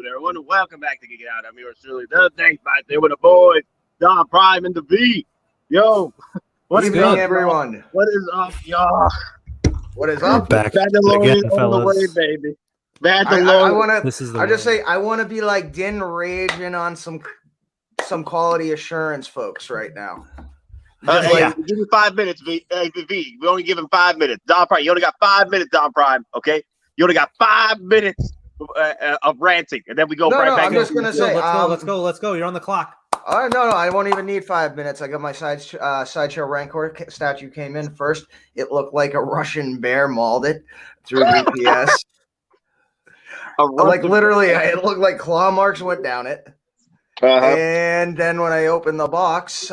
afternoon, everyone, and welcome back to Geek It Out. I'm yours truly, the Thanks right there with the boys, DonPrime and the V. Yo, what's good, everyone? What is up, y'all? What is up? Back Mandalorian again, on the way, fellas. baby. Mandalorian. I want to be like Din raging on some quality assurance folks right now. Give me 5 minutes, V. V. We only give him 5 minutes. DonPrime, you only got 5 minutes, DonPrime. Okay, you only got 5 minutes of ranting, and then we go back. I'm just gonna say, let's go. You're on the clock. No, I won't even need 5 minutes. I got my Sideshow Rancor statue came in first. It looked like a Russian bear mauled it through BBTS. Literally, it looked like claw marks went down it. And then when I opened the box,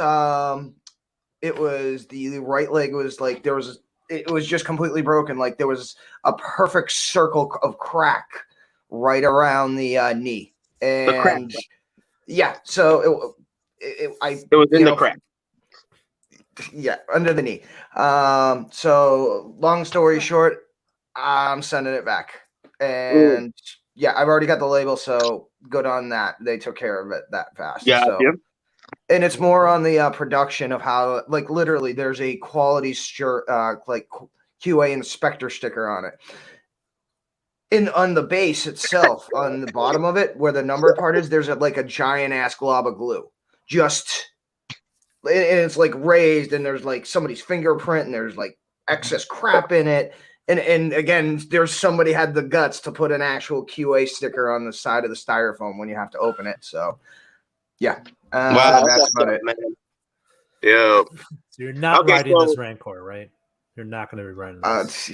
it was the right leg was like it was just completely broken. Like there was a perfect circle of crack right around the knee, and yeah, so it was in the crack. Yeah, under the knee. So long story short, I'm sending it back, and yeah, I've already got the label, so good on that. They took care of it that fast. Yeah. So. Yep. And it's more on the production of how, like, literally, there's a quality like QA inspector sticker on it. On the base itself, on the bottom of it, where the number part is, there's a giant ass glob of glue. And it's like raised, and there's like somebody's fingerprint, and there's like excess crap in it. And again, there's somebody had the guts to put an actual QA sticker on the side of the styrofoam when you have to open it. So, yeah. Wow, that's about it, man. Yeah. So you're not riding this Rancor, right? You're not going to be riding this.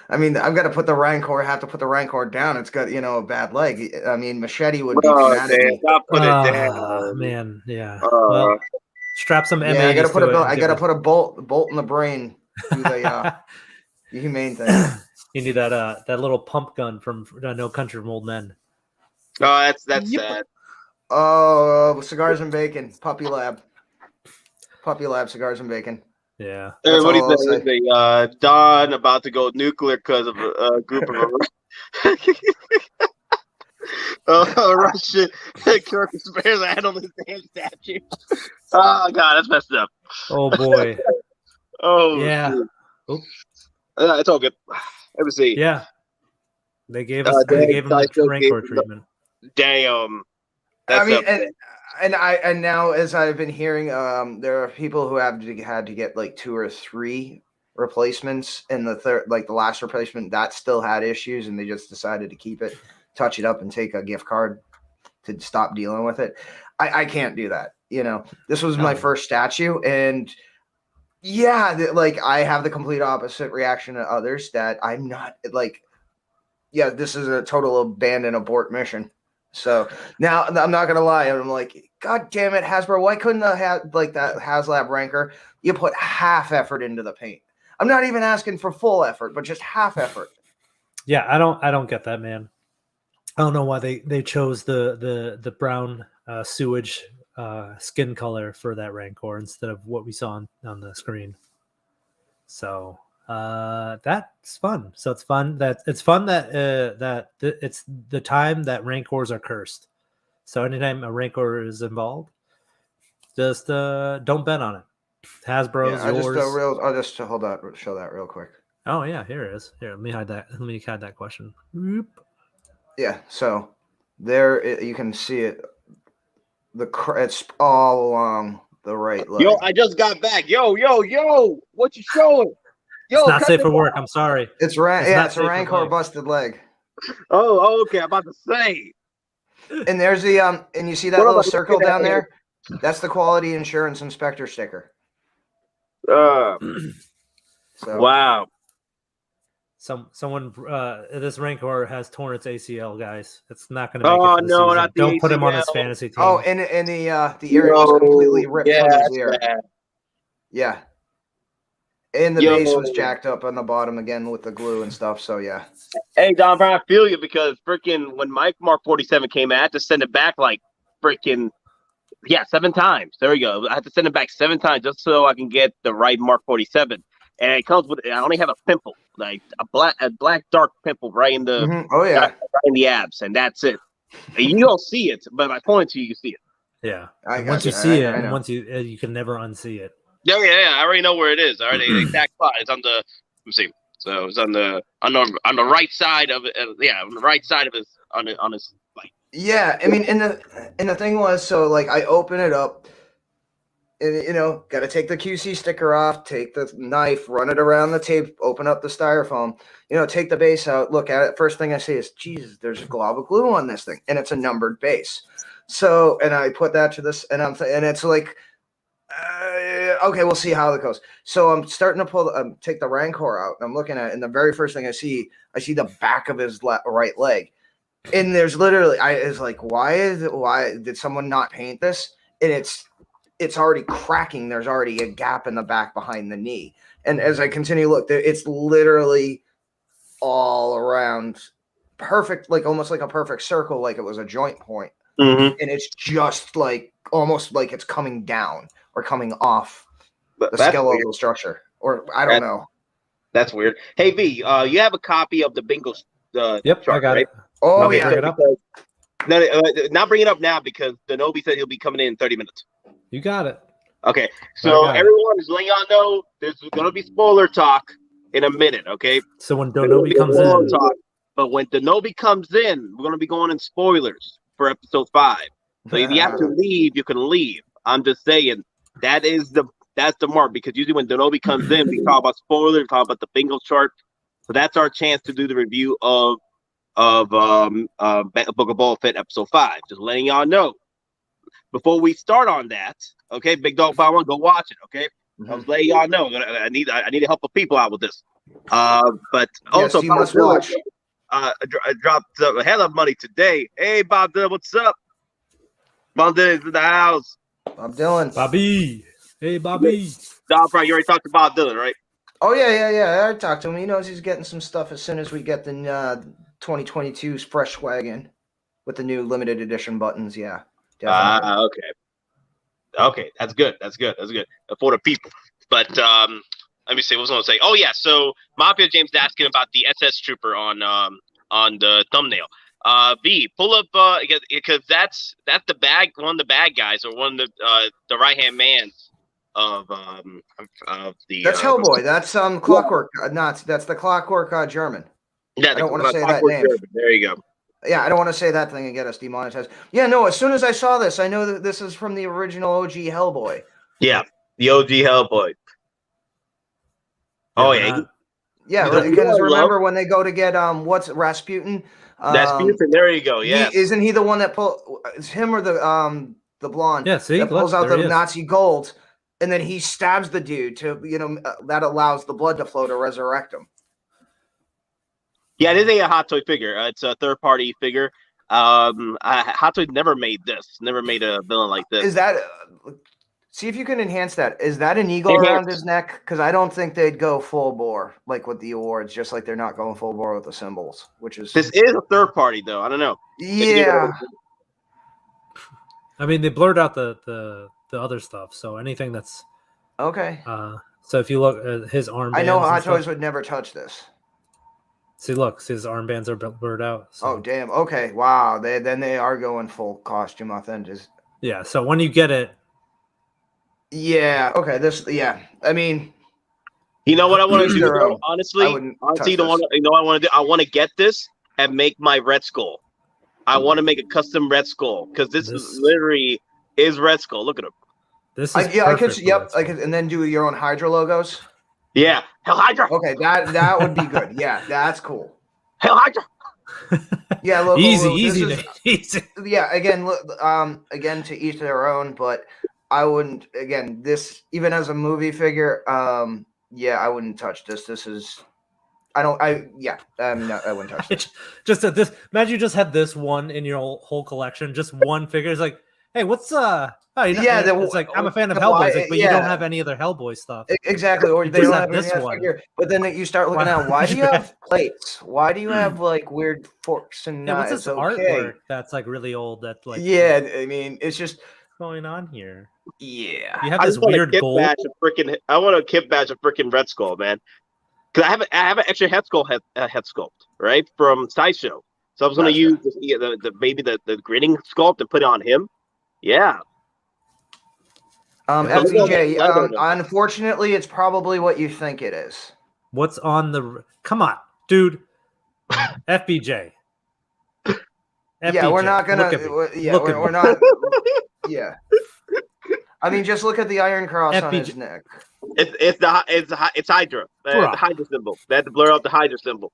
I mean, I've got to put the Rancor. Have to put the Rancor down. It's got a bad leg. I mean, Machete would be mad at me. Put it down, man. Yeah. Well, strap some M80s. Yeah, I got to put a bolt in the brain. Do the humane thing. You need that little pump gun from No Country for Old Men. Oh, that's sad. Oh, cigars and bacon, Puppy Lab, cigars and bacon. Yeah. What do you think? Don about to go nuclear because of a group of Russian Turkish bears handling his damn statue. Oh God, that's messed up. Oh boy. Oh yeah. It's all good. Let me see. Yeah. They gave him the Rancor treatment. Damn. I mean, and now as I've been hearing, there are people who had to get like 2 or 3 replacements, and the last replacement that still had issues, and they just decided to keep it, touch it up, and take a gift card to stop dealing with it. I can't do that. This was my first statue, and yeah, I have the complete opposite reaction to others that I'm not this is a total abandon abort mission. So now I'm not gonna lie, I'm like, God damn it, Hasbro! Why couldn't that HasLab Rancor? You put half effort into the paint. I'm not even asking for full effort, but just half effort. Yeah, I don't get that, man. I don't know why they chose the brown sewage skin color for that Rancor instead of what we saw on the screen. So that's fun. So it's fun that it's the time that Rancors are cursed. So anytime a Rancor is involved, just don't bet on it. Hasbro's yours. I'll just hold that. Show that real quick. Oh yeah, here it is. Here, let me hide that. Let me hide that question. Whoop. Yeah. So there you can see it. It's all along the right leg. Yo, I just got back. Yo, what you showing? Yo, it's not safe for work. I'm sorry. It's a Rancor busted leg. Oh, okay. I'm about to say. And there's the and you see that little circle down there? That's the quality insurance inspector sticker. Wow. Someone this Rancor has torn its ACL, guys. It's not going to make it for the no, season. not the Don't ACL. put him on his fantasy team. Oh, and the area was completely ripped from his ear. Bad. Yeah. And the base was jacked up on the bottom again with the glue and stuff. So yeah. Hey, DonPrime, I feel you because freaking when Mike Mark 47 came out, I had to send it back like freaking 7 times. There we go. I had to send it back 7 times just so I can get the right Mark 47. And it comes with I only have a pimple, like a black dark pimple right in the right in the abs, and that's it. You don't see it, but if I point to you, you see it. Yeah. I And once you gotcha. see I it, know. once you can never unsee it. Yeah. I already know where it is. I already the exact spot. It's on the. Let me see. So it's on the right side of it. Yeah, on the right side of his on his like. Yeah, I mean, and the thing was, so like I open it up, and got to take the QC sticker off, take the knife, run it around the tape, open up the styrofoam, take the base out, look at it. First thing I see is, Jesus, there's a glob of glue on this thing, and it's a numbered base. So, and I put that to this, and and it's like, okay, we'll see how it goes. So I'm starting to take the Rancor out, and I'm looking at it, and the very first thing I see the back of his right leg. And there's literally, it's like, why did someone not paint this? And it's already cracking. There's already a gap in the back behind the knee. And as I continue to look, it's literally all around perfect, like almost like a perfect circle, like it was a joint point. Mm-hmm. And it's just like almost like it's coming down or coming off the skeletal structure. Or I don't know. That's weird. Hey V, you have a copy of the bingo Yep, chart, I got right? it. Oh, Okay, yeah. bring it up. No, not bring it up now because Denobi said he'll be coming in 30 minutes. You got it. Okay, so everyone is letting y'all know there's going to be spoiler talk in a minute, okay? So when Denobi comes in. But when Denobi comes in, we're going to be going in spoilers for episode 5. So if you have to leave, you can leave. I'm just saying that's the mark, because usually when Denobi comes in, we talk about spoilers, we talk about the bingo chart. So that's our chance to do the review of Book of Boba Fett episode 5. Just letting y'all know. Before we start on that, okay, Big Dog 5-1, go watch it, okay? I was letting y'all know. I need to help the people out with this. But also, you must watch. I dropped a hell of money today. Hey, Bob Dylan, what's up? Bob Dylan's in the house. Bob Dylan. Bobby. Hey, Bobby. DonPrime, you already talked to Bob Dylan, right? Oh, yeah. I talked to him. He knows he's getting some stuff as soon as we get the 2022's fresh swag in with the new limited edition buttons. Yeah. Okay. Okay, that's good. For the people. But let me see. What was I going to say? Oh yeah. So Mafia James asking about the SS Trooper on the thumbnail. B, pull up because that's the one of the bad guys, or one of the right hand man of the. That's Hellboy. That's Clockwork. That's the Clockwork German. Yeah, I don't want to say that name. German. There you go. Yeah, I don't want to say that thing and get us demonetized. Yeah, no, as soon as I saw this, I know that this is from the original OG Hellboy. Yeah, the OG Hellboy. Oh, yeah. Yeah, because remember when they go to get, what's Rasputin? Rasputin, there you go, yeah. Isn't he the one that it's him or the blonde? Yeah, see? That pulls out the Nazi gold, and then he stabs the dude to, that allows the blood to flow to resurrect him. Yeah, it is a Hot Toy figure. It's a third-party figure. Hot Toy never made this. Never made a villain like this. Is that? See if you can enhance that. Is that an eagle around his neck? Because I don't think they'd go full bore like with the awards. Just like they're not going full bore with the symbols, which is. This is a third-party though. I don't know. Yeah. I mean, they blurred out the other stuff, so anything that's okay. So if you look at his armbands, I know Hot Toys would never touch this. See, look, his armbands are blurred out. So. Oh, damn. Okay, wow. They are going full costume authentic. Yeah. So when you get it. Yeah. Okay. Yeah. I mean, you know what I want to do? Though? Honestly, you know what I want to do? I want to get this and make my Red Skull. I want to make a custom Red Skull because this is literally is Red Skull. Look at him. This is I could. Yep. I could, and then do your own Hydra logos. Yeah, Hell Hydra. Okay, that would be good. Yeah, that's cool. Hell Hydra. Yeah, Loco Lu, easy. Yeah, again, to each their own. But I wouldn't. Again, this even as a movie figure. Yeah, I wouldn't touch this. This is. No, I wouldn't touch this. Just at this. Imagine you just had this one in your whole collection. Just one figure. It's like, hey, what's it's like I'm a fan of Hellboy, but you don't have any other Hellboy stuff. Exactly, or they don't have this one. Figure. But then you start looking at why do you have plates? Why do you have like weird forks and knives? What's this artwork that's like really old? That like I mean, it's just going on here. Yeah, you have this weird gold. I want a kit badge of freaking Red Skull, man. Because I have an extra head sculpt, right, from Sideshow. So I was going to use the grinning sculpt and put it on him. Yeah. FBJ, unfortunately, it's probably what you think it is. What's on the? Come on, dude. FBJ. Yeah, we're not gonna. We're not. Yeah. I mean, just look at the iron cross on his neck. It's Hydra. The Hydra symbol. They had to blur out the Hydra symbol.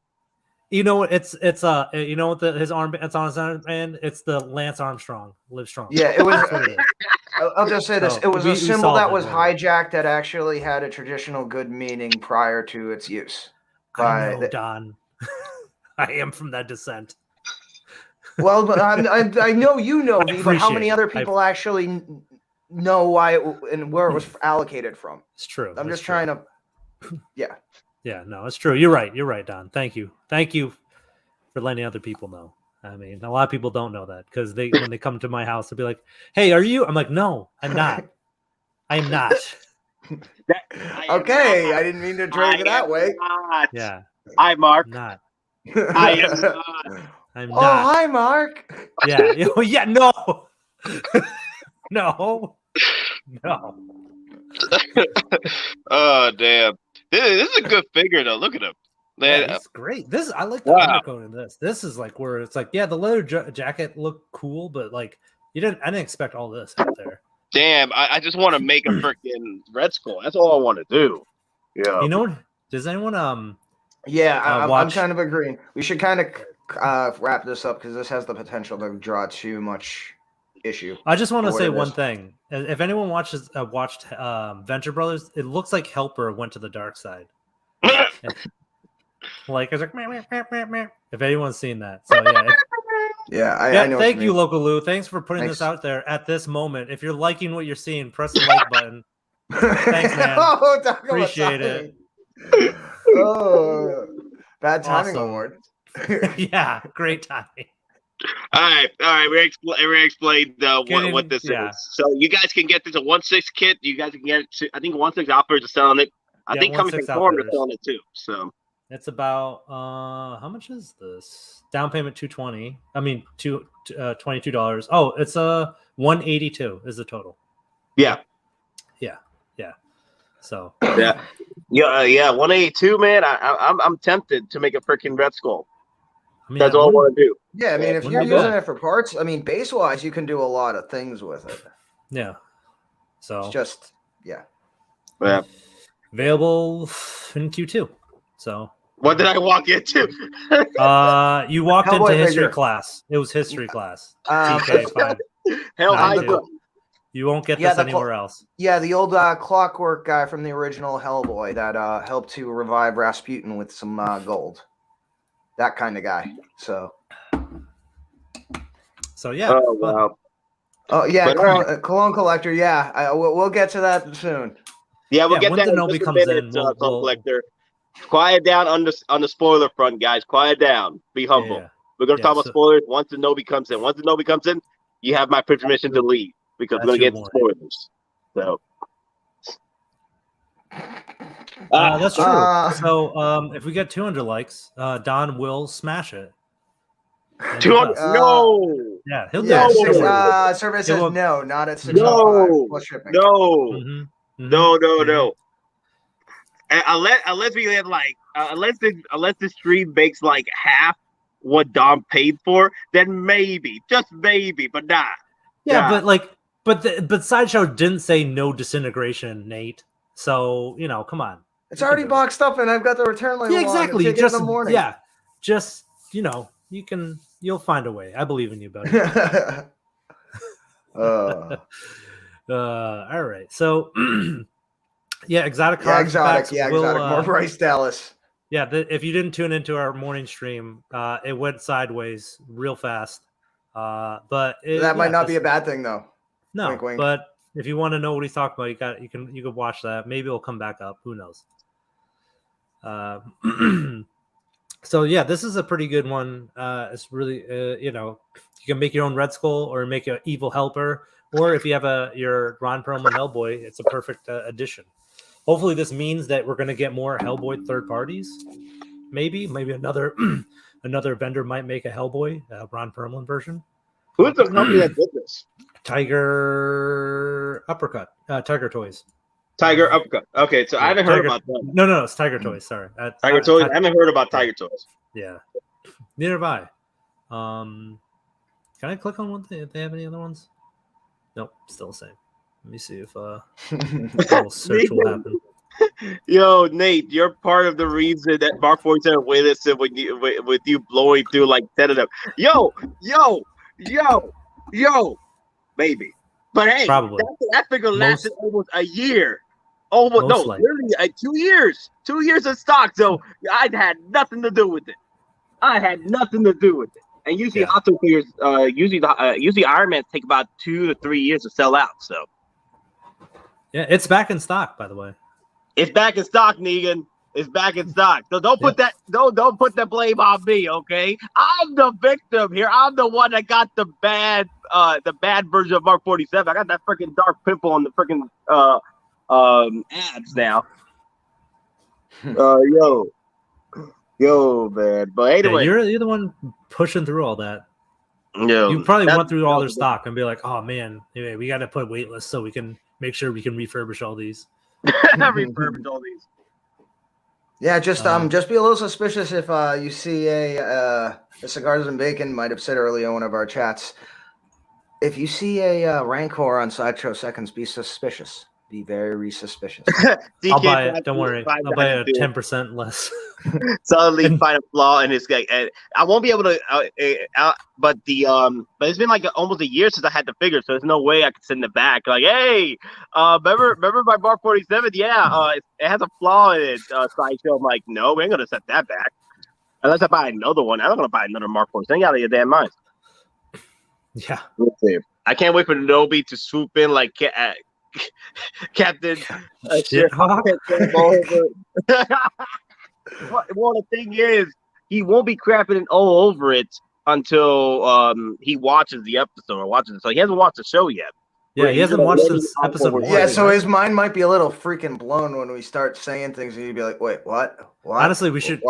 You know what? You know what his arm. It's on his armband. It's the Lance Armstrong. Live strong. Yeah, it was. I'll just say this: it was a symbol that was hijacked that actually had a traditional good meaning prior to its use. I know, Don. I am from that descent. Well, but I know you know, V, but how many other people actually know why and where it was allocated from? It's true. I'm just trying to. Yeah. Yeah, no, it's true. You're right, Don. Thank you for letting other people know. I mean, a lot of people don't know that because when they come to my house, they'll be like, "Hey, are you?" I'm like, "No, I'm not. I'm not." Okay, I didn't mean to drag it that way. Not. Yeah. Hi, Mark. Not. I am not. I'm not. not. Hi, Mark. Yeah. Yeah. No. No. No. Oh damn! This is a good figure though. Look at him. Yeah, it's great. I like the undercoat in this. This is like where it's like, yeah, the leather jacket looked cool, but like I didn't expect all this out there. Damn, I just want to make a freaking Red Skull. That's all I want to do. Yeah. You know, does anyone Yeah, I'm kind of agreeing. We should kind of wrap this up because this has the potential to draw too much issue. I just want to say one thing. If anyone watched Venture Brothers, it looks like Helper went to the dark side. Like it's like meh. If anyone's seen that, so yeah. I know. Thank you, Loco Lu. Thanks for putting this out there at this moment. If you're liking what you're seeing, press the like button. Thanks, man. Appreciate it. Oh, bad timing award. Yeah, great timing. All right. We explained what this is. So you guys can get this a 1/6 kit. You guys can get it. I think 1/6 offers are selling it. I think coming from Forum are selling it too. So it's about how much is this? Down payment $220. I mean $22. Oh, it's $182 is the total. Yeah. So yeah. 182, man. I'm tempted to make a freaking Red Skull. I mean, that's all I want to do. Yeah, I mean, if you're using it for parts, I mean, base wise, you can do a lot of things with it. Yeah. So it's just Yeah. Available in Q2. So what did I walk into? You walked into history class. It was history class. TK5. Hell, Hydra. You won't get this anywhere else. Yeah, the old Clockwork guy from the original Hellboy that helped to revive Rasputin with some gold. That kind of guy. So yeah. Oh wow. Oh yeah, Cologne Collector. Yeah, we'll get to that soon. Yeah, we'll get when that. The Nobi comes in, Cologne Collector. Quiet down on the spoiler front, guys. Quiet down. Be humble. Yeah. We're gonna talk about spoilers once the Nobi comes in. Once the Nobi comes in, you have my permission to leave because we're gonna get the spoilers. So. That's true. So if we get 200 likes, Don will smash it. 200? No. Yeah, he'll do it. Survey says no, not at 605 plus shipping. No. No. Unless we have like unless the stream makes like half what Dom paid for, then maybe, just maybe, but not. Yeah, but Sideshow didn't say no disintegration, Nate. So, come on. It's already boxed up and I've got the return label. Yeah, exactly. In the morning. Yeah. Just, you'll find a way. I believe in you, buddy. All right. So, exotic cards. Yeah, exotic. More Bryce Dallas. Yeah, if you didn't tune into our morning stream, it went sideways real fast. But that might not be a bad thing, though. No, wink, wink. But if you want to know what he's talking about, you can watch that. Maybe it'll come back up. Who knows? So yeah, this is a pretty good one. It's really you can make your own Red Skull or make an evil helper, or if you have your Ron Perlman Hellboy, it's a perfect addition. Hopefully, this means that we're going to get more Hellboy third parties. Maybe another another vendor might make a Hellboy, Ron Perlman version. Who's the company that did this? Tiger Toys. Tiger Uppercut. Okay, so I haven't heard about that. No, it's Tiger Toys. Sorry, Tiger Toys. I haven't heard about Tiger Toys. Yeah, neither have I. Can I click on one thing? If they have any other ones? Nope, still the same. Let me see if a little search will happen. Yo, Nate, you're part of the reason that Mark 47 wailisted with you blowing through like 10 of them. Yo, baby. But hey, Probably. that figure lasted almost a year. Almost no, literally 2 years. 2 years of stock. So I had nothing to do with it. And usually Hot Toy figures, usually Iron Man take about 2 to 3 years to sell out. So yeah, it's back in stock, by the way. It's back in stock, Negan. It's back in stock. So don't put that don't put the blame on me, okay? I'm the victim here. I'm the one that got the bad version of Mark 47. I got that freaking dark pimple on the freaking abs now. Yo, man. But anyway, you're the one pushing through all that. Yo, you probably went through all their stock and be like, oh man, anyway, we got to put wait lists so we can make sure we can refurbish all these. Refurbish all these. Yeah, just be a little suspicious if you see a Cigars and Bacon might have said earlier in one of our chats. If you see a Rancor on Sideshow Seconds, be suspicious. Be very suspicious. I'll buy it. Don't worry. I'll buy it 10% less. Suddenly find a flaw in his guy, and I won't be able to. But it's been like almost a year since I had the figure, so there's no way I could send it back. Like, hey, remember my Mark 47? Yeah, it has a flaw in it. Sideshow. I'm like, no, we ain't gonna set that back unless I buy another one. I'm not gonna buy another Mark 47. Get out of your damn mind. Yeah. I can't wait for Nobi to swoop in like Captain Shithawk. Well, the thing is, he won't be crapping it all over it until he watches the episode or watches it. So he hasn't watched the show yet. Yeah, he hasn't watched since episode 1. Yeah, so his mind might be a little freaking blown when we start saying things, and he'd be like, "Wait, what? Honestly, we should.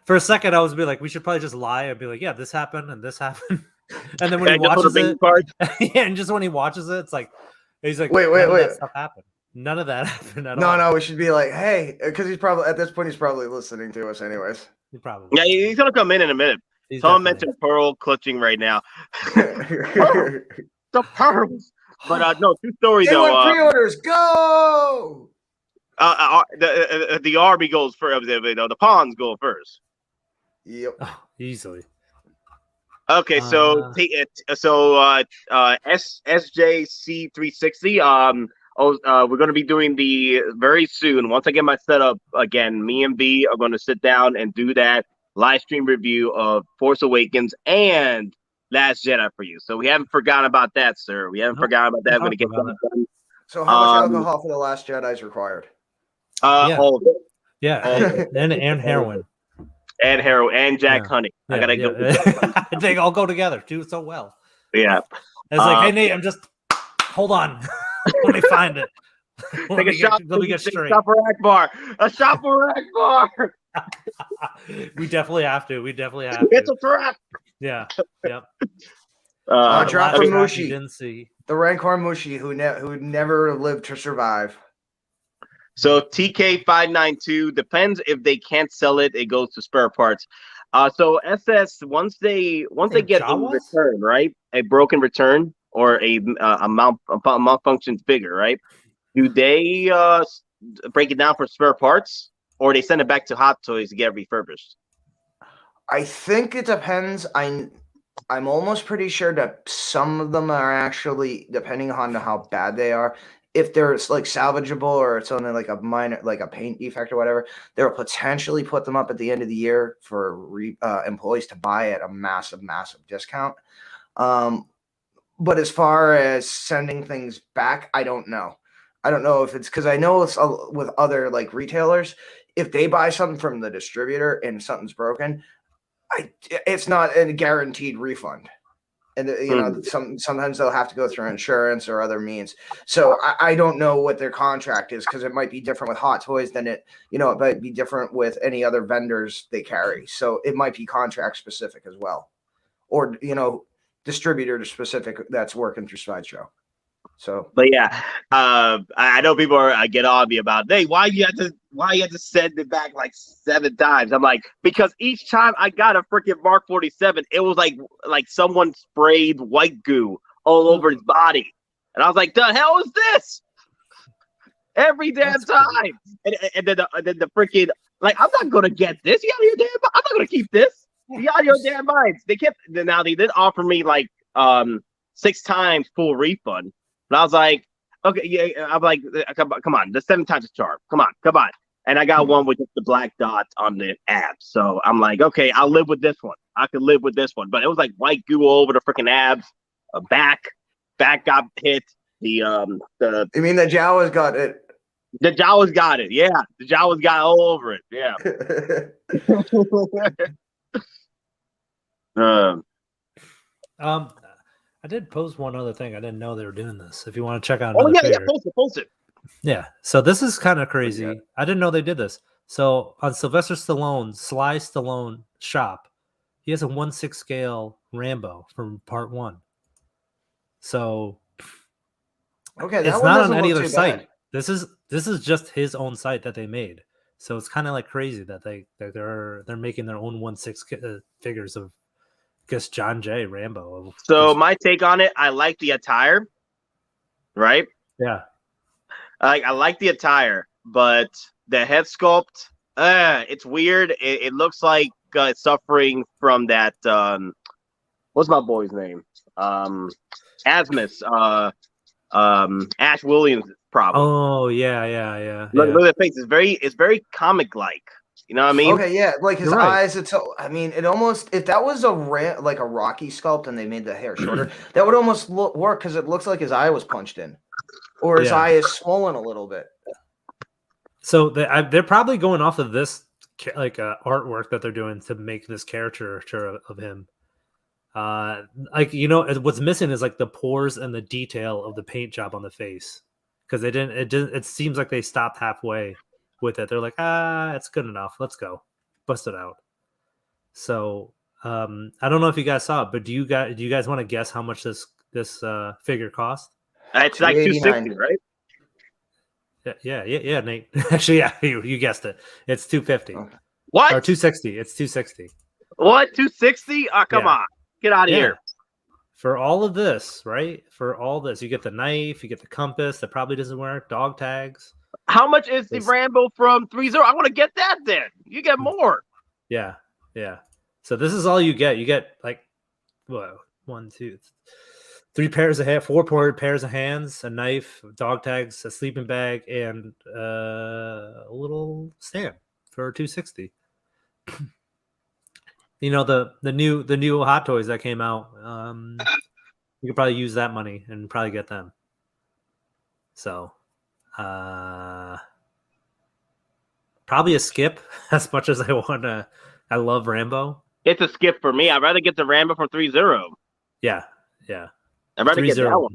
For a second, I was be like, we should probably just lie and be like, "Yeah, this happened and this happened," and then when he watches it, and just when he watches it, it's like. He's like, wait. That stuff happened. None of that happened at all. No, we should be like, hey, because he's probably at this point he's probably listening to us anyways. He probably. Yeah, he's gonna come in a minute. Someone mentioned Pearl clutching right now. The pearls, but no, true story though. Pre-orders go. The army goes first. The pawns go first. Yep. Oh, easily. Okay, so SJC360. We're going to be doing the very soon. Once I get my setup again, me and B are going to sit down and do that live stream review of Force Awakens and Last Jedi for you. So we haven't forgotten about that, sir. We haven't forgotten about that. I'm going to get that done. So how much alcohol for the Last Jedi is required? All of it. Yeah, and heroin. And heroin and Jack Honey. I gotta go. They all go together. Do so well. Yeah. It's like, hey Nate, I'm just hold on. Let me find it. Let me get straight. A shot for Akbar. We definitely have to. It's a trap. Yeah. Yep. Drop from Mushi. Didn't see the Rancor Mushi who never lived to survive. So TK592 depends if they can't sell it, it goes to spare parts. So SS once they get a return, right? A broken return or a malfunction figure, right? Do they break it down for spare parts, or they send it back to Hot Toys to get refurbished? I think it depends. I'm almost pretty sure that some of them are actually, depending on how bad they are. If they're like salvageable or it's only like a minor, like a paint defect or whatever, they'll potentially put them up at the end of the year for employees to buy at a massive discount. But as far as sending things back, I don't know. I don't know if it's because I know it's with other like retailers, if they buy something from the distributor and something's broken, it's not a guaranteed refund. And sometimes they'll have to go through insurance or other means. So I don't know what their contract is, because it might be different with Hottoys than it might be different with any other vendors they carry. So it might be contract specific as well, or distributor specific that's working through Sideshow. So, but yeah, I know people get on me about, hey, why you have to send it back like 7 times? I'm like, because each time I got a freaking Mark 47, it was like someone sprayed white goo all over his body, and I was like, the hell is this? Every damn time, and then the freaking, like, I'm not gonna get this. You out of your damn? I'm not gonna keep this. You out of your damn minds? They did offer me like 6 times full refund. And I was like, okay, yeah. I'm like, come on, the 7 times a charm. Come on. And I got one with just the black dot on the abs. So I'm like, okay, I'll live with this one. I could live with this one. But it was like white goo all over the freaking abs. Back got hit. You mean the Jawas got it? The Jawas got it. Yeah, the Jawas got all over it. Yeah. I did post one other thing. I didn't know they were doing this. If you want to check out, post it. Yeah. So this is kind of crazy. Okay. I didn't know they did this. So on Sylvester Stallone, Sly Stallone shop, he has a 1/6 scale Rambo from Part 1. So okay, it's not on any other site. This is just his own site that they made. So it's kind of like crazy that they're making their own 1/6 figures of, I guess, John J. Rambo. So my take on it, I like the attire, right? Yeah. I like the attire, but the head sculpt, it's weird. It looks like it's suffering from that. What's my boy's name? Asmus. Ash Williams problem. Oh yeah. Look at the face. It's very comic like. You know what I mean? Okay, yeah, like his eyes. It almost, if that was like a Rocky sculpt and they made the hair shorter, that would almost work, because it looks like his eye was punched in, or his eye is swollen a little bit. So they're probably going off of this artwork that they're doing to make this caricature of him. What's missing is like the pores and the detail of the paint job on the face, because it seems like they stopped halfway with it. They're like, it's good enough. Let's go, bust it out. So I don't know if you guys saw it, but do you guys want to guess how much this figure cost? It's like $260, right? Yeah, Nate. Actually, yeah, you guessed it. It's $250. What? Or $260. It's $260. What? $260? Oh, come on. Get out of here. For all of this, right? For all this, you get the knife, you get the compass that probably doesn't work, dog tags. How much is the Rambo from 3-0? I want to get that then. You get more. Yeah. So this is all you get. You get like, well, 1, 2, 3 pairs of hands, 4 pairs of hands, a knife, dog tags, a sleeping bag, and a little stand for $260. The new Hot Toys that came out. You could probably use that money and probably get them. So, probably a skip. As much as I love Rambo. It's a skip for me. I'd rather get the Rambo from 3-0. Yeah. I'd rather get that one.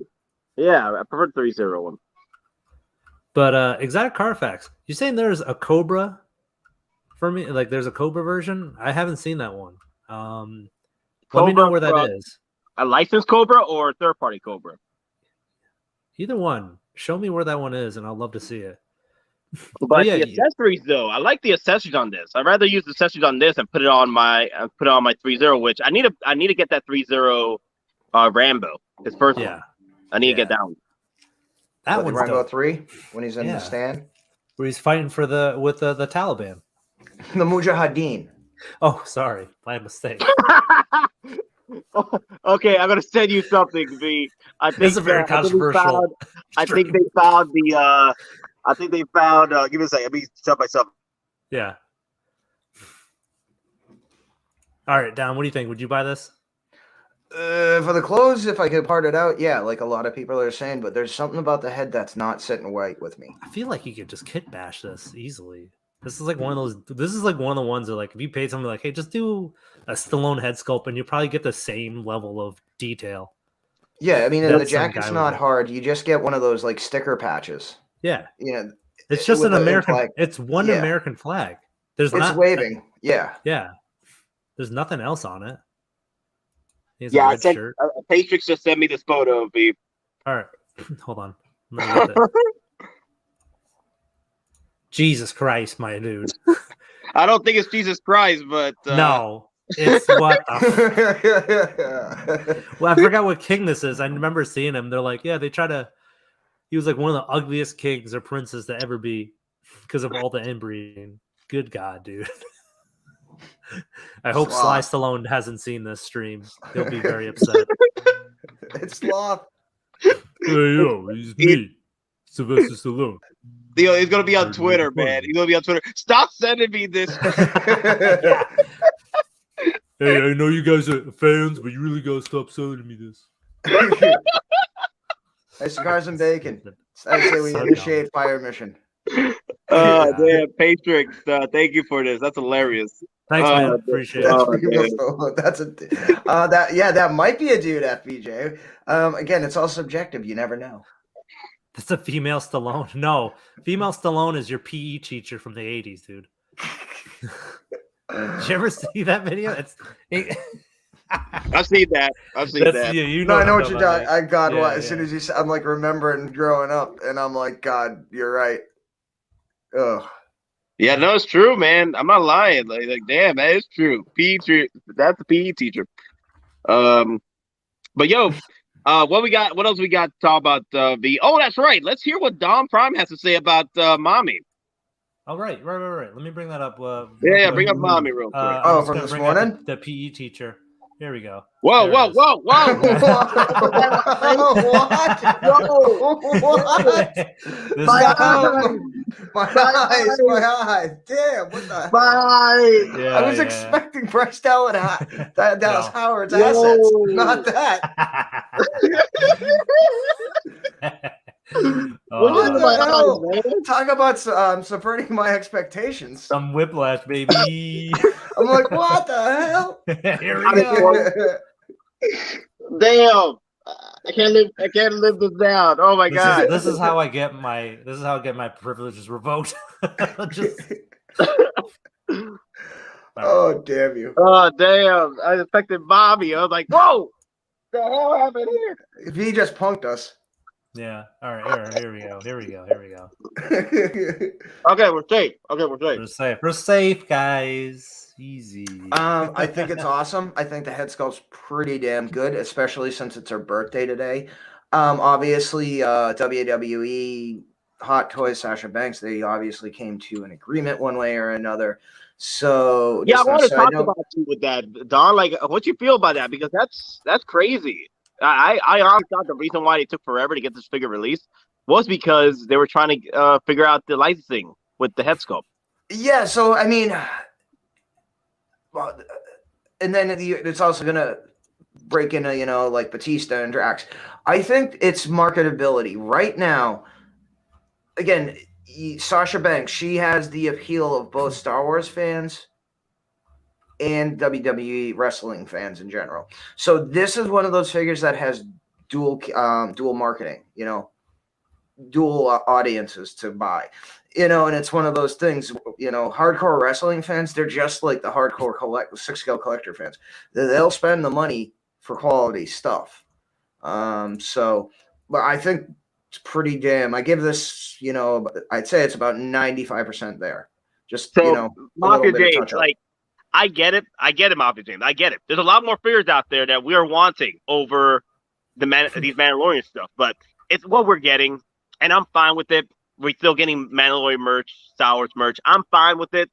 Yeah, I prefer the 3-0 one. But Exotic Carfax, you saying there's a Cobra for me? Like there's a Cobra version? I haven't seen that one. Let me know where that is. A licensed Cobra or a third-party Cobra? Either one. Show me where that one is, and I'd love to see it. But the accessories, though, I like the accessories on this. I'd rather use the accessories on this and put it on my 3-0, which I need to get that 3-0 Rambo. His first one. I need to get that one. That one's Rambo 3 when he's in the stand, where he's fighting with the Taliban, the Mujahideen. Oh, sorry, my mistake. Okay, I'm gonna send you something, V. I think this is very controversial. I think they found the. I think they found. Give me a second. Let me stop myself. Yeah. All right, Don. What do you think? Would you buy this? For the clothes, if I could part it out, yeah, like a lot of people are saying, but there's something about the head that's not sitting right with me. I feel like you could just kit bash this easily. This is like one of those. This is like one of the ones that, like, if you paid somebody like, hey, just do a Stallone head sculpt, and you probably get the same level of detail. Yeah, I mean, and the That's some jacket's guy not with it. hard. You just get one of those like sticker patches. Yeah, You know, it's just with an the American. flag. It's one Yeah. American flag. There's It's not waving. Yeah. Yeah, there's nothing else on it. He has Yeah, a I red sent shirt. Peytstrick just sent me this photo of me. All right, hold on. Let me get that. Jesus Christ, my dude. I don't think it's Jesus Christ, but No, it's what the well, I forgot what king this is. I remember seeing him. They're like, yeah, they try to. He was like one of the ugliest kings or princes to ever be because of all the inbreeding. Good God, dude. I hope Sly Stallone hasn't seen this stream. He'll be very upset. It's Sloth. Hey, yo, he's me, Sylvester Stallone. he's gonna be on Twitter, man. He's gonna be on Twitter. Stop sending me this. Yeah. Hey, I know you guys are fans, but you really gotta stop sending me this. Hey, cigars and bacon. I say we initiate fire mission. Damn, Peystrick, thank you for this. That's hilarious. Thanks, man. Appreciate it. That's that might be a dude, FBJ. Again, it's all subjective. You never know. That's a female Stallone. No, female Stallone is your PE teacher from the 80s, dude. Did you ever see that video? I've seen that. Yeah, you know. No, I know what you're talking. As soon as you said, I'm like remembering growing up, and I'm like, God, you're right. Ugh. Yeah, no, it's true, man. I'm not lying. Like damn, that is true. That's the PE teacher. But yo, what we got? What else we got to talk about? Oh, that's right. Let's hear what DonPrime has to say about Mommy. Oh, right. Let me bring that up. Bring up Mommy real quick. From this morning? The PE teacher. Here we go. Whoa! What? What? My eyes. Damn, what the hell? Yeah, I was expecting Bryce Dallas Howard's assets, not that. What the hell? Talk about subverting my expectations. Some whiplash, baby. I'm like, what the hell? Here we go. Damn. I can't live this down. Oh my God. This is how I get my privileges revoked. Oh, damn you. Oh, damn. I affected Bobby. I was like, whoa. The hell happened here? He just punked us. Yeah. All right. Here we go. Okay, we're safe. We're safe, guys. Easy. I think it's awesome. I think the head sculpt's pretty damn good, especially since it's her birthday today. Obviously, WWE, Hottoys, Sasha Banks, they obviously came to an agreement one way or another. So yeah, I want to talk about you with that, Don. Like, what you feel about that? Because that's crazy. I honestly thought the reason why they took forever to get this figure released was because they were trying to figure out the licensing with the head sculpt. Yeah, so I mean, well, and then it's also gonna break into like Batista and Drax. I think it's marketability right now. Again, Sasha Banks, she has the appeal of both Star Wars fans and WWE wrestling fans in general. So this is one of those figures that has dual marketing, dual audiences to buy, and it's one of those things, hardcore wrestling fans, they're just like the hardcore six-scale collector fans. They'll spend the money for quality stuff. But I think it's pretty damn, I give this, I'd say it's about 95% there. Just, Mafia James, like, I get it, Mafia James. I get it. There's a lot more figures out there that we are wanting over these Mandalorian stuff, but it's what we're getting, and I'm fine with it. We're still getting Mandalorian merch, Star Wars merch. I'm fine with it,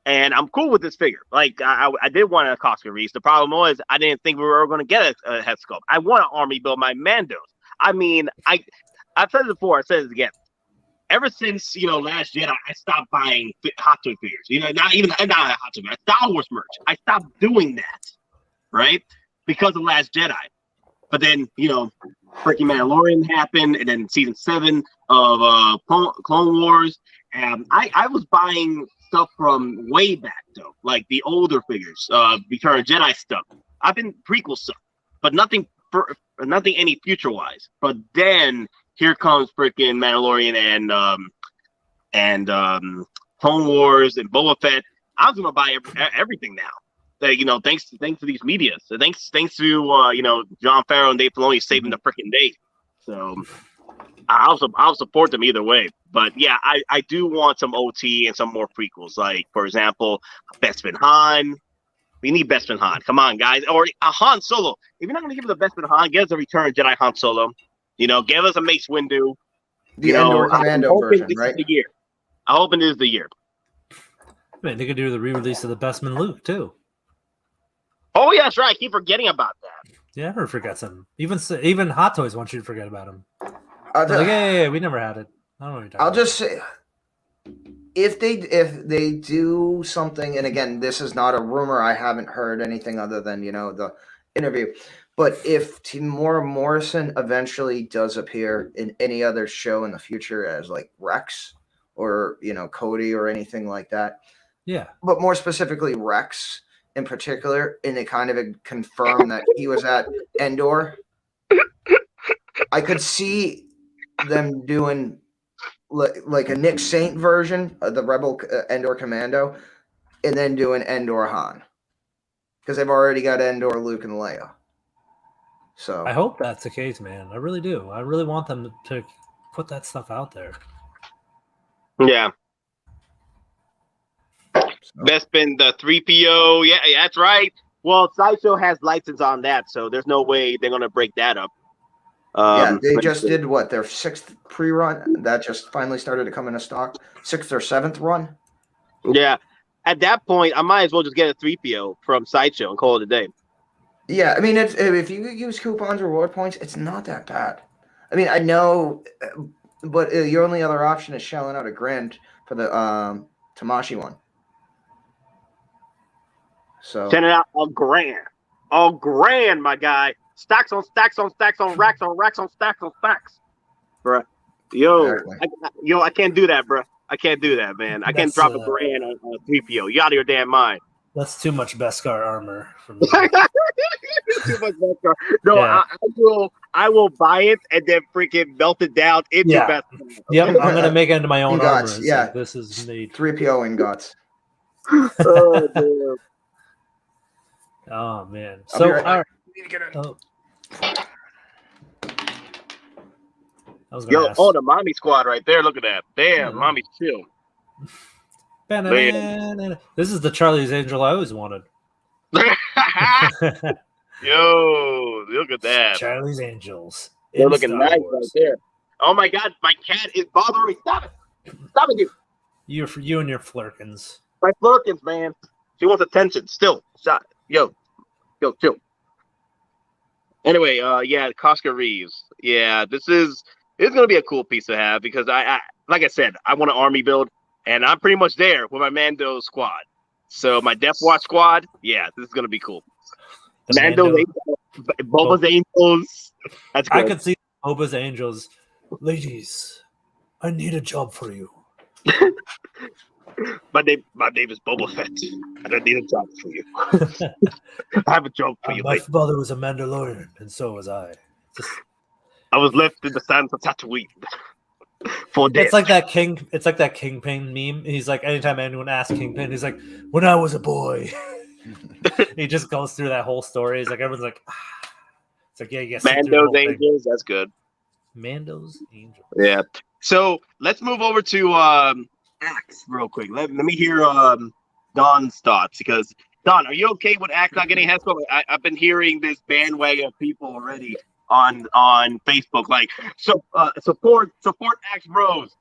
and I'm cool with this figure. Like, I did want a Koska Reeves. The problem was I didn't think we were going to get a head sculpt. I want an army build my Mandos. I mean, I've said it before. I said it again. Ever since Last Jedi, I stopped buying Hot Toy figures. Not Hot Toy, Star Wars merch. I stopped doing that, right? Because of Last Jedi. But then freaking Mandalorian happened, and then season 7 of Clone Wars. I was buying stuff from way back though, like the older figures, Return of Jedi stuff. I've been prequel stuff, but nothing any future wise. But then here comes freaking Mandalorian and Clone Wars and Boba Fett. I was gonna buy everything now. That thanks to these media. So thanks to John Farrow and Dave Filoni saving the freaking day. So I'll support them either way. But yeah, I do want some OT and some more prequels. Like for example, Bespin Han. We need Bespin Han. Come on, guys. Or a Han Solo. If you're not gonna give us a Bespin Han, give us a Return of Jedi Han Solo. Give us a Mace Windu. The Endor Commando version, right? I hope it is the year. Man, they could do the re-release of the Bestman Luke too. Oh yeah, that's right. I keep forgetting about that. Yeah, never forgets him. Even Hottoys want you to forget about him. I'll we never had it. I don't know what you're talking I'll about. just say, if they do something, and again, this is not a rumor. I haven't heard anything other than the interview. But if Temuera Morrison eventually does appear in any other show in the future as like Rex or Cody or anything like that, yeah. But more specifically Rex in particular, and it kind of confirmed that he was at Endor, I could see them doing like a Nick Saint version of the Rebel Endor Commando, and then doing Endor Han, because they've already got Endor Luke and Leia. So I hope that's the case, man. I really do. I really want them to put that stuff out there. Yeah. Bespin the 3PO. Yeah, that's right. Well, Sideshow has license on that, so there's no way they're gonna break that up. They just did their 6th pre-run that just finally started to come into stock. 6th or 7th run. Yeah, at that point, I might as well just get a 3PO from Sideshow and call it a day. Yeah, I mean, if you use coupons or reward points, it's not that bad. I mean, I know, but your only other option is shelling out $1,000 for the Tamashi one. So send it out $1,000, my guy. Stacks on stacks on stacks on racks on racks on stacks on stacks, bruh. Yo, I can't do that, bruh. I can't do that, man. I can't drop $1,000 on a 3PO. You out of your damn mind. That's too much Beskar armor for me. Too much Beskar. No, yeah. I will buy it and then freaking melt it down into Beskar. Yep, I'm gonna make it into my own armor. Yeah, so this is made 3PO ingots. Oh, damn. Oh man. So all right. The mommy squad right there. Look at that. Damn, mommy's chill. This is the Charlie's Angel I always wanted. Yo, look at that. Charlie's Angels. They're looking nice right there. Oh my God, my cat is bothering me. Stop it. Stop it, dude. You and your flirkins. My flirkins, man. She wants attention. Still. Stop. Yo, chill. Anyway, Koska Reeves. Yeah, it's gonna be a cool piece to have because I like I said, I want an army build, and I'm pretty much there with my Mando squad. So my Death Watch squad, yeah, this is gonna be cool. Boba's Angels. That's good. I could see Boba's Angels. Ladies, I need a job for you. My name is Boba Fett, and I need a job for you. I have a job for you. My father was a Mandalorian, and so was I. I was left in the sands of Tatooine for death. It's like that Kingpin meme. He's like, anytime anyone asks Kingpin, he's like, when I was a boy. He just goes through that whole story. He's like, everyone's like, It's like, yeah, you got Mando's Angels. That's good. Mando's Angels. Yeah. So let's move over to Axe real quick. Let me hear Don's thoughts, because Don, are you okay with Axe not getting Hesco? I've been hearing this bandwagon of people already on Facebook, like support Axe Bros.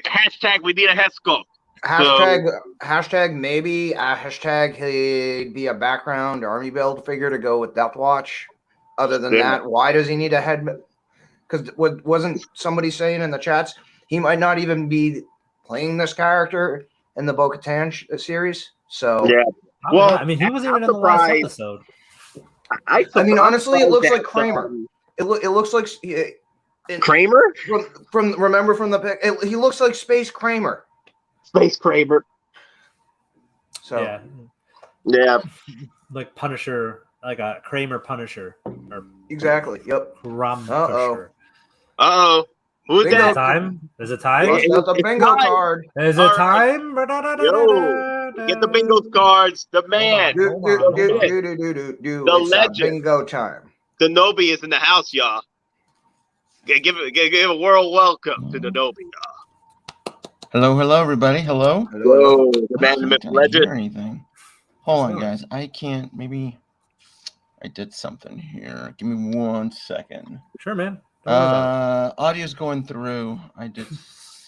Hashtag we need a Hesco. Hashtag maybe hashtag he'd be a background army build figure to go with Death Watch. Other than that, why does he need a head? Because wasn't somebody saying in the chats he might not even be playing this character in the Bo-Katan series? So yeah, well, I mean, he was even in the last episode. I mean, honestly, it looks like Kramer. It looks like Kramer from remember from the pic. He looks like Space Kramer. Space Kramer. So Yeah. like Punisher, like a Kramer Punisher or exactly. Yep. Ram Uh-oh. Pusher. Uh-oh. Who's Bingo. Is it that? time? Is it time? Bust out the It's bingo time. card. Is it All right. time? Yo, get the bingo cards. The man, Hold on. The It's legend. bingo time. the Nobi is in the house, y'all. Give a world welcome to the Nobi, y'all. Hello, everybody. Hello. Whoa, the man, the I myth, can't legend. hear anything. Hold on, Sorry. guys. I can't. Maybe I did something here. Give me 1 second. Sure, man. Don't worry about Audio's going through. I did.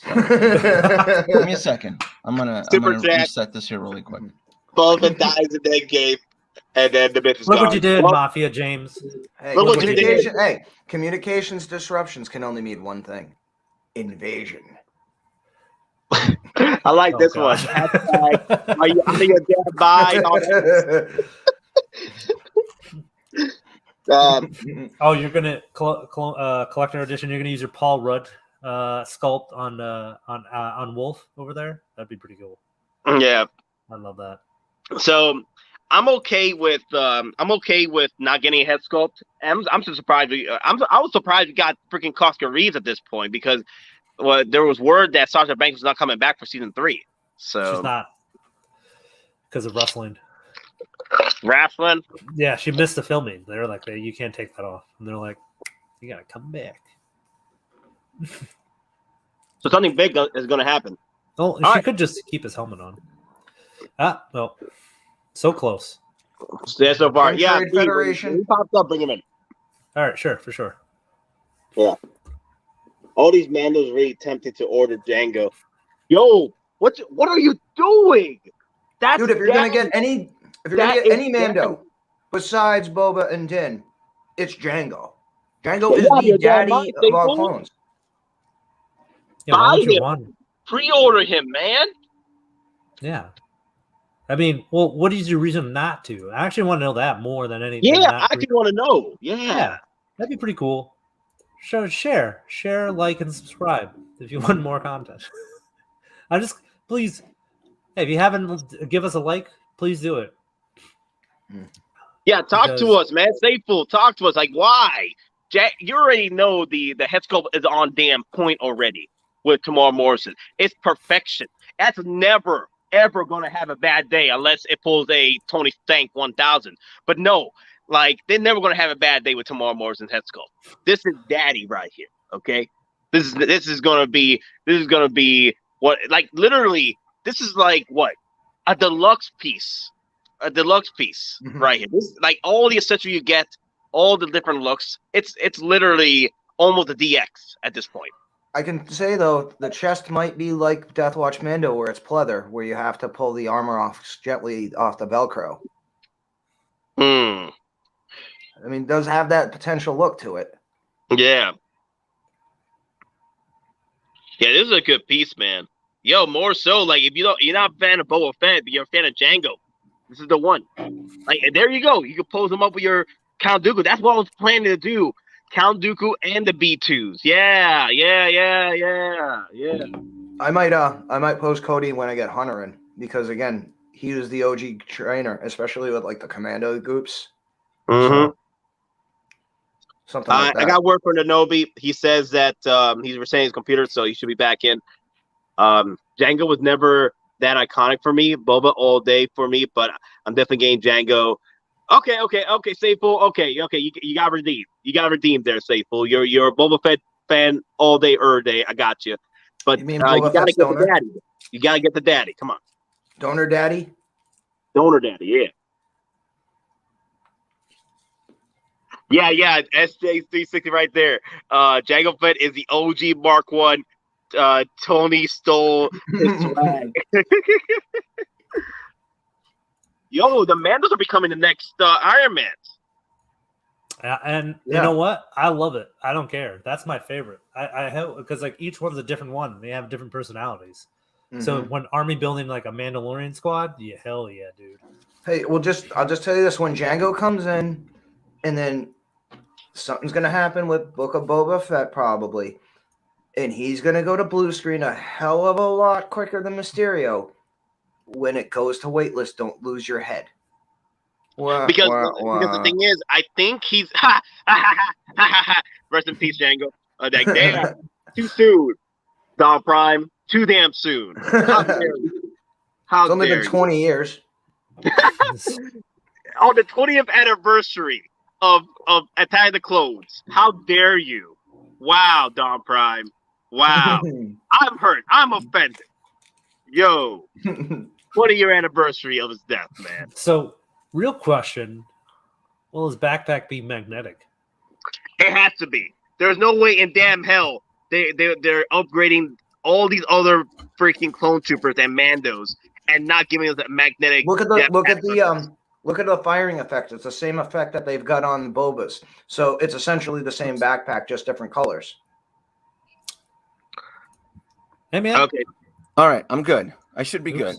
Give me a second. I'm gonna Super chat. reset this here really quick. Boba dies in that game, and then the myth is it. Look gone. what you did, Well, Mafia James. Hey, Look what you did. Communications disruptions can only mean one thing: invasion. I like Oh, this God. one. Hashtag, are you under your dad by? Oh, you're gonna collector edition. You're gonna use your Paul Rudd sculpt on Wolf over there. That'd be pretty cool. Yeah. I love that. So I'm okay with not getting a head sculpt. I'm so surprised. I was surprised we got freaking Koska Reeves at this point because there was word that Sasha Banks was not coming back for season 3. So She's not because of wrestling. Wrestling. Yeah, she missed the filming. They're like, you can't take that off, and they're like, you gotta come back. So something big is going to happen. Oh, she could just keep his helmet on. Ah, well, so close. Yeah, so far. Yeah, Trade Federation. When he pops up, bring him in. All right, sure, for sure. Yeah. All these Mandos really tempted to order Django. Yo, what are you doing? That's Dude, if you're gonna get any Mando besides Boba and Din, it's Django. Django is the daddy of all clones. Yeah, why would you want? Pre-order him, man. Yeah. I mean, well, what is your reason not to? I actually want to know that more than anything. Yeah, I actually want to know. Yeah, that'd be pretty cool. Share, like, and subscribe if you want more content. Please, hey, if you haven't, give us a like. Please do it. Yeah, talk to us, man. Faithful, talk to us. Like, why? Jack, you already know the head sculpt is on damn point already with Tamar Morrison. It's perfection. That's never, ever going to have a bad day unless it pulls a Tony Stank 1000. But no, like, they're never going to have a bad day with Tamar Morrison's head sculpt. This is daddy right here, okay? This is going to be what, like, literally, this is like what? A deluxe piece. Right here. This, like, all the accessories you get, all the different looks. It's literally almost a DX at this point. I can say though, the chest might be like Deathwatch Mando, where it's pleather, where you have to pull the armor off gently off the Velcro. I mean, it does have that potential look to it. Yeah. Yeah, this is a good piece, man. Yo, more so, like, if you're not a fan of Boba Fett, but you're a fan of Django, this is the one. Like, there you go. You can pose them up with your Count Dooku. That's what I was planning to do. Count Dooku and the B2s. Yeah. I might post Cody when I get Hunter in, because again, he was the OG trainer, especially with like the commando groups. So, something like that. I got word from Nobi. He says that he's resetting his computer, so he should be back in. Django was never that iconic for me. Boba all day for me, but I'm definitely getting Django. Okay, Sayful. Okay, you got redeemed. You got redeemed there, Sayful. You're a Boba Fett fan all day, day. I got you. But you gotta get the daddy. You gotta get the daddy. Come on. Donor daddy, yeah. Yeah, SJ360 right there. Django Fett is the OG Mark 1. Tony stole his swag. Yo, the Mandos are becoming the next Iron Man. And you know what? I love it. I don't care. That's my favorite. I have, because like each one's a different one. They have different personalities. So when army building like a Mandalorian squad, yeah, hell yeah, dude. Hey, I'll just tell you this: when Django comes in, and then something's gonna happen with Book of Boba Fett probably, and he's gonna go to blue screen a hell of a lot quicker than Mysterio. when it goes to waitlist, don't lose your head. Because the thing is, I think he's rest in peace, Django. Like, damn, too soon. DonPrime, too damn soon. How dare you? How It's only dare been 20 years. On the 20th anniversary of Attack of the Clones. How dare you? Wow, DonPrime. Wow. I'm hurt. I'm offended. Yo. 20-year anniversary of his death, man. So, real question: will his backpack be magnetic? It has to be. There's no way in damn hell they're upgrading all these other freaking clone troopers and Mandos and not giving us that magnetic. Look at the firing effect. It's the same effect that they've got on Bobas. So it's essentially the same backpack, just different colors. Hey man. Okay. All right, I'm good. I should be Oops. good.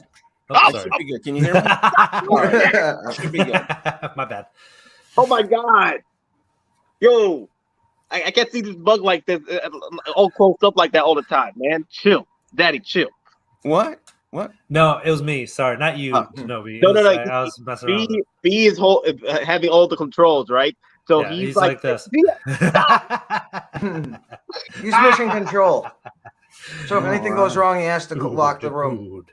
Oh, I sorry. should be good. Can you hear me? All right. I should be good. My bad. Oh my god. Yo. I can't see this bug like this all close up like that all the time, man. Chill. Daddy, chill. What? What? No, it was me. Sorry, not you, Oh. Shinobi. No. I was messing around. B is having all the controls, right? So Yeah, he's like this. He's mission control. So if anything goes wrong, he has to lock the room.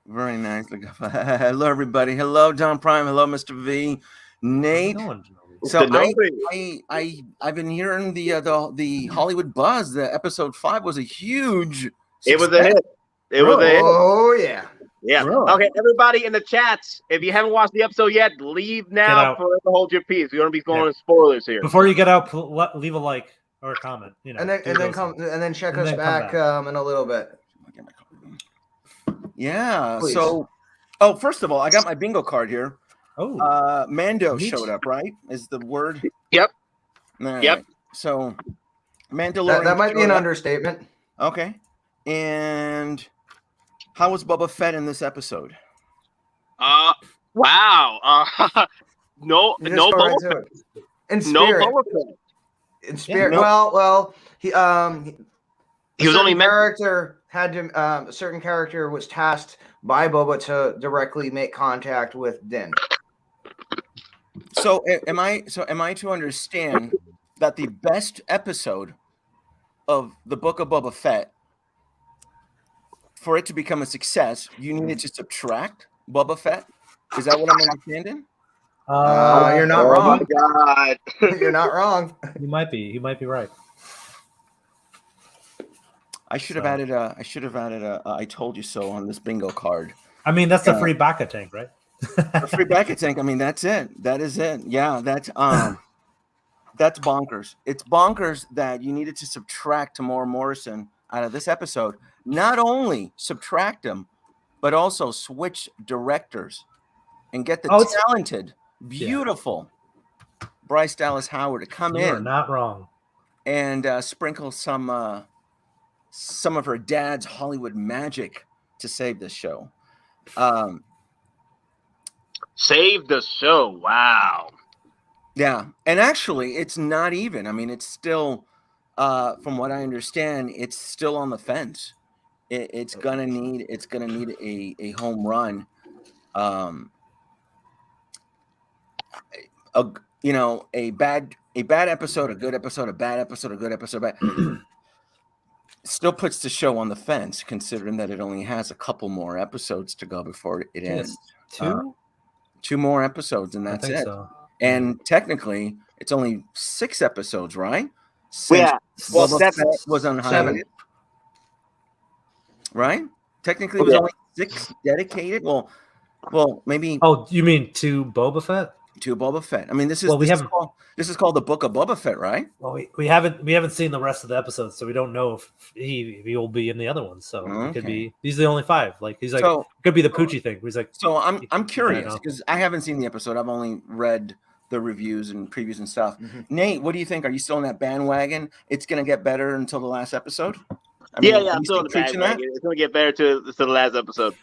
Very nice. Hello, everybody. Hello, DonPrime. Hello, Mr. V. Nate. So I've been hearing the Hollywood buzz. The episode 5 was a huge success. It was a hit. It was a hit. Oh yeah. Yeah. Really? Okay, everybody in the chats, if you haven't watched the episode yet, leave now. Forever hold your peace. We're gonna be going to spoilers here. Before you get out, leave a like or a comment. You know, and then check us back in a little bit. Yeah. Please. So, first of all, I got my bingo card here. Oh, Mando showed up, right? Is the word? Yep. All Yep. Right. So, Mandalorian. That might be an understatement. Okay. And how was Boba Fett in this episode? Wow. No Boba Fett. In spirit. No Boba Fett. In spirit. Yeah, no. Well, he was only character had to a certain character was tasked by Boba to directly make contact with Din. So am I to understand that the best episode of the Book of Boba Fett, for it to become a success, you needed to subtract Boba Fett? Is that what I'm understanding? You're not wrong. Oh my god. You're not wrong. You might be. You might be right. I should have added a I told you so on this bingo card. I mean, that's the free Baka tank, right? A free bracket tank. I mean, that's it. That is it. Yeah, that's bonkers. It's bonkers that you needed to subtract Tamora Morrison out of this episode. Not only subtract him, but also switch directors and get the talented, beautiful Bryce Dallas Howard to come You're in. not wrong. And sprinkle some of her dad's Hollywood magic to save this show. Save the show. Wow. Yeah, and actually, it's not even. I mean, it's still, from what I understand, it's still on the fence. It's gonna need a home run. A bad episode, a good episode, a bad episode, a good episode, but still puts the show on the fence, considering that it only has a couple more episodes to go before it ends. Two more episodes, and that's it. So. And technically, it's only 6 episodes, right? Yeah. Well, that was on 7. Right? Technically, it was only 6 dedicated. Well, maybe. Oh, you mean to Boba Fett? To Boba Fett. I mean, this is called the Book of Boba Fett, right? Well, we haven't seen the rest of the episodes, so we don't know if he will be in the other ones. So it could be these are the only 5. Like he's like it could be the Poochie thing. He's like. So I'm curious because I haven't seen the episode. I've only read the reviews and previews and stuff. Mm-hmm. Nate, what do you think? Are you still in that bandwagon? It's gonna get better until the last episode. I'm still in the bandwagon. It's gonna get better to the last episode.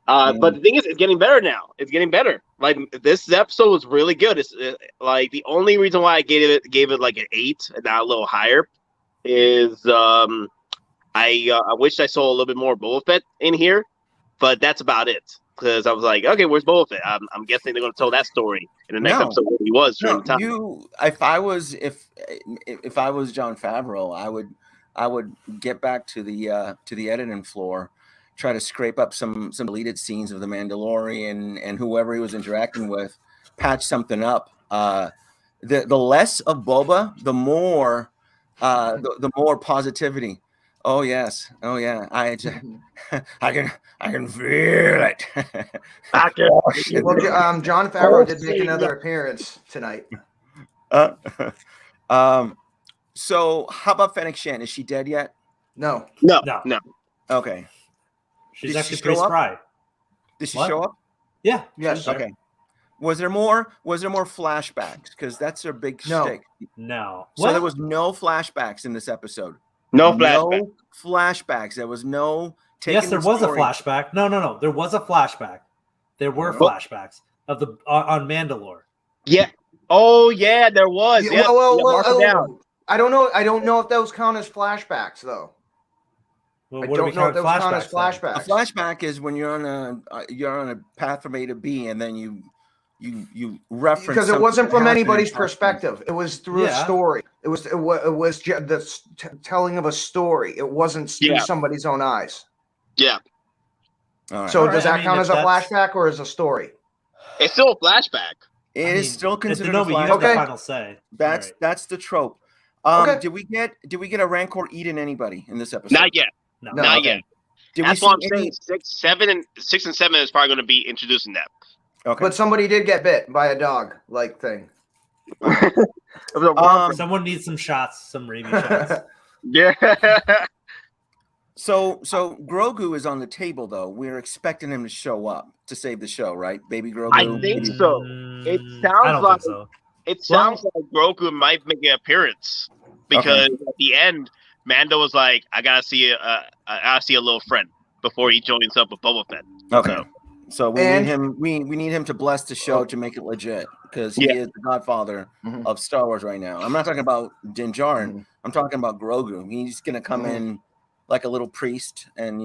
But the thing is, it's getting better now. It's getting better. Like this episode was really good. It's like the only reason why I gave it like an 8 and not a little higher is I wish I saw a little bit more Boba Fett in here, but that's about it. because I was like, okay, where's Boba Fett? I'm guessing they're going to tell that story in the next episode where he was during the time. If I was Jon Favreau, I would get back to the editing floor, try to scrape up some deleted scenes of the Mandalorian and whoever he was interacting with, patch something up. The less of Boba, the more positivity. Oh yes, oh yeah. I can feel it. Well, Jon Favreau did make another appearance tonight. So how about Fennec Shan? Is she dead yet? No. Okay. She's actually pretty spry. Did she show up? Yeah. Yes. Okay. Was there more flashbacks? Because that's their big shtick. No. So there was no flashbacks in this episode. No flashbacks. There was no. Yes, there was a flashback. No. There was a flashback. There were flashbacks of the on Mandalore. Yeah. Oh yeah, there was. Yeah. Well, I don't know. I don't know if those count as flashbacks though. Well, I don't know if those count as flashbacks. A flashback is when you're on a path from A to B, and then you reference because it wasn't from anybody's perspective. It was through a story. It was the telling of a story. It wasn't through somebody's own eyes. Yeah. All right. So does that count as a flashback or as a story? It's still a flashback. It is still considered a flashback. You have the final say. That's the trope. Did we get a Rancor eating anybody in this episode? Not yet. No. Not yet. That's what I'm saying. 6 and 7 is probably going to be introducing that. Okay. But somebody did get bit by a dog-like thing. Someone needs some shots, some rabies shots. Yeah. So Grogu is on the table, though. We're expecting him to show up to save the show, right? Baby Grogu. I think so. It sounds like it sounds like Grogu might make an appearance because at the end, Mando was like, "I gotta see a little friend before he joins up with Boba Fett." Okay. So we need him. We need him to bless the show to make it legit because he is the godfather of Star Wars right now. I'm not talking about Din Djarin. I'm talking about Grogu. He's gonna come in like a little priest and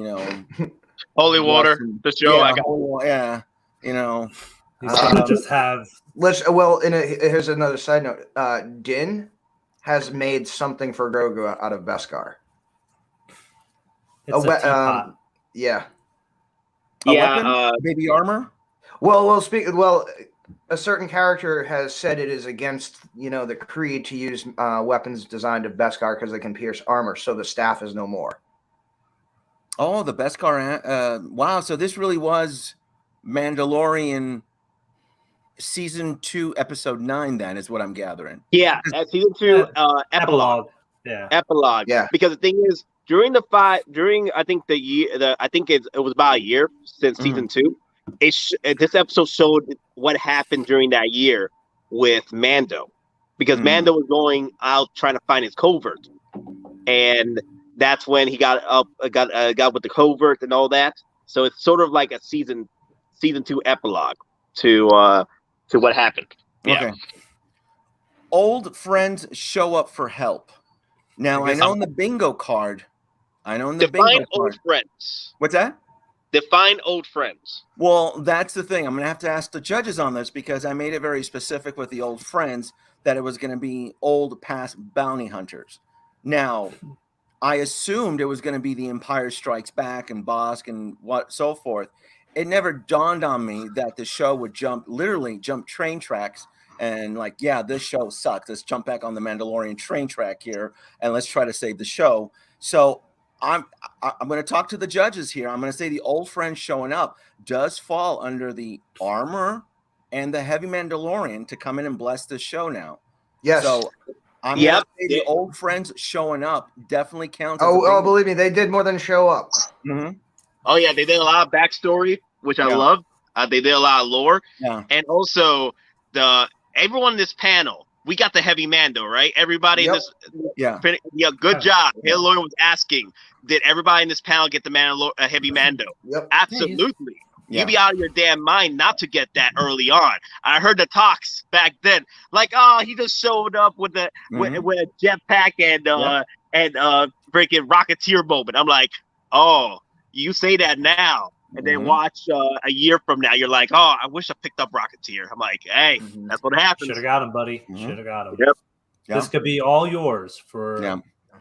holy water. The show. He's gonna just have. Here's another side note. Din has made something for Grogu out of Beskar. It's a teapot. Yeah. Baby armor. A certain character has said it is against the creed to use weapons designed of Beskar because they can pierce armor. So the staff is no more. Oh, the Beskar! Wow. So this really was Mandalorian season 2, episode 9. Then is what I'm gathering. Yeah, season 2 epilogue. Yeah, epilogue. Yeah, because the thing is, during I think it was about a year since season 2. This episode showed what happened during that year with Mando, because Mando was going out trying to find his covert, and that's when he got with the covert and all that. So it's sort of like a season 2 epilogue to what happened. Yeah. Okay. Old friends show up for help. Now I know in the bingo card. Define old friends. What's that? Define old friends. Well, that's the thing. I'm going to have to ask the judges on this because I made it very specific with the old friends that it was going to be old past bounty hunters. Now, I assumed it was going to be the Empire Strikes Back and Bosk and so forth. It never dawned on me that the show would literally jump train tracks and this show sucks. Let's jump back on the Mandalorian train track here and let's try to save the show. So I'm going to talk to the judges here. I'm going to say the old friend showing up does fall under the armor and the heavy Mandalorian to come in and bless the show now. Yes. So I'm going to say the old friends showing up definitely counts. Believe me, they did more than show up. Mm-hmm. Oh yeah, they did a lot of backstory, which I love. They did a lot of lore, and also everyone in this panel. We got the heavy Mando, right? Everybody in this, good job. Hale Lawyer was asking, did everybody in this panel get the heavy Mando? Yep. Absolutely. You'd be out of your damn mind not to get that early on. I heard the talks back then, he just showed up with a jetpack and freaking Rocketeer moment. I'm like, oh, you say that now, and then watch a year from now, you're like, oh, I wish I picked up Rocketeer. I'm like, hey, that's what happens. Should have got him, buddy. Should have got him. Yep. This could be all yours for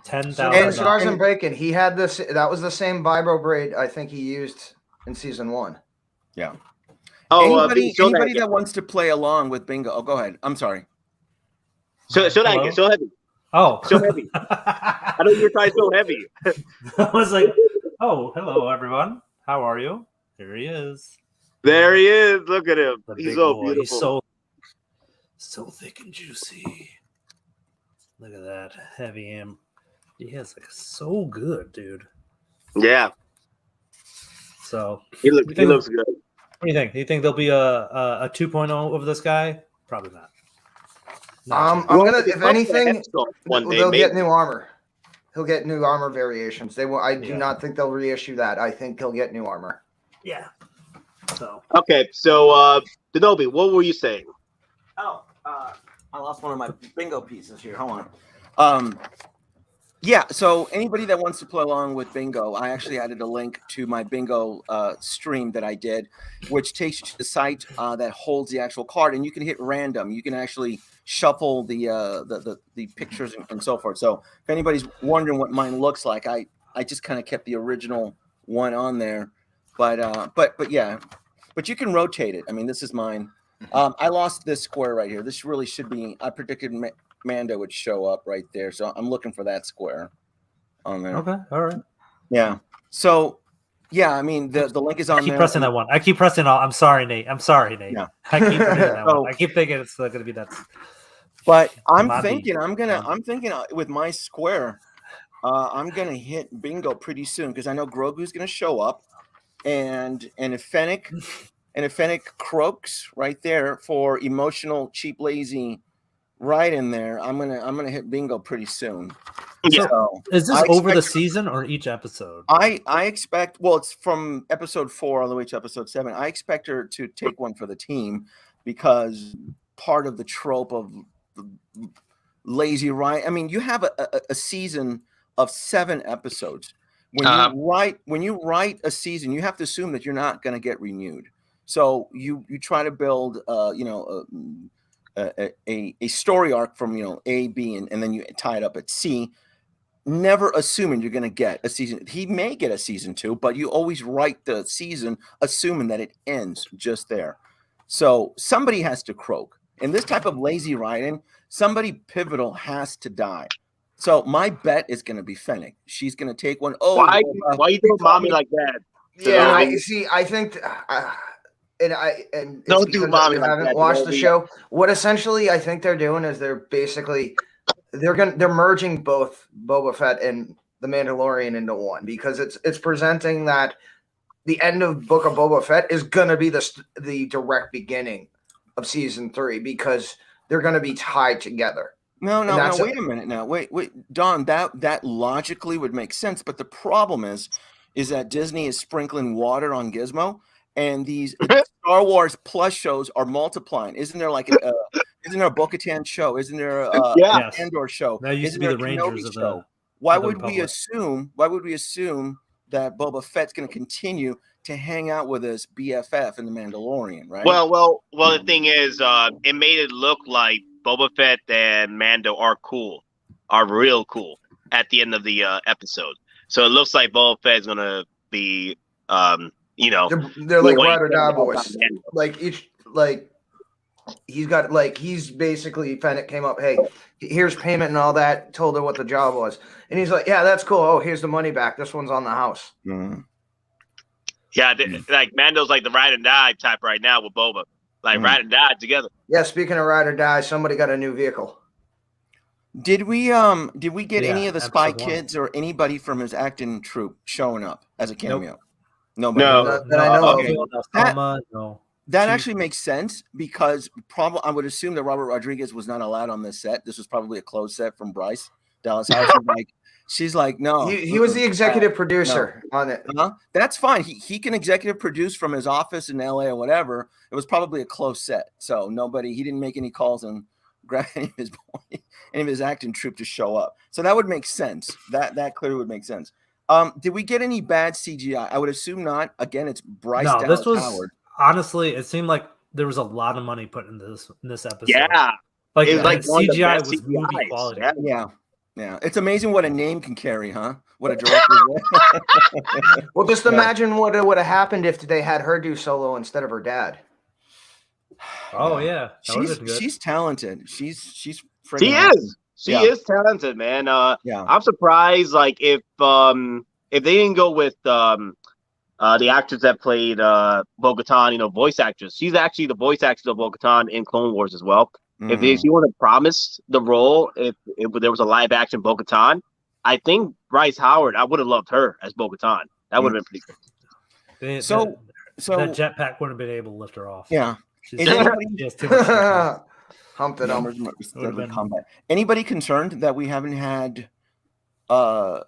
$10,000. And Stars and Bacon, he had this. That was the same vibro braid I think he used in season 1. Yeah. Oh, anybody that wants to play along with Bingo. Oh, go ahead. I'm sorry. So heavy. Oh, so heavy. I know you're trying so heavy. I was like, oh, hello, everyone. How are you? Here he is. There he is. Look at him. The He's big so boy. beautiful. He's so thick and juicy. Look at that. Heavy him. He is like so good, dude. Yeah. So He looks good. What do you think? Do you think there'll be a 2.0 of this guy? Probably not. I'm gonna, if anything, they'll get new armor. He'll get new armor variations. They will. I do not think they'll reissue that. I think he'll get new armor. Yeah. So okay. So Denobi, what were you saying? Oh, I lost one of my bingo pieces here. Hold on. Yeah, so anybody that wants to play along with bingo, I actually added a link to my bingo stream that I did, which takes you to the site that holds the actual card, and you can hit random. You can actually shuffle the pictures and so forth. So if anybody's wondering what mine looks like, I just kind of kept the original one on there, but yeah, but you can rotate it. I mean, this is mine. I lost this square right here. This really should be. I predicted Mando would show up right there, so I'm looking for that square on there. okay, all right. Yeah. So, yeah, I mean the link is on there. I keep pressing that one. I keep pressing all. I'm sorry, Nate. Yeah. I keep pressing that one. I keep thinking it's going to be that. But I'm thinking with my square, I'm gonna hit bingo pretty soon because I know Grogu's gonna show up, and if Fennec croaks right there for emotional, cheap, lazy. Right in there, I'm gonna hit bingo pretty soon. Yeah. So, is this over the season or each episode? I expect. Well, it's from episode 4 all the way to episode 7. I expect her to take one for the team because part of the trope of lazy write. I mean, you have a season of 7 episodes. When you write a season, you have to assume that you're not going to get renewed. So you try to build, a story arc from A, B, and then you tie it up at C, never assuming you're going to get a season. He may get a season 2, but you always write the season assuming that it ends just there. So somebody has to croak. In this type of lazy writing, somebody pivotal has to die. So my bet is going to be Fennec. She's going to take one. Oh, why you doing mommy like that? Yeah, I think. Don't do mommy. I haven't watched the show. What essentially I think they're doing is they're merging both Boba Fett and the Mandalorian into one because it's presenting that the end of Book of Boba Fett is gonna be the direct beginning of season 3 because they're gonna be tied together. No, wait a minute now. Wait, Don, that logically would make sense, but the problem is that Disney is sprinkling water on Gizmo. And these Star Wars Plus shows are multiplying. Isn't there isn't there a Bo-Katan show? Isn't there a Andor show? That used to be the Rangers of the. Why would we assume that Boba Fett's going to continue to hang out with his BFF in the Mandalorian? Right. Well. The thing is, it made it look like Boba Fett and Mando are real cool at the end of the episode. So it looks like Boba Fett is going to be. They're like ride or die boys. He's basically Fennec came up, hey, here's payment and all that, told her what the job was. And he's like, yeah, that's cool. Oh, here's the money back. This one's on the house. Mm-hmm. Yeah, like Mando's like the ride and die type right now with Boba. Like ride and die together. Yeah, speaking of ride or die, somebody got a new vehicle. Did we get any of the Spy Kids or anybody from his acting troupe showing up as a cameo? Nope. Nobody. No, that I know of. That actually makes sense because I would assume that Robert Rodriguez was not allowed on this set. This was probably a closed set from Bryce Dallas House. She's like, no. He was the executive producer on it. That's fine. He can executive produce from his office in LA or whatever. It was probably a closed set, so he didn't make any calls and grab any of his acting troupe to show up. So that would make sense. That clearly would make sense. Did we get any bad CGI? I would assume not. Again, it's Bryce No, Dallas this was Howard. honestly. It seemed like there was a lot of money put into this episode. Yeah, like it was like one of the CGI best was movie CGIs. quality. Yeah. Yeah. It's amazing what a name can carry, huh? What a director. Well, just imagine what would have happened if they had her do solo instead of her dad. Oh yeah, she's talented. She's She awesome. is. She is talented, man. Yeah. I'm surprised, like if they didn't go with the actress that played Bo-Katan, voice actress. She's actually the voice actress of Bo-Katan in Clone Wars as well. If she would have promised the role, if there was a live action Bo-Katan, I think Bryce Howard, I would have loved her as Bo-Katan. That would have been pretty good. So that jetpack wouldn't have been able to lift her off. Yeah. She has too much Humped it up. Combat. Anybody concerned that we haven't had a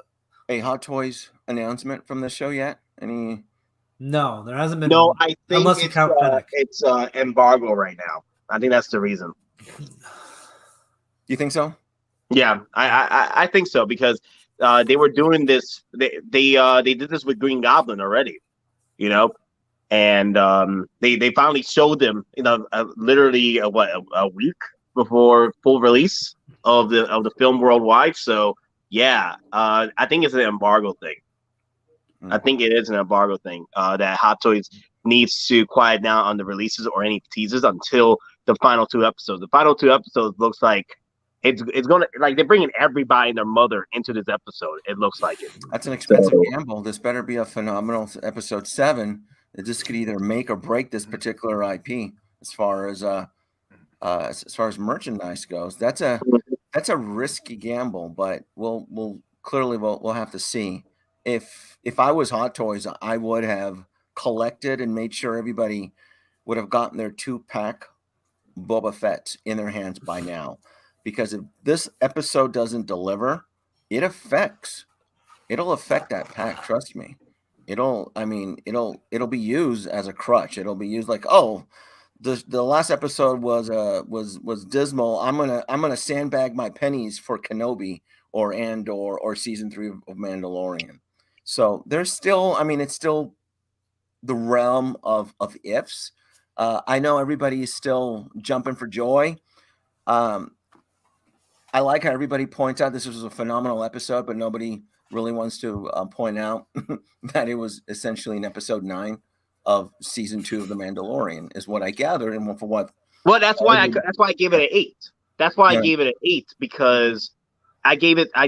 Hottoys announcement from this show yet? Any? No, there hasn't been. No, I think unless you count Fennec. It's embargo right now. I think that's the reason. You think so? Yeah, I think so because they were doing this. They did this with Green Goblin already, and they finally showed them, literally a week before full release of the film worldwide. So yeah, I think it's an embargo thing. I think it is an embargo thing that Hottoys needs to quiet down on the releases or any teasers until the final 2 episodes. The final 2 episodes looks like it's gonna, like, they're bringing everybody and their mother into this episode. It looks like it. That's an expensive gamble. This better be a phenomenal episode 7. This could either make or break this particular IP as far as merchandise goes. That's a risky gamble, but we'll have to see. If I was Hottoys, I would have collected and made sure everybody would have gotten their 2-pack Boba Fett in their hands by now, because if this episode doesn't deliver, it'll affect that pack. Trust me. It'll be used as a crutch. It'll be used like, oh, the last episode was dismal. I'm gonna sandbag my pennies for Kenobi or season 3 of Mandalorian. So there's still, it's still the realm of ifs. I know everybody is still jumping for joy. I like how everybody points out this was a phenomenal episode, but nobody really wants to point out that it was essentially an episode 9 of season 2 of The Mandalorian, is what I gathered. And for what? Well, that's why I gave it an 8. That's why I gave it an 8, because I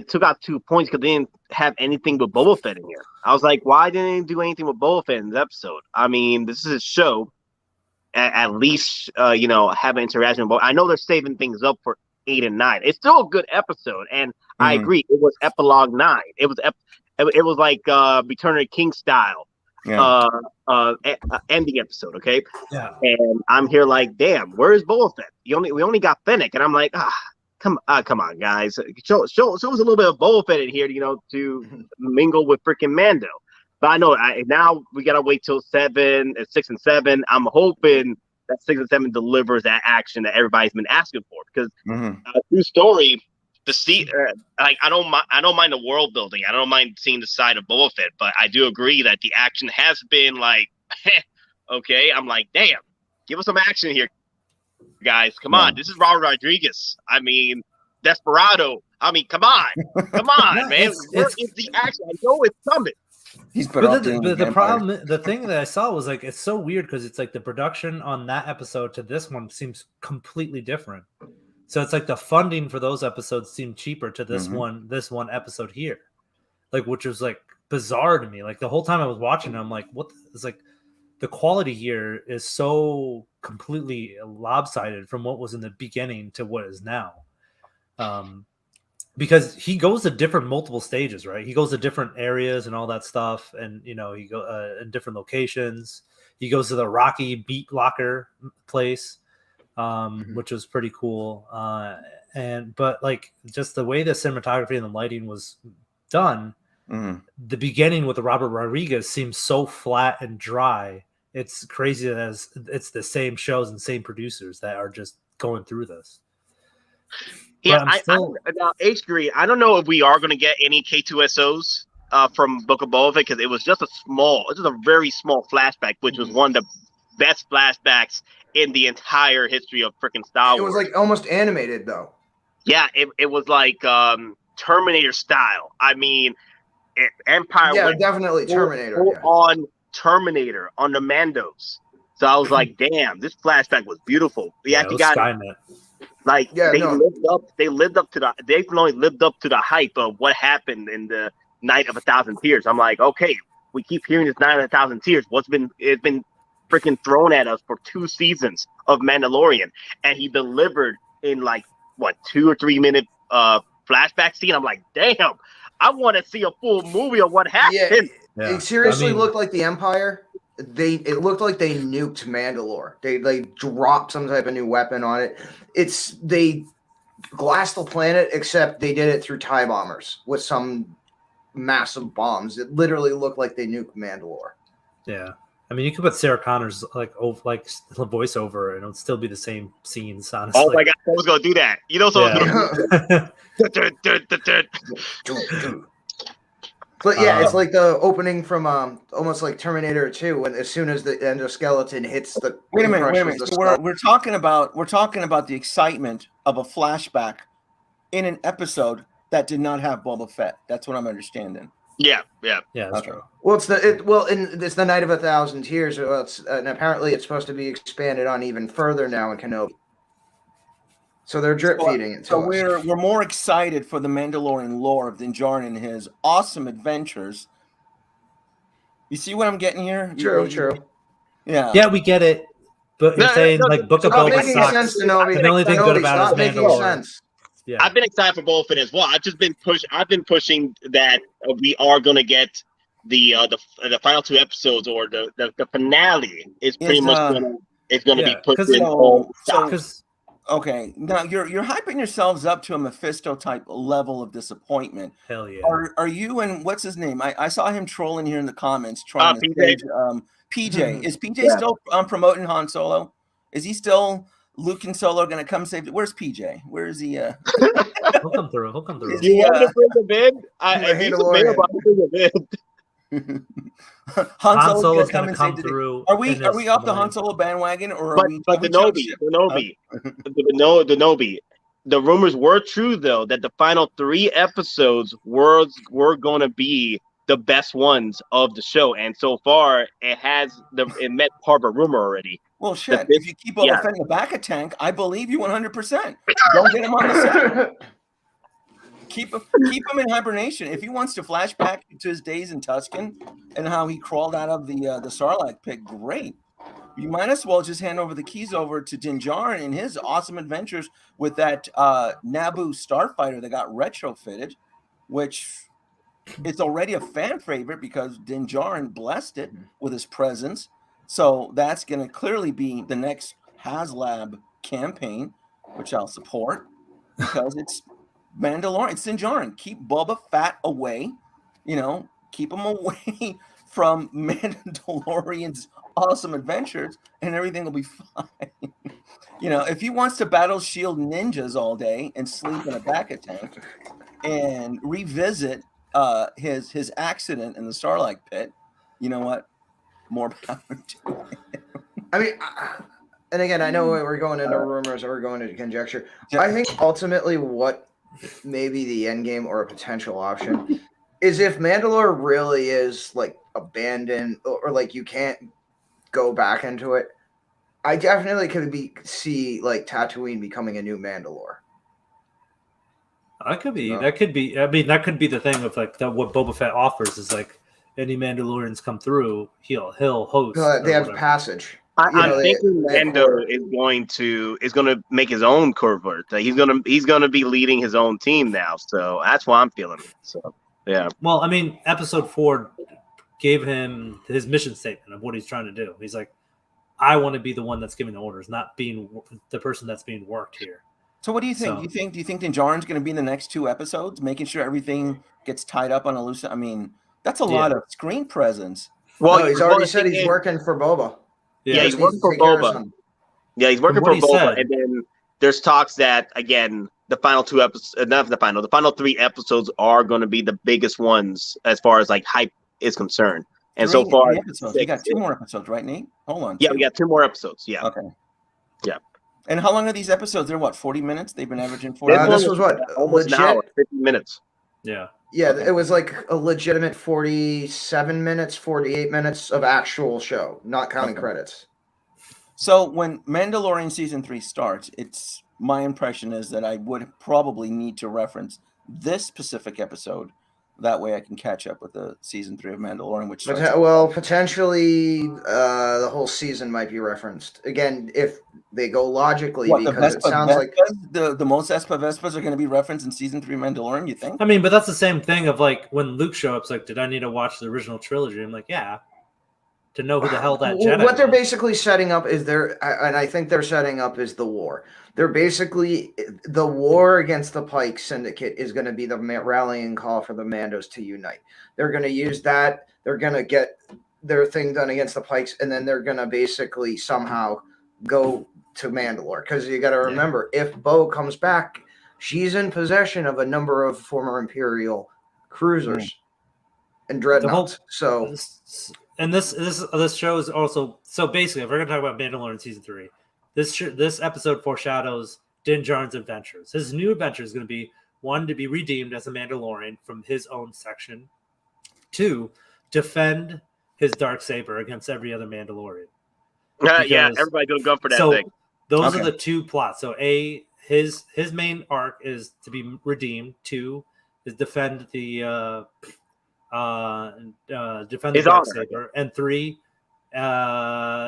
took out 2 points because they didn't have anything but Boba Fett in here. I was like, why didn't they do anything with Boba Fett in this episode? This is a show. At least, have an interaction with Boba. I know they're saving things up for 8 and 9. It's still a good episode, and I agree. It was epilogue 9. It was like Return of the King style, ending episode. Okay, yeah. And I'm here like, damn, where is Boba Fett? We only got Fennec, and I'm like, come on, guys, show us a little bit of Boba Fett in here, to mingle with freaking Mando. But I know now we gotta wait till 6 and 7. I'm hoping that 6 and 7 delivers that action that everybody's been asking for, because true story. I don't mind the world building. I don't mind seeing the side of Boba Fett, but I do agree that the action has been like, okay. I'm like, damn, give us some action here, guys. Come on, this is Robert Rodriguez. Desperado. Come on, man. Where is the action? I know it's coming. He's the problem. The thing that I saw was like, it's so weird because it's like the production on that episode to this one seems completely different. So it's like the funding for those episodes seemed cheaper to this one episode here, like, which was like bizarre to me. Like the whole time I was watching it, I'm like, what? It's like the quality here is so completely lopsided from what was in the beginning to what is now. Because he goes to different multiple stages, right? He goes to different areas and all that stuff. And, he go in different locations. He goes to the Rocky beat blocker place, which was pretty cool. But like just the way the cinematography and the lighting was done, the beginning with the Robert Rodriguez seems so flat and dry. It's crazy that it's the same shows and same producers that are just going through this. Yeah, H3. I don't know if we are going to get any K2SOs from Book of Boba Fett because it was just a very small flashback, which was one of the best flashbacks in the entire history of freaking Star Wars. It was like almost animated though. Yeah, it was like Terminator style. I mean, Empire. Yeah, definitely Terminator. On Terminator on the Mandos. So I was like, damn, this flashback was beautiful. We actually got Skynet. like they lived up to the hype of what happened in the Night of 1,000 Tears. I'm like, okay, we keep hearing this Night of 1,000 Tears. It's been freaking thrown at us for 2 seasons of Mandalorian, and he delivered in like what 2 or 3 minute flashback scene. I'm like, damn, I want to see a full movie of what happened. Yeah. It seriously looked like the Empire. It looked like they nuked Mandalore. They dropped some type of new weapon on it. They glassed the planet, except they did it through TIE bombers with some massive bombs. It literally looked like they nuked Mandalore. Yeah, I mean, you could put Sarah Connor's like voiceover, and it would still be the same scenes. Honestly. Oh my god, I was gonna do that. You know, But yeah, it's like the opening from almost like Terminator 2, when as soon as the endoskeleton hits the wait a minute. So we're talking about the excitement of a flashback in an episode that did not have Boba Fett. That's what I'm understanding. Yeah. That's true. Well, it's the Night of 1,000 Tears. And apparently it's supposed to be expanded on even further now in Kenobi. So they're drip feeding it. So we're more excited for the Mandalorian lore of Din Djarin and his awesome adventures. You see what I'm getting here? True. Yeah, we get it. But you're saying like Book of Boba sucks. The only thing good about it is Mandalorian. Yeah. I've been excited for Boba Fett as well. I've been pushing that we are gonna get the final 2 episodes, or the finale is pretty much gonna be put in. Okay, now you're hyping yourselves up to a Mephisto type level of disappointment. Hell yeah! Are you and what's his name? I saw him trolling here in the comments trying to PJ. stage, PJ. Is PJ still promoting Han Solo? Is he still Luke and Solo going to come save it? Where's PJ? Where is he? He'll come through. Do you want to bring him in? I hate to bring him in. Han Solo's going to come through. Are we off the Han Solo bandwagon, or are we? But the Nobi. The rumors were true though that the final 3 episodes were going to be the best ones of the show, and so far it met part of a rumor already. Well, shit. If you keep Boba Fett in the back of tank, I believe you 100%. Don't get him on the set. Keep him in hibernation. If he wants to flash back to his days in Tusken and how he crawled out of the Sarlacc pit, great. You might as well just hand over the keys over to Din Djarin and his awesome adventures with that Naboo starfighter that got retrofitted, which is already a fan favorite because Din Djarin blessed it with his presence. So that's going to clearly be the next HasLab campaign, which I'll support because it's Mandalorian. It's Din Djarin. Keep Boba Fett away. Keep him away from Mandalorian's awesome adventures, and everything will be fine. If he wants to battle shield ninjas all day and sleep in a back of tank and revisit his accident in the Sarlacc pit, you know what? More power to him. I mean, and again, I know we're going into rumors or we're going into conjecture. I think ultimately what maybe the end game or a potential option is if Mandalore really is like abandoned or like you can't go back into it. I definitely could see like Tatooine becoming a new Mandalore. That could be. I mean, that could be the thing of like what Boba Fett offers is like any Mandalorians come through, he'll host. They have passage. I'm thinking Mando is going to make his own covert. He's gonna be leading his own team now. So that's why I'm feeling it. So yeah. Well, I mean, Episode 4 gave him his mission statement of what he's trying to do. He's like, I want to be the one that's giving the orders, not being the person that's being worked here. So what do you think? Do you think Din Djarin's going to be in the next 2 episodes, making sure everything gets tied up on a loose? I mean, that's a lot of screen presence. Well, he's already said he's working for Boba. Yeah, he's working for Boba. Yeah, he's working for Boba, and then there's talks that again the final 2 episodes, the final 3 episodes are going to be the biggest ones as far as like hype is concerned. And so far, episodes. We got 2 more episodes, right, Nate? Hold on. Yeah, we got 2 more episodes. Yeah. Okay. Yeah. And how long are these episodes? They're what, 40 minutes? They've been averaging 40 minutes? This was what? Almost legit? an hour, 50 minutes. Yeah. Yeah, it was like a legitimate 47 minutes, 48 minutes of actual show, not counting credits. So when Mandalorian season 3 starts, it's my impression is that I would probably need to reference this specific episode. That way I can catch up with the season 3 of Mandalorian, which starts potentially the whole season might be referenced. Again, if they go logically, because it sounds like the most Espa Vespas are going to be referenced in season 3 Mandalorian, you think? I mean, but that's the same thing of like when Luke shows up, it's like, did I need to watch the original trilogy? I'm like, yeah. To know who the hell that Jedi what they're was. basically setting up is and I think they're setting up is the war. They're basically the war against the Pike Syndicate is going to be the rallying call for the Mandos to unite. They're going to use that. They're going to get their thing done against the Pikes, and then they're going to basically somehow go to Mandalore. Because you got to remember, if Bo comes back, she's in possession of a number of former Imperial cruisers and dreadnoughts. And this show is also so basically, if we're gonna talk about Mandalorian season 3, this episode foreshadows Din Djarin's adventures. His new adventure is going to be 1, to be redeemed as a Mandalorian from his own section, 2, defend his Darksaber against every other Mandalorian. Yeah, everybody gonna go for that thing. Those are the 2 plots. So his main arc is to be redeemed. 2 is defend the Darksaber, and 3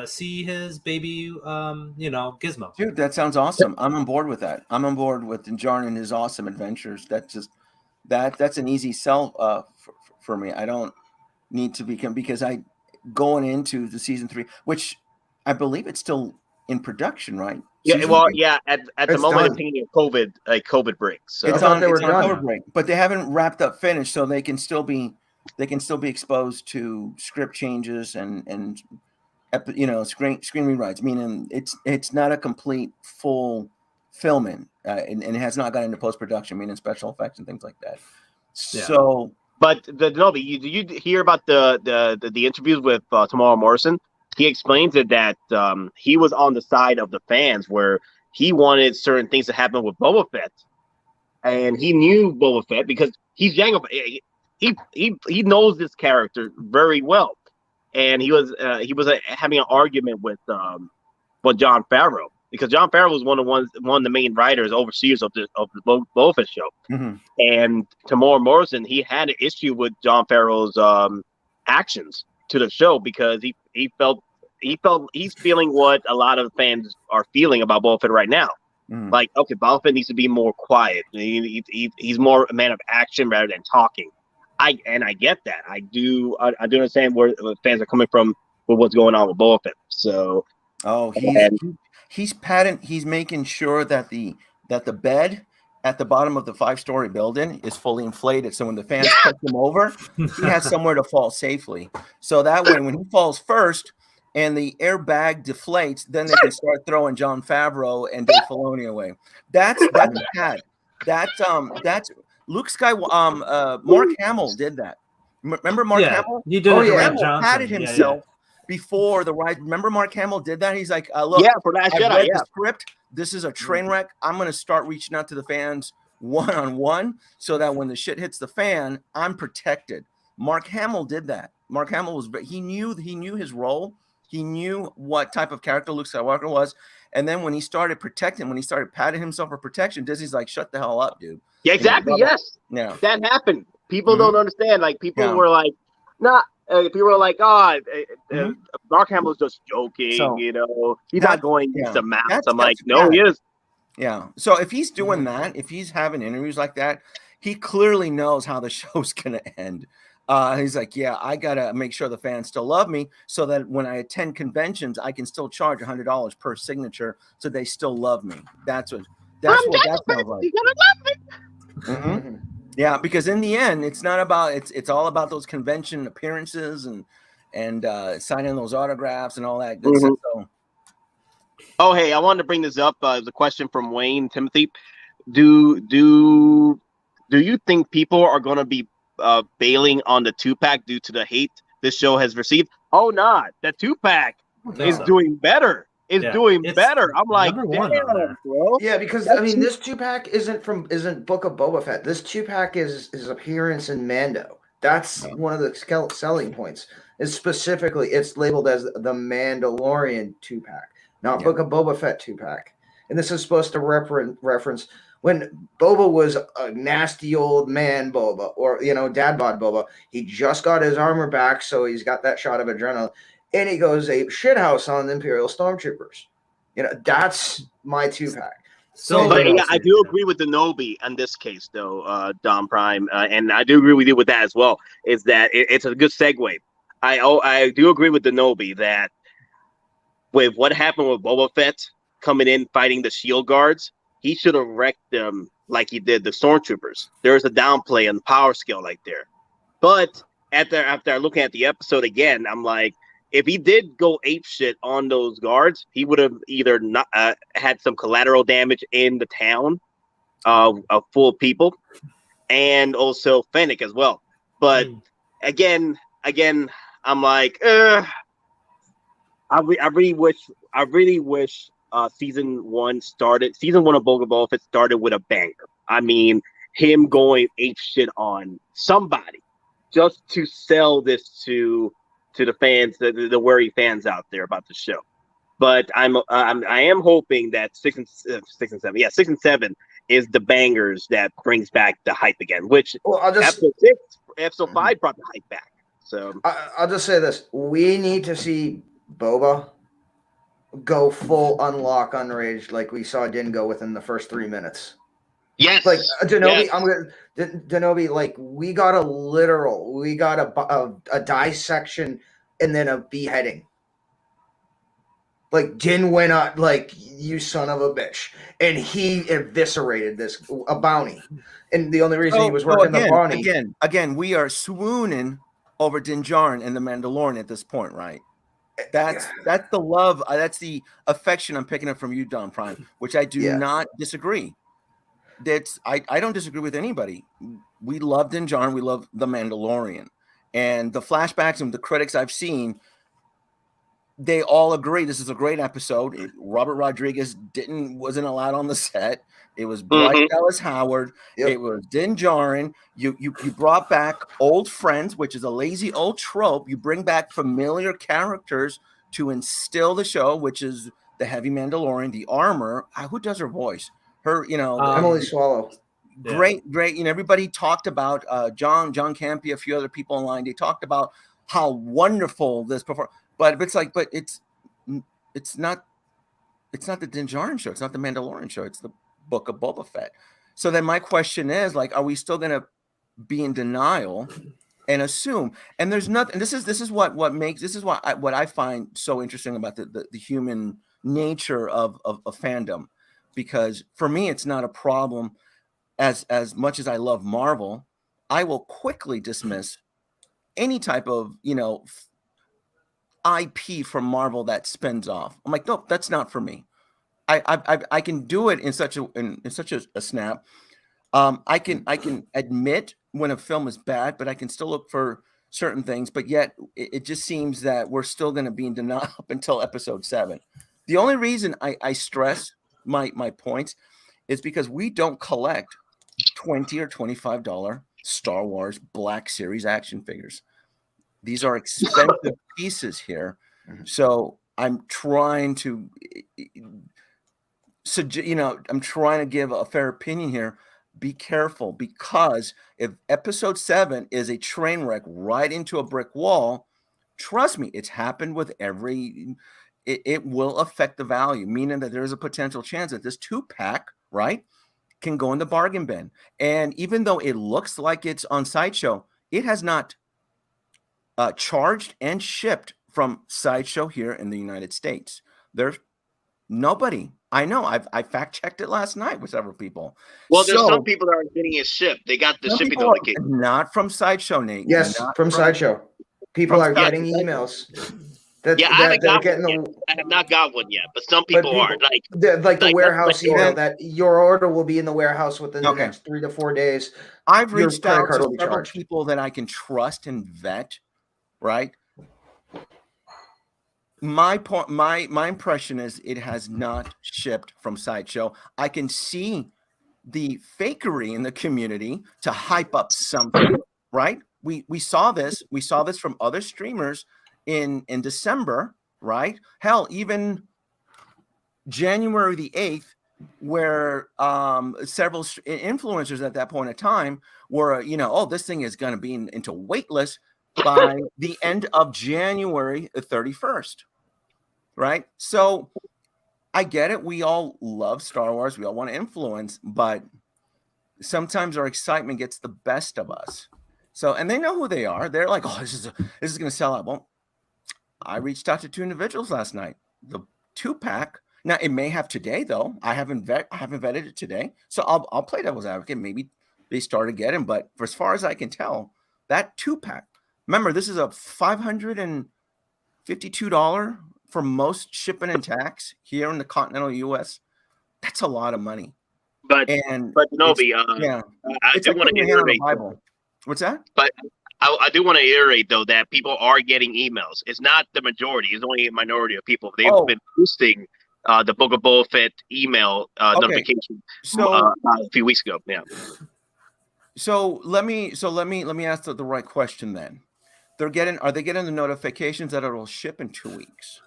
see his baby Gizmo. Dude, that sounds awesome. I'm on board with that. I'm on board with Din Djarin and his awesome adventures. That's an easy sell for me. I don't need to because I going into the season 3, which I believe it's still in production, right? Yeah, Season well, 3? yeah. At the moment, it's taking a COVID break. So it's on COVID break, but they haven't wrapped up finished, so they can still be exposed to script changes and screen rewrites. Meaning it's not a complete full filming, and it has not gone into post production, meaning special effects and things like that. Yeah. So, but did you hear about the interviews with Tamara Morrison? He explains it that he was on the side of the fans where he wanted certain things to happen with Boba Fett, and he knew Boba Fett because he's Jango. He knows this character very well, and he was having an argument with Jon Favreau because Jon Favreau was one of the main writers, overseers of the Boba Fett show, and Tamora Morrison, he had an issue with Jon Favreau's actions to the show because he felt he's feeling what a lot of fans are feeling about Boba Fett right now. Like, okay, Boba Fett needs to be more quiet. He's more a man of action rather than talking. I get that. I do understand where fans are coming from with what's going on with Boba Fett. So, he's making sure that the bed at the bottom of the 5-story building is fully inflated. So when the fans push him over, he has somewhere to fall safely. So that way, when he falls first and the airbag deflates, then they can start throwing Jon Favreau and Dave Filoni away. That's bad. That's Luke Skywalker. Mark Hamill did that. Remember Mark Hamill? He did. Hamill patted himself before the ride. Remember Mark Hamill did that? He's like, look, for Last Jedi, I read the script. This is a train wreck. I'm going to start reaching out to the fans one-on-one so that when the shit hits the fan, I'm protected. Mark Hamill did that. Mark Hamill he knew his role. He knew what type of character Luke Skywalker was. And then when he started patting himself for protection, Disney's like, shut the hell up, dude. Yeah, exactly. Yes. Yeah. That happened. People don't understand. Like, people were like, people were like, Mark Hamill's just joking, he's not going to maps. I'm like, no, he is. Yeah. So if he's doing that, if he's having interviews like that, he clearly knows how the show's going to end. He's like, I got to make sure the fans still love me so that when I attend conventions, I can still charge $100 per signature so they still love me. That's what that sounds like. You're gonna love me. Yeah, because in the end, it's not about it's all about those convention appearances and signing those autographs and all that good stuff. So, Oh, hey, I wanted to bring this up. The question from Wayne Timothy. Do you think people are going to be bailing on the 2-pack due to the hate this show has received? Oh, not. The 2-pack is doing better. Doing better. I'm like, number one on there. bro. Yeah, because I mean, this 2-pack isn't Book of Boba Fett. This 2-pack is his appearance in Mando. That's one of the selling points. Is specifically, it's labeled as the Mandalorian 2-pack, not Book of Boba Fett 2-pack. And this is supposed to reference when Boba was a nasty old man Boba, or dad bod Boba. He just got his armor back, so he's got that shot of adrenaline, and he goes ape shithouse on the Imperial Stormtroopers. That's my 2-pack. So, but yeah, I do agree with the Nobi in this case, though, DonPrime, and I do agree with you with that as well. Is that it's a good segue. I do agree with the Nobi that with what happened with Boba Fett coming in fighting the shield guards, he should have wrecked them like he did the Stormtroopers. There's a downplay on the power scale like there. But after looking at the episode again, I'm like, if he did go ape shit on those guards, he would have either not had some collateral damage in the town of full people, and also Pheonix as well. But again, I'm like, I really wish season one of Boba Fett started with a banger. I mean, him going ape shit on somebody just to sell this to the fans, the worry fans out there about the show. But I am hoping that 6 and 7 is the bangers that brings back the hype again. Which episode 5 brought the hype back. So I'll just say this: we need to see Boba go full unlock unraged like we saw Din go within the first 3 minutes. Yes, like Denobi. Yes. Denobi. Like we got a dissection and then a beheading. Like Din went up, like you son of a bitch, and he eviscerated a bounty. And the only reason he was working the bounty again, we are swooning over Din Djarin and the Mandalorian at this point, right? That's the love, that's the affection I'm picking up from you, DonPrime, which I do not disagree. I don't disagree with anybody. We love Din Djarin, we love the Mandalorian, and the flashbacks and the critics I've seen, they all agree this is a great episode. Robert Rodriguez wasn't allowed on the set. It was Bryce Dallas Howard. Yep. It was Din Djarin. You brought back old friends, which is a lazy old trope. You bring back familiar characters to instill the show, which is the heavy Mandalorian, the armor. Who does her voice? Her, Emily Swallow. Great. Everybody talked about John Campy, a few other people online. They talked about how wonderful this performance. But it's not the Din Djarin show. It's not the Mandalorian show. It's the Book of Boba Fett. So then my question is, like, are we still going to be in denial and assume? And there's nothing. This is what I find so interesting about the human nature of fandom, because for me it's not a problem. As much as I love Marvel, I will quickly dismiss any type of IP from Marvel that spins off. I'm like, nope, that's not for me. I can do it in such a snap. I can admit when a film is bad, but I can still look for certain things. But yet, it just seems that we're still going to be in denial up until episode 7. The only reason I stress my points is because we don't collect $20 or $25 Star Wars Black Series action figures. These are expensive pieces here. So I'm trying to, I'm trying to give a fair opinion here. Be careful, because if episode 7 is a train wreck right into a brick wall, trust me, it's happened with it will affect the value, meaning that there's a potential chance that this 2-pack, right, can go in the bargain bin. And even though it looks like it's on Sideshow, it has not charged and shipped from Sideshow here in the United States. There's nobody. I know. I fact-checked it last night with several people. Well, there's some people that aren't getting it shipped. They got the shipping notification. Not from Sideshow, Nate. Yes, from Sideshow. People are getting emails. Yeah, I haven't they're got getting one yet. I have not got one yet, but some but people are like the warehouse that's like, email that your order will be in the warehouse within the Okay. next 3 to 4 days. I've Your reached credit out card to will be several charged. people that I can trust and vet, right? My point, my impression is it has not shipped from Sideshow. I can see the fakery in the community to hype up something, right? We saw this. We saw this from other streamers in December, right? Hell, even January the 8th, where several influencers at that point in time were, oh, this thing is going to be into waitlist by the end of January 31st, right? So I get it. We all love Star Wars. We all want to influence, but sometimes our excitement gets the best of us. So, and they know who they are. They're like, oh, this is going to sell out. Well, I reached out to 2 individuals last night. The 2-pack. Now it may have today though. I haven't vetted it today, so I'll play devil's advocate. Maybe they started getting, but for as far as I can tell, that 2-pack. Remember, this is a $552 for most shipping and tax here in the continental U.S. That's a lot of money. But Nobi, I it's do like want to putting your hand on the iterate. Bible. What's that? But I do want to iterate though that people are getting emails. It's not the majority. It's only a minority of people. They've been boosting the Boba Fett email notification a few weeks ago. Yeah. So let me ask the right question then. Are they getting the notifications that it'll ship in 2 weeks,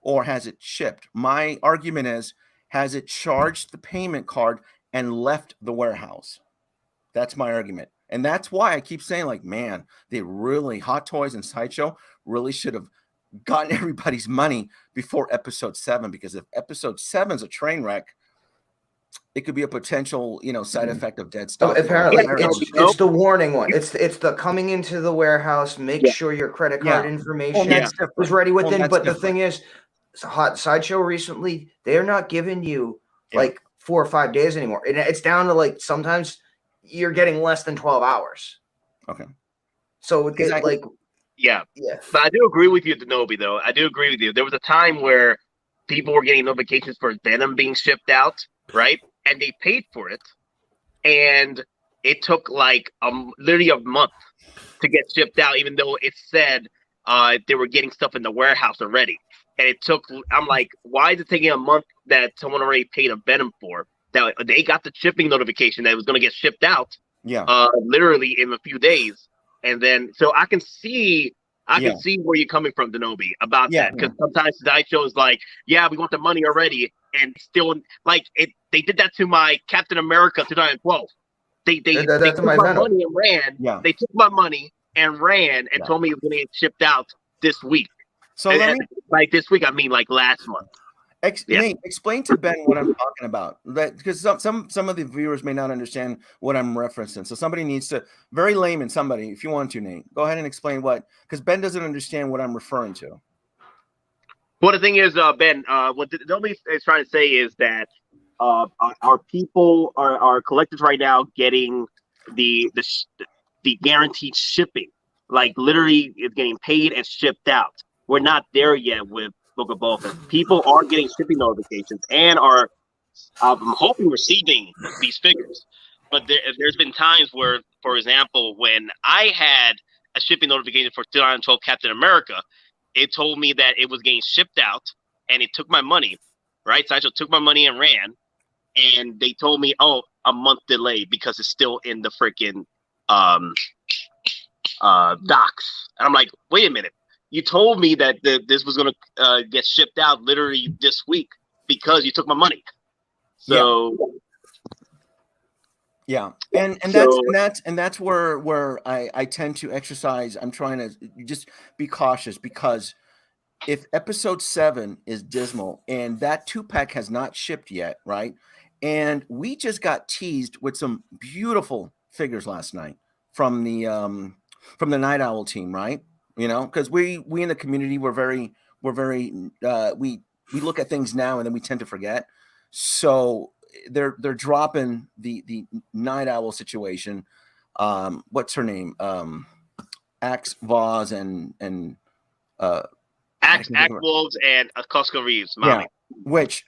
or has it shipped? My argument is, has it charged the payment card and left the warehouse? That's my argument. And that's why I keep saying, like, man, Hot Toys and Sideshow really should have gotten everybody's money before episode 7, because if episode 7 is a train wreck, it could be a potential, side effect of dead stock. Apparently, it's the warning one. It's the coming into the warehouse. Make sure your credit card information is ready within. But the thing is, Sideshow recently, they're not giving you like 4 or 5 days anymore. It's down to like sometimes you're getting less than 12 hours. Okay. So but I do agree with you, Denobi, though. I do agree with you. There was a time where people were getting notifications for Venom being shipped out, right? And they paid for it, and it took like literally a month to get shipped out, even though it said they were getting stuff in the warehouse already. And it took, I'm like, why is it taking a month that someone already paid a Venom for? That they got the shipping notification that it was going to get shipped out, literally in a few days. And then, so I can see where you're coming from, Denobi, about that, because sometimes Sideshow is like, we want the money already, and still, like, they did that to my Captain America 2012. They took my money and ran. Yeah. They took my money and ran and told me it was going to get shipped out this week. So like this week, I mean like last month. Nate, explain to Ben what I'm talking about, because some of the viewers may not understand what I'm referencing. So somebody needs to, very layman, somebody, if you want to, Nate, go ahead and explain because Ben doesn't understand what I'm referring to. Well, the thing is, Ben, what nobody is trying to say is that our people, our collectors right now, getting the guaranteed shipping, like literally, it's getting paid and shipped out. We're not there yet with Book of Bothan. People are getting shipping notifications and are, I'm hoping, receiving these figures. But there's been times where, for example, when I had a shipping notification for 2012 Captain America, it told me that it was getting shipped out, and it took my money, right? So I just took my money and ran, and they told me, oh, a month delay because it's still in the freaking docks. And I'm like, wait a minute. You told me that this was going to get shipped out literally this week because you took my money. So and that's where I tend to exercise. I'm trying to just be cautious, because if episode 7 is dismal and that 2-pack has not shipped yet, right? And we just got teased with some beautiful figures last night from the Night Owl team, right? Because we in the community, we look at things now and then we tend to forget. So they're dropping the Night Owl situation. What's her name? Axe Voz and Axe Axe Wolves and Koska Reeves. Mommy. Yeah, which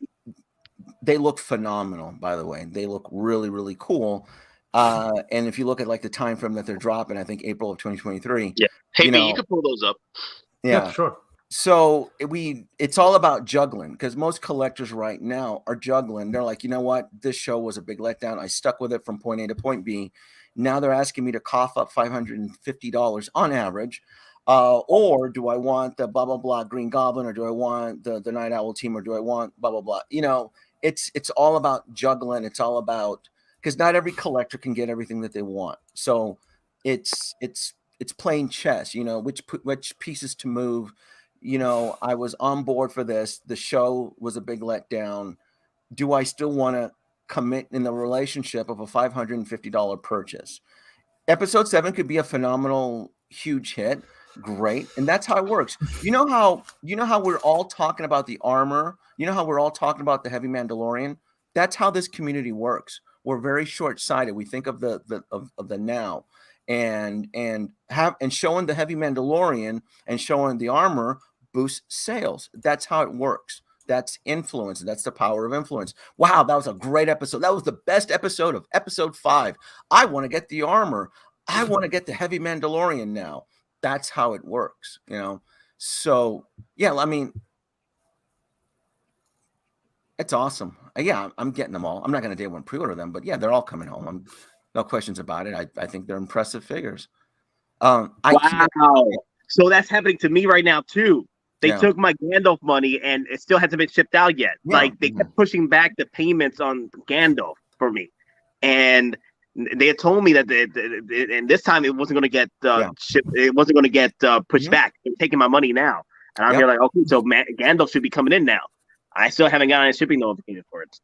they look phenomenal, by the way. They look really, really cool. And if you look at like the time frame that they're dropping, I think April of 2023. Yeah. Hey, you can pull those up. Yeah, sure. So it's all about juggling, because most collectors right now are juggling. They're like, you know what? This show was a big letdown. I stuck with it from point A to point B. Now they're asking me to cough up $550 on average. Or do I want the blah, blah, blah Green Goblin, or do I want the Night Owl team, or do I want blah, blah, blah? You know, it's all about juggling. It's all about, because not every collector can get everything that they want. So it's playing chess, you know, which pieces to move. You know, I was on board for this. The show was a big letdown. Do I still want to commit in the relationship of a $550 purchase? Episode 7 could be a phenomenal, huge hit. Great. And that's how it works. You know how we're all talking about the armor? You know how we're all talking about the Heavy Mandalorian? That's how this community works. We're very short-sighted. We think of the now. And showing the Heavy Mandalorian and showing the armor boosts sales. That's how it works. That's influence. That's the power of influence. Wow, that was a great episode. That was the best episode of episode 5. I want to get the armor. I want to get the Heavy Mandalorian now. That's how it works, you know. So yeah, I mean, it's awesome. Yeah, I'm getting them all. I'm not going to day one pre-order them, but yeah, they're all coming home. No questions about it. I think they're impressive figures. Wow. So that's happening to me right now too. They took my Gandalf money and it still hasn't been shipped out yet. Yeah. Like they kept pushing back the payments on Gandalf for me. And they had told me that and this time it wasn't going to get shipped. It wasn't going to get pushed back. They're taking my money now. And I'm here like, okay, so Gandalf should be coming in now. I still haven't gotten a shipping notification for it.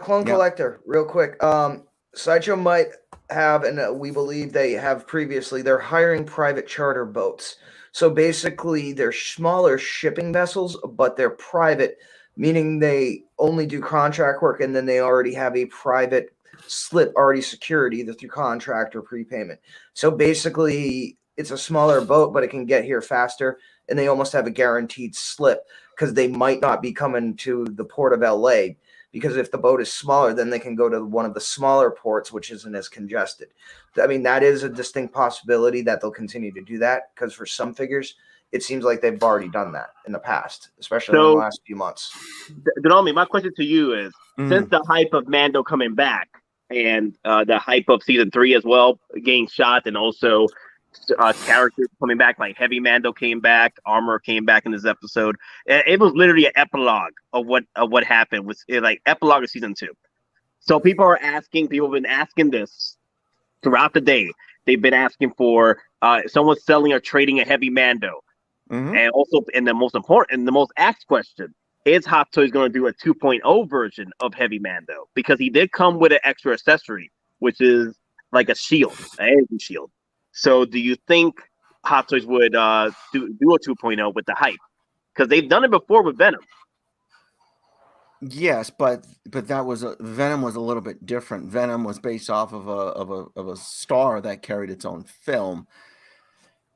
Clone Collector, real quick. Sideshow might have, and we believe they have previously, they're hiring private charter boats. So basically, they're smaller shipping vessels, but they're private, meaning they only do contract work, and then they already have a private slip already secured, either through contract or prepayment. So basically, it's a smaller boat, but it can get here faster, and they almost have a guaranteed slip because they might not be coming to the port of LA. Because if the boat is smaller, then they can go to one of the smaller ports, which isn't as congested. I mean, that is a distinct possibility that they'll continue to do that, because for some figures, it seems like they've already done that in the past, especially in the last few months. Donami, my question to you is, since the hype of Mando coming back and the hype of season 3 as well, getting shot, and also characters coming back, like Heavy Mando came back, Armor came back in this episode. It was literally an epilogue of what happened. Was like epilogue of season 2. So people have been asking this throughout the day. They've been asking for someone selling or trading a Heavy Mando, and also, and the most important and the most asked question is, Hottoys going to do a 2.0 version of Heavy Mando, because he did come with an extra accessory, which is like a shield, an energy shield. So do you think Hottoys would do a 2.0 with the hype? Because they've done it before with Venom. Yes, but that was Venom was a little bit different. Venom was based off of a star that carried its own film.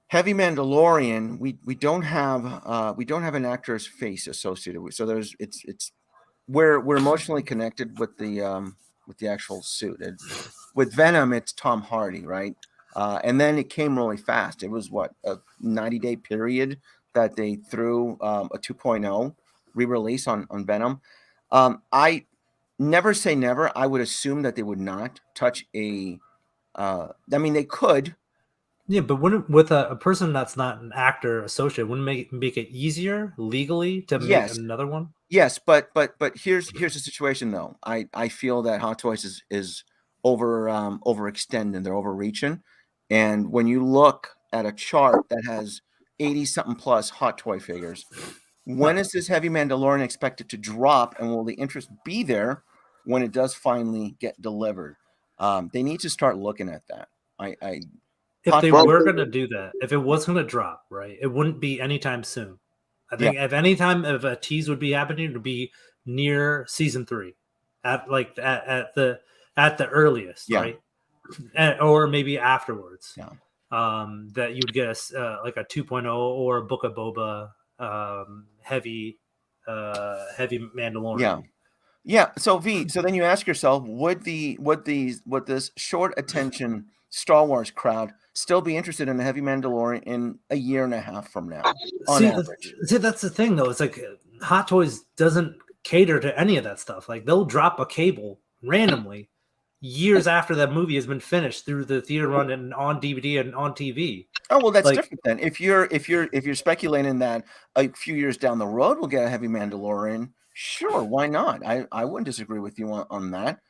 Heavy Mandalorian, we don't have an actor's face associated with. So we're emotionally connected with the actual suit. With Venom, it's Tom Hardy, right? And then it came really fast. It was a 90-day period that they threw a 2.0 re-release on Venom. I never say never. I would assume that they would not touch a. I mean, they could. Yeah, but wouldn't, with a person that's not an actor associated, wouldn't make it eeasier legally to make another one? Yes, but here's the situation though. I feel that Hottoys is overextending. They're overreaching, and when you look at a chart that has 80-something plus Hot Toy figures, when is this Heavy Mandalorian expected to drop, and will the interest be there when it does finally get delivered? They need to start looking at that. If they were going to do that, if it was going to drop, right, it wouldn't be anytime soon. I think if any time if a tease would be happening, it would be near season 3, at the earliest, right, or maybe afterwards. That you'd get like a 2.0 or a Book of Boba heavy Mandalorian. Yeah. So so then you ask yourself, would this short attention Star Wars crowd still be interested in a heavy Mandalorian in a year and a half from now? On average. See, that's the thing though. It's like Hot Toys doesn't cater to any of that stuff. Like they'll drop a cable randomly years after that movie has been finished through the theater run and on DVD and on TV. Oh well, that's different then. If you're speculating that a few years down the road we'll get a heavy Mandalorian, sure, why not? I wouldn't disagree with you on that.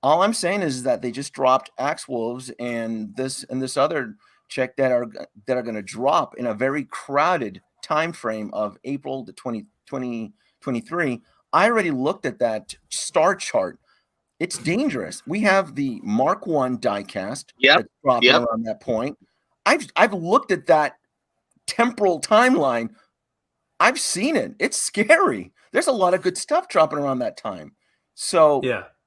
All I'm saying is that they just dropped Axe Wolves and this other chick that are going to drop in a very crowded time frame of April to 2023. I already looked at that star chart. It's dangerous. We have the Mark I diecast that's dropping around that point. I've looked at that temporal timeline. I've seen it. It's scary. There's a lot of good stuff dropping around that time. So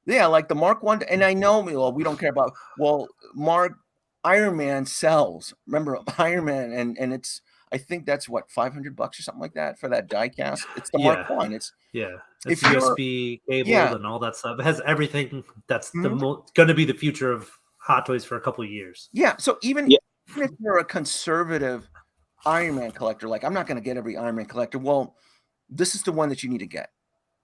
yeah, like the Mark I, and I know we don't care about Iron Man sells. Remember Iron Man, and it's I think that's what $500 or something like that for that diecast. It's the Mark I. It's It's USB cabled and all that stuff. It has everything that's going to be the future of Hot Toys for a couple of years. Yeah. So even if you're a conservative Iron Man collector, like I'm not going to get every Iron Man collector. Well, this is the one that you need to get.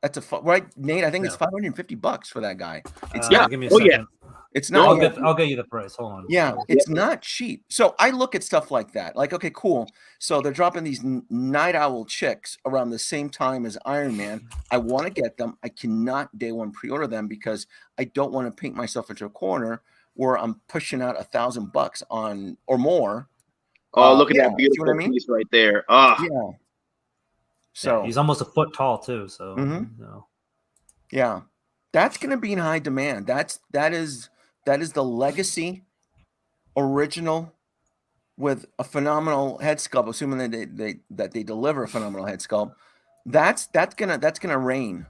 That's right, Nate. I think it's $550 for that guy. It's give me a second. It's not. I'll get you the price. Hold on. Yeah, it's not cheap. So I look at stuff like that. Like, okay, cool. So they're dropping these Night Owl chicks around the same time as Iron Man. I want to get them. I cannot day one pre-order them because I don't want to paint myself into a corner where I'm pushing out $1,000 on or more. Oh, look at that beautiful piece right there. Yeah. So he's almost a foot tall too. So yeah, that's going to be in high demand. That is the legacy original with a phenomenal head sculpt. Assuming that they deliver a phenomenal head sculpt, that's gonna reign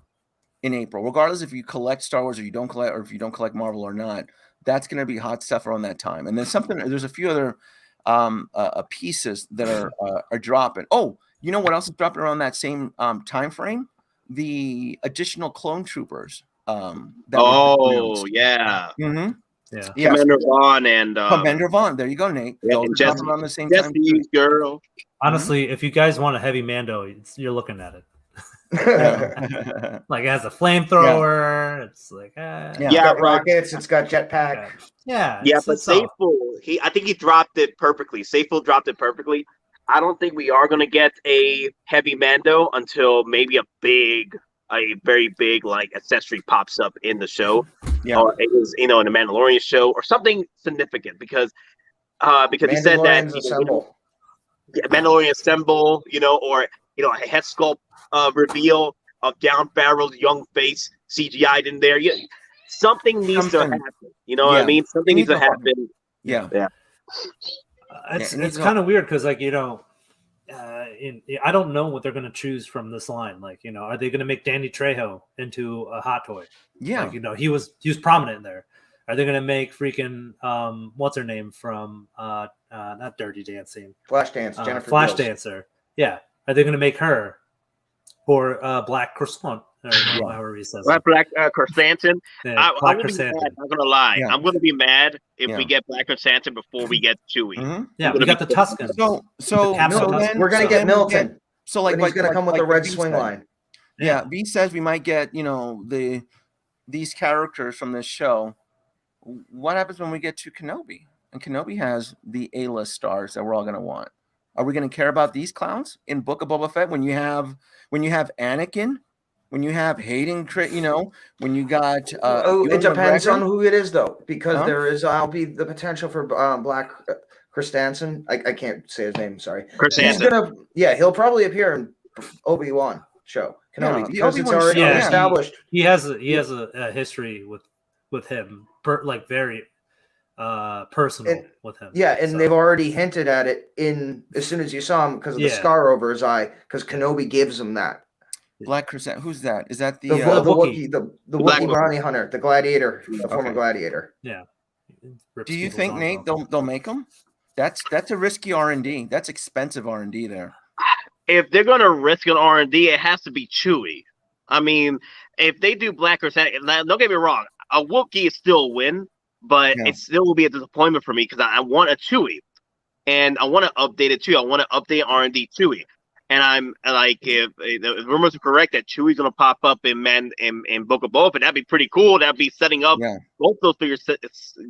in April, regardless if you collect Star Wars or you don't collect, or if you don't collect Marvel or not. That's going to be hot stuff around that time. And then there's a few other pieces that are dropping. Oh. You know what else is dropping around that same time frame? The additional clone troopers. Yeah. Commander Vaughn and Commander Vaughn. There you go, Nate. Yeah, and Jesse, around the same time. Girl. Honestly, if you guys want a heavy Mando, you're looking at it. Like it has a flamethrower. It's like it's got rockets. It's got jetpack. But Safeful, I think he dropped it perfectly. Safeful dropped it perfectly. I don't think we are going to get a heavy Mando until maybe a very big like accessory pops up in the show, or it is in the Mandalorian show or something significant because he said that Mandalorian assemble, or a head sculpt reveal of down barreled young face CGI'd in there. Something needs to happen. You know what I mean? Something needs to happen. Yeah. It's kind of weird because I don't know what they're going to choose from this line. Like, are they going to make Danny Trejo into a Hot Toy? Yeah, like, he was prominent there. Are they going to make freaking what's her name from not Dirty Dancing, Flashdance, Jennifer Flashdancer? Yeah, are they going to make her or Black Croissant? However he says Black Chrysanthemum. Yeah, I'm not gonna lie. I'm gonna be mad if we get Black Chrysanthemum before we get Chewie. Yeah, we got the Tuscans. We're gonna get Milton. So like he's gonna come with the red swing line. Yeah, V says we might get these characters from this show. What happens when we get to Kenobi? And Kenobi has the A-list stars that we're all gonna want. Are we gonna care about these clowns in Book of Boba Fett when you have Anakin? When you have Hayden, when you got it depends on who it is though, because there'll be the potential for Black Chrysanthemum. I can't say his name. Sorry, he'll probably appear in Obi-Wan show Kenobi because it's already established. He has a history with him, very personal with him. Yeah, and they've already hinted at it as soon as you saw him because of the scar over his eye, because Kenobi gives him that. Black Chrysanthemum. Who's that? Is that the Wookiee, the Wookiee bounty hunter, the gladiator, the former gladiator? Yeah. Do you think, Nate, they'll make them? That's a risky R&D. That's expensive R&D there. if they're gonna risk an R&D, it has to be Chewie. I mean, if they do Black or Sand, don't get me wrong, a Wookiee is still a win, but it still will be a disappointment for me because I want a Chewie, and I want to update it too. I want to update R&D Chewie, and I'm like, if the rumors are correct that Chewie's gonna pop up in Book of Boba Fett, that'd be pretty cool. That'd be setting up both those figures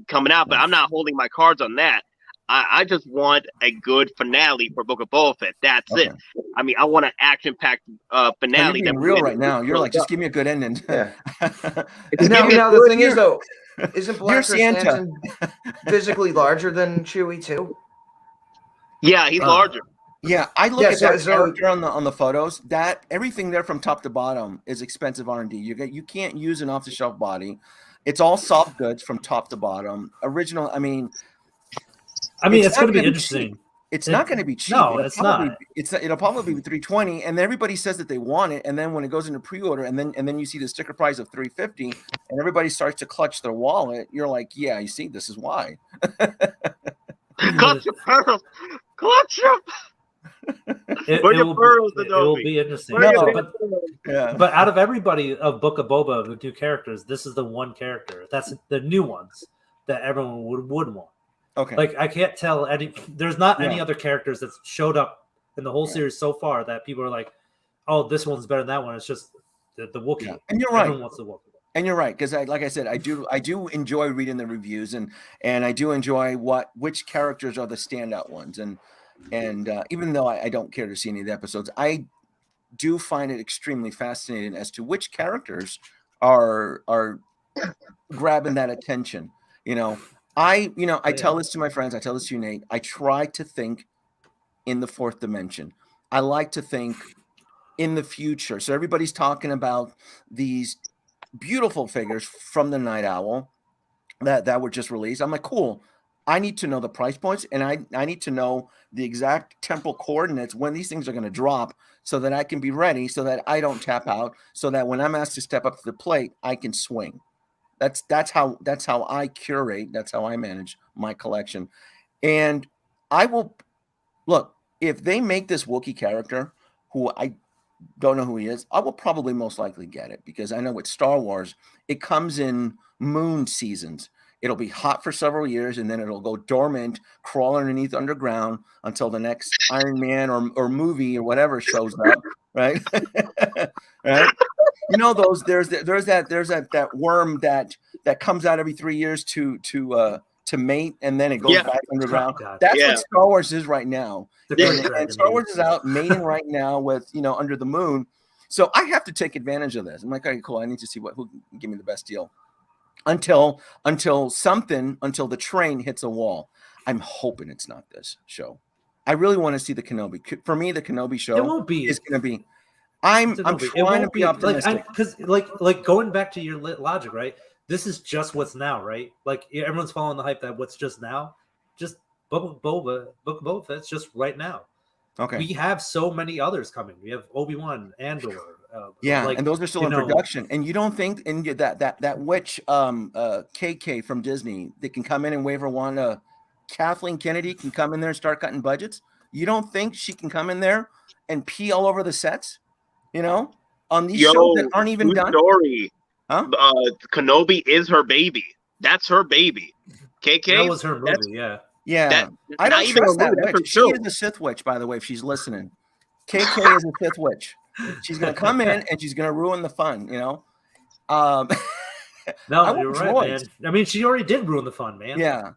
coming out, but I'm not holding my cards on that. I just want a good finale for Book of Boba Fett. That's it. I mean, I want an action-packed finale. You're being real right now. You're like, just give me a good ending. Yeah. now the thing is, though, isn't Black Stanton physically larger than Chewie too? Yeah, he's larger. Yeah, I look at that character on the photos. That everything there from top to bottom is expensive R&D. You can't use an off-the-shelf body. It's all soft goods from top to bottom. Original. I mean, it's going to be interesting. Cheap. It's not going to be cheap. No, it's not. It'll probably be $320, and everybody says that they want it, and then when it goes into pre-order, and then you see the sticker price of $350, and everybody starts to clutch their wallet. You're like, yeah, you see, this is why. Clutch your pearls. Clutch them. It will be interesting. But out of everybody of Book of Boba who do characters, this is the one character. That's the new ones that everyone would want. Okay. Like I can't tell there's not any other characters that showed up in the whole series so far that people are like, oh, this one's better than that one. It's just the Wookiee. Yeah. And you're right. Everyone wants the Wookiee. And you're right, because like I said, I do enjoy reading the reviews and I do enjoy which characters are the standout ones. And even though I don't care to see any of the episodes, I do find it extremely fascinating as to which characters are grabbing that attention. I tell this to my friends. I tell this to you, Nate. I try to think in the fourth dimension. I like to think in the future. So everybody's talking about these beautiful figures from the Night Owl that were just released. I'm like, cool. I need to know the price points, and I need to know the exact temporal coordinates when these things are going to drop so that I can be ready, so that I don't tap out, so that when I'm asked to step up to the plate, I can swing. That's how I curate. That's how I manage my collection. And I will look, if they make this Wookiee character, who I don't know who he is, I will probably most likely get it, because I know with Star Wars, it comes in moon seasons. It'll be hot for several years, and then it'll go dormant, crawl underneath underground until the next Iron Man or movie or whatever shows up, right? Right? There's that worm that comes out every 3 years to mate, and then it goes back underground. That's what Star Wars is right now. And Star Wars is out mating right now with Under the Moon. So I have to take advantage of this. I'm like, okay, cool. I need to see who can give me the best deal. Until the train hits a wall. I'm hoping it's not this show. I really want to see the Kenobi. For me, the Kenobi show is going to be. I'm trying to be optimistic, because like going back to your logic, right? This is just what's now, right? Like everyone's following the hype that what's just now, just Book of Boba Fett's just right now. Okay. We have so many others coming. We have Obi-Wan, Andor. And those are still in production. And you don't think that witch KK from Disney that can come in and wave her wand, Kathleen Kennedy can come in there and start cutting budgets? You don't think she can come in there and pee all over the sets? On these shows that aren't even done? Story. Huh? Kenobi is her baby. That's her baby. KK? That was her movie, yeah. Yeah. I don't trust that witch. She is a Sith witch, by the way, if she's listening. KK is a Sith witch. She's going to come in and she's going to ruin the fun, No, you're right, man. I mean, she already did ruin the fun, man. Yeah.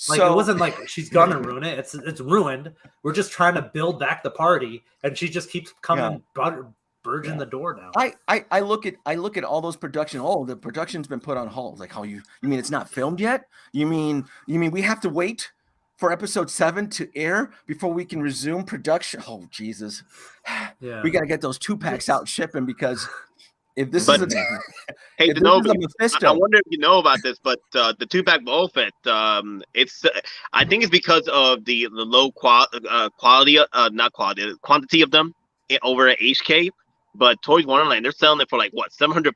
Like, it wasn't like she's going to ruin it. It's ruined. We're just trying to build back the party, and she just keeps coming, burgeoning the door now. I look at all those production. Oh, the production's been put on hold. Like, how you mean it's not filmed yet? You mean we have to wait for episode 7 to air before we can resume production? Oh, Jesus. Yeah. We got to get those 2-packs out shipping, because if this is a hey, I wonder if you know about this, but the 2-pack Boba Fett, it's I think it's because of the low quantity of them over at HK, but Toys Wonderland, they're selling it for like what, $700?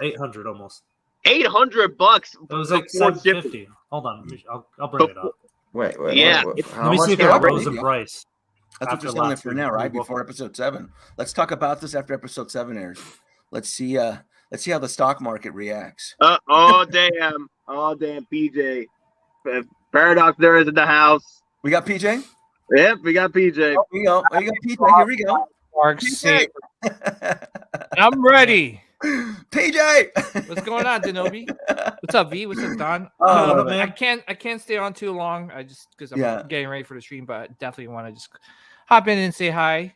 $800 almost. $800. It was like $750. Hold on, I'll bring it up. Wait. Yeah. Let me see if it goes in price. That's what After you're selling it last for week, now, right? we Before episode 7. Let's talk about this after episode 7 airs. Let's see how the stock market reacts. Oh damn, PJ. Paradox there is in the house. We got PJ? Yep, we got PJ. Oh, we got PJ. Here we go. Mark PJ. Saber. I'm ready. PJ. What's going on, Denobi? What's up, V? What's up, Don? Oh, man. I can't stay on too long. I just because I'm Yeah. getting ready for the stream, but I definitely want to just hop in and say hi.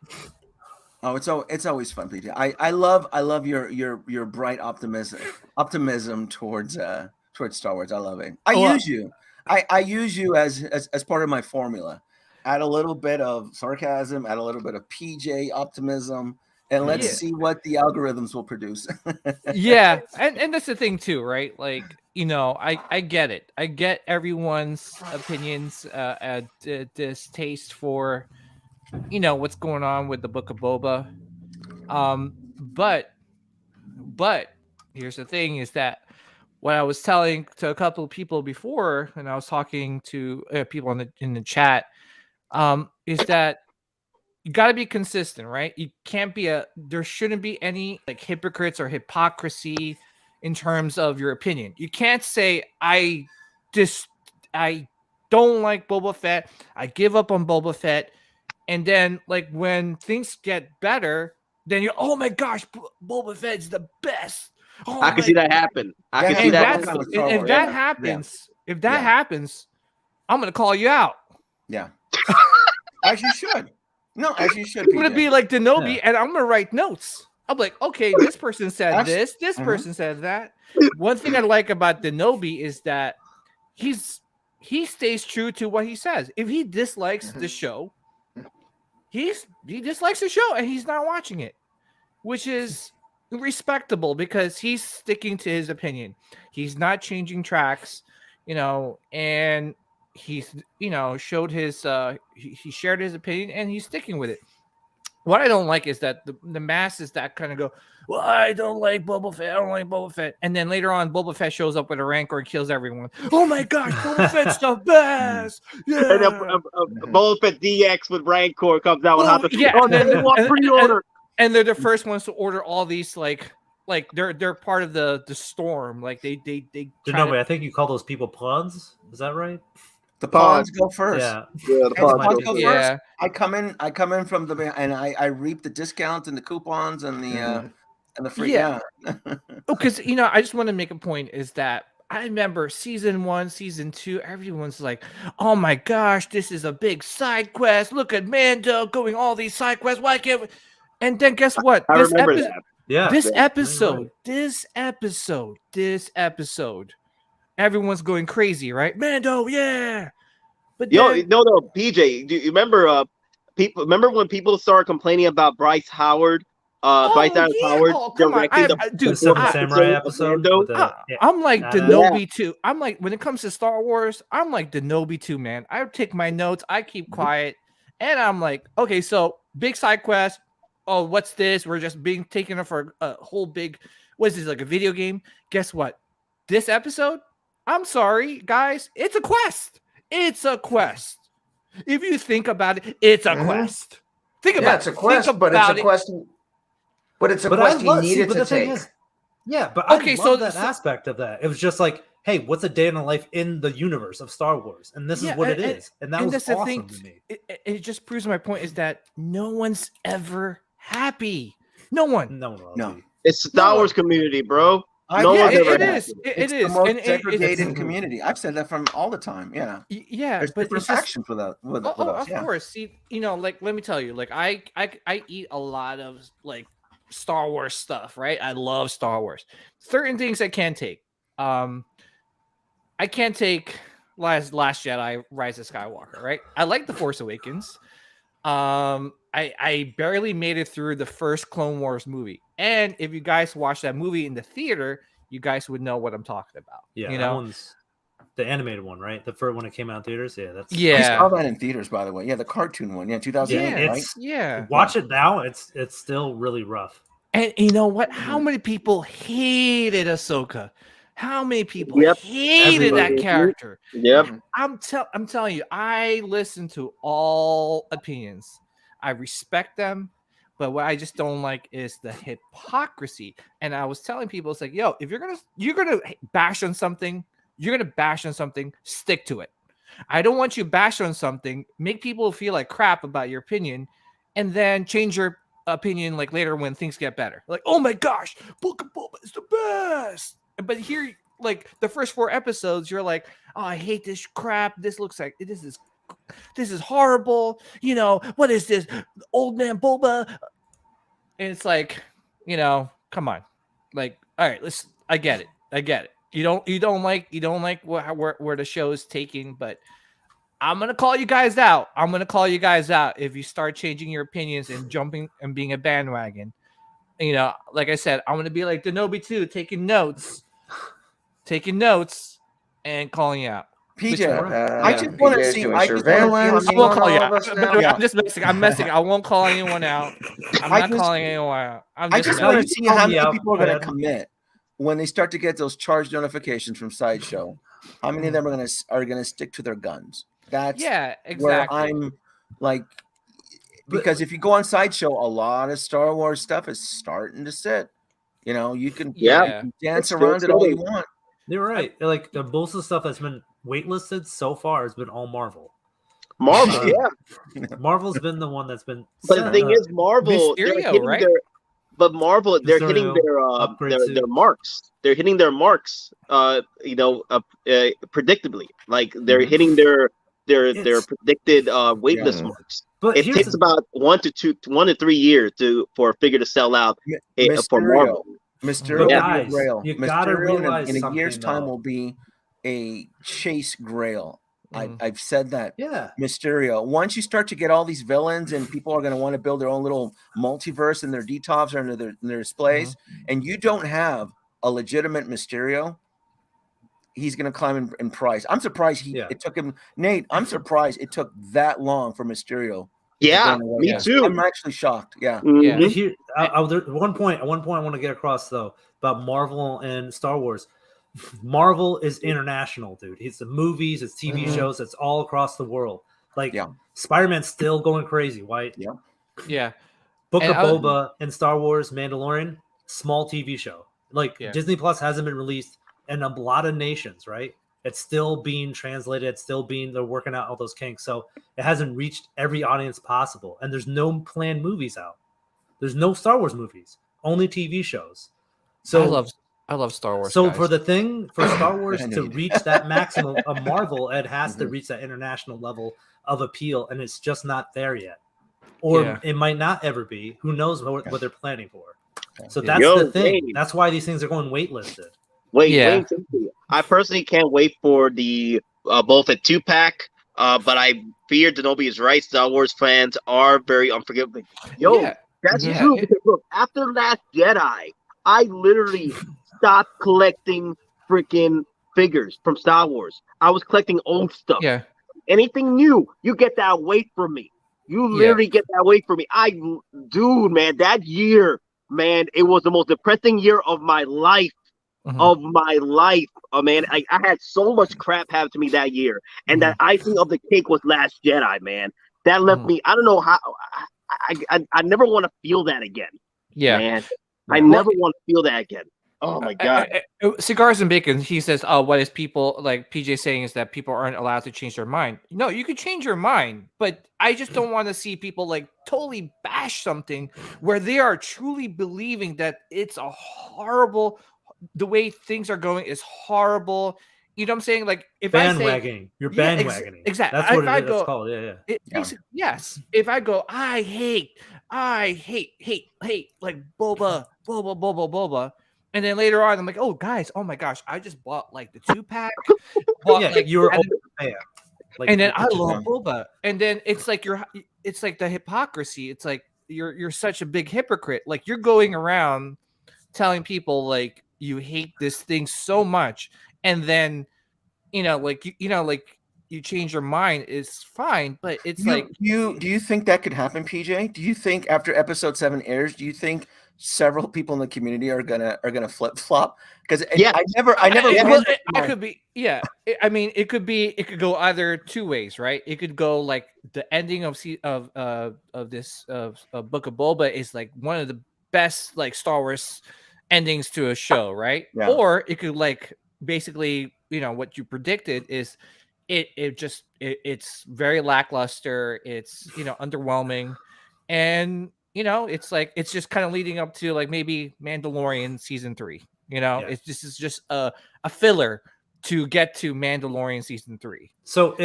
Oh, it's always fun, PJ. I love your bright optimism towards Star Wars. I love it. I use you as part of my formula. Add a little bit of sarcasm, add a little bit of PJ optimism, and let's see what the algorithms will produce. Yeah, and that's the thing too, right? Like, you know, I get it. I get everyone's opinions, distaste for, you know, what's going on with the Book of Boba. But here's the thing: is that what I was telling to a couple of people before, and I was talking to people in the chat, is that you got to be consistent, right? You can't be there shouldn't be any like hypocrites or hypocrisy in terms of your opinion. You can't say I don't like Boba Fett. I give up on Boba Fett. And then like when things get better, then you're, oh my gosh, Boba Fett's the best. Oh, I can see that happen. I can see that. If that happens, I'm gonna call you out. Yeah. As you should. No, as you should. I'm gonna be like Denobi, and I'm gonna write notes. I'm like, okay, this person said this person said that. One thing I like about Denobi is that he stays true to what he says. If he dislikes the show, he dislikes the show and he's not watching it, which is respectable because he's sticking to his opinion. He's not changing tracks, you know, and he's, you know, showed his he shared his opinion and he's sticking with it. What I don't like is that the masses that kind of go, well, I don't like Boba Fett, I don't like Boba Fett, and then later on Boba Fett shows up with a Rancor and kills everyone. Oh my gosh, Boba Fett's the best. Yeah. And Boba Fett DX with Rancor comes out with Hot pre-order. And they're the first ones to order all these like they're part of the storm. Like they I think you call those people pawns. Is that right? The pawns go first. Yeah, the pawns go yeah. first. I come in from the and I reap the discounts and the coupons and the and the free. Yeah. Because you know, I just want to make a point is that I remember season 1, season 2, everyone's like, oh my gosh, this is a big side quest. Look at Mando going all these side quests. Why can't we? And then guess what? I remember that. Yeah. This episode, everyone's going crazy, right? Mando, yeah. But no, PJ, do you remember people? Remember when people started complaining about Bryce Howard? Bryce Howard directing the Seven Samurai episode. I'm like Denobi too. I'm like, when it comes to Star Wars, I'm like Denobi too, man. I take my notes, I keep quiet, and I'm like, okay, so big side quest. Oh, what's this? We're just being taken for a whole big, what is this, like a video game? Guess what? This episode, I'm sorry, guys, it's a quest. It's a quest. If you think about it, it's a quest. Think about it. It's a quest, but it's a quest. But it's a quest he needed to take. But I love that aspect of that. It was just like, hey, what's a day in the life in the universe of Star Wars? And this is what it is. And that was awesome to me. It just proves my point is that no one's ever happy. No one. No. It's Star Wars community, bro. It is. It's the most segregated community. I've said that from all the time. Yeah. Yeah. There's but different factions for that. With us, of course. See, you know, like, let me tell you, like, I eat a lot of like Star Wars stuff, right? I love Star Wars. Certain things I can't take. I can't take Last Jedi, Rise of Skywalker, right? I like The Force Awakens. I barely made it through the first Clone Wars movie. And if you guys watch that movie in the theater, you guys would know what I'm talking about. Yeah, you that know? one's the animated one, right? The first one that came out in theaters. Yeah, that's I saw that in theaters, by the way. Yeah, the cartoon one. Yeah, 2008. Right? Yeah. Watch it now. It's still really rough. And you know what? How many people hated Ahsoka? How many people hated that character? Yep. I'm telling you, I listen to all opinions. I respect them, but what I just don't like is the hypocrisy. And I was telling people, it's like, yo, if you're gonna bash on something, stick to it. I don't want you bash on something, make people feel like crap about your opinion, and then change your opinion like later when things get better. Like, oh my gosh, Book of Boba is the best. But here, like the first 4 episodes, you're like, oh, I hate this crap. This looks like this is horrible. You know, what is this? Old man Boba. And it's like, you know, come on. Like, all right, I get it. You don't like where the show is taking, but I'm gonna call you guys out. If you start changing your opinions and jumping and being a bandwagon. You know, like I said, I'm gonna be like Denobi too, taking notes and calling you out. PJ, I just want to see. I won't call you out. I'm just messing. I'm messing. I won't call anyone out. I'm not calling anyone out. I just want to see how many people are going to commit when they start to get those charge notifications from Sideshow. How many of them are going to stick to their guns? That's exactly where I'm like, because if you go on Sideshow, a lot of Star Wars stuff is starting to sit. You know, you can dance around it all you want. You're right. Like most of the stuff that's been waitlisted so far has been all Marvel. Marvel's been the one that's been. But the thing is, Marvel, Mysterio, right? Marvel, they're hitting their marks. They're hitting their marks. Predictably, like they're hitting their predicted waitlist marks. But it takes about 1 to 3 years for a figure to sell out for Marvel. Mysterio, guys, you gotta Mysterio realize in a year's time will be a chase grail. I've said that. Yeah. Mysterio. Once you start to get all these villains and people are going to want to build their own little multiverse in their DTOVs or in their displays, and you don't have a legitimate Mysterio, he's going to climb in price. I'm surprised it took him. Nate, I'm surprised it took that long for Mysterio. Yeah, me too. I'm actually shocked. Yeah. One point I want to get across though about Marvel and Star Wars. Marvel is international, dude. It's the movies, it's TV shows, it's all across the world. Like Spider-Man's still going crazy, right? Yeah. Book of Boba and Star Wars Mandalorian, small TV show. Like Disney Plus hasn't been released in a lot of nations, right? It's still being translated. They're working out all those kinks. So it hasn't reached every audience possible. And there's no planned movies out. There's no Star Wars movies, only TV shows. So I love Star Wars. So guys. for Star Wars to reach that maximum of Marvel, it has to reach that international level of appeal. And it's just not there yet. Or it might not ever be. Who knows what they're planning for. So that's the thing. Dave. That's why these things are going waitlisted. Wait. I personally can't wait for the both a 2-pack, but I fear Denobi is right. Star Wars fans are very unforgiving. That's true. Because look, after Last Jedi, I literally stopped collecting freaking figures from Star Wars. I was collecting old stuff. Yeah. Anything new, you get that away from me. You literally get that away from me. That year, man, it was the most depressing year of my life. Oh man, I had so much crap happen to me that year, and that icing of the cake was Last Jedi, man. That left me. I don't know how. I never want to feel that again. Man. I never want to feel that again. Oh my god. Cigars and Bacon. He says, "Oh, what is people like?" PJ saying is that people aren't allowed to change their mind. No, you can change your mind, but I just don't want to see people like totally bash something where they are truly believing that it's a horrible. The way things are going is horrible. You know what I'm saying? Like if bandwagoning, you're bandwagoning. Exactly. That's what it's called. Yes. If I go, I hate like Boba. And then later on, I'm like, oh guys, oh my gosh, I just bought like the 2-pack. You're and then I love Boba. And then it's like it's like the hypocrisy. It's like you're such a big hypocrite. Like you're going around telling people like you hate this thing so much, and then you change your mind is fine, but it's do you think that could happen, PJ? Do you think after episode 7 airs, do you think several people in the community are gonna flip flop because Yeah. I never. Well, I could be, yeah. I mean, it could go either two ways, right? It could go like the ending of this Book of Boba is like one of the best like Star Wars endings to a show, right? Yeah. Or it could like basically, what you predicted is it's very lackluster. It's underwhelming, and it's just kind of leading up to like maybe Mandalorian season 3. It's just a filler to get to Mandalorian season 3. So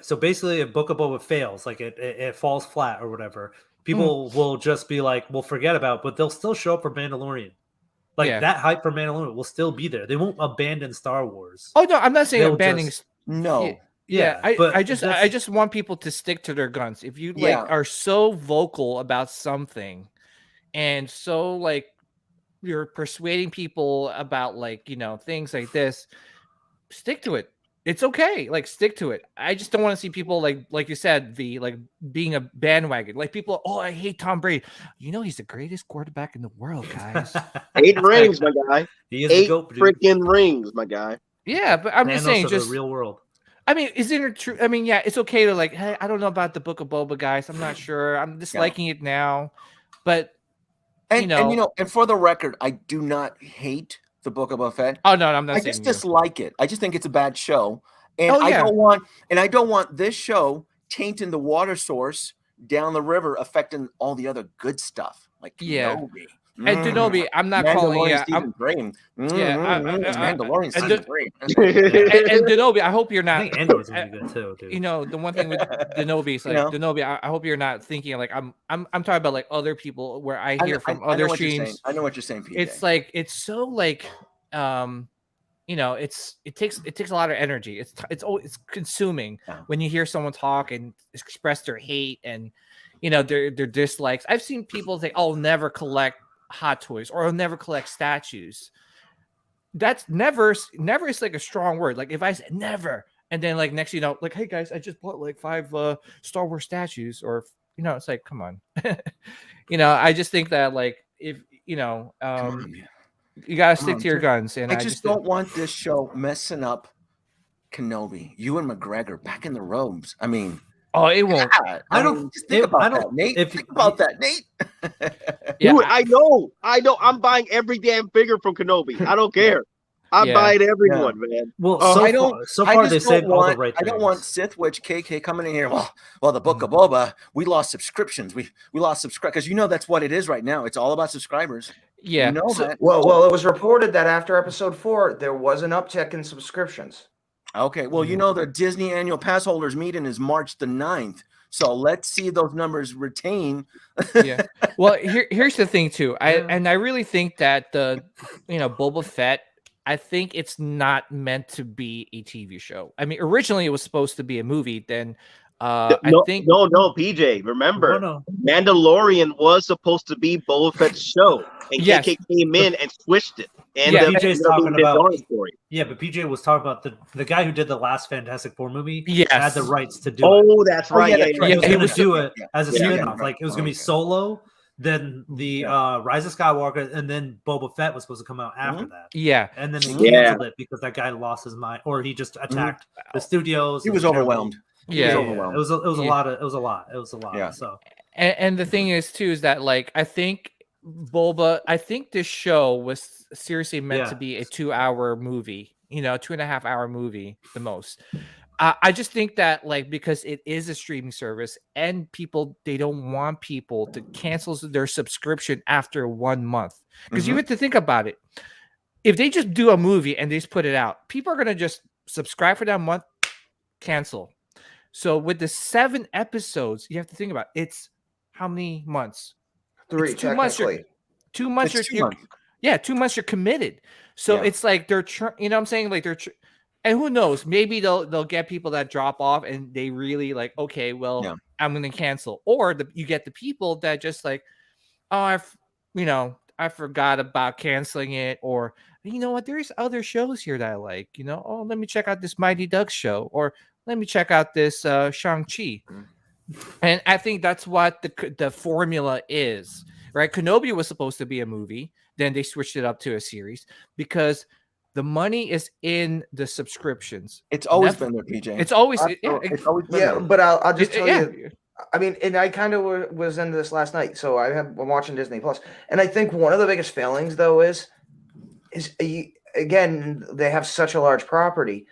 so basically, if Book of Boba fails, like it falls flat or whatever, people will just be like, "We'll forget about it," but they'll still show up for Mandalorian. Like that hype for Mandalorian will still be there. They won't abandon Star Wars. Oh no, I'm not saying abandoning. No. Yeah, I just want people to stick to their guns. If you are so vocal about something, and so like you're persuading people about things like this, stick to it. It's okay. Like stick to it. I just don't want to see people like you said, being a bandwagon. Like people, I hate Tom Brady. He's the greatest quarterback in the world, guys. 8 rings, my guy. He is 8 the GOAT, freaking rings, my guy. Yeah, but I'm just saying, just the real world. I mean, is it true? I mean, yeah, it's okay to like, hey, I don't know about the Book of Boba, guys. I'm not sure. I'm disliking it now, but and for the record, I do not hate the Book of Boba Fett. Oh no, I'm not. I just dislike it. I just think it's a bad show, and I don't want this show tainting the water source down the river, affecting all the other good stuff like Kenobi. And Kenobi, I'm not calling it. Mandalorian season 3. And Kenobi, I hope you're not. I think Andor's gonna be good too, dude. The one thing with Kenobi is like Kenobi. I hope you're not thinking like I'm talking about like other people where I hear from other streams. I know what you're saying, PJ. It's like it's so like it takes a lot of energy. It's consuming when you hear someone talk and express their hate and their dislikes. I've seen people say, "Oh, never collect Hot Toys," or "I'll never collect statues." That's never is like a strong word. Like if I say never, and then like next like, "Hey guys, I just bought like 5 Star Wars statues," or it's like, come on. I just think that like if you gotta stick to your guns. And I just don't want this show messing up Kenobi. Ewan McGregor back in the robes. I mean, it won't. I don't think about that, Nate. Think about that, Nate. Dude, I know. I'm buying every damn figure from Kenobi. I don't care. I'm buying everyone, man. Well, so far they said all the right things. I don't want Sith Witch KK coming in here. Well, the Book of Boba, we lost subscriptions. We lost subscribers because that's what it is right now. It's all about subscribers. Yeah. That. Well, it was reported that after episode 4, there was an uptick in subscriptions. Okay. Well, the Disney annual pass holders meeting is March the 9th. So let's see those numbers retain. Yeah. Well, here's the thing too. I really think that the Boba Fett, I think it's not meant to be a TV show. I mean, originally it was supposed to be a movie. Then I think no, PJ. Remember, Mandalorian was supposed to be Boba Fett's show, and KK came in and switched it. And PJ's talking about but PJ was talking about the guy who did the last Fantastic Four movie. Had the rights to do it. Oh, that's right. He was going to do it as a spin-off. Like it was going to be Solo, then the Rise of Skywalker, and then Boba Fett was supposed to come out after that. Yeah, and then they canceled it because that guy lost his mind, or he just attacked the studios. He was overwhelmed. Yeah, it was a lot. Yeah. So, and the thing is too is that like I think this show was seriously meant to be a 2-hour movie, 2.5-hour movie the most. I just think that like because it is a streaming service and they don't want people to cancel their subscription after 1 month because you have to think about it. If they just do a movie and they just put it out, people are gonna just subscribe for that month, cancel. So with the 7 episodes, you have to think about it's how many months? 3 technically. 2 months. 2 months. Yeah, 2 months you're committed. So it's like they're, what I'm saying? Like and who knows? Maybe they'll get people that drop off and they really like, okay, well, I'm going to cancel. Or you get the people that just like, oh, I forgot about canceling it. Or, you know what? There's other shows here that I like, oh, let me check out this Mighty Ducks show. Or let me check out this Shang-Chi. And I think that's what the formula is. right? Kenobi was supposed to be a movie, then they switched it up to a series because the money is in the subscriptions. It's always Netflix- been there, PJ. It's always It's always been Yeah, there. but I'll just tell yeah. you. I mean, and I kind of was into this last night, so I'm watching Disney Plus, and I think one of the biggest failings though is again they have such a large property.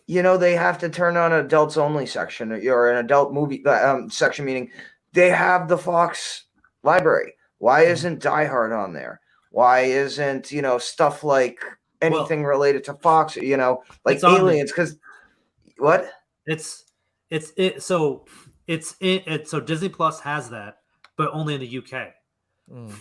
You know, they have to turn on an adults only section or an adult movie section, meaning they have the Fox library. Why isn't Die Hard on there? Why isn't stuff like anything related to Fox? Like it's on Aliens? Because what? So Disney Plus has that, but only in the UK.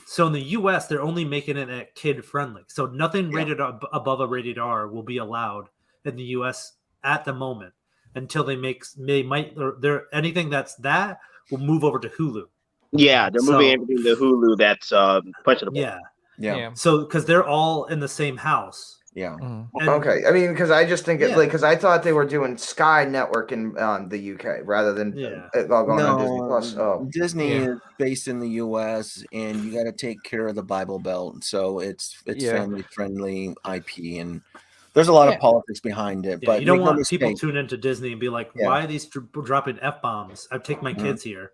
So in the US, they're only making it at kid friendly. So nothing rated above a rated R will be allowed in the US at the moment until anything that will move over to Hulu. Yeah, they're moving everything to Hulu. That's questionable. Yeah. So because they're all in the same house. Yeah. Okay. I mean, because I just think because I thought they were doing Sky Network in the UK rather than it all going on Disney Plus. Oh, Disney is based in the US, and you got to take care of the Bible Belt, so it's family friendly IP, and there's a lot of politics behind it. But you don't want people tune into Disney and be like, "Why are these dropping F-bombs? I take my kids here."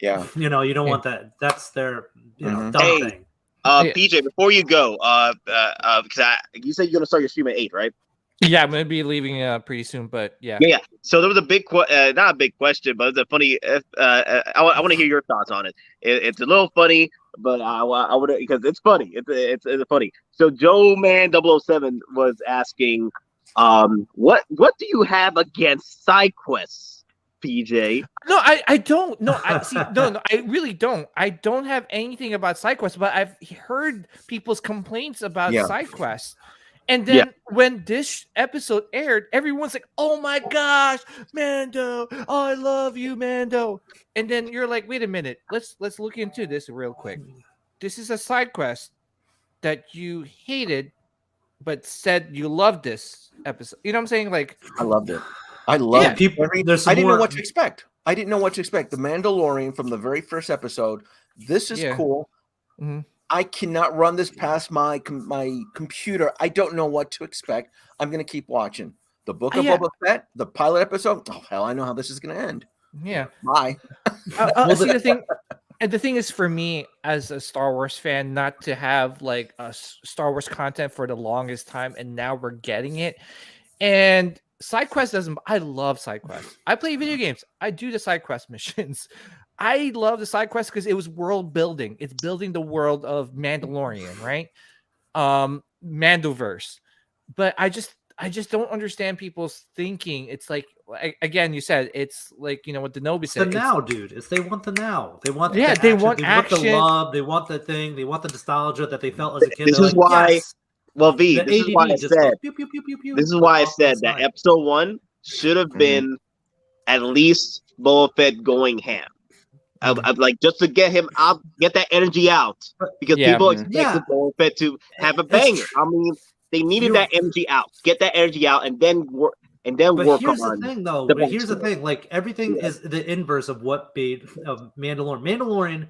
Yeah, you don't want that. That's their dumb thing. PJ, before you go, because you said you're gonna start your stream at 8, right? Yeah, I'm gonna be leaving pretty soon, but yeah. So there was a big, not a big question, but it's a funny. I want to hear your thoughts on it. It's a little funny, but I would because it's funny. It's funny. So Joe Man 007 was asking, what do you have against side quests? PJ. No, I don't. No, I really don't. I don't have anything about side quests, but I've heard people's complaints about side quests. And then when this episode aired, everyone's like, "Oh my gosh, Mando! Oh, I love you, Mando!" And then you're like, "Wait a minute, let's look into this real quick. This is a side quest that you hated, but said you loved this episode." You know what I'm saying? Like, I loved it. I love people. I didn't know what to expect. The Mandalorian from the very first episode. This is cool. Mm-hmm. I cannot run this past my computer. I don't know what to expect. I'm going to keep watching. The Book of Boba Fett, the pilot episode. Oh, hell, I know how this is going to end. Yeah. Bye. See, the thing, and the thing is for me as a Star Wars fan, not to have like a Star Wars content for the longest time, and now we're getting it. And side quest doesn't. I love side quests. I play video games. I do the side quest missions. I love the side quest because it was world building. It's building the world of Mandalorian, right? Mandoverse. But I just don't understand people's thinking. It's like, again, you said it's like, what Denobi said. The now, dude. They want the now. They want they want action. Want the love. They want the thing. They want the nostalgia that they felt as a kid. This is why. Yes. Well, V, this is why I said. This is why I said that episode 1 should have been at least Boba Fett going ham. I'd like just to get him out, get that energy out, because people expected Boba Fett to have a banger. I mean, they needed that energy out. Get that energy out, and then work. And then work on. Here's the thing, though. Here's the thing. Like everything is the inverse of what made Mandalorian. Mandalorian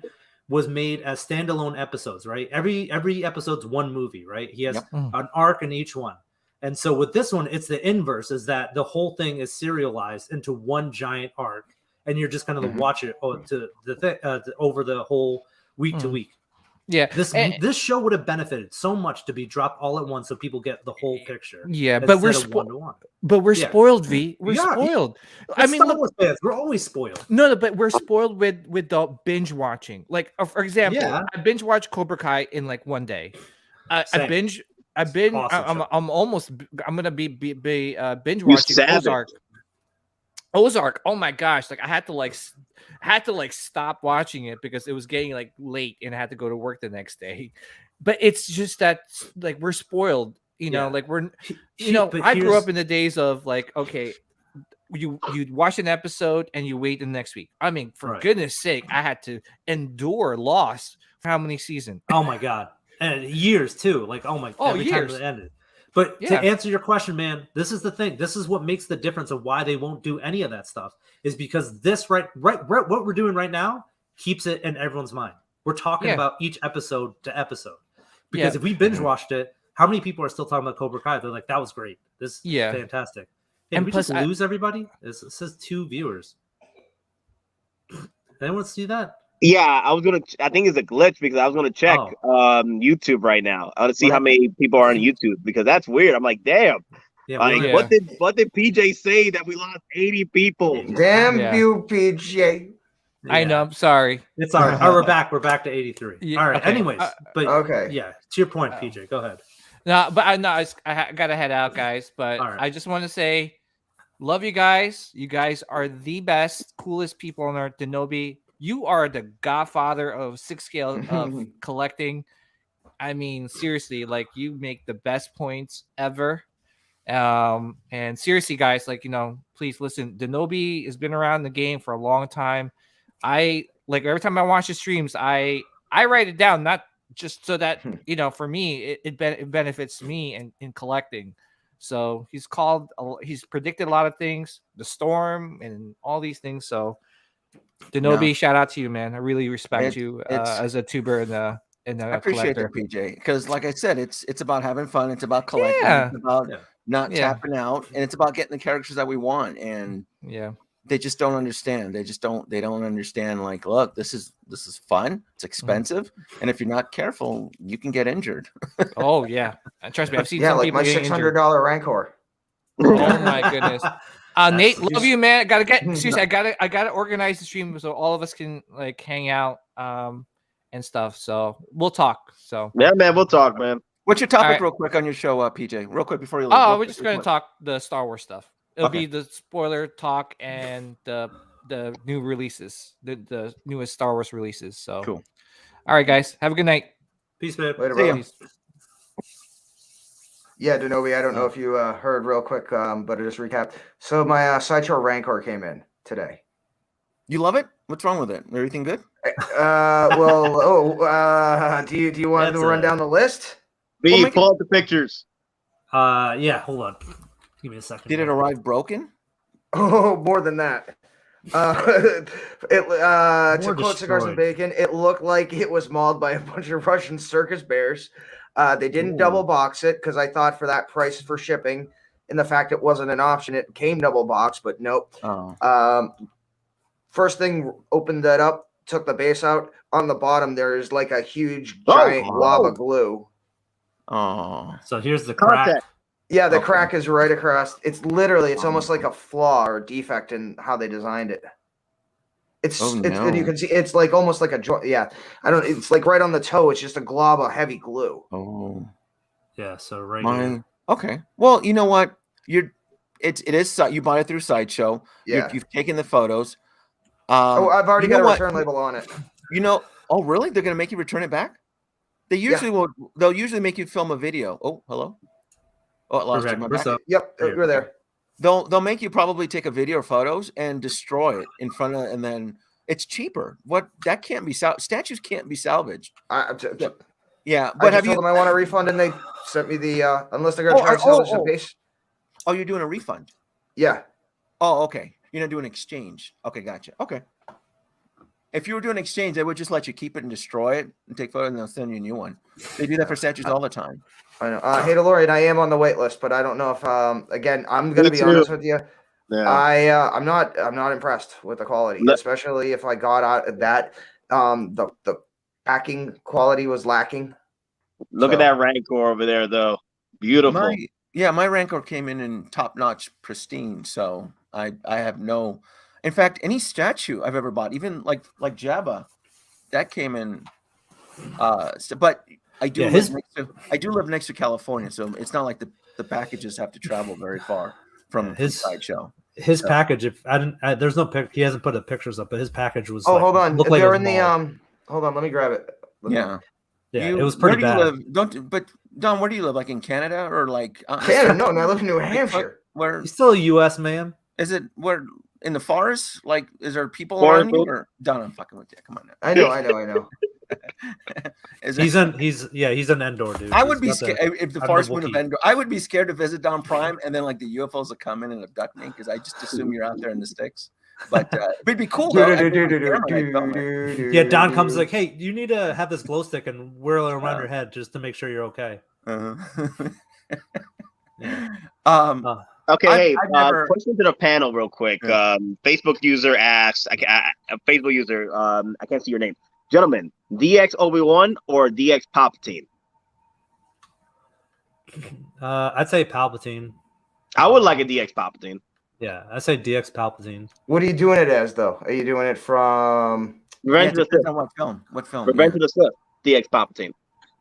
was made as standalone episodes, right? Every episode's one movie, right? He has an arc in each one. And so with this one, it's the inverse, is that the whole thing is serialized into one giant arc, and you're just kind of watch it over the whole week to week. Yeah, this show would have benefited so much to be dropped all at once, so people get the whole picture. Yeah, but we're spoiled, V. We're spoiled. I mean, look, fans, we're always spoiled. No, but we're spoiled with the binge watching. Like, for example, I binge watched Cobra Kai in like one day. I'm gonna be binge watching Ozark. Oh my gosh! Like I had to stop watching it because it was getting like late and I had to go to work the next day. But it's just that like we're spoiled, like we're, I grew up in the days of like, okay, you watch an episode and you wait the next week. I mean, for goodness sake, I had to endure Lost for how many seasons? Oh my God. And years too. Like, every years. time it ended. But to answer your question, man, this is the thing. This is what makes the difference of why they won't do any of that stuff, is because this what we're doing right now keeps it in everyone's mind. We're talking Yeah. about each episode to episode. Because if we binge watched it, how many people are still talking about Cobra Kai? They're like, that was great. This is fantastic. And we plus just lose everybody? It says 2 viewers. Anyone see that? Yeah, I think it's a glitch because I was gonna check YouTube right now. I want to see how many people are on YouTube because that's weird. I'm like, damn. Yeah, Like, what did PJ say that we lost 80 people? Damn you, PJ. I know. I'm sorry. It's all right. All right, we're back. We're back to 83. Yeah, all right. okay. Anyways, but okay. Yeah, to your point, PJ. Go ahead. No, but I gotta head out, guys. But All right. I just want to say, love you guys. You guys are the best, coolest people on earth. Denobi, you are the godfather of 6 scale of collecting. I mean, seriously, like you make the best points ever. And seriously, guys, like, you know, please listen. Denobi has been around the game for a long time. I like every time I watch the streams, I write it down, not just so that, you know, for me, it benefits me in collecting. So he's predicted a lot of things, the storm and all these things. So Denobi, shout out to you, man. I really respect you as a tuber and I appreciate that, PJ, because like I said, it's about having fun. It's about collecting. It's about not tapping out, and it's about getting the characters that we want. And they just don't understand. They don't understand. Like, look, this is fun. It's expensive, and if you're not careful, you can get injured. Oh yeah, and trust me, I've seen some like people my $600 Rancor. Oh my goodness. Nate, love you, man. Seriously, I gotta organize the stream so all of us can like hang out and stuff. So we'll talk. So yeah, man, we'll talk, man. What's your topic, real quick, on your show, PJ? Real quick before you leave. Oh, we're just gonna talk the Star Wars stuff. It'll be the spoiler talk and the new releases, the newest Star Wars releases. So cool. All right, guys, have a good night. Peace, man. Later, bro. Yeah, Denobi, I don't know if you heard real quick, but to just recap. So my Sideshow Rancor came in today. You love it? What's wrong with it? Everything good? Do you want to run down the list? Pull up the pictures. Yeah, hold on. Give me a second. Did it arrive broken? Oh, more than that. To quote Cigars and Bacon, it looked like it was mauled by a bunch of Russian circus bears. They didn't double box it because I thought for that price for shipping and the fact it wasn't an option, it came double boxed, but nope. First thing, opened that up, took the base out. On the bottom, there is like a huge giant lava glue. Oh, so here's the crack. Yeah, the crack is right across. It's literally, it's almost like a flaw or defect in how they designed it. And you can see it's like almost like a joint. Yeah, it's like right on the toe. It's just a glob of heavy glue. Oh, yeah. So right here. Okay. Well, you know what? It is. You bought it through Sideshow. Yeah. You've taken the photos. I've already got a return label on it. Oh, really? They're gonna make you return it back? They usually will. They'll usually make you film a video. Oh, hello. Oh, I lost you. Yep, we're there. They'll make you probably take a video or photos and destroy it in front of, and then it's cheaper. That can't be statues can't be salvaged. Yeah, but I told them I want a refund, and they sent me the unless they're gonna try to sell the base. Oh, you're doing a refund? Yeah. Oh, okay. You're not doing an exchange. Okay, gotcha. Okay. If you were doing an exchange, they would just let you keep it and destroy it and take photos, and they'll send you a new one. They do that for statues all the time. I know. Hey, DeLorean, I am on the wait list, but I don't know if again, I'm gonna be honest with you. Yeah. I'm not impressed with the quality, especially if I got out that the packing quality was lacking. Look at that Rancor over there, though. Beautiful. My Rancor came in top-notch pristine, so I have no. In fact, any statue I've ever bought, even like Jabba, that came in. But I do live next to California, so it's not like the packages have to travel very far from his Sideshow. His package, if I didn't, there's no pic. He hasn't put the pictures up, but his package was. Oh, hold on. They're in the Hold on, let me grab it. It was pretty bad. But Don, where do you live? Like in Canada or like Canada? No, I live in New Hampshire. Where he's still a U.S. man. Is it where in the forest? Like, is there people around you? Or Don, I'm fucking with you. Come on now. I know. He's an Endor dude. I would be scared if the forest would have Endor. I would be scared to visit DonPrime and then like the UFOs will come in and abduct me because I just assume you're out there in the sticks. But it'd be cool though. Yeah, Don comes like, hey, you need to have this glow stick and whirl it around your head just to make sure you're okay. Okay, hey, I've never... question to the panel real quick. Facebook user asks, Facebook user, I can't see your name. Gentlemen, DX Obi-Wan or DX Palpatine? I'd say Palpatine. I would like a DX Palpatine. Yeah, I'd say DX Palpatine. What are you doing it as, though? Are you doing it from Revenge of the Sith? What film? What film? Revenge of the Sith. DX Palpatine.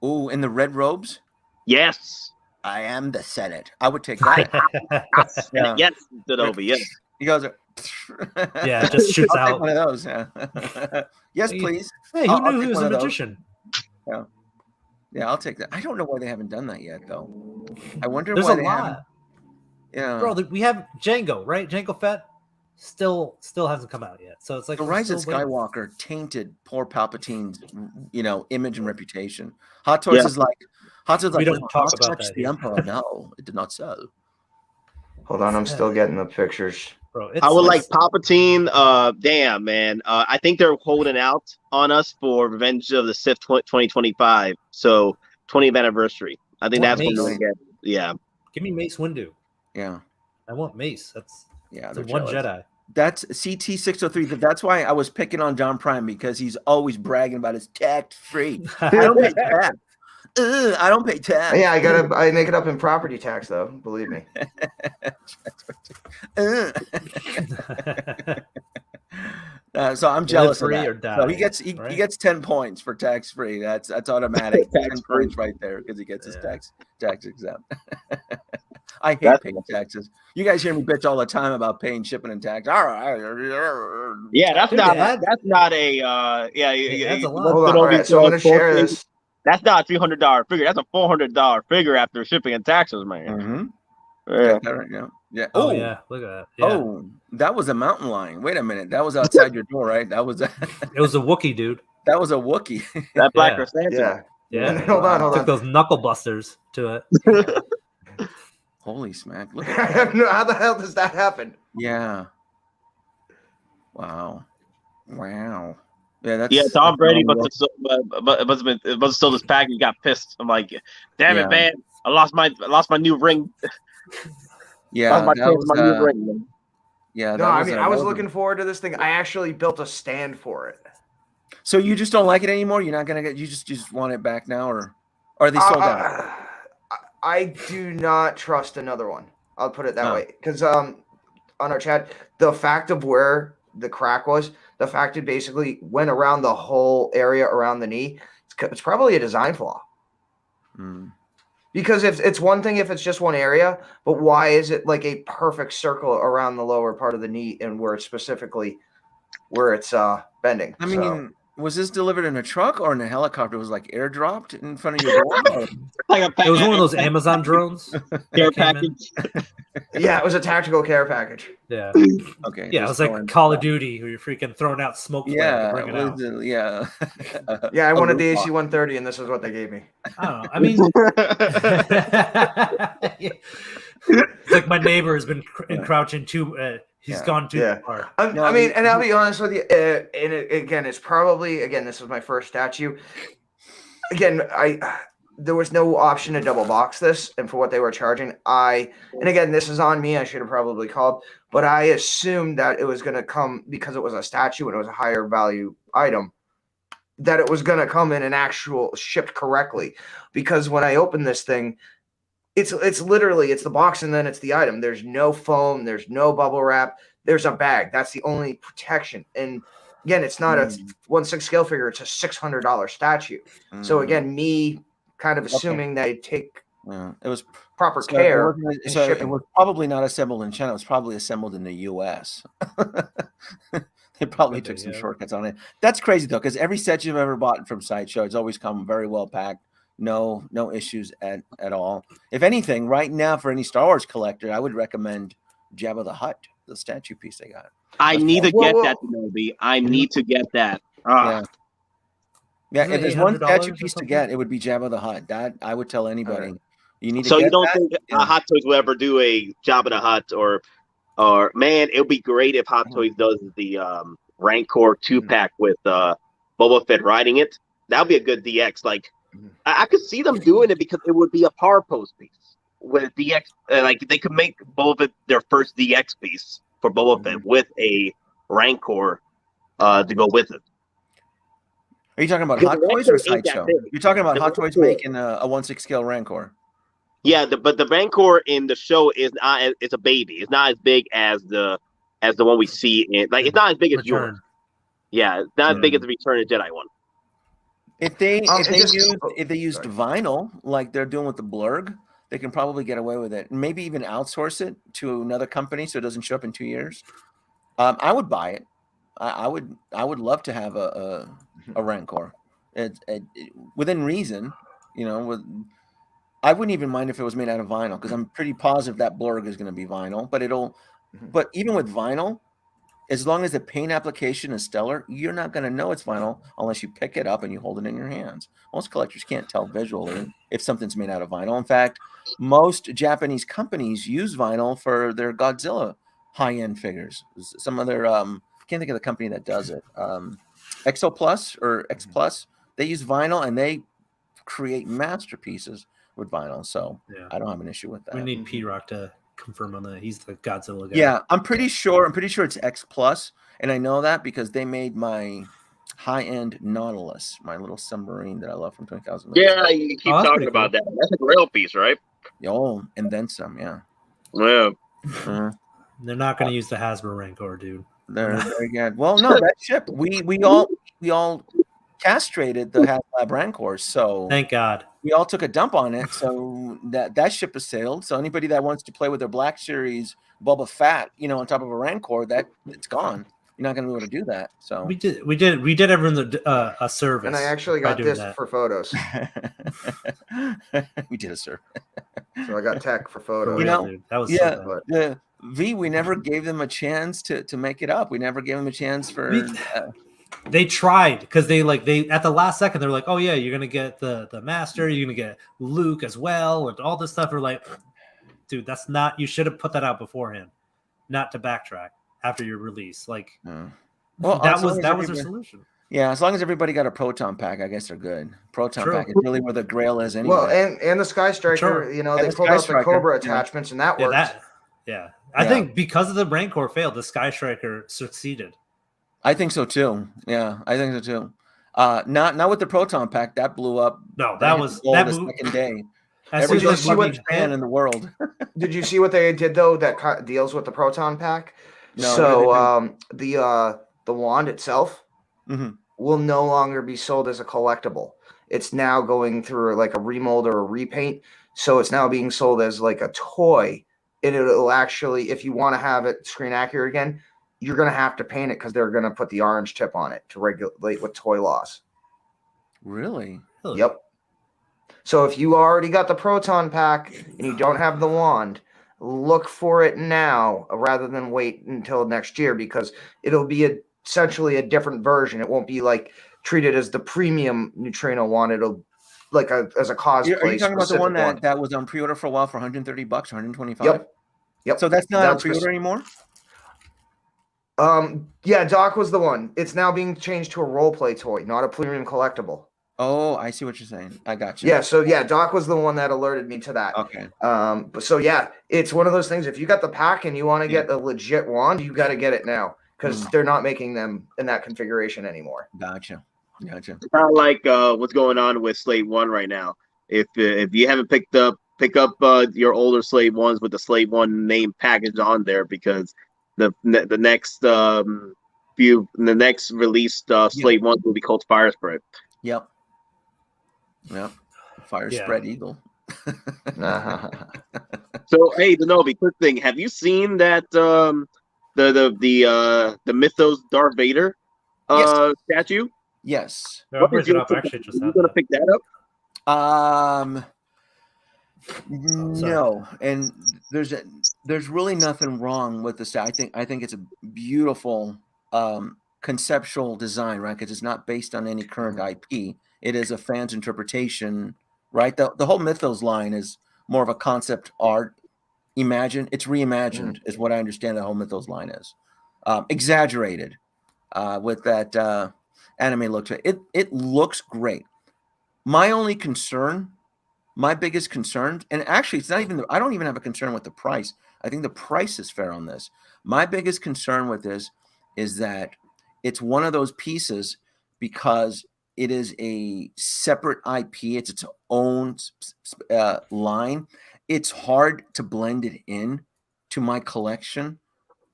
Ooh, in the red robes? Yes. I am the Senate. I would take that. Yes, Denobi, yes. He goes, yeah, it just shoots I'll out. Take one of those. Yeah. Yes, please. Hey, who knew he was a magician? Yeah, I'll take that. I don't know why they haven't done that yet, though. I wonder There's why a they lot. haven't. Yeah, bro, we have Django, right? Django Fett still hasn't come out yet. So it's like the Rise of Skywalker tainted poor Palpatine's, image and reputation. Hottoys is like, we don't talk about that. The Emperor, no, it did not sell. Hold on, I'm still getting the pictures. Bro, I would like Palpatine. Damn, man. I think they're holding out on us for Revenge of the Sith 2025. So 20th anniversary. I think that's what we're going to get. Yeah. Give me Mace Windu. Yeah. I want Mace. That's the one Jedi. That's CT603. That's why I was picking on DonPrime, because he's always bragging about his tax-free. I don't pay tax. I don't pay tax. Yeah, I make it up in property tax, though. Believe me. So I'm jealous of free that. or die, so he gets 10 points for tax free. That's automatic. 10 points right there because he gets his tax exempt. I hate paying taxes. You guys hear me bitch all the time about paying shipping and tax. Yeah, that's not a that's a lot. Hold on, all right, so I'm gonna share this. That's not a $300 figure. That's a $400 figure after shipping and taxes, man. Mm-hmm. Yeah. Oh yeah, look at that. Yeah. Oh, that was a mountain lion. Wait a minute, that was outside your door, right? That was. It was a Wookiee, dude. That was a Wookiee. That black chrysanthemum. Yeah. Hold on. Took those knuckle busters to it. Holy smack! Look I at that. have no. How the hell does that happen? Yeah. Wow. Yeah, that's Tom Brady, but it was still this package. Got pissed. I'm like, damn it, man! I lost my new ring. Yeah, my new ring, man. Yeah. No, I was looking forward to this thing. I actually built a stand for it. So you just don't like it anymore? You're not gonna get? You just want it back now, or are they sold out? I do not trust another one. I'll put it that way, because on our chat, the fact of where the crack was, the fact it basically went around the whole area around the knee, it's probably a design flaw. Because if it's one thing if it's just one area, but why is it like a perfect circle around the lower part of the knee and where it's specifically where it's bending? I mean, was this delivered in a truck or in a helicopter? It was like airdropped in front of your door? It was one of those Amazon drones. Care package. Yeah, it was a tactical care package. Yeah. Okay. Yeah, it was like Call of Duty where you're freaking throwing out smoke. Yeah. Bring it out. Yeah, I wanted the AC-130, and this is what they gave me. I don't know. I mean, it's like my neighbor has been encroaching too. He's gone too far. I mean, and I'll be honest with you. And again, it's probably this was my first statue. Again, there was no option to double box this, and for what they were charging, and again, this is on me. I should have probably called, but I assumed that it was going to come because it was a statue and it was a higher value item, that it was going to come in an actual shipped correctly. Because when I opened this thing, it's literally the box and then it's the item. There's no foam, there's no bubble wrap, there's a bag. That's the only protection. And again, it's not a 1/6 scale figure; it's a $600 statue. So again, me kind of assuming that they take it was proper care. It was probably not assembled in China. It was probably assembled in the U.S. They probably took some shortcuts on it. That's crazy though, because every set you've ever bought from Sideshow, it's always come very well packed. No issues at all. If anything, right now for any Star Wars collector, I would recommend Jabba the Hutt, the statue piece they got. I need to get that, Kenobi. I need to get that. Yeah, if there's one statue piece to get, it would be Jabba the Hutt. That I would tell anybody. You need to. So you don't think Hottoys will ever do a Jabba the Hutt or Or man, it would be great if Hot Toys does the Rancor 2-pack with Boba Fett riding it. That would be a good DX. Like I could see them doing it because it would be a power pose piece with DX. Like they could make Boba Fett their first DX piece for Boba Fett with a Rancor to go with it. Are you talking about Hot Toys or Sideshow? You're talking about Hot Toys making a 1/6 scale Rancor. Yeah, but the Rancor in the show is not. It's a baby. It's not as big as the one we see in. Like it's not as big as yours. Yeah, it's not as big as the Return of the Jedi one. If they used vinyl like they're doing with the Blurg, they can probably get away with it. Maybe even outsource it to another company so it doesn't show up in 2 years. I would buy it. I would love to have a Rancor. Within reason, you know. I wouldn't even mind if it was made out of vinyl because I'm pretty positive that Blurg is going to be vinyl. But even with vinyl, as long as the paint application is stellar, you're not going to know it's vinyl unless you pick it up and you hold it in your hands. Most collectors can't tell visually if something's made out of vinyl. In fact, most Japanese companies use vinyl for their Godzilla high-end figures. Some other can't think of the company that does it. Exo Plus or X Plus, they use vinyl and they create masterpieces with vinyl. So I don't have an issue with that. We need P-Rock to confirm on that. He's the Godzilla guy. Yeah, I'm pretty sure it's X Plus, and I know that because they made my high-end Nautilus, my little submarine that I love from 20,000. Yeah, you keep talking about that. That's a grail piece, right? Oh, and then some, yeah. Yeah. They're not going to use the Hasbro Rancor, dude. They're very good. Well, no, that ship. We all castrated the HasLab Rancors, so thank God. We all took a dump on it, so that ship has sailed. So anybody that wants to play with their Black Series Boba Fett, on top of a Rancor, it's gone. You're not going to be able to do that. So we did everyone a service, and I actually got this for photos. We did a service, so I got tech for photos. Dude, that was so bad. We never gave them a chance to make it up. We never gave them a chance for. They tried because they at the last second they're like, oh yeah, you're gonna get the master, you're gonna get Luke as well, and all this stuff. We're like, dude, that's not. You should have put that out beforehand, not to backtrack after your release. Like, well, that was their solution. Yeah, as long as everybody got a proton pack, I guess they're good. Proton pack is really where the grail is anyway. Well, and the Sky Striker, they pulled out the Cobra attachments, and that worked. I think because of the Rancor failed, the Sky Striker succeeded. I think so too. Yeah, I think so too. Not with the proton pack that blew up. No, that was the second day. Every fan in the world. Did you see what they did though? That deals with the proton pack. No, so the wand itself will no longer be sold as a collectible. It's now going through like a remold or a repaint. So it's now being sold as like a toy, and it'll actually, if you want to have it screen accurate again, you're going to have to paint it because they're going to put the orange tip on it to regulate with toy loss. Really? Yep. So if you already got the proton pack and you don't have the wand, look for it now rather than wait until next year, because it'll be essentially a different version. It won't be like treated as the premium neutrino wand. It'll like as a cosplay. Are you talking about the one that was on pre-order for a while for $130, $125? Yep. So that's not on pre-order anymore? Yeah, Doc was the one. It's now being changed to a role play toy, not a premium collectible. Oh, I see what you're saying. I got you. Yeah, so Doc was the one that alerted me to that. Okay. But so it's one of those things. If you got the pack and you want to get a legit wand, you got to get it now because they're not making them in that configuration anymore. Gotcha. It's not like what's going on with Slate 1 right now. If you haven't pick up your older Slate 1s with the Slate 1 name package on there, because the next released Slate 1 will be called Fire Spread. Yep. Fire Spread Eagle. So hey, Denobi, quick thing. Have you seen that the Mythos Darth Vader statue? Yes. No, I'll bring it up. Actually, just you gonna pick that up? No, and there's really nothing wrong with this. I think it's a beautiful conceptual design, right? Because it's not based on any current IP. It is a fan's interpretation, right? The whole Mythos line is more of a concept art, imagined. It's reimagined, is what I understand the whole Mythos line is. Exaggerated with that anime look to it. It looks great. My only concern, my biggest concern, and actually it's not even, I don't even have a concern with the price. I think the price is fair on this. My biggest concern with this is that it's one of those pieces because it is a separate IP. It's its own line. It's hard to blend it in to my collection.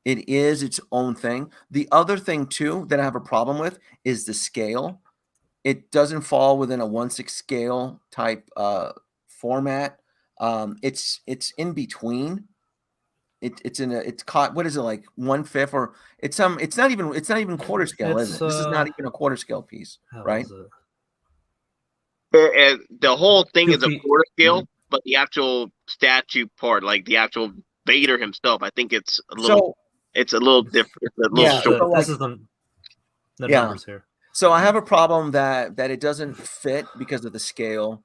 It is its own thing. The other thing too that I have a problem with is the scale. It doesn't fall within a 1/6 scale type format. It's in between. It's caught. What is it, like 1/5 or it's not even quarter scale, is it? This is not even a quarter scale piece, right? And the whole thing is a 2 feet. quarter scale, but the actual statue part, like the actual Vader himself, I think it's a little different. It's a little short. This is the numbers here. So I have a problem that it doesn't fit because of the scale.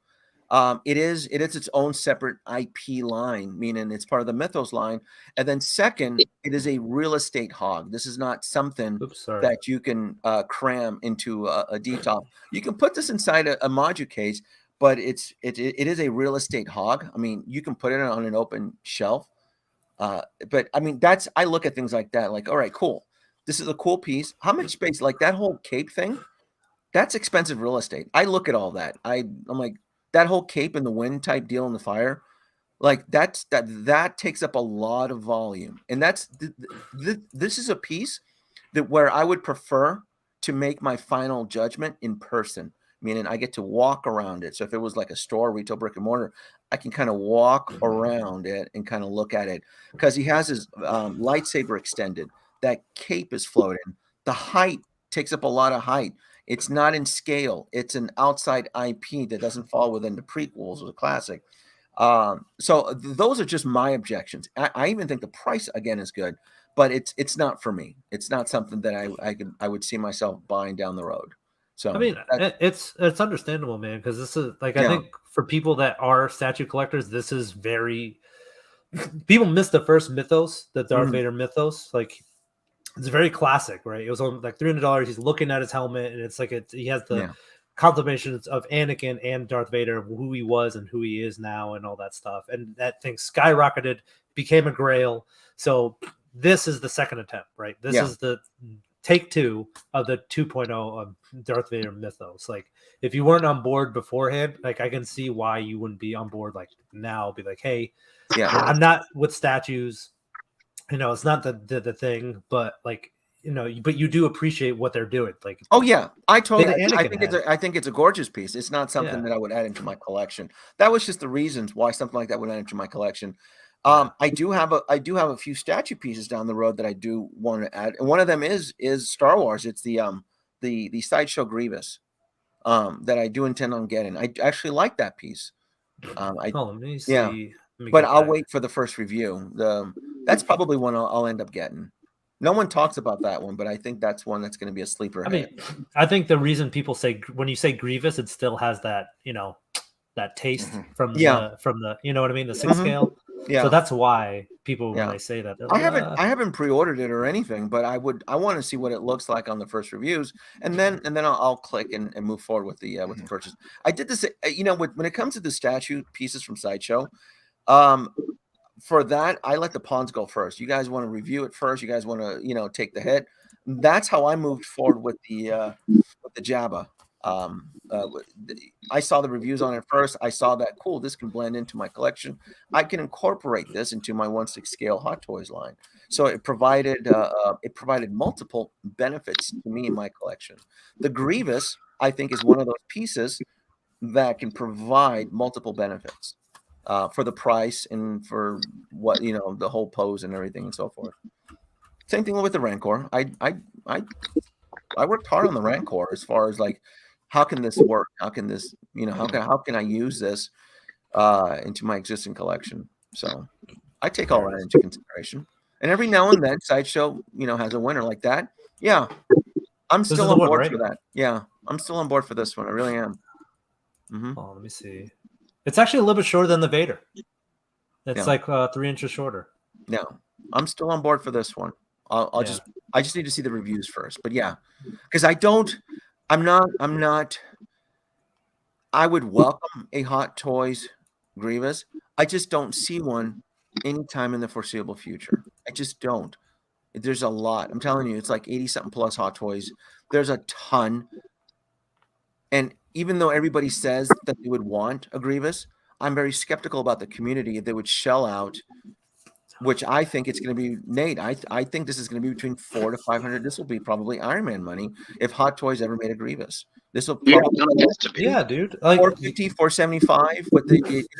It is its own separate IP line, meaning it's part of the Mythos line. And then second, it is a real estate hog. This is not something that you can cram into a D-top. You can put this inside a module case, but it is a real estate hog. I mean, you can put it on an open shelf. But I mean, I look at things like that, like, all right, cool. This is a cool piece. How much space? Like that whole cape thing, that's expensive real estate. I look at all that. I'm like, that whole cape in the wind type deal in the fire, like that takes up a lot of volume. And this is a piece that where I would prefer to make my final judgment in person, meaning I get to walk around it. So if it was like a store, retail, brick and mortar, I can kind of walk around it and kind of look at it because he has his lightsaber extended. That cape is floating. The height takes up a lot of height. It's not in scale. It's an outside IP that doesn't fall within the prequels or the classic. So those are just my objections. I even think the price again is good, but it's not for me. It's not something that I would see myself buying down the road. So I mean, it's understandable, man, because this is like I think for people that are statue collectors, this is very. People miss the first Mythos, the Darth Vader Mythos, like. It's very classic, right? It was on like $300. He's looking at his helmet, and it's like he has the contemplations of Anakin and Darth Vader, of who he was and who he is now, and all that stuff. And that thing skyrocketed, became a Grail. So this is the second attempt, right? This is the take 2 of the 2.0 of Darth Vader Mythos. Like, if you weren't on board beforehand, like I can see why you wouldn't be on board. Like now, be like, hey, I'm not with statues. You know, it's not the thing, but like, you know, but you do appreciate what they're doing. Like, oh yeah, I think it's a gorgeous piece. It's not something that I would add into my collection. That was just the reasons why something like that would add into my collection. I do have a few statue pieces down the road that I do want to add, and one of them is Star Wars. It's the Sideshow Grievous that I do intend on getting. I actually like that piece. Let me see. But I'll wait for the first review. That's probably one I'll end up getting. No one talks about that one, but I think that's one that's going to be a sleeper. I mean, I think the reason people say when you say Grievous, it still has that, you know, that taste from the you know what I mean, the 6 scale. Yeah. So that's why people when they say that, I haven't pre-ordered it or anything, but I want to see what it looks like on the first reviews, and then I'll click and move forward with the purchase. I did this, you know, when it comes to the statue pieces from Sideshow. For that, I let the pawns go first. You guys want to review it first. You guys want to, you know, take the hit. That's how I moved forward with the Jabba. I saw the reviews on it first. I saw that cool. This can blend into my collection. I can incorporate this into my 1/6 scale Hot Toys line. So it provided multiple benefits to me in my collection. The Grievous, I think, is one of those pieces that can provide multiple benefits. For the price and for what, you know, the whole pose and everything and so forth. Same thing with the Rancor. I worked hard on the Rancor as far as like, how can this work? How can this, you know, how can I use this into my existing collection? So I take all that into consideration. And every now and then Sideshow, you know, has a winner like that. Yeah. I'm still on board for that. Yeah. I'm still on board for this one. I really am. Oh, let me see. It's actually a little bit shorter than the Vader. It's No. like 3 inches shorter. No, I'm still on board for this one. I just need to see the reviews first. But yeah, because I'm not. I would welcome a Hot Toys Grievous. I just don't see one anytime in the foreseeable future. I just don't. There's a lot. I'm telling you, it's like 80-something plus Hot Toys. There's a ton. And even though everybody says that they would want a Grievous, I'm very skeptical about the community if they would shell out, which I think it's going to be, Nate, I think this is going to be between $400 to $500. This will be probably Iron Man money if Hot Toys ever made a Grievous. This will probably Yeah, dude. Like 450, 475, but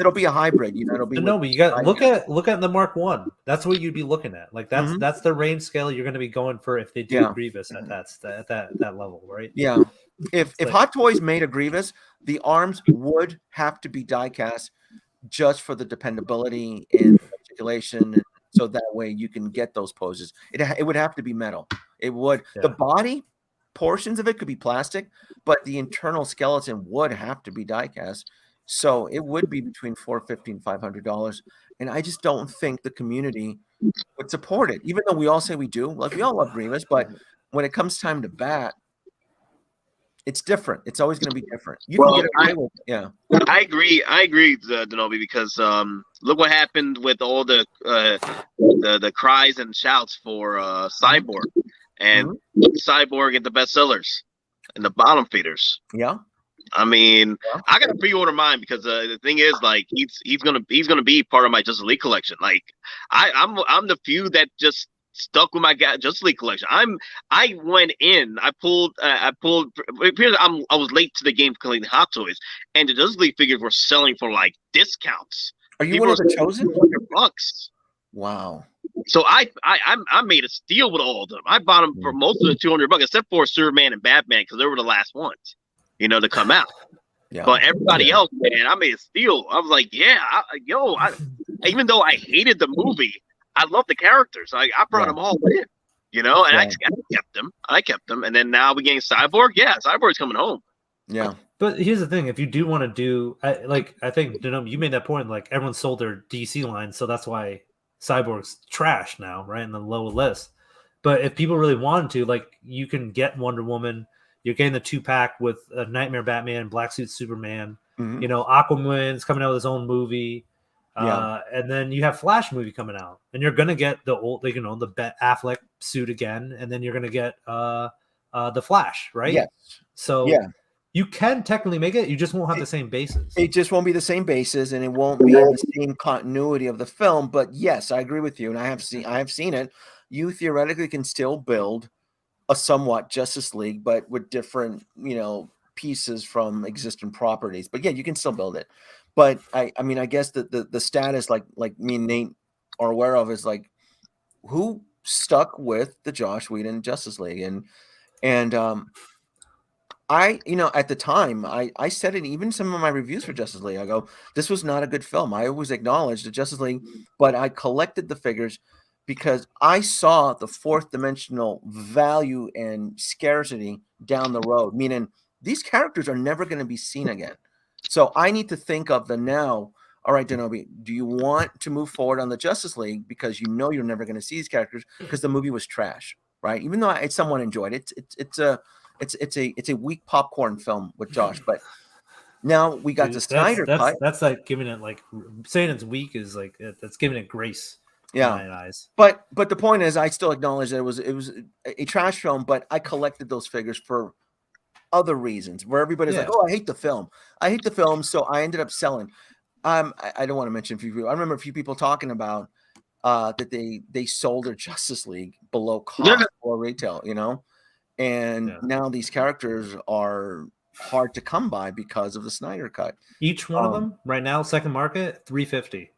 it'll be a hybrid. You know, it'll be. No, but you got look at the Mark 1. That's what you'd be looking at. Like that's the range scale you're going to be going for if they do Grievous at that level, right? Yeah. If Hot Toys made a Grievous, the arms would have to be die cast just for the dependability and articulation, and so that way you can get those poses. It would have to be metal. It would. Yeah. The body portions of it could be plastic, but the internal skeleton would have to be die cast. So it would be between $450 and $500. And I just don't think the community would support it, even though we all say we do. Like, we all love Grievous, but when it comes time to bat, it's different. It's always going to be different. I agree, Denobi, because look what happened with all the cries and shouts for Cyborg, and Cyborg at the bestsellers and the bottom feeders. Yeah, I mean, I gotta pre-order mine because the thing is, like, he's gonna be part of my Justice League collection. Like, I'm the few that just stuck with my Justice League collection. I went in. I was late to the game collecting Hot Toys, and the Justice League figures were selling for like discounts. Are you one of the chosen? $100. Wow. So I made a steal with all of them. I bought them for most of the $200, except for Superman and Batman, because they were the last ones, to come out. Yeah. But everybody else, man, I made a steal. I was like, even though I hated the movie, I love the characters. I brought them all in, and I kept them. And then now we're getting Cyborg. Yeah, Cyborg's coming home. Yeah. But here's the thing: if you do want to do, I think you made that point. Like, everyone sold their DC line, so that's why Cyborg's trash now, right, in the low list. But if people really wanted to, like, you can get Wonder Woman. You're getting the 2-pack with Nightmare Batman, Black Suit Superman. Aquaman's coming out with his own movie. And then you have Flash movie coming out, and you're gonna get the old, the Ben Affleck suit again, and then you're gonna get the Flash, right? Yes. So you can technically make it. You just won't have the same bases. It just won't be the same bases, and it won't be in the same continuity of the film. But yes, I agree with you, and I have seen it. You theoretically can still build a somewhat Justice League, but with different pieces from existing properties. But yeah, you can still build it. But I mean, I guess the status, like me and Nate are aware of, is like, who stuck with the Joss Whedon Justice League, and I at the time I said it, even some of my reviews for Justice League, I go, this was not a good film. I always acknowledged the Justice League, but I collected the figures because I saw the fourth dimensional value and scarcity down the road, meaning these characters are never going to be seen again. So I need to think of the now. All right, Denobi, do you want to move forward on the Justice League because you're never going to see these characters because the movie was trash, right? Even though I somewhat enjoyed it, it's a weak popcorn film with Josh. But now we got the Snyder cut. That's like giving it, like, saying it's weak is like that's giving it grace. Yeah, in my eyes. But the point is, I still acknowledge that it was a trash film, but I collected those figures for other reasons, where everybody's like, oh, I hate the film, so I ended up selling. I don't want to mention a few people. I remember a few people talking about that they sold their Justice League below cost or retail, and now these characters are hard to come by because of the Snyder cut. Each one of them right now, second market, $350.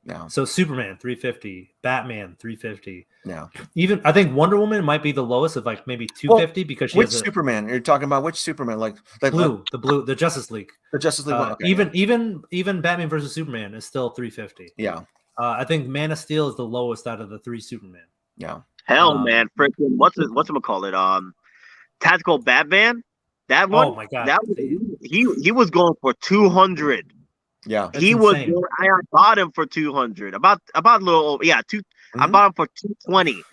Yeah. So Superman $350, Batman $350. Yeah. Even I think Wonder Woman might be the lowest of like maybe $250 because she which Superman? You're talking about which Superman? Like the Justice League. The Justice League one. Okay, even Batman versus Superman is still $350. Yeah. I think Man of Steel is the lowest out of the 3 Superman. Yeah. Hell, man, freaking what's it call it? Tactical Batman. That one. Oh my god. That he was going for $200. Yeah. That's he was. insane. I bought him for 200. About a little over. Yeah, I Mhm. bought him for 220.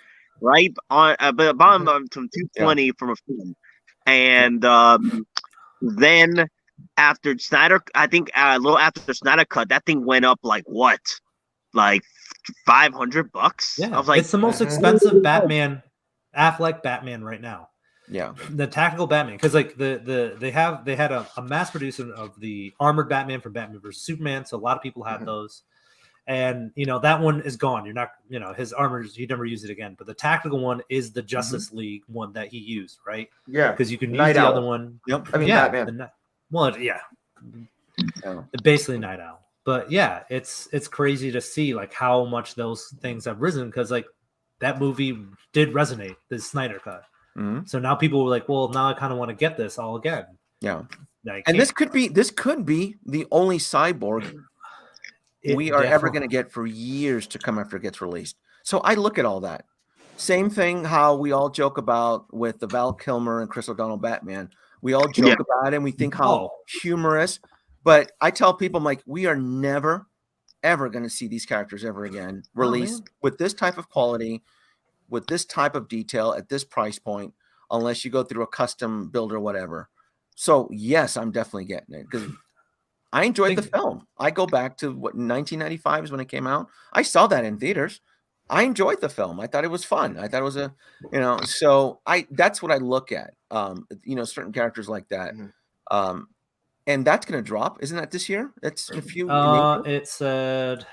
Right on, but I bought him from 220 from a friend, and then after Snyder, I think a little after Snyder cut, that thing went up like what, like $500. I Yeah, was like, it's the most expensive Batman, Affleck Batman right now. Yeah. The tactical Batman, because like they had a mass producer of the armored Batman from Batman vs Superman, so a lot of people had those, and that one is gone. You're not, his armors, you never use it again. But the tactical one is the Justice League one that he used, right? Yeah, Because you can use Night the Owl. other one. Yep. I mean, Yeah, Batman. Yeah, Yeah. basically Night Owl. But yeah, it's crazy to see like how much those things have risen, because like that movie did resonate, the Snyder cut. Mhm. So now people were like, well, now I kind of want to get this all again. Yeah. I And this can't. could be the only cyborg we are ever going to get for years to come after it gets released. So I look at all that. Same thing how we all joke about with the Val Kilmer and Chris O'Donnell Batman. We all joke about it and we think how humorous. But I tell people, I'm like, we are never, ever going to see these characters ever again released with this type of quality, with this type of detail at this price point, unless you go through a custom build or whatever. So yes, I'm definitely getting it because I enjoyed the film. I go back to 1995 is when it came out. I saw that in theaters. I enjoyed the film. I thought it was fun. I thought it was so that's what I look at. Certain characters like that. And that's going to drop. Isn't that this year? That's in a few. It said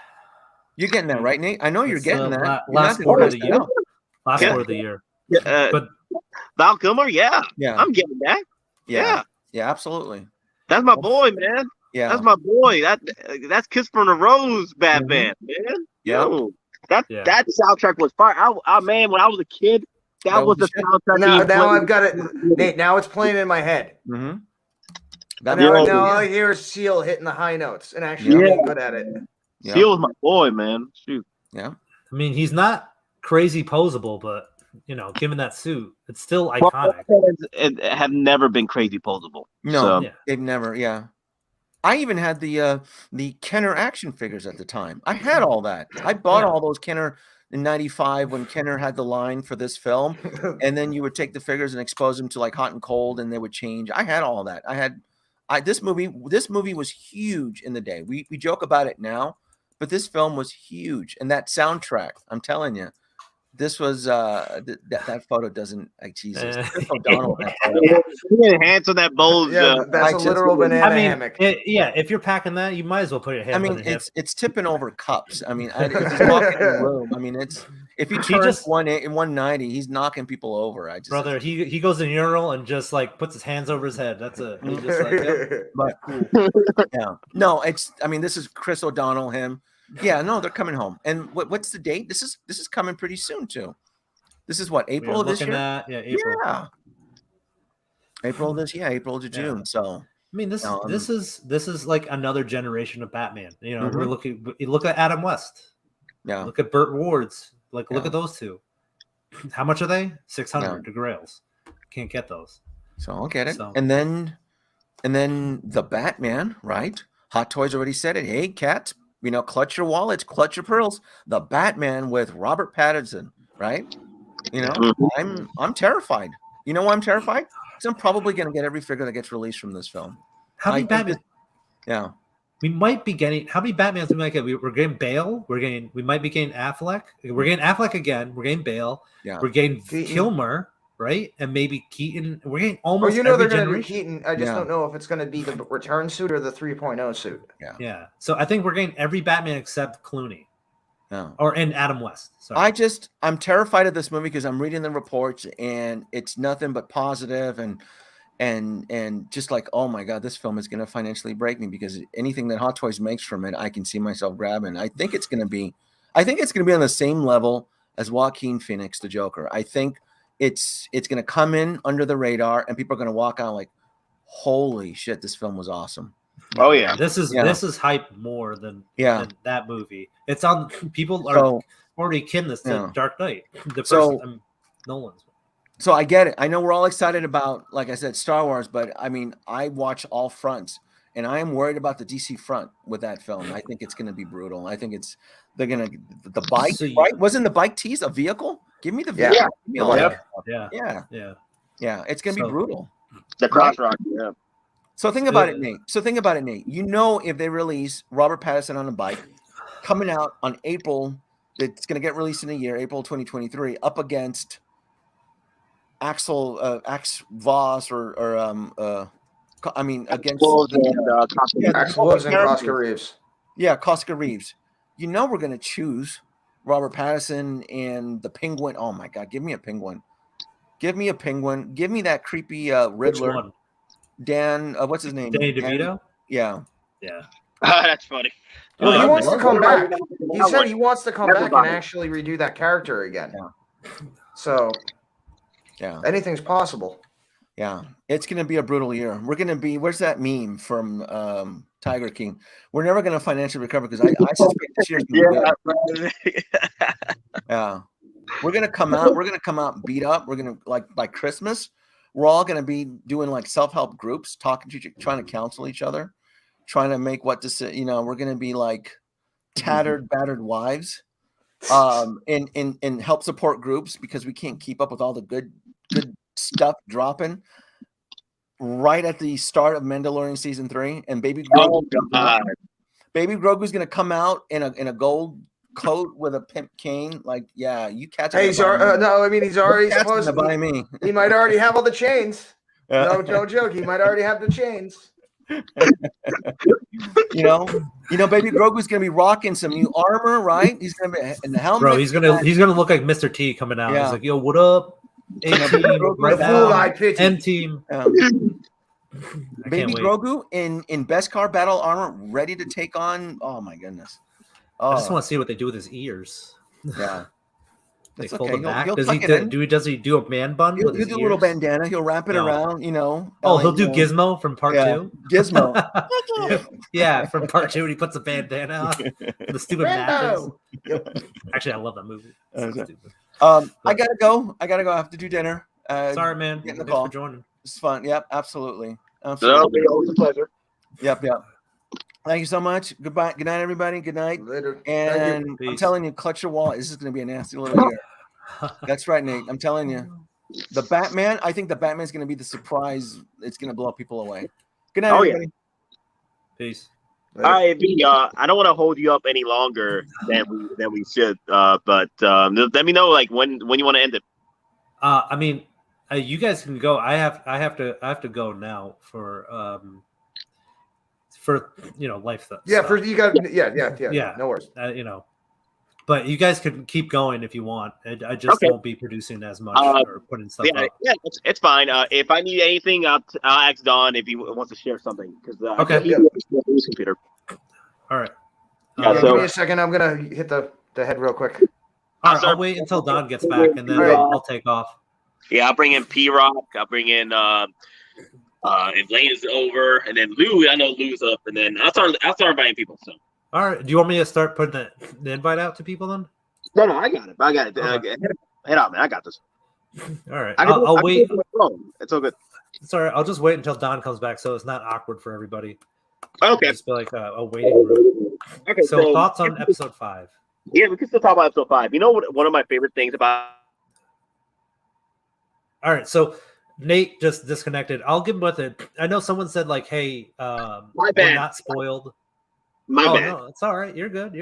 you're getting that, right, Nate? I know you're getting that. Last quarter of the year. Last quarter of the year. But Val Kilmer, yeah, yeah, I'm getting that. Yeah, absolutely. That's my boy, man. Yeah, that's my boy. That's Kiss from the Rose, Batman, man. Yo, that soundtrack was fire. Man, when I was a kid, that was the soundtrack. Now I've got it, Nate. Now it's playing in my head. Mm-hmm. Now I hear Seal hitting the high notes, and actually I'm getting good at it. Seal was my boy, man. Shoot. Yeah. I mean, he's not crazy posable, but given that suit, it's still iconic. Have never been crazy posable. No, they've never. Yeah. I even had the Kenner action figures at the time. I had all that. I bought all those Kenner in '95 when Kenner had the line for this film, and then you would take the figures and expose them to like hot and cold, and they would change. I had all that. This movie was huge in the day. We joke about it now, but this film was huge, and that soundtrack, I'm telling you, this was that photo doesn't like Jesus. O'Donnell, hands on that bulge. That's a literal banana hammock. If you're packing that, you might as well put your hand. I mean, it's tipping over cups. I mean, it's walking in the room. I mean, it's if he turns 190, he's knocking people over. Brother, he goes in urinal and just like puts his hands over his head. That's it. He's just like, but yeah, no, it's. I mean, this is Chris O'Donnell. Him. Yeah, no, they're coming home. And what's the date? This is coming pretty soon too. This is what, April of this year? April. Yeah. April to June. Yeah. So I mean, this is like another generation of Batman. You look at Adam West. Yeah. Look at Burt Ward's. Look at those two. How much are they? 600 to Grails. Can't get those. So I'll get it. So. And then the Batman, right? Hot Toys already said it. Hey, cats. Clutch your wallets, clutch your pearls. The Batman with Robert Pattinson, right? I'm terrified. You know why I'm terrified? Because I'm probably going to get every figure that gets released from this film. How many Batman? We might be getting. How many Batmans we might get? We're getting Bale. We might be getting Affleck. We're getting Affleck again. We're getting Bale. Yeah. We're getting Kilmer. Right, and maybe Keaton. We're getting almost every they're generation. Going to do Keaton. I just don't know if it's going to be the return suit or the 3.0 suit. Yeah. So I think we're getting every Batman except Clooney. And Adam West. Sorry. I'm terrified of this movie because I'm reading the reports and it's nothing but positive and just like, oh my God, this film is going to financially break me because anything that Hot Toys makes from it, I can see myself grabbing. I think it's going to be on the same level as Joaquin Phoenix, the Joker. I think it's going to come in under the radar and people are going to walk out like, holy shit, this film was awesome. Oh yeah. This is hype more than that movie. It's on, people are already kin this to Dark Knight. Nolan's. So I get it. I know we're all excited about, like I said, Star Wars, but I mean, I watch all fronts. and I am worried about the DC front with that film. I think it's going to be brutal. I think they're going to the bike, right? Wasn't the bike tease a vehicle? Give me the vehicle. Yeah. Give me all that Yeah. stuff. Yeah. It's going to be brutal. The cross rock. Yeah. So think about it, Nate. You know, if they release Robert Pattinson on a bike coming out on April, it's going to get released in a year, April 2023, up against Ax Voss against Axel Voss and Koska Reeves. Yeah, Koska Reeves. You know we're going to choose Robert Pattinson and the Penguin. Oh my God, give me a Penguin. Give me a Penguin. Give me that creepy Riddler. Dan, what's his name? Danny DeVito? Yeah. That's funny. Well, he wants to come back. He said he wants to come back and actually redo that character again. Yeah. So, yeah, anything's possible. Yeah, it's going to be a brutal year. We're going to be, where's that meme from Tiger King? We're never going to financially recover because I suspect this year's going to be good. Yeah. We're going to come out beat up. We're going to, like, by Christmas, we're all going to be doing like self-help groups, trying to counsel each other, trying to make what to say. You know, we're going to be like tattered, battered wives, and help support groups because we can't keep up with all the good stuff dropping right at the start of Mandalorian season 3. And Baby Grogu's going to come out in a gold coat with a pimp cane. Like, yeah, you catch it. Hey, he's already supposed to buy me. He might already have all the chains. No joke. He might already have the chains. you know, Baby Grogu's gonna be rocking some new armor, right? He's gonna be in the helmet. Bro, he's gonna look like Mr. T coming out. Yeah. He's like, yo, what up? A-team, right now. M-team. Baby Grogu in Beskar battle armor, ready to take on. Oh my goodness. I just want to see what they do with his ears. Yeah. They fold them back. Does he do a man bun? He'll do a little bandana. He'll wrap it around, you know. Oh, he'll do Gizmo from part 2? Gizmo. Yeah, from part 2 when he puts a bandana on. The stupid matches. Actually, I love that movie. I gotta go. I have to do dinner. Sorry, man. Thanks for joining. It's fun. Yep, absolutely. Always a pleasure. Yep. Thank you so much. Goodbye. Good night, everybody. Good night. Later. And I'm telling you, clutch your wallet. This is going to be a nasty little year. That's right, Nate. I'm telling you. The Batman, I think the Batman's going to be the surprise. It's going to blow people away. Good night, everybody. Peace. Later. All right, V. I don't want to hold you up any longer than we should. But let me know like when you want to end it. I mean, you guys can go. I have to go now for life stuff. Yeah, for you guys. Yeah. No worries. But you guys could keep going if you want. I just won't be producing as much or putting stuff up. Yeah, it's fine. If I need anything, I'll ask Don if he wants to share something. Okay. His computer. All right. Give me a second. I'm gonna hit the head real quick. All right, I'll wait until Don gets back, and then I'll take off. Yeah, I'll bring in P-Rock. I'll bring in if Lane is over, and then Lou. I know Lou's up, and then I'll start inviting people. So. All right. Do you want me to start putting the invite out to people then? No, I got it. Okay. Head out, man. I got this. All right. I'll wait. It's all good. Sorry, I'll just wait until Don comes back, so it's not awkward for everybody. Okay. Just be like a waiting room. Okay. So thoughts on episode 5? Yeah, we can still talk about episode 5. You know what? One of my favorite things about. All right, so Nate just disconnected. I'll give him with it. I know someone said like, "Hey, we're not spoiled." My bad. No, it's all right. You're good.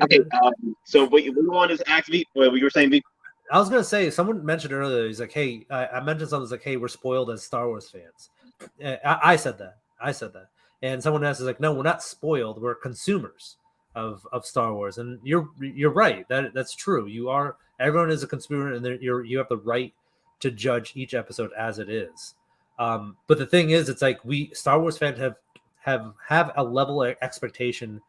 Okay. So what you want is actually what you were saying, V? I was gonna say someone mentioned earlier. He's like, "Hey," I mentioned something like, "Hey, we're spoiled as Star Wars fans." I said that, and someone else is like, "No, we're not spoiled. We're consumers of Star Wars." And you're right. That's true. You are. Everyone is a consumer, and you have the right to judge each episode as it is. But the thing is, it's like we Star Wars fans have a level of expectation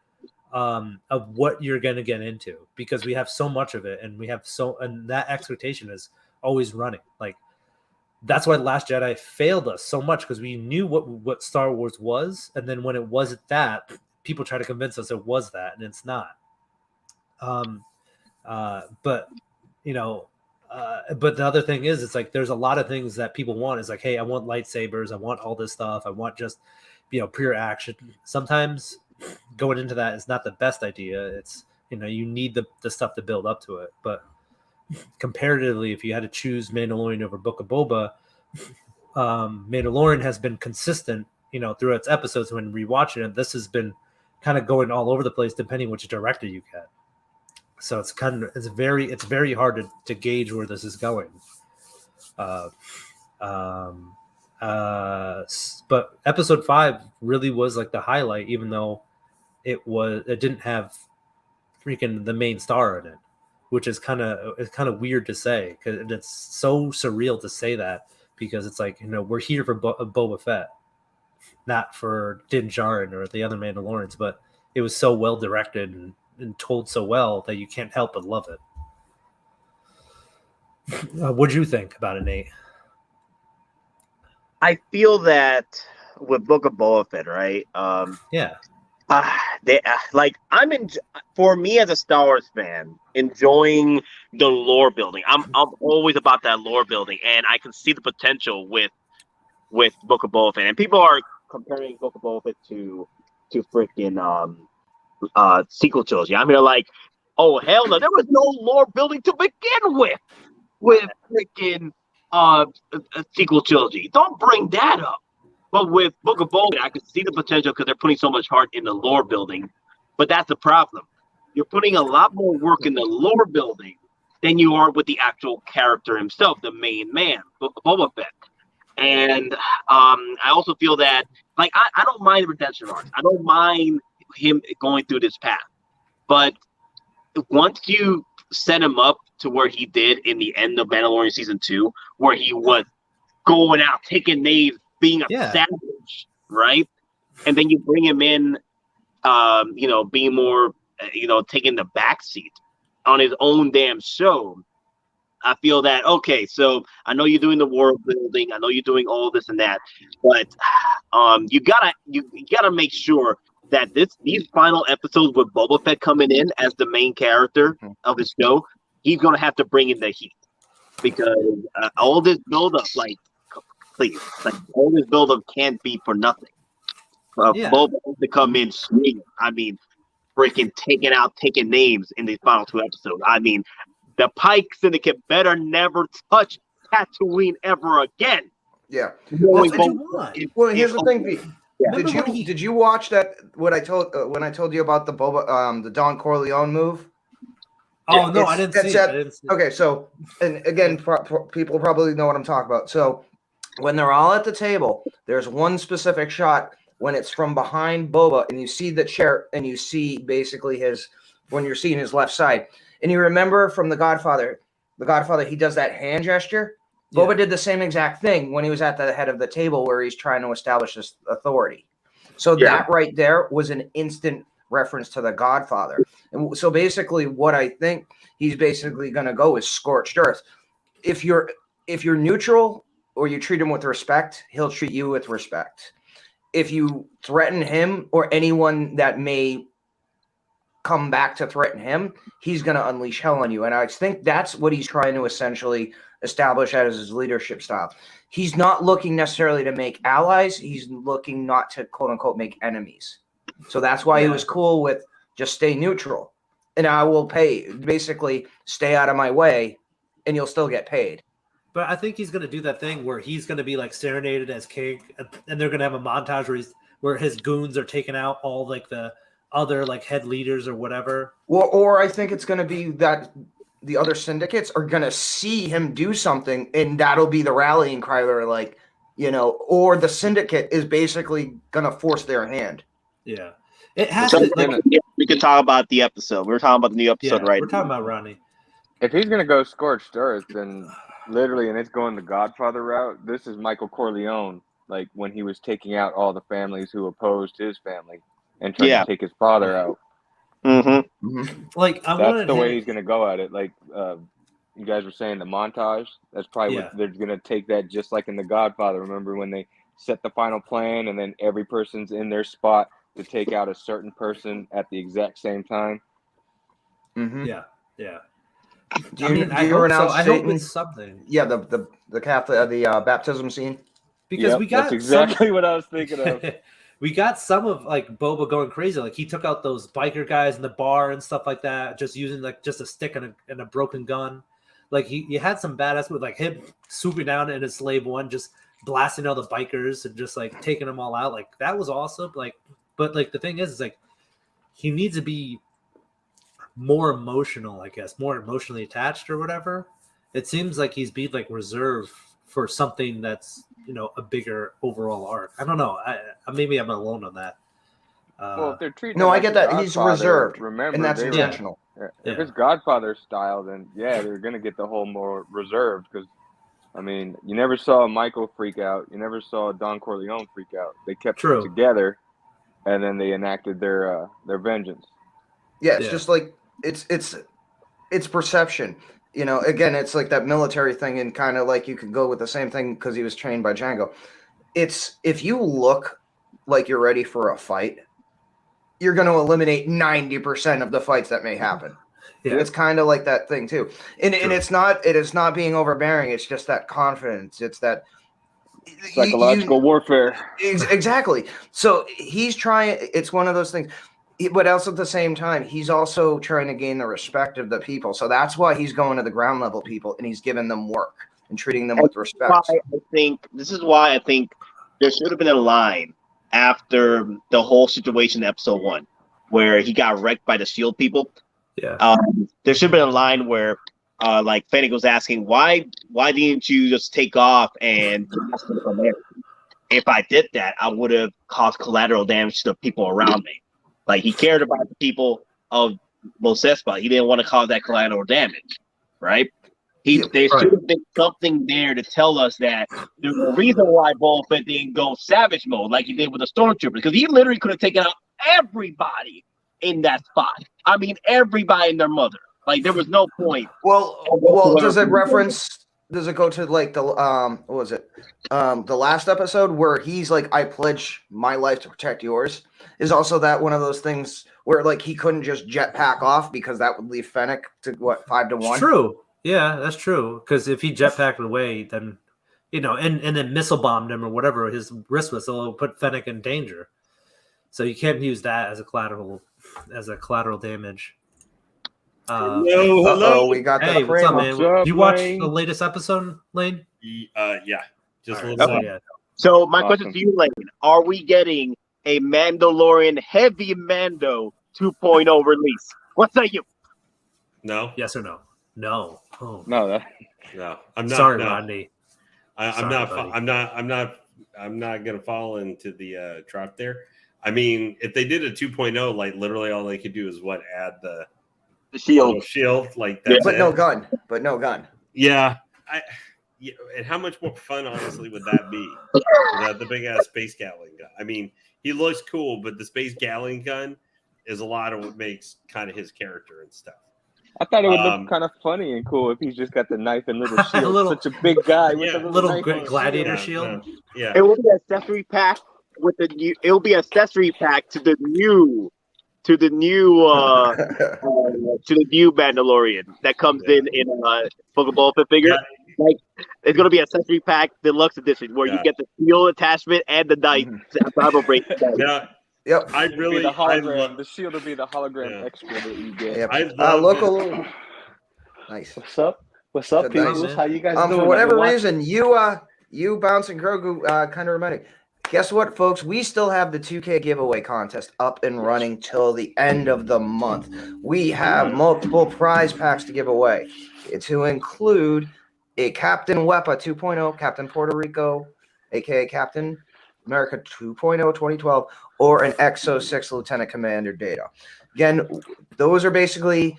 of what you're going to get into because we have so much of it, and and that expectation is always running. Like that's why The Last Jedi failed us so much because we knew what Star Wars was, and then when it wasn't that, people try to convince us it was that, and it's not. But the other thing is, it's like there's a lot of things that people want. It's like, hey, I want lightsabers, I want all this stuff, I want just pure action. Sometimes going into that is not the best idea. It's you need the stuff to build up to it. But comparatively, if you had to choose Mandalorian over Book of Boba, Mandalorian has been consistent, through its episodes. When rewatching it, this has been kind of going all over the place depending which director you get. So it's very hard to gauge where this is going. But episode 5 really was like the highlight, even though it didn't have freaking the main star in it, which is kind of weird to say, because it's so surreal to say that, because it's like, we're here for Boba Fett, not for Din Djarin or the other Mandalorians, but it was so well directed and told so well that you can't help but love it. What'd you think about it, Nate? I feel that with Book of Boba Fett, right? Yeah. For me as a Star Wars fan, enjoying the lore building. I'm always about that lore building, and I can see the potential with Book of Boba Fett. And people are comparing Book of Boba Fett to freaking sequel trilogy. I mean, they're like, oh hell no, there was no lore building to begin with freaking a sequel trilogy. Don't bring that up. But with Book of Boba, I can see the potential because they're putting so much heart in the lore building. But that's the problem. You're putting a lot more work in the lore building than you are with the actual character himself, the main man, Boba Fett. And I also feel that, like, I don't mind the redemption arcs. I don't mind him going through this path. But once you set him up to where he did in the end of Mandalorian Season 2, where he was going out, taking names, being a savage, right? And then you bring him in, being more, taking the backseat on his own damn show. I feel that, okay, so I know you're doing the world building, I know you're doing all this and that, but you gotta make sure that these final episodes with Boba Fett coming in as the main character of the show, he's gonna have to bring in the heat, because all this build-up, please, all this build-up can't be for nothing. Boba to come in swinging. I mean, freaking taking names in these final 2 episodes. I mean, the Pike Syndicate better never touch Tatooine ever again. Yeah. Well, here's the thing, Pete. Yeah. Did you watch that? What I told when I told you about the Boba, the Don Corleone move? Oh no, I didn't see it. Okay, so and again, people probably know what I'm talking about. So when they're all at the table, there's one specific shot when it's from behind Boba, and you see the chair, and you see basically when you're seeing his left side. And you remember from The Godfather, he does that hand gesture. Yeah. Boba did the same exact thing when he was at the head of the table where he's trying to establish this authority. So that right there was an instant reference to The Godfather. And so basically what I think he's basically going to go is scorched earth. If you're neutral or you treat him with respect, he'll treat you with respect. If you threaten him or anyone that may come back to threaten him, he's going to unleash hell on you. And I think that's what he's trying to essentially establish as his leadership style. He's not looking necessarily to make allies. He's looking not to, quote unquote, make enemies. So that's why he was cool with just stay neutral. And I will pay, basically stay out of my way and you'll still get paid. But I think he's going to do that thing where he's going to be like serenaded as king, and they're going to have a montage where his goons are taking out all like the other like head leaders or whatever. Or I think it's going to be that the other syndicates are going to see him do something, and that'll be the rallying cry. Where or the syndicate is basically going to force their hand. Yeah, it has. We could talk about the episode. We're talking about the new episode, right? We're talking about Ronnie. If he's going to go scorched earth, then literally, and it's going the Godfather route. This is Michael Corleone, like when he was taking out all the families who opposed his family and trying to take his father out. Like that's the way he's going to go at it. Like you guys were saying, the montage. That's probably what they're going to take that, just like in the Godfather. Remember when they set the final plan, and then every person's in their spot to take out a certain person at the exact same time. Yeah. Do you renounce I hope it's something. Yeah, the Catholic, the baptism scene. Because we got that's exactly what I was thinking of. we got some of like Boba going crazy. Like he took out those biker guys in the bar and stuff like that, just using like just a stick and a broken gun. Like he had some badass with like him swooping down in his slave one, just blasting all the bikers and just like taking them all out. Like that was awesome. Like, but like the thing is like he needs to be more emotional, I guess, more emotionally attached or whatever. It seems like he's being like reserved for something that's, you know, a bigger overall arc. I don't know. I maybe I'm alone on that. Well, if they're treating No, him I like get the that. He's Godfather, reserved, remember, and that's they were- intentional. If it's Godfather style, then yeah, they're gonna get the whole more reserved because, I mean, you never saw Michael freak out. You never saw Don Corleone freak out. They kept True. them together, and then they enacted their vengeance. Yeah, it's Yeah. just like it's perception. You know, again, it's like that military thing, and kind of like you could go with the same thing because he was trained by Django. It's if you look like you're ready for a fight, you're going to eliminate 90% of the fights that may happen. Yeah. It's kind of like that thing too, and True. it is not being overbearing. It's just that confidence. It's that Psychological warfare. Exactly. So he's trying. It's one of those things. But also at the same time, he's also trying to gain the respect of the people. So that's why he's going to the ground level people and he's giving them work and treating them with respect. This is why I think there should have been a line after the whole situation in episode 1 where he got wrecked by the shield people. Yeah. There should have been a line where like Pheonix was asking, why didn't you just take off and if I did that, I would have caused collateral damage to the people around me. Like he cared about the people of Mos Espa. He didn't want to cause that collateral damage, right? There should have been something there to tell us that there's a reason why Boba Fett didn't go savage mode like he did with the Stormtroopers, because he literally could have taken out everybody in that spot. I mean, everybody and their mother. Like there was no point. Well, does it reference? Does it go to like the what was it? The last episode where he's like, "I pledge my life to protect yours." Is also that one of those things where like he couldn't just jetpack off because that would leave Fennec to what 5-1? It's true. Yeah, that's true. Because if he jetpacked away, then you know, and then missile bombed him or whatever his wrist was, it'll put Fennec in danger. So you can't use that as a collateral damage. Hello, we got hey, the what's up, man? What's up, You watch Lane? the latest episode, Lane? Yeah, just a All little right, bit. yeah. So my Awesome. question to you, Lane, are we getting a Mandalorian Heavy Mando 2.0 release? What say you? No, Yes or no? No. Oh, No, no, I'm not. sorry, no. Rodney. I'm Sorry, not. buddy. I'm not gonna fall into the trap there. I mean, if they did a 2.0, like literally all they could do is add the The shield, like that. but no gun. Yeah, yeah, and how much more fun, honestly, would that be? The big ass space Gatling gun. I mean, he looks cool, but the space Gatling gun is a lot of what makes kind of his character and stuff. I thought it would look kind of funny and cool if he's just got the knife and little shield. Such a big guy with a little knife and gladiator shield. shield. Yeah. It will be an accessory pack with the new. It will be an accessory pack to the new Mandalorian that comes in Book of Boba Fett figure. Yeah. Like it's gonna be an accessory pack deluxe edition where you get the shield attachment and the knife. Bible break. Yeah. Yep. I It'll be really, the I hologram. love, The shield will be the hologram extra that you get. Yep. I love Local. this. Nice. What's up? What's up, Good, people? nice. How you guys doing? For whatever I've been reason, you Bounce and Grogu kind of reminded me. Guess what, folks? We still have the 2K giveaway contest up and running till the end of the month. We have multiple prize packs to give away, to include a Captain Wepa 2.0, Captain Puerto Rico, aka Captain America 2.0 2012, or an Exo 6 Lieutenant Commander Data. Again, those are basically,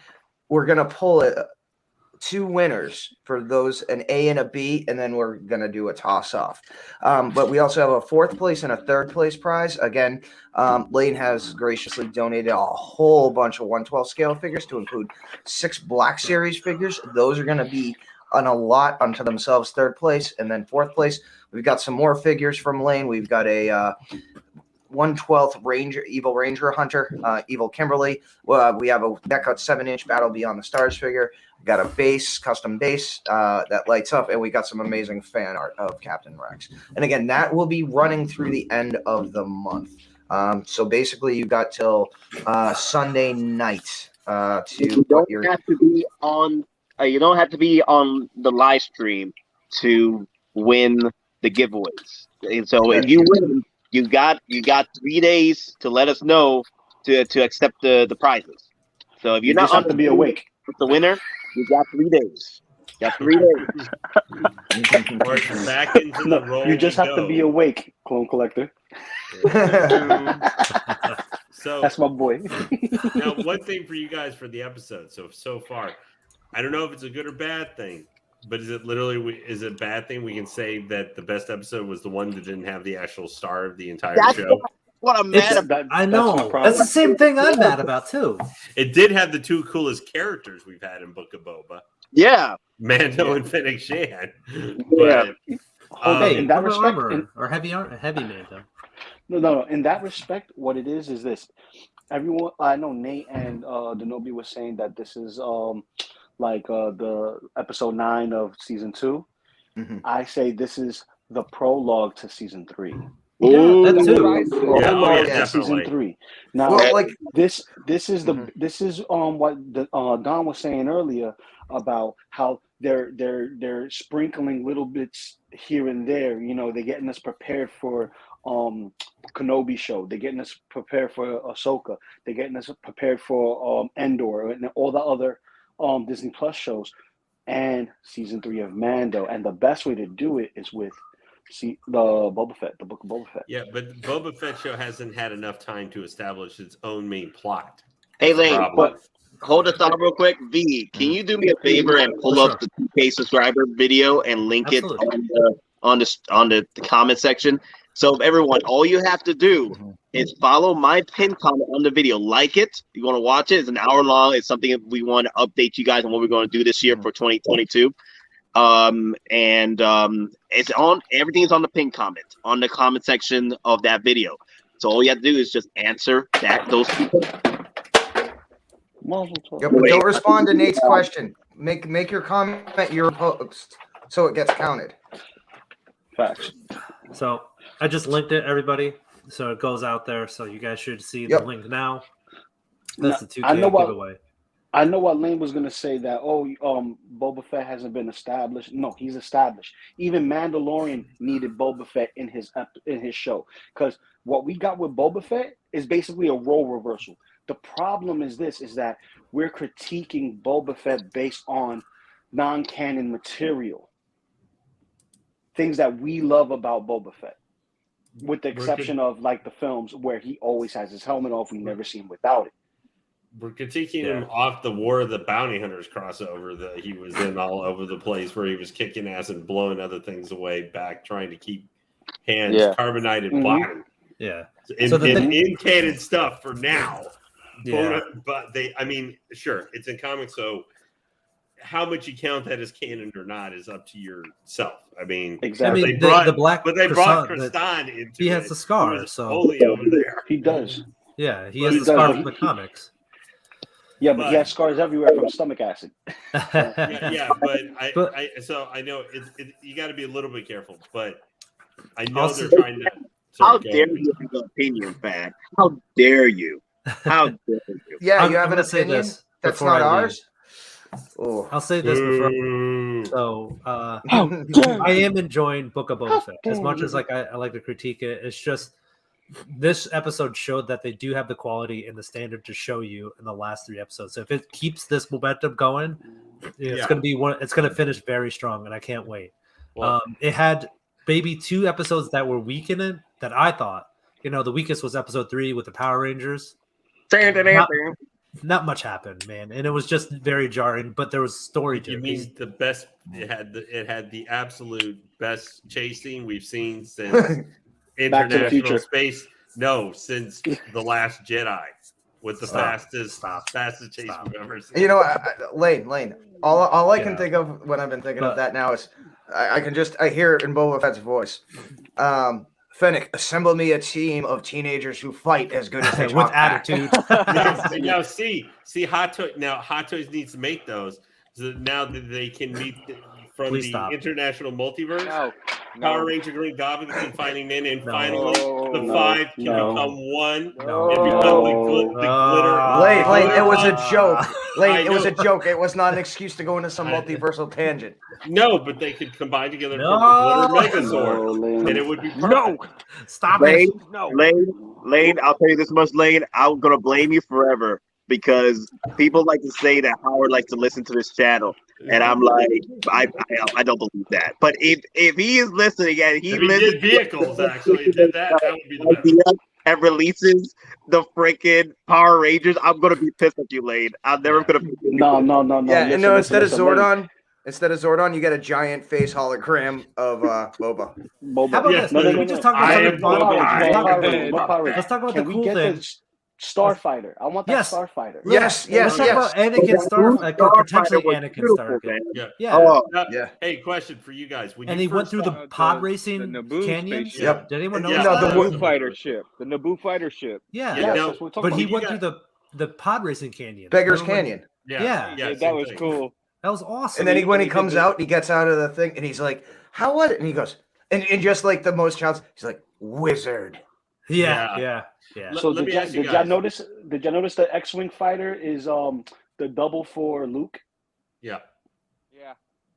we're going to pull it. 2 winners for those, an A and a B, and then we're going to do a toss-off. But we also have a 4th place and a 3rd place prize. Again, Lane has graciously donated a whole bunch of 112 scale figures to include 6 Black Series figures. Those are going to be on a lot unto themselves, 3rd place. And then 4th place, we've got some more figures from Lane. We've got a 1/12 Ranger, Evil Ranger Hunter, Evil Kimberly. We have a deck-out 7-inch Battle Beyond the Stars figure. We got a custom base that lights up, and we got some amazing fan art of Captain Rex. And again, that will be running through the end of the month. So basically, you got till Sunday night to You put your. have to be on. You don't have to be on the live stream to win the giveaways. And so if you win, you got 3 days to let us know to accept the prizes. So if you're not just have to be awake. With the winner, you got 3 days. Got 3 days. March back into the role. You just have to be awake, Clone Collector. So That's my boy. now, one thing for you guys for the episode. So far, I don't know if it's a good or bad thing, but is it a bad thing we can say that the best episode was the one that didn't have the actual star of the entire show? What I'm mad about. I know. That's the same thing I'm mad about too. It did have the 2 coolest characters we've had in Book of Boba. Yeah. Mando and Pheonix Shan. Yeah. Hey, in that armor, respect, or heavy Mando. No. In that respect, what it is this. Everyone, I know Nate and Denobi was saying that this is the episode 9 of season 2. Mm-hmm. I say this is the prologue to season 3. Yeah, that too. Prologue to definitely. season 3. Now, this is what Don was saying earlier about how they're sprinkling little bits here and there. You know, they're getting us prepared for Kenobi show. They're getting us prepared for Ahsoka. They're getting us prepared for Endor and all the other Disney Plus shows and season 3 of Mando. And the best way to do it is with the Boba Fett, the Book of Boba Fett. Yeah, but Boba Fett show hasn't had enough time to establish its own main plot. Hey, Lane, hold the thought real quick. V, can you do me a favor and pull up the 2K subscriber video and link it on the comment section? So everyone, all you have to do is follow my pinned comment on the video. Like it. You want to watch it. It's an hour long. It's something that we want to update you guys on what we're going to do this year for 2022. It's on, everything is on the pinned comment on the comment section of that video. So all you have to do is just answer those people. Yeah, but don't respond to Nate's question. Make your comment your post so it gets counted. Facts. So I just linked it, everybody. So it goes out there. So you guys should see the link now. That's the 2K giveaway. I know what Lane was gonna say that Boba Fett hasn't been established. No, he's established. Even Mandalorian needed Boba Fett in his show because what we got with Boba Fett is basically a role reversal. The problem is that we're critiquing Boba Fett based on non-canon material, things that we love about Boba Fett, with the exception of like the films where he always has his helmet off. We never see him without it. We're critiquing him off the War of the Bounty Hunters crossover that he was in all over the place, where he was kicking ass and blowing other things away back, trying to keep hands carbonated body. Yeah. In canon stuff for now. Yeah. But sure, it's in comics, so how much you count that as canon or not is up to yourself. I mean, exactly. They brought Kristan into he has the scar, so only over there. He does. Yeah, he has the scar from the comics. Yeah, but he has scars everywhere from stomach acid. But I know you got to be a little bit careful. But I know they're trying to. How dare you have an opinion, Fad? How dare you? How dare you? Yeah, you have an say opinion this that's not ours. Oh. I'll say this before. So I am enjoying Book of Boba Fett as much as I like to critique it. It's just this episode showed that they do have the quality and the standard to show you in the last 3 episodes. So if it keeps this momentum going, it's going to be one. It's going to finish very strong, and I can't wait. Well, it had maybe 2 episodes that were weak in it that I thought. The weakest was episode 3 with the Power Rangers. Not much happened, man, and it was just very jarring. But there was story to it. You mean the best? It had the absolute best chase scene we've seen since International Space. No, since The Last Jedi, with the fastest chase we've ever seen. Lane. All I can think of when I've been thinking of that now is I hear it in Boba Fett's voice. Pheonix, assemble me a team of teenagers who fight as good as they with attitude. Now, see, Hottoys needs to make those so that now that they can meet from the international multiverse. No. Power Ranger Green Goblin confining in, and No. finally the No. 5 can No. become one No. and become the glitter. Lane, it was a joke. I Lane, it was a know. joke. It was not an excuse to go into some multiversal tangent. No, but they could combine together No. for the glitter Megazord, No, Lane. and it would be perfect. No, Stop Lane, it. no. Lane, I'll tell you this much, Lane. I'm gonna blame you forever because people like to say that Howard likes to listen to this channel, and I'm like, I don't believe that. But if he is listening and he If he listens did vehicles, actually, did that would be the best. idea and releases the freaking Power Rangers, I'm gonna be pissed at you, Lane. I'm never gonna. No. Yeah, Listen, and no, listen, instead of Lane. Zordon, you get a giant face hologram of Boba. Boba. How about Yeah. this? No, Can no, we no, just no. talk about I something am fun? Boba. Let's talk about Can the we cool get thing. the Starfighter? I want that Yes. Starfighter. Yes, Let's talk about Anakin potentially Anakin Starfighter. Yeah. Yeah. Oh, Yeah. Hey, question for you guys. When And you he went first through saw- the pod racing Naboo canyons. spaceship. Yep. Did anyone know Yeah. that? No, the Naboo wo- fighter ship. The Naboo fighter ship. Yeah. Yeah, Yes, no, that's what we're talking But about. he you went got- through the pod racing canyon. Beggars Remember when- Canyon. Yeah. That same was thing. cool. That was awesome. And then when he he did comes the- out, he gets out of the thing, and he's like, "How was it?" And he goes, and just like the most childish, he's like, "Wizard." Yeah. So Let me ask you did y'all guys. notice? Did y'all notice the X-wing fighter is the double for Luke Yeah. Yeah.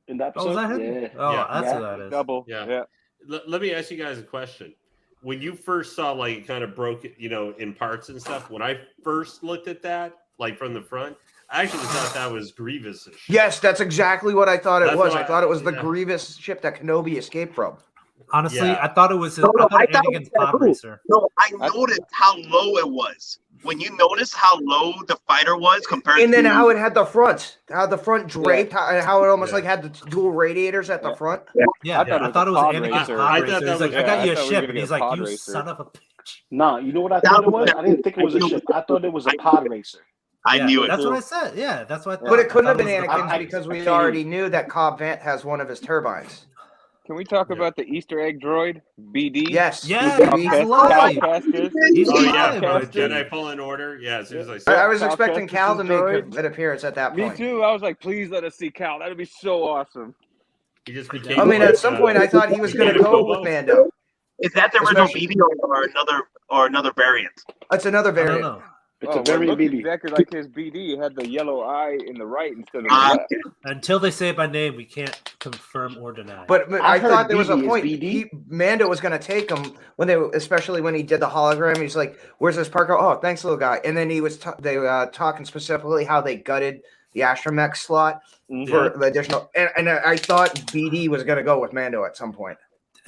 in that Oh, episode? is that him? Yeah. Oh, Yeah. that's Yeah. who that is. Double. Yeah. Yeah. Let me ask you guys a question. When you first saw, like, it kind of broke it, in parts and stuff, when I first looked at that, like, from the front, I actually thought that was Grievous. Yes, that's exactly what I thought it That's was. what I thought it was the yeah. Grievous ship that Kenobi escaped from. Honestly, Yeah. I thought it was. No, I thought I thought it Anakin's was pod Naboo. racer. No, I noticed how low it was. When you notice how low the fighter was compared And then to how it had the front, draped, how it almost Yeah. like had the dual radiators at the Yeah. front. Yeah, I I thought it was pod Anakin's racer. pod I racer. thought that He's like, was- I got yeah, you I a thought we were ship, gonna and get he's a like, pod you racer. son of a bitch. Nah, you know what I thought it was? I didn't think it was a ship. I thought it was a pod racer. I Yeah, knew it. That's what I said. Yeah, that's what I thought. But it couldn't I have thought been was the pod Anakin's racer. because we I tell you. already knew that Cobb Vanth has one of his turbines. Can we talk Yeah. about the Easter egg droid? BD? Yes. Yeah, BD. he's Cal alive. Kestis? He's Oh, yeah. alive, From buddy. Jedi Fallen Order. Yeah, as soon as I I saw it. was Cal expecting Cal to Kestis' make droid? an appearance at that Me point. too. I was like, please let us see Cal. That'd be so awesome. He just became. I mean, like, at some point, I thought he was going to David go Bobo. with Mando. Is that the original Especially- BB or another variant? It's another I don't variant. know. It's Oh, a very it looked BB. exactly like his BD. It had the yellow eye in the right instead of the Ah, left. Until they say it by name, we can't confirm or deny. But I I heard thought there was a BD is point. BD. Mando was going to take him especially when he did the hologram. He's like, "Where's this Parker? Oh, thanks, little guy." And then he was talking specifically how they gutted the astromech slot for the additional. And I thought BD was going to go with Mando at some point.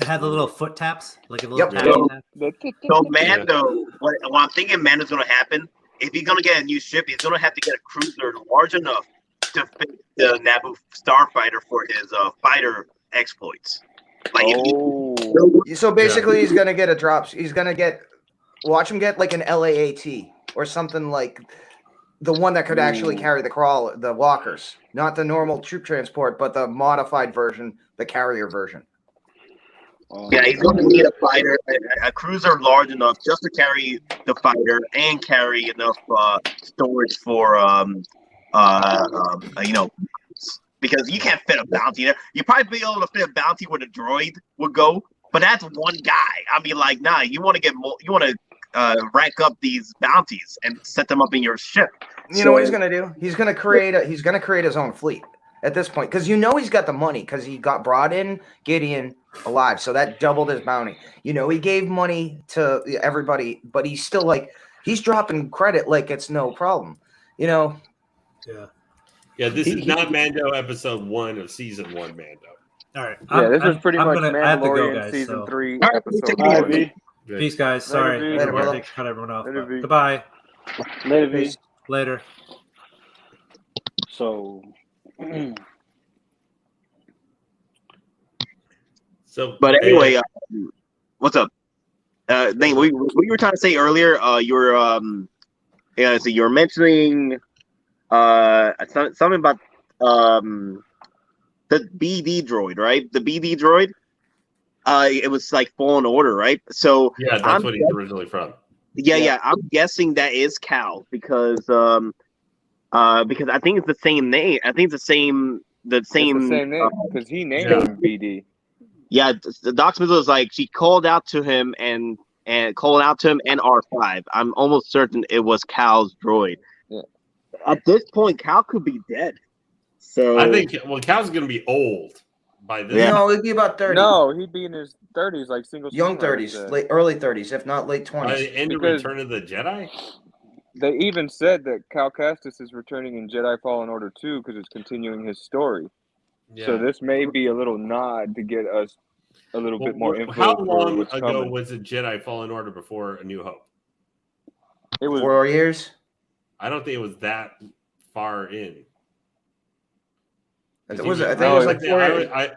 It had the little foot taps, like a little Yep. tapping tap. So Mando, what I'm thinking Mando's going to happen, if he's going to get a new ship, he's going to have to get a cruiser large enough to fit the Naboo starfighter for his fighter exploits. Like if So basically, he's going to get a drop. He's going to watch him get like an LAAT or something like the one that could actually carry the walkers, not the normal troop transport, but the modified version, the carrier version. yeah, he's going to need a fighter, a cruiser large enough just to carry the fighter and carry enough storage for because you can't fit a bounty there. You probably be able to fit a bounty where the droid would go, but that's one guy. I mean, like, nah, you want to get more. You want to rank up these bounties and set them up in your ship. You know what he's going to do? He's going to create his own fleet at this point because he's got the money because he got brought in Gideon alive, so that doubled his bounty. He gave money to everybody, but he's still he's dropping credit like it's no problem. Yeah. Yeah, this is not Mando episode 1 of season 1 Mando. All right. Yeah, this was pretty much I have to go, Mandalorian guys. season So. 3, All right, episode take it 1. V. Peace, guys. Sorry. Later, Later, We're brother. to cut everyone off. Later, but V. Goodbye. Later, V. Later. So, So, But anyway, what's up? Nate, what you were trying to say earlier, you were so you were mentioning something about the BD droid, right? The BD droid. It was like Fallen Order, right? So yeah, that's what he's originally from. Yeah. I'm guessing that is Cal because I think it's the same name. I think it's the same It's the same name because he named Yeah. him BD. Yeah, the Doc Smith was like she called out to him and called out to him and R5. I'm almost certain it was Cal's droid. Yeah. At this point, Cal could be dead. So I think Cal's going to be old by this. Yeah. No, it'd be about 30. No, he'd be in his 30s, like single. Young 30s, early 30s, if not late By 20s. the end of Because- Return of the Jedi? They even said that Cal Kestis is returning in Jedi Fallen Order 2 because it's continuing his story. Yeah. So this may be a little nod to get us a little bit more info. How for long what's ago coming. was it Jedi Fallen Order before A New Hope? It was 4 years. I don't think it was that far in. I think it was like 4 years. I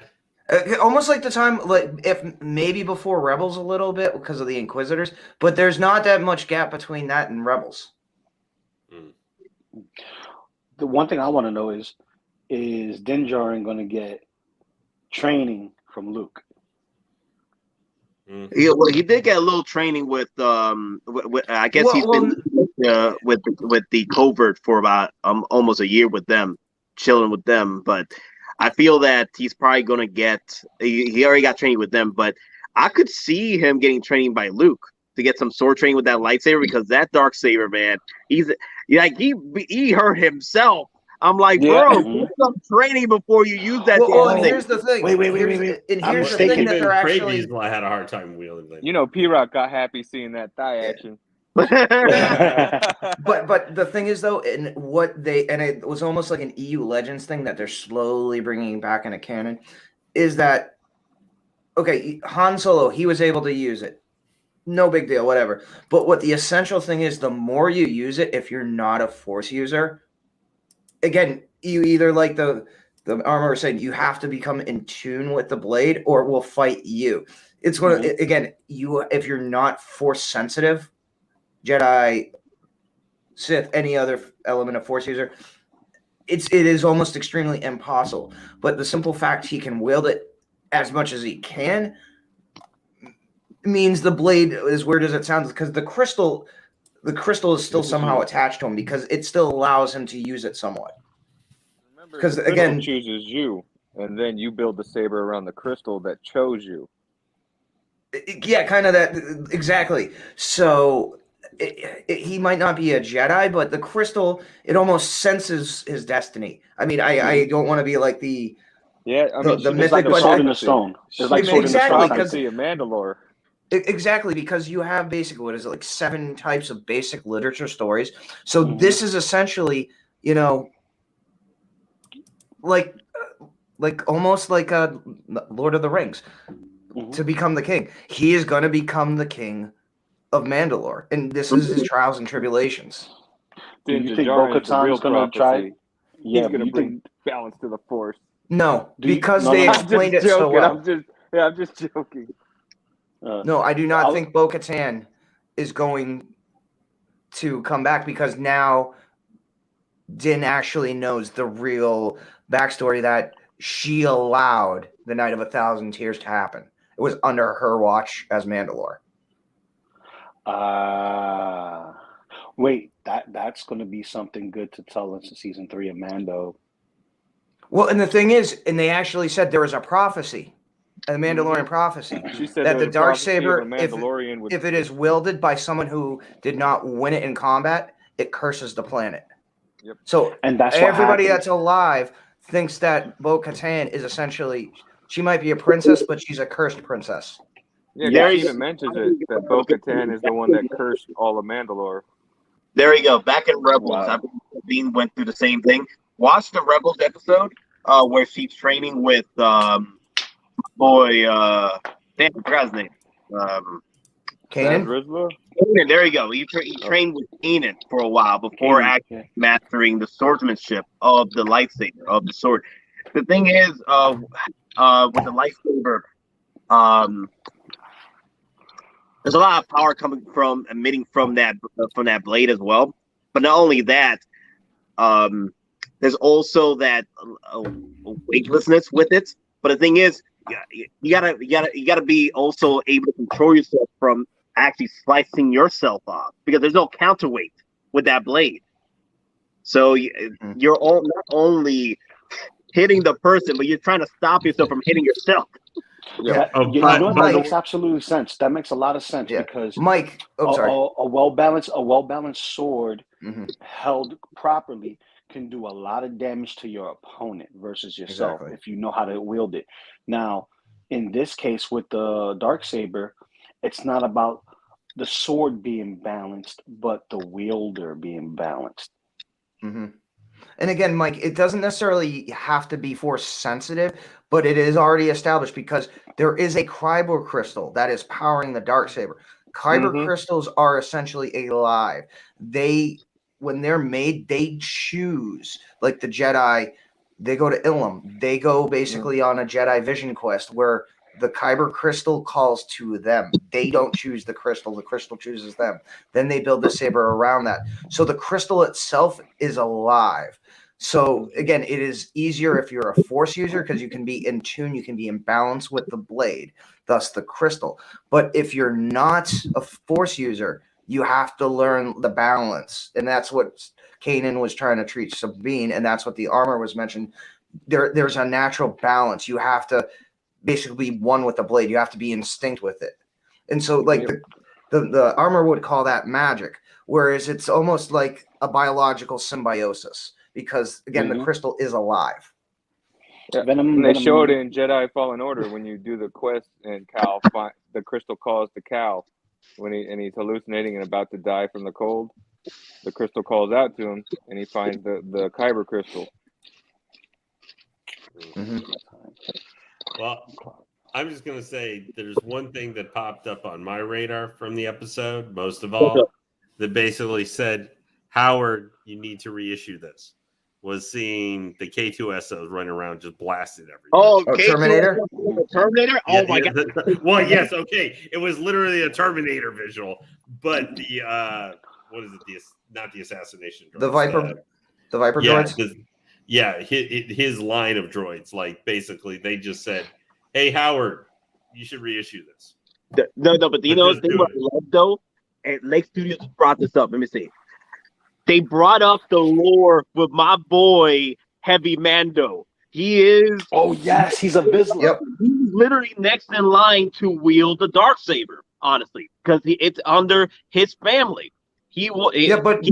Almost like the time, like if maybe before Rebels a little bit because of the Inquisitors, but there's not that much gap between that and Rebels. The one thing I want to know is Din Djarin going to get training from Luke? Yeah, well, he did get a little training with I guess he's been with the covert for about almost a year with them, chilling with them. But I feel that he's probably gonna get. He already got training with them, but I could see him getting training by Luke to get some sword training with that lightsaber because that dark saber, man, he's like he hurt himself. I'm like, bro, get some training before you use that. Well, and here's the thing. Wait. And I'm here's the thing mistaken. that they're actually. Previous I had a hard time wielding that. You know, P-Rock got happy seeing that thigh action. But the thing is though, and it was almost like an EU Legends thing that they're slowly bringing back into canon, is that okay? Han Solo, he was able to use it, no big deal, whatever. But what the essential thing is, the more you use it, if you're not a Force user, again, you either like the armor was saying, you have to become in tune with the blade, or it will fight you. It's going to again, if you're not Force sensitive. Jedi, Sith, any other element of Force user, it is almost extremely impossible. But the simple fact he can wield it as much as he can means the blade, as weird as it sounds, because the crystal is still somehow attached to him because it still allows him to use it somewhat. Because again, chooses you, and then you build the saber around the crystal that chose you. Yeah, kind of that exactly. So. He might not be a Jedi, but the crystal, it almost senses his destiny. I mean, I don't want to be like the the mythic, like a but sword in the stone. It's like sword in the exactly, stone. I see a Mandalore. Exactly, because you have basically what is it, like 7 types of basic literature stories. So this is essentially, like almost like a Lord of the Rings to become the king. He is going to become the king of Mandalore, and this is his trials and tribulations. Do you think Bo-Katan's going to try? Yeah, he's going to bring balance to the Force. No, because they explained it so well. I'm just joking. No, I do not think Bo-Katan is going to come back because now Din actually knows the real backstory that she allowed the Night of 1,000 Tears to happen. It was under her watch as Mandalore. Wait, that's going to be something good to tell us in season 3 of Mando. Well, and the thing is, and they actually said there was a prophecy, a Mandalorian prophecy, she said that the darksaber, Mandalorian if it is wielded by someone who did not win it in combat, it curses the planet. Yep. So, and that's everybody that's alive thinks that Bo-Katan is essentially, she might be a princess, but she's a cursed princess. Yeah, he even mentions it, that Bo-Katan is the one that cursed all of Mandalore. There you go. Back in Rebels, Sabine went through the same thing. Watch the Rebels episode where she's training with damn, I forgot his name. Kanan? There you go. He trained with Kanan for a while before actually mastering the swordsmanship of the lightsaber, of the sword. The thing is, with the lightsaber, there's a lot of power emitting from that blade as well. But not only that, there's also that weightlessness with it. But the thing is, you gotta be also able to control yourself from actually slicing yourself off because there's no counterweight with that blade. So you're not only hitting the person, but you're trying to stop yourself from hitting yourself. Yeah. You know what? That makes absolute sense. That makes a lot of sense because Mike, a well balanced sword held properly can do a lot of damage to your opponent versus yourself if you know how to wield it. Now, in this case with the Darksaber, it's not about the sword being balanced, but the wielder being balanced. And again, Mike, it doesn't necessarily have to be force sensitive, but it is already established because there is a Kyber crystal that is powering the Darksaber. Kyber crystals are essentially alive. When they're made, they choose, like the Jedi, they go to Ilum. They go basically on a Jedi vision quest where the Kyber crystal calls to them. They don't choose the crystal chooses them. Then they build the saber around that. So the crystal itself is alive. So again, it is easier if you're a force user because you can be in tune, you can be in balance with the blade, thus the crystal. But if you're not a force user, you have to learn the balance. And that's what Kanan was trying to teach Sabine, and that's what the armor was mentioned. There's a natural balance. You have to basically be one with the blade. You have to be instinct with it. And so like the armor would call that magic, whereas it's almost like a biological symbiosis because again the crystal is alive. And they showed it in Jedi Fallen Order when you do the quest and Cal the crystal calls to Cal when he's hallucinating and about to die from the cold. The crystal calls out to him and he finds the Kyber crystal. Well, I'm just going to say there's one thing that popped up on my radar from the episode, most of all, that basically said, Howard, you need to reissue this, was seeing the K2SOs running around just blasting everything. Oh, Terminator? Terminator? Oh, my God. Well, yes, okay. It was literally a Terminator visual, but the, what is it? Not the assassination droids. The Viper droids? His line of droids, like basically they just said, "Hey Howard, you should reissue this." No, but you know the thing what I love though, and Lake Studios brought this up. Let me see. They brought up the lore with my boy Heavy Mando. He is. Oh yes, he's a Vizsla. Yep. He's literally next in line to wield the Darksaber, honestly, because it's under his family. But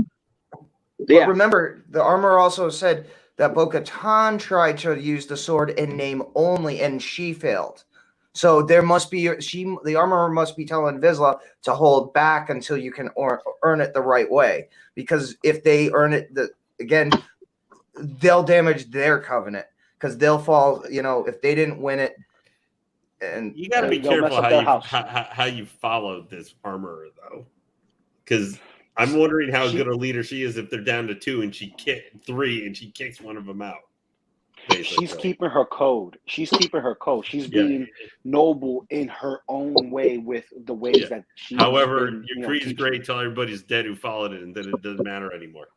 remember, the armor also said that Bo-Katan tried to use the sword in name only, and she failed. So there must be the armor must be telling Vizsla to hold back until you can earn it the right way. Because if they earn it, again, they'll damage their covenant because they'll fall. You know, if they didn't win it, and you got to be careful how you followed this armor though, because I'm wondering how good a leader she is if they're down to 2 and she kicked 3 and she kicks one of them out. Basically. She's keeping her code. She's being noble in her own way with the ways that she. However, your creed is great till everybody's dead who followed it, and then it doesn't matter anymore.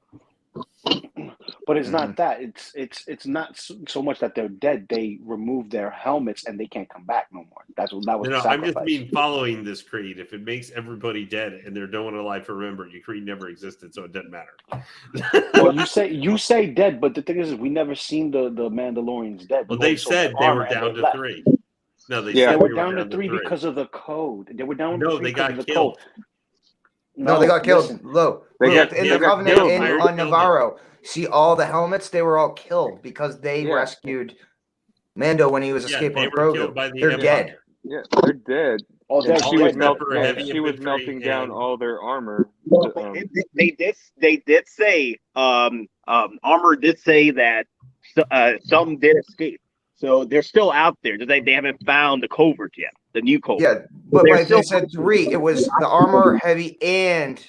But it's not that. It's not so much that they're dead. They remove their helmets and they can't come back no more. That was. No, I'm just following this creed. If it makes everybody dead and they're no one alive to remember, your creed never existed, so it doesn't matter. Well, you say dead, but the thing is, we never seen the Mandalorians dead. Well, they said they were down to 3. No, they were down to 3 because of the code. They were down to 3 they because got of the killed. code. No, they got killed. In the Covenant on Navarro. See all the helmets? They were all killed because they rescued Mando when he was escaping Grogu. They're dead. Yeah, they're dead. Oh, she was melting down all their armor. They did say armor did say that some did escape. So they're still out there. They haven't found the covert yet, the new covert. Yeah, but they said 3. It was the armor, Heavy, and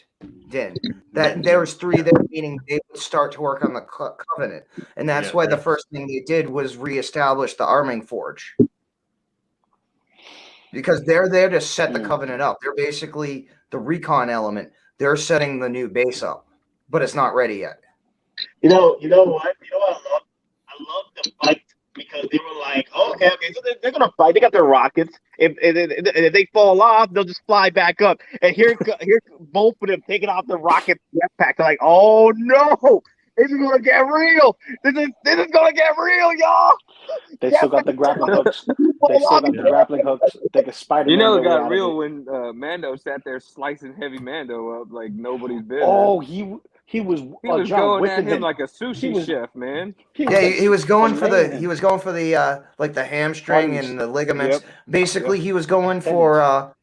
Din. That there was 3 there, meaning they would start to work on the Covenant, and that's why the first thing they did was reestablish the arming forge, because they're there to set the Covenant up. They're basically the recon element. They're setting the new base up, but it's not ready yet. You know what? You know what I love? I love the fight. Because they were like, okay, so they're gonna fight. They got their rockets. If they fall off, they'll just fly back up. And here both of them taking off the rocket jetpack. They're like, oh no! This is gonna get real. This is gonna get real, y'all. They still got the grappling hooks. They still got the grappling hooks. They can Spiderman. You know, it their way got out real of it. when Mando sat there slicing Heavy Mando up like nobody's business. Oh, he was He was John going whipping at him like a sushi chef, man. He was going for the amazing. like the hamstring Arms. and the ligaments. Yep. Basically, he was going for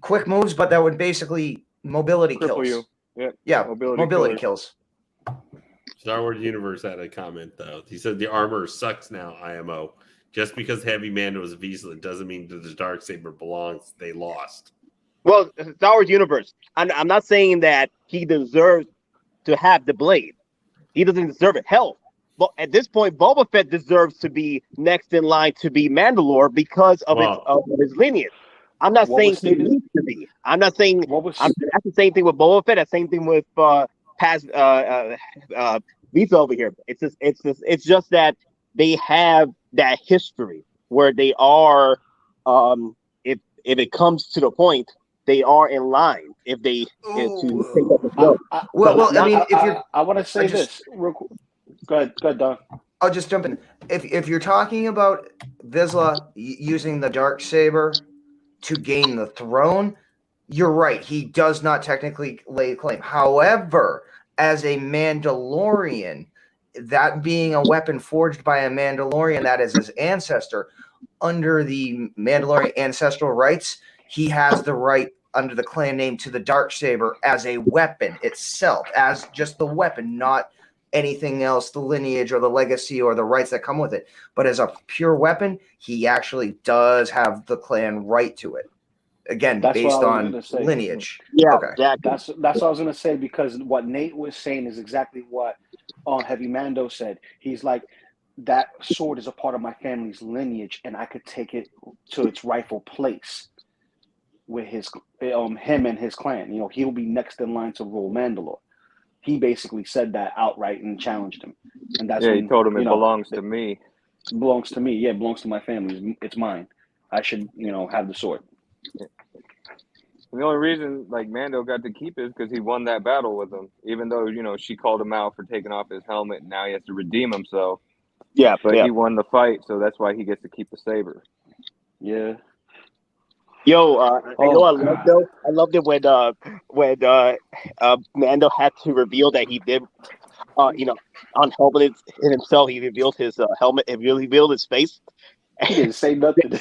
quick moves, but that would basically mobility Cripple kills. you. Yep. Yeah, Mobility mobility killer. kills. Star Wars Universe had a comment though. He said the armor sucks now. IMO. Just because Heavy Mando is Vizsla doesn't mean that the Darksaber belongs. They lost. Well, Star Wars Universe. I'm not saying that he deserves to have the blade. He doesn't deserve it. Hell, but at this point, Boba Fett deserves to be next in line to be Mandalore because of his lineage. I'm not saying he needs to be. I'm not saying. That's the same thing with Boba Fett. That's the same thing with Vizsla over here. It's just that they have that history where they are. If it comes to the point, they are in line. If they to take up the show. I want to say this. Real quick. Go ahead, Don. I'll just jump in. If you're talking about Vizsla using the Darksaber to gain the throne, you're right. He does not technically lay claim. However, as a Mandalorian, that being a weapon forged by a Mandalorian that is his ancestor, under the Mandalorian ancestral rights, he has the right under the clan name to the Darksaber as a weapon itself, as just the weapon, not anything else, the lineage or the legacy or the rights that come with it. But as a pure weapon, he actually does have the clan right to it. Again, That's based what I was on gonna say. lineage. Yeah, okay. exactly. That's what I was gonna say, because what Nate was saying is exactly what Heavy Mando said. He's like, that sword is a part of my family's lineage, and I could take it to its rightful place with him and his clan. You know, he'll be next in line to rule Mandalore. He basically said that outright and challenged him. And that's he told him it belongs to me. It belongs to me. Yeah, it belongs to my family. It's mine. I should, have the sword. Yeah. And the only reason Mando got to keep it is because he won that battle with him. Even though, she called him out for taking off his helmet and now he has to redeem himself. Yeah, but he won the fight, so that's why he gets to keep the saber. Yeah. Yo, I loved it when Mando had to reveal that he did, on helmet himself. He revealed his helmet. He revealed his face. He didn't say nothing.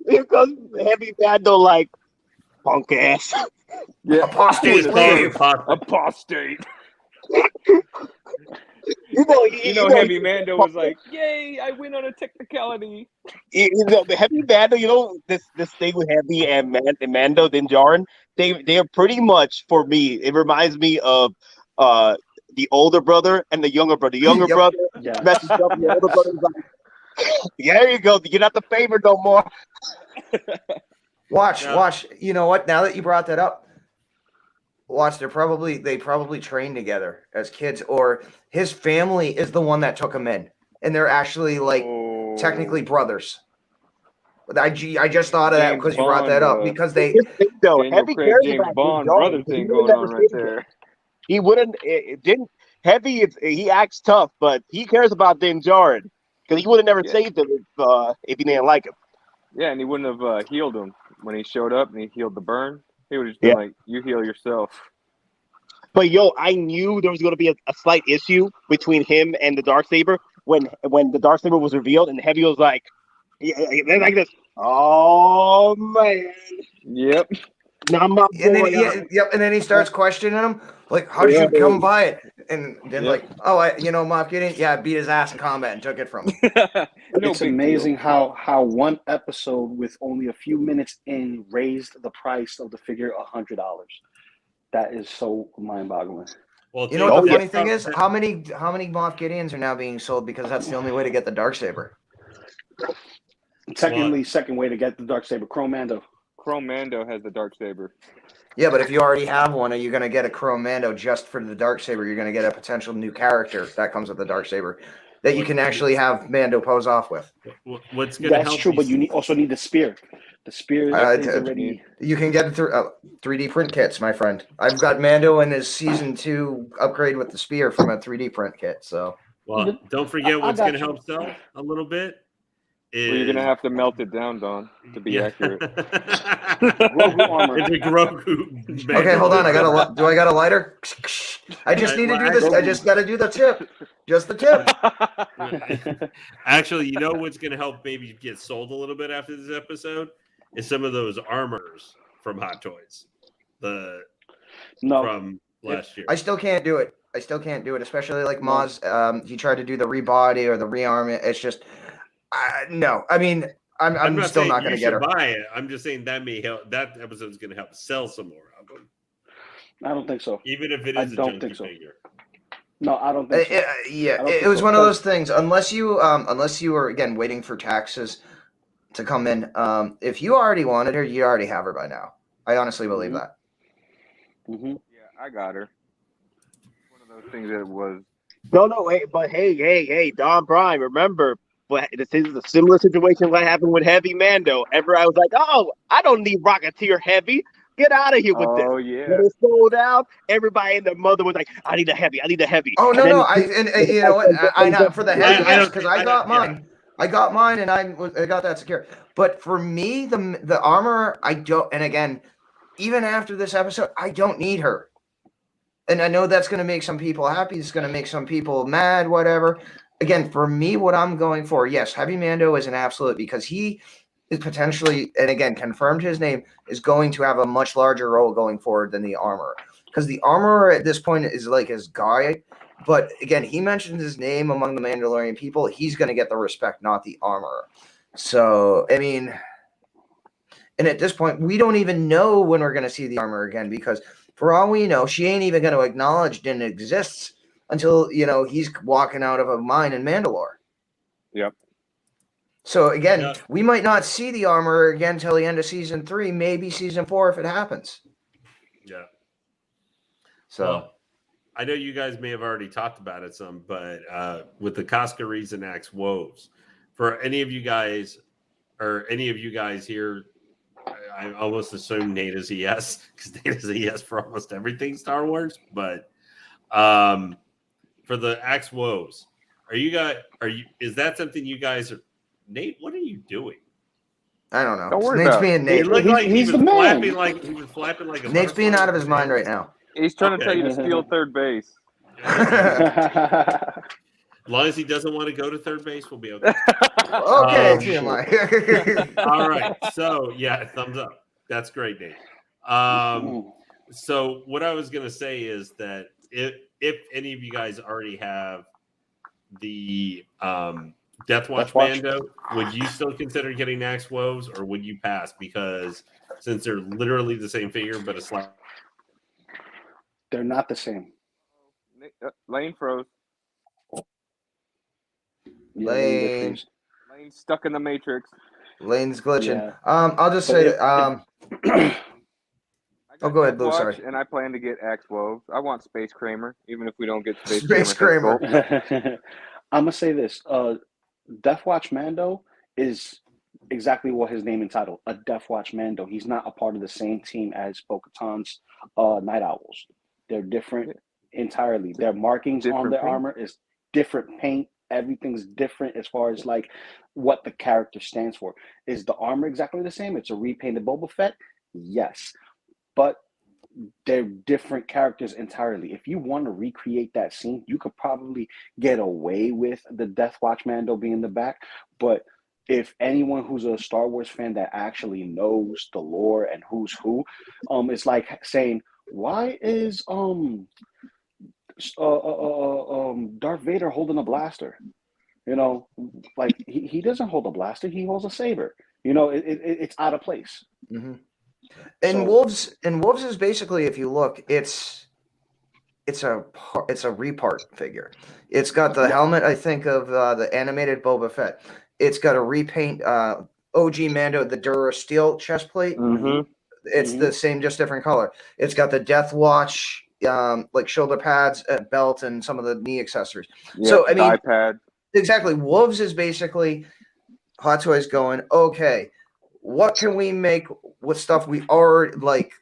Here comes Heavy Mando like punk ass. Yeah, apostate. Apostate. Heavy Mando was like, "Yay! I win on a technicality." Heavy Mando, this thing with Heavy and Mando Din Djarin, they are pretty much, for me. It reminds me of the older brother and the younger brother. The younger brother messes up. The older brother's like, "Yeah, there you go. You're not the favorite no more." Watch. You know what? Now that you brought that up. Watch, they probably trained together as kids, or his family is the one that took him in, and they're actually technically brothers. I just thought of that because you brought that up, because they Heavy cares James about Bond Din Djarin. brother thing going on right there. He wouldn't. It didn't. Heavy. He acts tough, but he cares about Din Djarin because he would have never saved him if he didn't like him. Yeah, and he wouldn't have healed him when he showed up, and he healed the burn. He would have just been like, "You heal yourself." But I knew there was going to be a slight issue between him and the Darksaber when the Darksaber was revealed, and Heavy was like this. Oh man. Yep. Now my boy, and then he starts questioning him, like, "How did you come by it?" And then Moff Gideon, beat his ass in combat and took it from him. It's amazing how one episode with only a few minutes in raised the price of the figure $100. That is so mind-boggling. Well, you know what the funny thing is? How many Moff Gideons are now being sold because that's the only way to get the Darksaber? Technically, second way to get the Darksaber, Chrome Mando. Chrome Mando has the Darksaber. Yeah, but if you already have one, are you going to get a Chrome Mando just for the Darksaber? You're going to get a potential new character that comes with the Darksaber that you can actually have Mando pose off with. What's going to help? That's true, but you also need the spear. The spear is already. You can get it through 3D print kits, my friend. I've got Mando in his season 2 upgrade with the spear from a 3D print kit. So, well, don't forget what's going to help sell a little bit. Well, you're gonna have to melt it down, Don, to be accurate. Grogu armor. It's a Grogu. Okay, hold on. Do I got a lighter? I just need to do this. I just got to do the tip. Just the tip. Actually, you know what's going to help maybe get sold a little bit after this episode is some of those armors from Hot Toys. From last year. I still can't do it. Especially like Maz. He tried to do the rebody or the rearm. It's just. No, I mean, I'm still not going to get her. Buy it. I'm just saying that may help. That episode's going to help sell some more of them. I don't think so. Even if it is figure. No, I don't think so. It was one of those things. Unless you were again waiting for taxes to come in. If you already wanted her, you already have her by now. I honestly believe that. Mm-hmm. Yeah, I got her. One of those things that was. No, hey, DonPrime, remember. But this is a similar situation what happened with Heavy Mando. I was like, oh, I don't need Rocketeer Heavy. Get out of here with this. Oh, yeah. When it sold out, everybody and their mother was like, I need a Heavy. Oh, no. You know what? I not for the Heavy, yes, because I got mine. I got mine, and I got that secure. But for me, the armor, I don't. And again, even after this episode, I don't need her. And I know that's going to make some people happy. It's going to make some people mad, whatever. Again, for me, what I'm going for, yes, Heavy Mando is an absolute because he is potentially, and again, confirmed his name, is going to have a much larger role going forward than the armor. Because the armor at this point is like his guy. But again, he mentioned his name among the Mandalorian people. He's going to get the respect, not the armor. So, I mean, and at this point, we don't even know when we're going to see the armor again because for all we know, she ain't even going to acknowledge it exists until, he's walking out of a mine in Mandalore. Yep. So, again, we might not see the armor again till the end of season 3, maybe season 4 if it happens. Yeah. So, well, I know you guys may have already talked about it some, but with the Koska Reeves and Axe Woves, for any of you guys here, I almost assume Nate is a yes, because Nate is a yes for almost everything Star Wars, but for the Axe Woves, is that something you guys are? Nate, what are you doing? I don't know. Don't worry Nate's about being Nate. He looked like he's he the was man. flapping like a Nate's being out of his mind right now. He's trying to tell you to steal third base. As long as he doesn't want to go to third base, we'll be okay. Okay, TMI. All right. So, yeah, thumbs up. That's great, Nate. So what I was going to say is that if any of you guys already have the Death Watch Mando, would you still consider getting Axe Woves, or would you pass? Because since they're literally the same figure, but a slight. They're not the same. Lane froze. Lane's stuck in the Matrix. Lane's glitching. Yeah. I'll just say that. Oh, go ahead, Blue. Sorry. And I plan to get Axe Woves. I want Space Kramer, even if we don't get Space Kramer. I'm gonna say this. Death Watch Mando is exactly what his name entitled, a Death Watch Mando. He's not a part of the same team as Bo-Katan's Night Owls. They're different entirely. Their markings on their armor is different paint. Everything's different as far as like what the character stands for. Is the armor exactly the same? It's a repainted Boba Fett? Yes. But they're different characters entirely. If you want to recreate that scene, you could probably get away with the Death Watch Mando being in the back. But if anyone who's a Star Wars fan that actually knows the lore and who's who, it's like saying, why is Darth Vader holding a blaster? Like he doesn't hold a blaster, he holds a saber. It's out of place. Mm-hmm. And Wolves is basically, if you look, it's a repart figure. It's got the helmet, I think, of the animated Boba Fett. It's got a repaint OG Mando, the Dura Steel chest plate. Mm-hmm. It's the same, just different color. It's got the Death Watch, like shoulder pads, belt, and some of the knee accessories. Yep, so I mean, iPad. Exactly. Wolves is basically Hot Toys going, okay, what can we make with stuff we are like?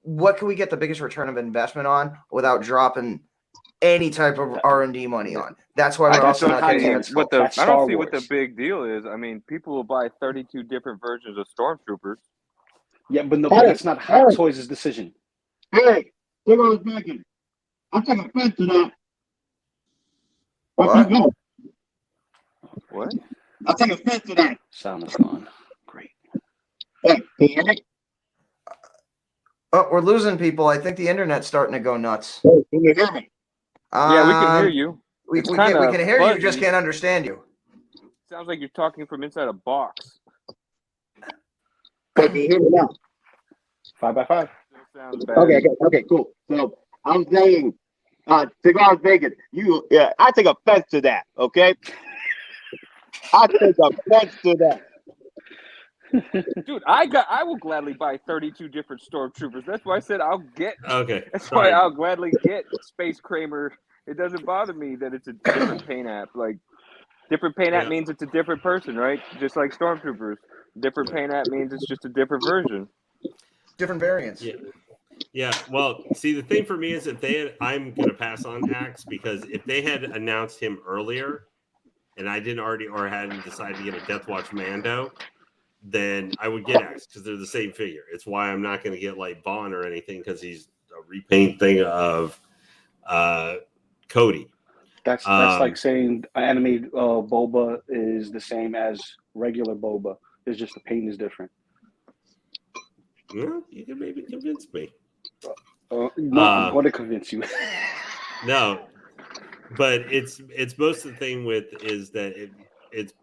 What can we get the biggest return of investment on without dropping any type of R&D money on? That's why we're also not getting it. I don't see what the big deal is. I mean, people will buy 32 different versions of Stormtroopers. Yeah, but no, that's not Hot Toys' decision. Hey, look what I was making. I take offense to that. What? I take offense to that. Sound is gone. Great. Hey, can you hear me? Oh, we're losing people. I think the internet's starting to go nuts. Hey, can you hear me? Yeah, we can hear you. We can hear you, just can't understand you. Sounds like you're talking from inside a box. Hey, can you hear me now? 5x5. Sounds bad. Okay, cool. So I'm saying, Cigars Vegas, I take offense to that, okay? I take offense to that. Dude, I will gladly buy 32 different Stormtroopers. That's why I said I'll get. Okay. That's why I'll gladly get Space Kramer. It doesn't bother me that it's a different paint app. Like, different paint app means it's a different person, right? Just like Stormtroopers. Different paint app means it's just a different version. Different variants. Yeah. Yeah. Well, see, the thing for me is I'm going to pass on Axe because if they had announced him earlier and I didn't already or hadn't decided to get a Death Watch Mando, then I would get Axe because they're the same figure. It's why I'm not going to get like Bond or anything because he's a repaint thing of Cody. That's like saying animated Boba is the same as regular Boba. It's just the paint is different. Well, you can maybe convince me. No, I'm going to convince you. No, but it's most of the thing with is that it's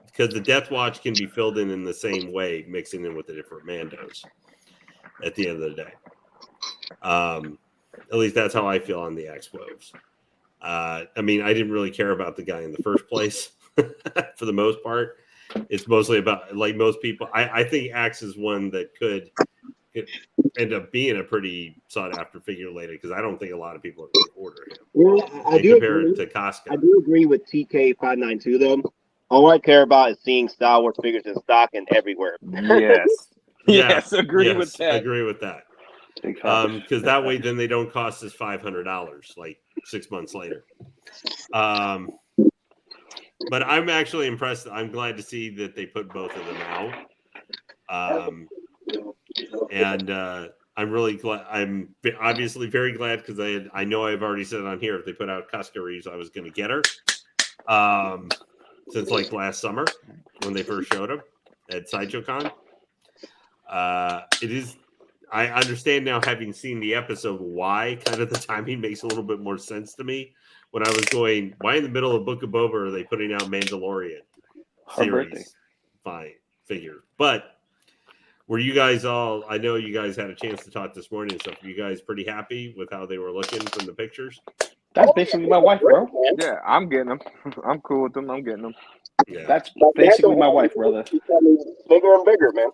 because the Death Watch can be filled in the same way, mixing in with the different Mandos at the end of the day. At least that's how I feel on the Woves. I mean, I didn't really care about the guy in the first place for the most part. It's mostly about, like most people, I think Axe is one that could end up being a pretty sought after figure later because I don't think a lot of people are going to order him. Well, I do agree. To Koska. I do agree with TK592 though. All I care about is seeing Star Wars figures in stock and everywhere. Yes. Yes, agree with that. Agree with that. Because that way, then they don't cost us $500 like 6 months later. But I'm actually impressed. I'm glad to see that they put both of them out. And I'm really glad. I'm obviously very glad because I know I've already said on here if they put out Koska Reeves, I was going to get her. Since like last summer when they first showed him at Sideshow Con. It is. I understand now, having seen the episode, why kind of the timing makes a little bit more sense to me. When I was going, why in the middle of Book of Boba are they putting out Mandalorian series? Fine, figure. But were you guys all? I know you guys had a chance to talk this morning. So, were you guys pretty happy with how they were looking from the pictures? That's basically my wife, bro. Yeah, I'm getting them. I'm cool with them. I'm getting them. Yeah. That's basically my wife, brother. Bigger and bigger, man.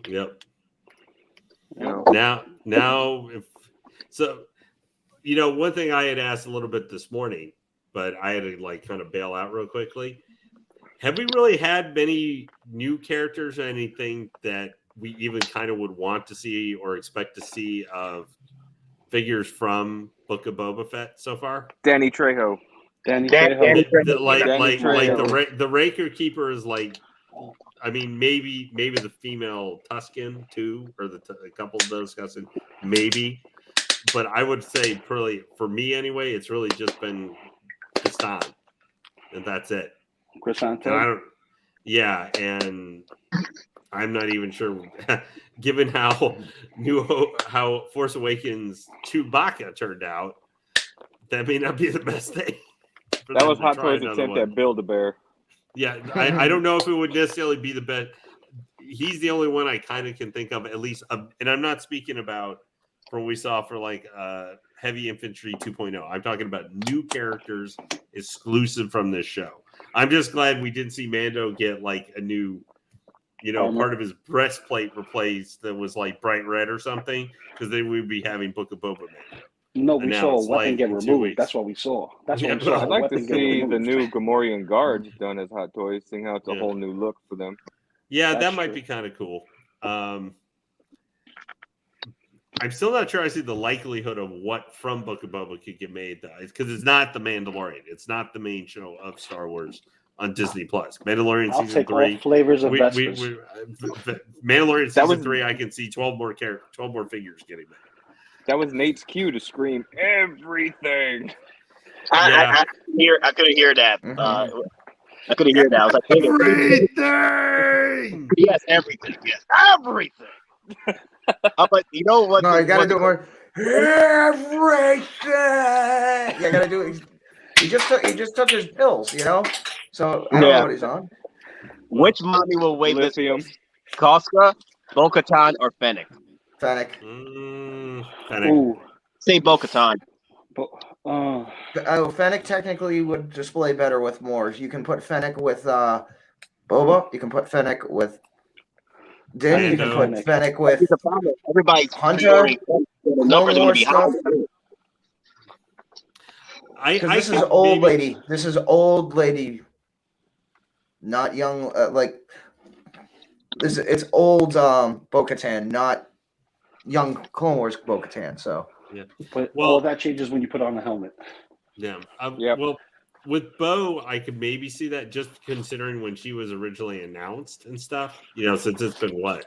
Yep. You know. Now, one thing I had asked a little bit this morning, but I had to like kind of bail out real quickly. Have we really had many new characters or anything that we even kind of would want to see or expect to see of figures from Book of Boba Fett so far? Danny Trejo. The Rancor Keeper is like, I mean, maybe the female Tusken too, or a couple of those Tusken, maybe. But I would say, probably for me anyway, it's really just been Gaston, and that's it. Chrysanthemum. And I'm not even sure, given how Force Awakens Chewbacca turned out, that may not be the best thing. That was Hot Toys' attempt at Build-A-Bear. Yeah, I don't know if it would necessarily be the best. He's the only one I kind of can think of, at least. And I'm not speaking about from what we saw for like Heavy Infantry 2.0. I'm talking about new characters exclusive from this show. I'm just glad we didn't see Mando get like a new, part of his breastplate replaced that was like bright red or something, because then we'd be having Book of Boba Mando. No, we saw a weapon get removed. That's what we saw. That's what we saw. I'd like to see the new Gamorrean guards done as Hot Toys, seeing how it's a whole new look for them. Yeah, That's that might true. be kind of cool. I'm still not sure I see the likelihood of what from Book of Boba could get made, though, because it's not The Mandalorian. It's not the main show of Star Wars on Disney Plus. Mandalorian I'll season take 3. all flavors of Vespers. Mandalorian That season was- 3. I can see 12 more figures getting made. That was Nate's cue to scream everything. I couldn't hear that. Mhm. I couldn't hear that. I was like, Everything. yes, everything. Yes, everything. But you know what? No, you gotta do more. Everything. You gotta do it. He just took his pills, you know. So I don't know what he's on. Which mommy will wave this? Lithium. Koska, Bo-Katan, or Fennec? Fennec. Fennec. Ooh, Say Bo-Katan. but Fennec technically would display better with more. You can put Fennec with Boba. You can put Fennec with Din. You can Mando. put Fennec with Here's the problem. Everybody's Hunter. the numbers are going to be high. Because this is old lady. This is old lady. Not young. It's old Bo-Katan, not young Clone Wars Bo-Katan. So but Well- all that changes when you put on the helmet. Yeah. Yep. Well, with Bo, I could maybe see that just considering when she was originally announced and stuff. You know, since it's been what,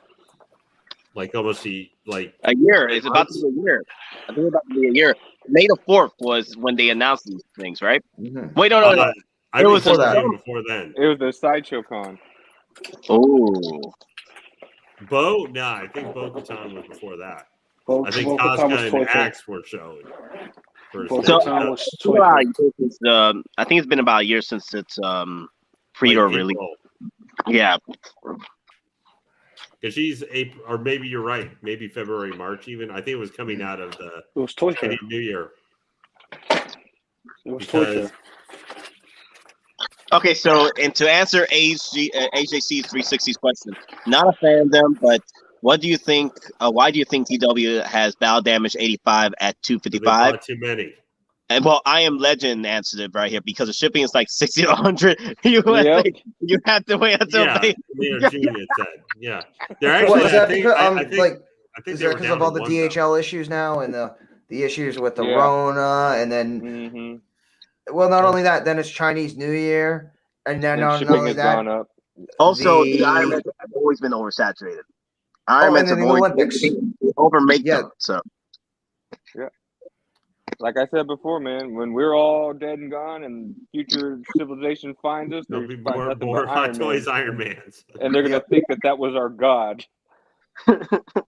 like almost A year. It's about to be a year. I think it's about to be a year. May the 4th was when they announced these things, right? mhm. Wait, no. I It think was it was before even before then. It was the Sideshow Con. Oh. Bo, nah, I think Bo-Katan was before that. Bo- I think Bo-Katan was Koska toy and fair. Axe were showing. First. Bo-Katan was It's toy about fair. a year since, I think it's been about a year since it's pre-order release. Yeah. Because she's April, or maybe you're right. Maybe February, March, even. I think it was coming out of the It was toy fair. Chinese New Year. It was toy Because fair. Okay, so and to answer AJC 360's question, not a fan of them, but what do you think? Why do you think TW has battle damage 85 at they 255? bought too many. And well, I Am Legend answered it right here because the shipping is like 60 to 100 USA. Yep. You have to wait until Yeah, they. Leah June, it said. Yeah. They're actually, What, is that I think, because I think, like I think is they that were because down of all to the one, though. DHL issues now and the issues with the Yeah. Rona and then Mm-hmm. not only that, then it's Chinese New Year and then And not shipping only has that, gone up. Also, the- the Iron Man have always been oversaturated. and Iron Man then have the always Olympics. overmake Yeah. them. So Like I said before, man, when we're all dead and gone and future civilization finds us, There'll they'll be find more nothing Hot but Iron Toys Man. Iron Mans. And they're going to think that was our god.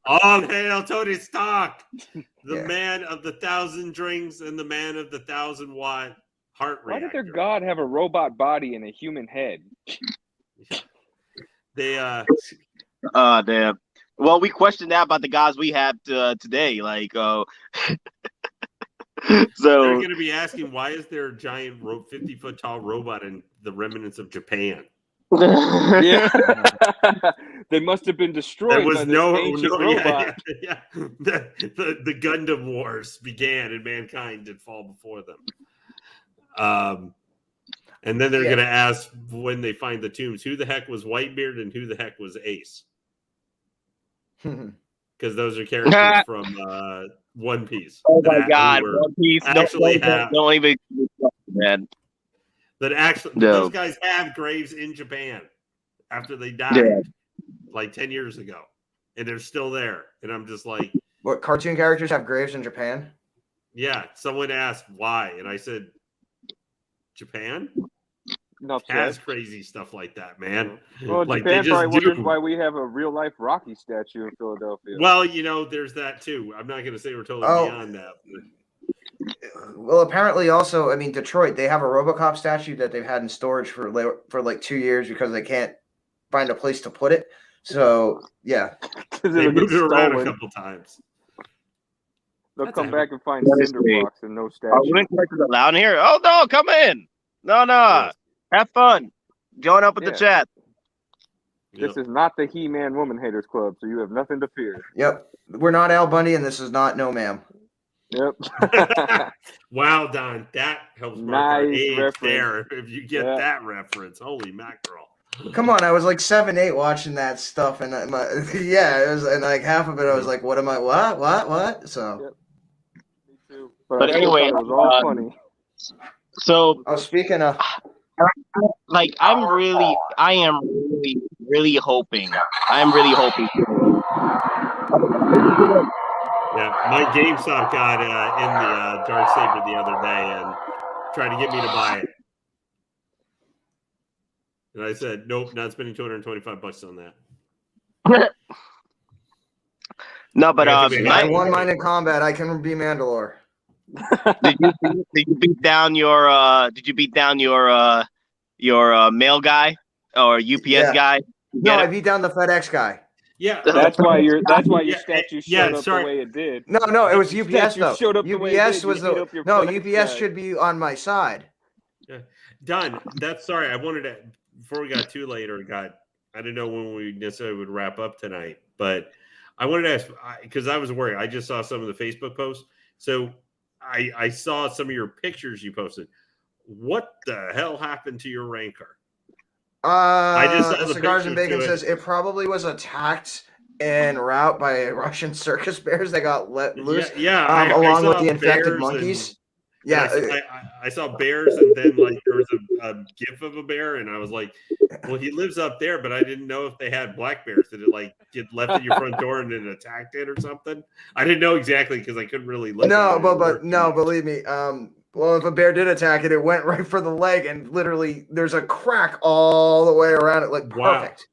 All hail Tony Stark, the Yeah. man of the 1,000 drinks and the man of the 1,000-watt heart Why did reactor. their god have a robot body and a human head? They damn. Well, we questioned that about the guys we have today. Like, they're so going to be asking, why is there a giant 50-foot tall robot in the remnants of Japan? Yeah. They must have been There destroyed was by this no ancient yeah, robot. yeah. The Gundam Wars began, and mankind did fall before them. And then they're Yeah. going to ask when they find the tombs, who the heck was Whitebeard and who the heck was Ace? Because those are characters from One Piece. oh that my God, were One Piece. actually have don't even, man. that actually No. those guys have graves in Japan after they died Yeah. like 10 years ago, and they're still there. And I'm just like, What cartoon characters have graves in Japan? yeah. Someone asked why, and I said, Japan Enough has said. crazy stuff like that, man. Well, Like, Japan they just probably wonders do. why we have a real life Rocky statue in Philadelphia. Well, you know, there's that too. I'm not going to say we're totally Oh. beyond that. Well, apparently, also, I mean, Detroit, they have a RoboCop statue that they've had in storage for like 2 years because they can't find a place to put it. So, yeah, They moved it around a couple times. They'll That's come a- back and find That is cinder great. blocks and no Are statue. women characters allowed in here? Oh no, come in. No, Yes. have fun. Join up with the Yeah. chat. Yep. This is not the He-Man Woman Haters Club, so you have nothing to fear. yep. We're not Al Bundy, and this is not No Ma'am. Yep. Wow, Don, that helps mark our Nice age reference. there. If you get Yeah. that reference, holy mackerel! Come on, I was like 7, 8 watching that stuff, and it was, and like half of it, I was like, "What am I? What?" So, Yep. Me too. But I still anyway, thought it was all funny. So, speaking of, like, I am really hoping. I'm really hoping. Yeah, my GameStop got in the Darksaber the other day and tried to get me to buy it. And I said, nope, not spending $225 on that. No, but I won mine in combat. I can be Mandalore. Did you beat down your mail guy or UPS guy? No, I beat down the FedEx guy. Yeah, that's why your statue showed up the way it did. No, it was UPS though. Showed up the way it UPS did. was UPS should be on my side. Yeah. Don, sorry. I wanted to, before we got too late I didn't know when we necessarily would wrap up tonight, but I wanted to ask, because I was worried. I just saw some of the Facebook posts. So I saw some of your pictures you posted. What the hell happened to your Rancor? I just saw the Cigars and Bacon says it probably was attacked en route by Russian circus bears that got let loose. Along with the infected monkeys. I saw bears, and then like there was a gif of a bear, and I was like, "Well, he lives up there," but I didn't know if they had black bears. Did it like get left at your front door and then attacked it or something? I didn't know exactly because I couldn't really look. No, but believe me. Well, if a bear did attack it, it went right for the leg, and literally there's a crack all the way around it, like perfect.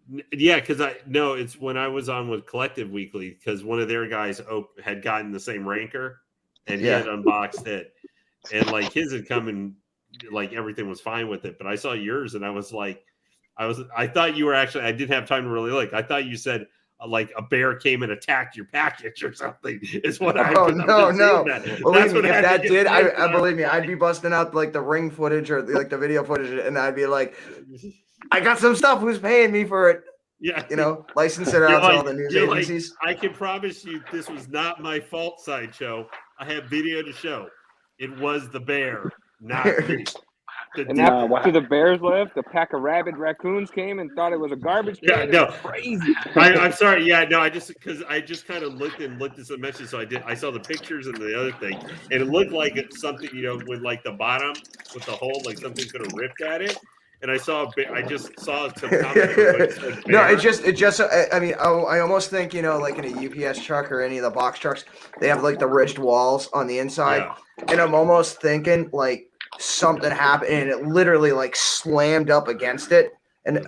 Wow. Yeah, because it's when I was on with Collective Weekly, because one of their guys had gotten the same Rancor, and he had unboxed it, and like his had come and like everything was fine with it, but I saw yours, and I was like, I thought you were actually, I didn't have time to really look. I thought you said like a bear came and attacked your package or something. Is what I. Oh no! Believe me, if that did, I believe me, I'd be busting out like the ring footage or like the video footage, and I'd be like, I got some stuff. Who's paying me for it? Yeah, license it out to all the news agencies. I can promise you, this was not my fault. Sideshow. I have video to show. It was the bear, not me. And after the bears left, a pack of rabid raccoons came and thought it was a garbage can. Yeah, no, crazy. I'm sorry. Yeah, no, I just kind of looked at some messages. So I saw the pictures and the other thing, and it looked like it's something with like the bottom with the hole, like something could have ripped at it. And I just saw some comments. No, it just. I mean, I almost think like in a UPS truck or any of the box trucks, they have like the ridged walls on the inside, and I'm almost thinking like something happened and it literally like slammed up against it, and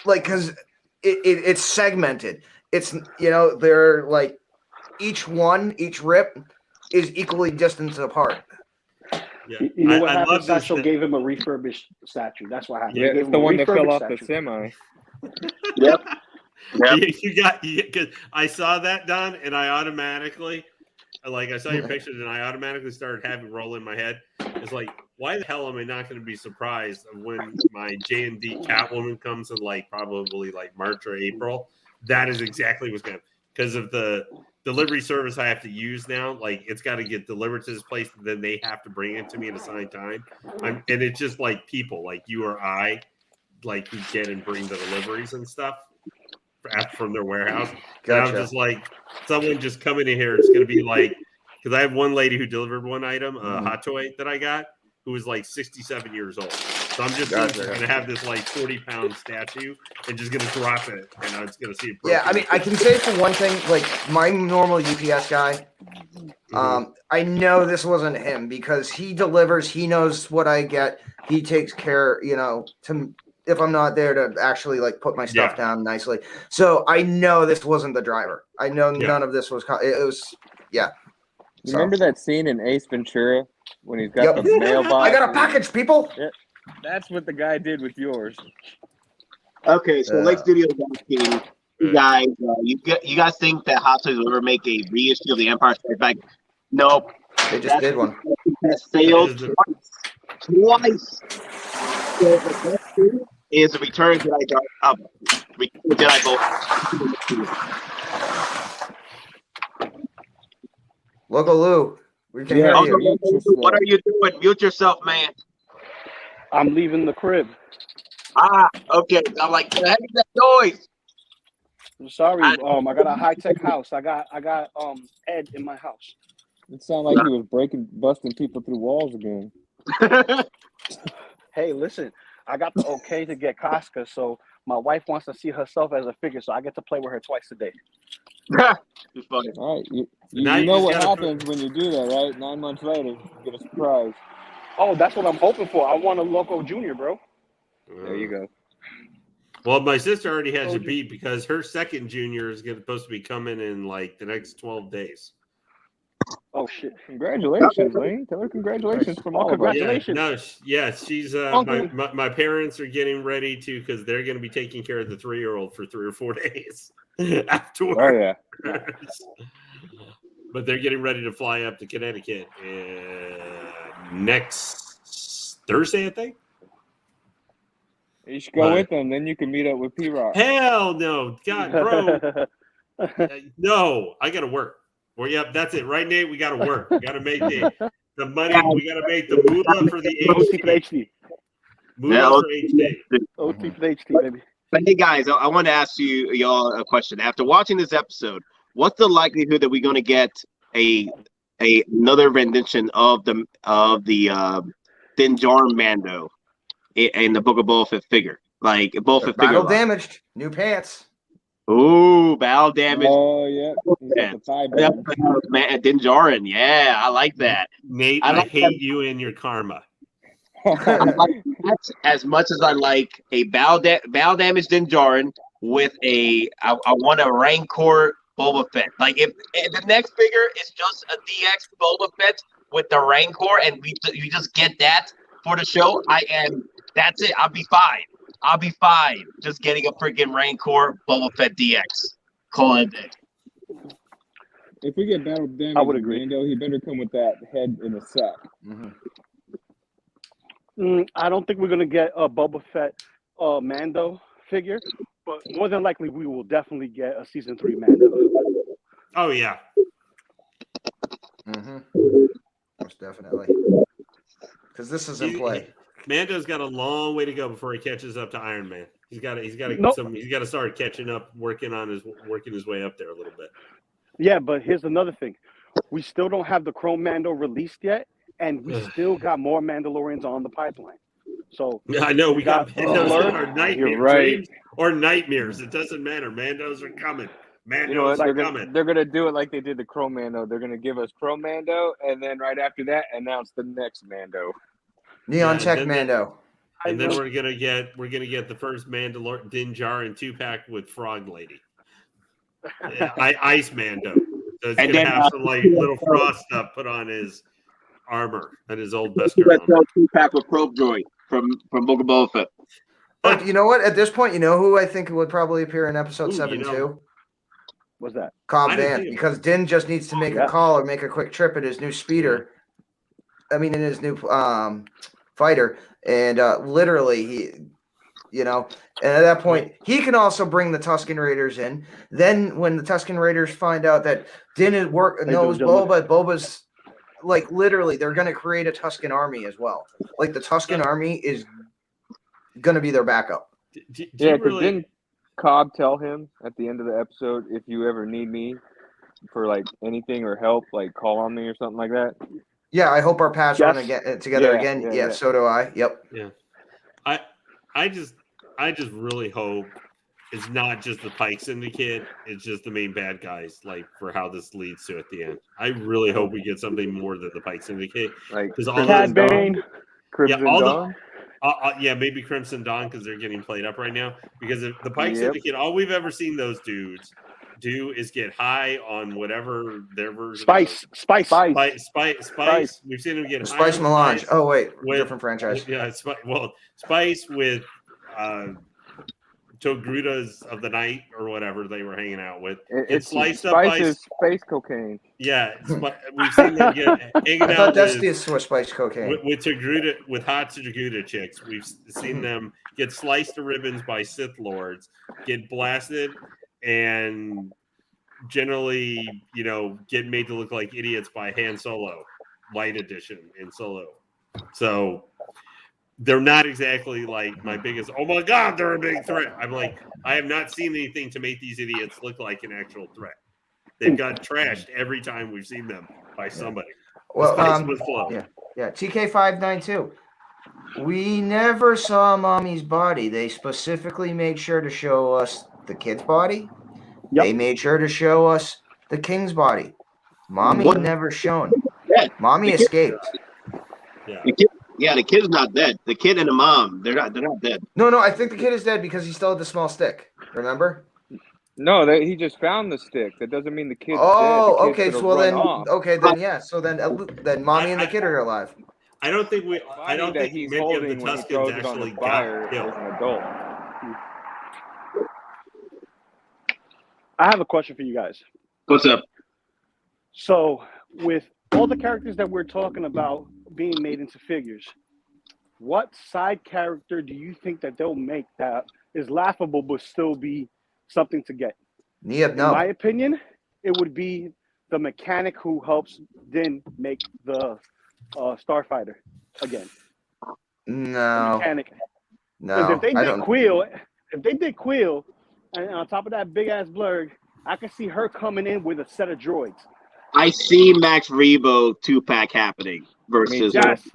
like because it's segmented. It's they're like each rip is equally distanced apart. Yeah. You know what happened? Sideshow gave him a refurbished statue. That's what happened. Yeah, it's the one that fell off the semi. Yep. Because I saw that, Don, and I automatically, I saw your pictures, and I automatically started having roll in my head. It's like, why the hell am I not going to be surprised when my J&D Catwoman comes in probably March or April? That is exactly what's going to, because of the delivery service I have to use now. It's got to get delivered to this place, and then they have to bring it to me at a assigned time. And it's just people like you or I, who get and bring the deliveries and stuff from their warehouse. Gotcha. And I'm just someone just coming in here, it's going to be because I have one lady who delivered one item, a hot toy that I got, who was 67 years old. So I'm just going to have this 40-pound statue and just going to drop it, and I was going to see it. Yeah, I mean, I can say for one thing, my normal UPS guy, I know this wasn't him because he delivers. He knows what I get. He takes care, if I'm not there to actually put my stuff down nicely. So I know this wasn't the driver. I know none of this was. It was, yeah. You remember that scene in Ace Ventura when he's got the mailbox? I got a package, people. Yeah, that's what the guy did with yours. Okay, so Lake Studios asking you guys, you guys think that Hot Toys will ever make a reissue of the Empire Strikes Back? Nope. They just did one. That sailed twice. So the best thing is the Return of Jedi Boat. Loco Lu, we can hear you. What are you doing? Mute yourself, man. I'm leaving the crib. Okay. I'm like, the heck is that noise? I'm sorry. I got a high tech house. I got Ed in my house. It sounded like he was busting people through walls again. Hey, listen, I got the okay to get Koska, so my wife wants to see herself as a figure, so I get to play with her twice a day. It's funny. All right, you Now you know just what gotta happens when you do that, right? 9 months later, you get a surprise. Oh, that's what I'm hoping for. I want a Loco Junior, bro. There you go. Well, my sister already has you beat because her second junior is supposed to be coming in like the next 12 days. Oh shit! Congratulations, Lane. Tell her congratulations from all of us. Congratulations. She's Uncle. my parents are getting ready to because they're going to be taking care of the 3-year-old for 3 or 4 days afterwards. Oh yeah. But they're getting ready to fly up to Connecticut next Thursday, I think. You should go with them, then you can meet up with P-Rock. Hell no, God, bro. No, I got to work. Well, yep, that's it. Right, Nate? We got to work. We got to make the money. We got to make the moolah for the HD. Moolah for HD. OT for HD, baby. But hey, guys, I want to ask y'all a question. After watching this episode, what's the likelihood that we're going to get another rendition of the Din Djarin Mando in the Book of Boba Fett figure? Like Boba Fett figure. Battle damaged. New pants. Ooh, battle damage. Oh yeah. Man, Din Djarin. Yeah, I like that. Nate, I hate you and your karma. As much as I like a battle damage Din Djarin with I want a Rancor Boba Fett. Like if the next figure is just a DX Boba Fett with the Rancor, and you just get that for the show, that's it. I'll be fine. Just getting a freaking Rancor Boba Fett DX. Call it a day. If we get battle damage, I would agree. Mando, he better come with that head in a sack. I don't think we're gonna get a Boba Fett Mando figure, but more than likely we will definitely get a season 3 Mando. Oh yeah. Most definitely. Because this is in play. Mando's got a long way to go before he catches up to Iron Man. He's got to start catching up, working his way up there a little bit. Yeah, but here's another thing: we still don't have the Chrome Mando released yet, and we still got more Mandalorians on the pipeline. So yeah, I know we got Mandos or nightmares, or nightmares. It doesn't matter. Mandos are coming. Mandos are coming. They're gonna do it like they did the Chrome Mando. They're gonna give us Chrome Mando, and then right after that, announce the next Mando. Neon Tech Mando. And then we're gonna get the first Mandalorian Din Djarin 2-pack with Frog Lady. Ice Mando. So it's gonna have some like little frost stuff put on his armor and his old Beskar 2-pack with Probe Droid from Book of Boba Fett. But you know what? At this point, you know who I think would probably appear in episode 7 too? What's that? Cobb Vanth, because Din just needs to make a call or make a quick trip in his new speeder. I mean, in his new fighter, and literally he, and at that point he can also bring the Tusken Raiders in. Then when the Tusken Raiders find out that Din knows Boba, Boba's like literally they're going to create a Tusken army as well. Like the Tusken army is going to be their backup. Yeah, because didn't Cobb tell him at the end of the episode, if you ever need me for like anything or help, like call on me or something like that? Yeah, I hope our paths run together again. Yeah, so do I. Yep. Yeah, I just really hope it's not just the Pike Syndicate; it's just the main bad guys. Like for how this leads to at the end, I really hope we get something more than the Pike Syndicate. Like because all Cad Bane, Crimson Dawn. Maybe Crimson Dawn because they're getting played up right now. Because if the Pike Syndicate, all we've ever seen those dudes do is get high on whatever their version. Spice. We've seen them get Spice high. Melange. Oh wait, different franchise. Yeah, Spice with Togrutas of the Night or whatever they were hanging out with. It's sliced up by space cocaine. Yeah, we've seen them get hanging out. I thought Destiny's was spice cocaine. With Togruta, with hot Togruta chicks. We've seen them get sliced to ribbons by Sith Lords, get blasted, and generally, get made to look like idiots by Han Solo, Light Edition in Solo. So they're not exactly like my biggest. Oh my god, they're a big threat. I'm like, I have not seen anything to make these idiots look like an actual threat. They've got trashed every time we've seen them by somebody. Well, with flow. yeah. TK592. We never saw Mommy's body. They specifically made sure to show us the kid's body. Yep. They made sure to show us the king's body. Mommy never shown. Mommy escaped. Yeah. The kid's not dead. The kid and the mom, they're not dead. No, I think the kid is dead because he still had the small stick. Remember? No, he just found the stick. That doesn't mean the kid's dead. Oh, The kid okay. could've So run then, off. okay, then yeah. So then mommy and the kid are alive. I don't think That he's many of the holding when he Tuskens throws it on actually the fire got as killed. an adult. I have a question for you guys. What's up? So, with all the characters that we're talking about being made into figures, what side character do you think that they'll make that is laughable but still be something to get? Yep, In my opinion, it would be the mechanic who helps Din make the Starfighter again. The No, mechanic. no. If they I did don't. Quill, and on top of that big ass blurg, I can see her coming in with a set of droids. I see Max Rebo 2-pack happening versus. Yes.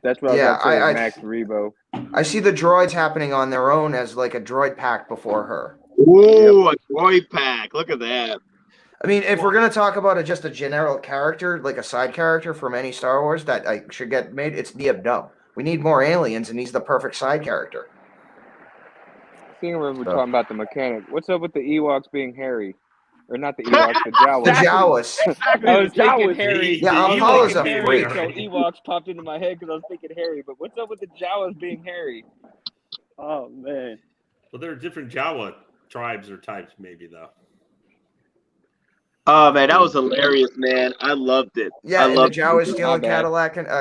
That's what Yeah, I was I- Max Rebo. I see the droids happening on their own as like a droid pack before her. Ooh, a droid pack. Look at that. I mean, if we're gonna talk about just a general character, like a side character from any Star Wars that I should get made, it's Neb. No, we need more aliens, and he's the perfect side character. Seeing when we're So- talking about the mechanic, what's up with the Ewoks being hairy? Or not the Ewoks, the Jawas. The Jawas. Exactly. I was the Jawas. thinking Harry. Yeah, The Apollo's Ewoks a being freak. So Ewoks popped into my head because I was thinking Harry. But what's up with the Jawas being hairy? Oh man. Well, there are different Jawa tribes or types, maybe though. Oh man, that was hilarious, man. I loved it. Yeah, I and the loved Jawas it. stealing bad.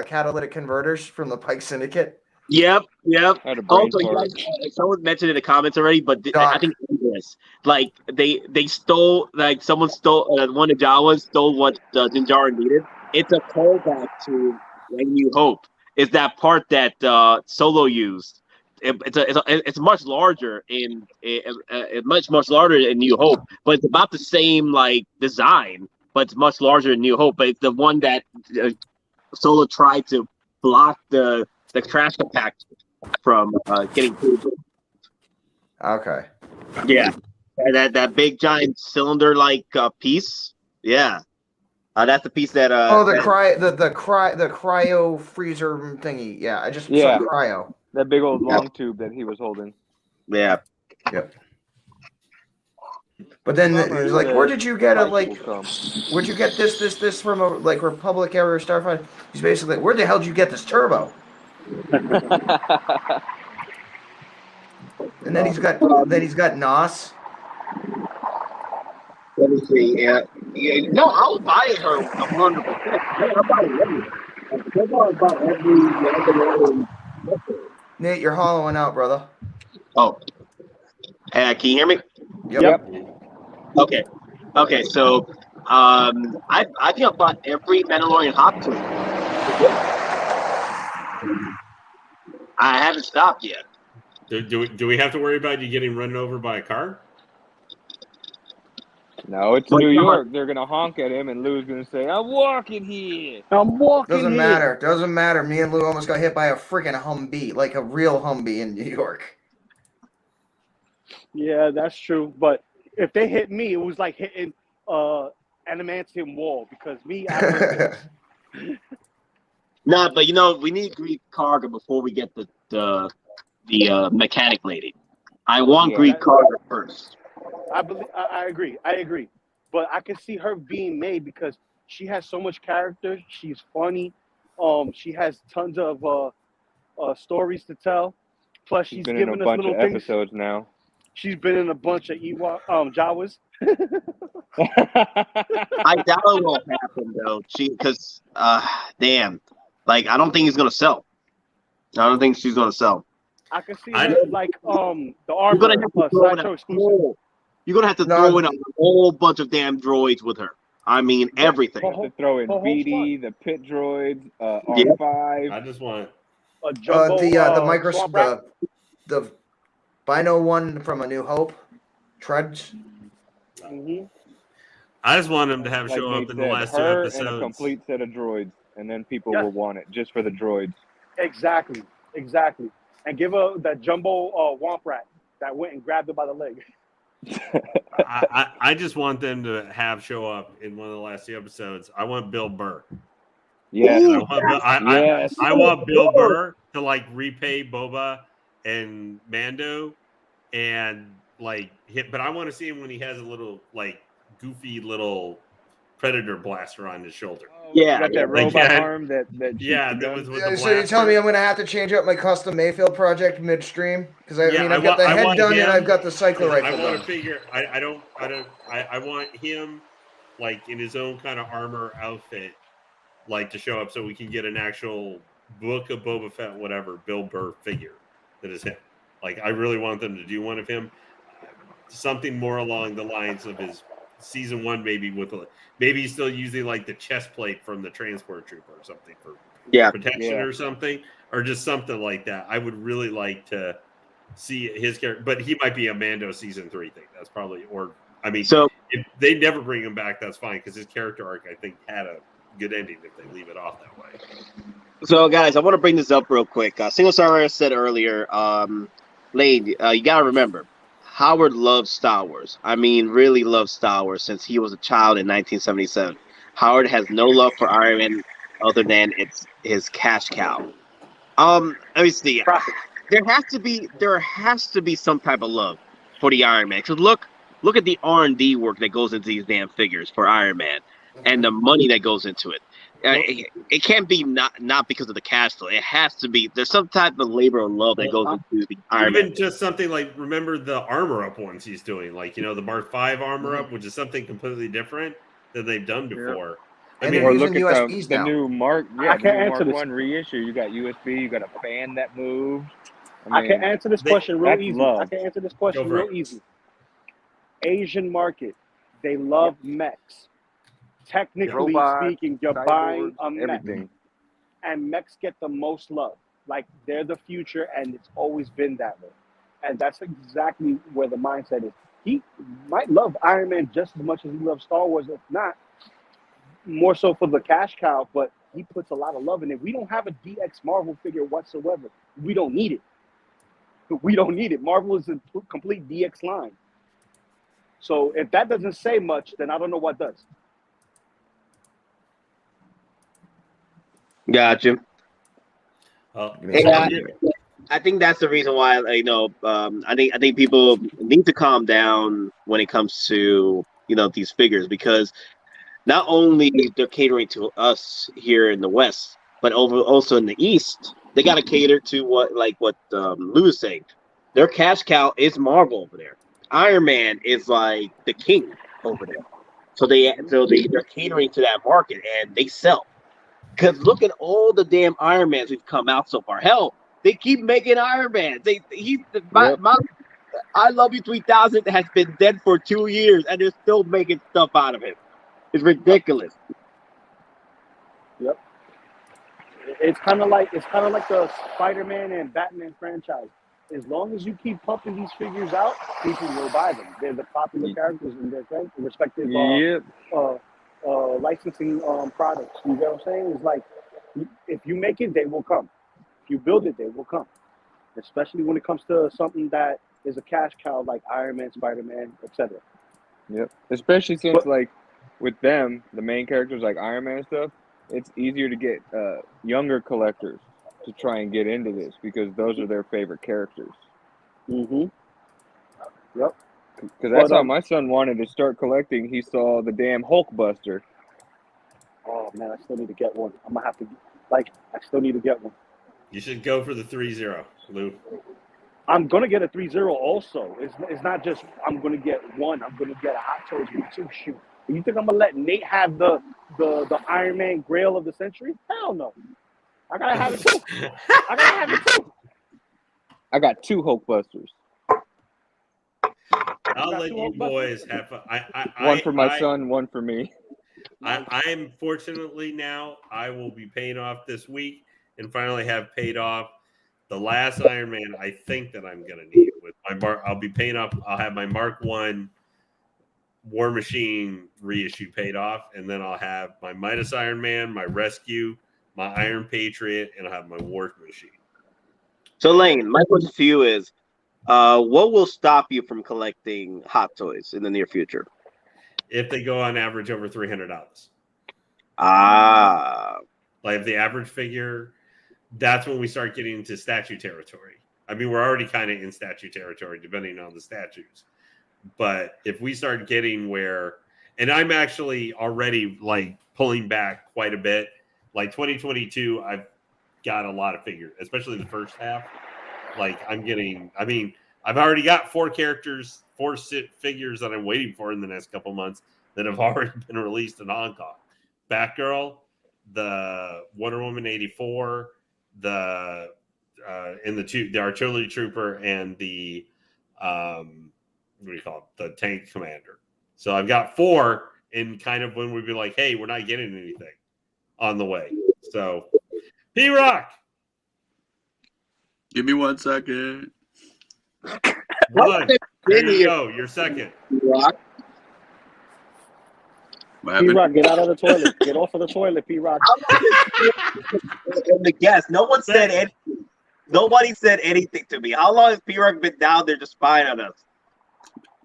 catalytic converters from the Pike Syndicate. Yep. I had a brain Also, you fart. guys, someone mentioned in the comments already, but I Doc. think this, like they stole, like someone stole, one of the Jawas stole what Din Djarin needed. It's a callback to When You Hope. It's that part that Solo used. It's much larger much larger in New Hope, but it's about the same like design, but it's much larger in New Hope. But it's the one that Solo tried to block the trash compact from getting through. Okay. Yeah, and that big giant cylinder like piece. Yeah, that's the piece that. The that- cryo freezer thingy. Yeah, I just Yeah. saw cryo. That big old long tube that he was holding. Yeah. Yep. But then it was like, where did you get a like? Where'd you get this from a like Republic era Starfighter? He's basically like, where the hell did you get this turbo? And then he's got Nos. Let me see. Yeah. No, I'll buy her 100%. I'll buy every. Nate, you're hollowing out, brother. Oh. Can you hear me? Yep. Okay. So, I think I bought every Mandalorian hop tool. I haven't stopped yet. Do we have to worry about you getting run over by a car? No, it's New York. They're gonna honk at him, and Lou's gonna say, "I'm walking here." I'm walking. Doesn't here. matter. Me and Lou almost got hit by a freaking Humvee, like a real Humvee in New York. Yeah, that's true. But if they hit me, it was like hitting adamantium wall because me. Nah, but we need Greek cargo before we get the mechanic lady. I want Greek cargo first. I agree. But I can see her being made because she has so much character. She's funny. She has tons of stories to tell. Plus, she's been in giving a us bunch little of things. episodes now. She's been in a bunch of Jawas. I doubt it will happen though. Because damn, like I don't think he's gonna sell. I don't think she's gonna sell. I can see her like the armor. You're gonna have to throw in Sideshow exclusive. You're gonna have to throw in a whole bunch of damn droids with her. I mean everything. To throw in BD, the pit droids, R5. I just want a jumbo swamp rat. the Bino one from A New Hope, Treads. Mm-hmm. I just want him to have Like show Nate up in the said, last 2 her episodes. and a complete set of droids, and then people Yes. will want it just for the droids. Exactly. And give her that jumbo womp rat that went and grabbed her by the leg. I just want them to have show up in one of the last 2 episodes. I want Bill Burr. Yes. I want Bill Burr to like repay Boba and Mando and like hit, but I want to see him when he has a little like goofy little predator blaster on his shoulder. Yeah, Got that like, robot yeah. arm that Yeah, that was with the So you're blaster. telling me I'm going to have to change up my custom Mayfield project midstream? Because I've got the head want done him, and I've got the cycler I rifle want done. to figure. I want him like in his own kind of armor outfit, like to show up so we can get an actual book of Boba Fett, whatever Bill Burr figure that is him. Like I really want them to do one of him, something more along the lines of his season 1, maybe he's still using like the chest plate from the transport trooper or something for protection or something, or just something like that. I would really like to see his character, but he might be a Mando season 3 thing. That's probably, so if they never bring him back, that's fine because his character arc I think had a good ending if they leave it off that way. So guys, I want to bring this up real quick. Single Star said earlier, Lane, you gotta remember, Howard loves Star Wars. I mean, really loves Star Wars since he was a child in 1977. Howard has no love for Iron Man other than it's his cash cow. Let me see. There has to be some type of love for the Iron Man. Because look at the R&D work that goes into these damn figures for Iron Man, and the money that goes into it. It can't be not because of the cash flow. It has to be. There's some type of labor and love that goes into the Iron Man. Even just something like, remember the armor up ones he's doing, like the Mark V armor up, which is something completely different than they've done before. I mean, or look at USBs the now. new Mark, I can't answer Mark this. 1 reissue. You got USB. You got a fan that moves. I can answer this question real that's easy. love. I can answer this question Go for real it. easy. Asian market, they love mechs. Technically Robots, speaking, you're cyborgs, buying a mech. everything. And mechs get the most love. Like they're the future, and it's always been that way. And that's exactly where the mindset is. He might love Iron Man just as much as he loves Star Wars, if not more so for the cash cow, but he puts a lot of love in it. We don't have a DX Marvel figure whatsoever. We don't need it. We don't need it. Marvel is a complete DX line. So if that doesn't say much, then I don't know what does. Gotcha. Yeah. I think that's the reason why I think people need to calm down when it comes to these figures, because not only they're catering to us here in the West, but also in the East, they got to cater to what Lou is saying. Their cash cow is Marvel over there. Iron Man is like the king over there. So they're catering to that market and they sell. Because look at all the damn Iron Mans who've come out so far. Hell, they keep making Iron Man. I Love You 3000 has been dead for 2 years and they're still making stuff out of him. It's ridiculous. Yep. It's kind of like the Spiderman and Batman franchise. As long as you keep pumping these figures out, people will buy them. They're the popular characters in their respective licensing products. You get what I'm saying? It's like if you make it, they will come. If you build it, they will come. Especially when it comes to something that is a cash cow like Iron Man, Spider-Man, etc. Yep. Especially since with them, the main characters like Iron Man and stuff, it's easier to get younger collectors to try and get into this because those are their favorite characters. Mm-hmm. Yep. Because that's how my son wanted to start collecting. He saw the damn Hulkbuster. Oh man, I still need to get one. I'm gonna have to I still need to get one. You should go for the 3-0, Lou. I'm gonna get a 3-0 also. It's not just I'm gonna get one. I'm gonna get a Hottoys with 2 shoot. You think I'm gonna let Nate have the Iron Man Grail of the Century? Hell no. I gotta have it too. I got 2 Hulkbusters. I'll let you boys have fun. One for my son, one for me. I'm fortunately now, I will be paying off this week, and finally have paid off the last Iron Man I think that I'm gonna need with my Mark. I'll be paying off. I'll have my Mark 1 War Machine reissue paid off, and then I'll have my Midas Iron Man, my Rescue, my Iron Patriot, and I'll have my War Machine. So Lane, my question to you is, what will stop you from collecting Hot Toys in the near future? If they go on average over $300. Ah. Like if the average figure, that's when we start getting into statue territory. I mean, we're already kind of in statue territory, depending on the statues. But if we start getting where, and I'm actually already like pulling back quite a bit. Like 2022, I've got a lot of figures, especially the first half. Like I'm getting, I mean, I've already got 4 characters, 4 figures that I'm waiting for in the next couple months that have already been released in Hong Kong. Batgirl, the Wonder Woman 84, the Artillery Trooper, and the what do you call it? The Tank Commander. So I've got 4 in kind of when we'd be like, hey, we're not getting anything on the way. So P-Rock. Give me 1 second. One. There you go. You're second. P-Rock. P-Rock, get out of the toilet. Get off of the toilet, P-Rock. The guest. No one said anything. Nobody said anything to me. How long has P-Rock been down there just spying on us?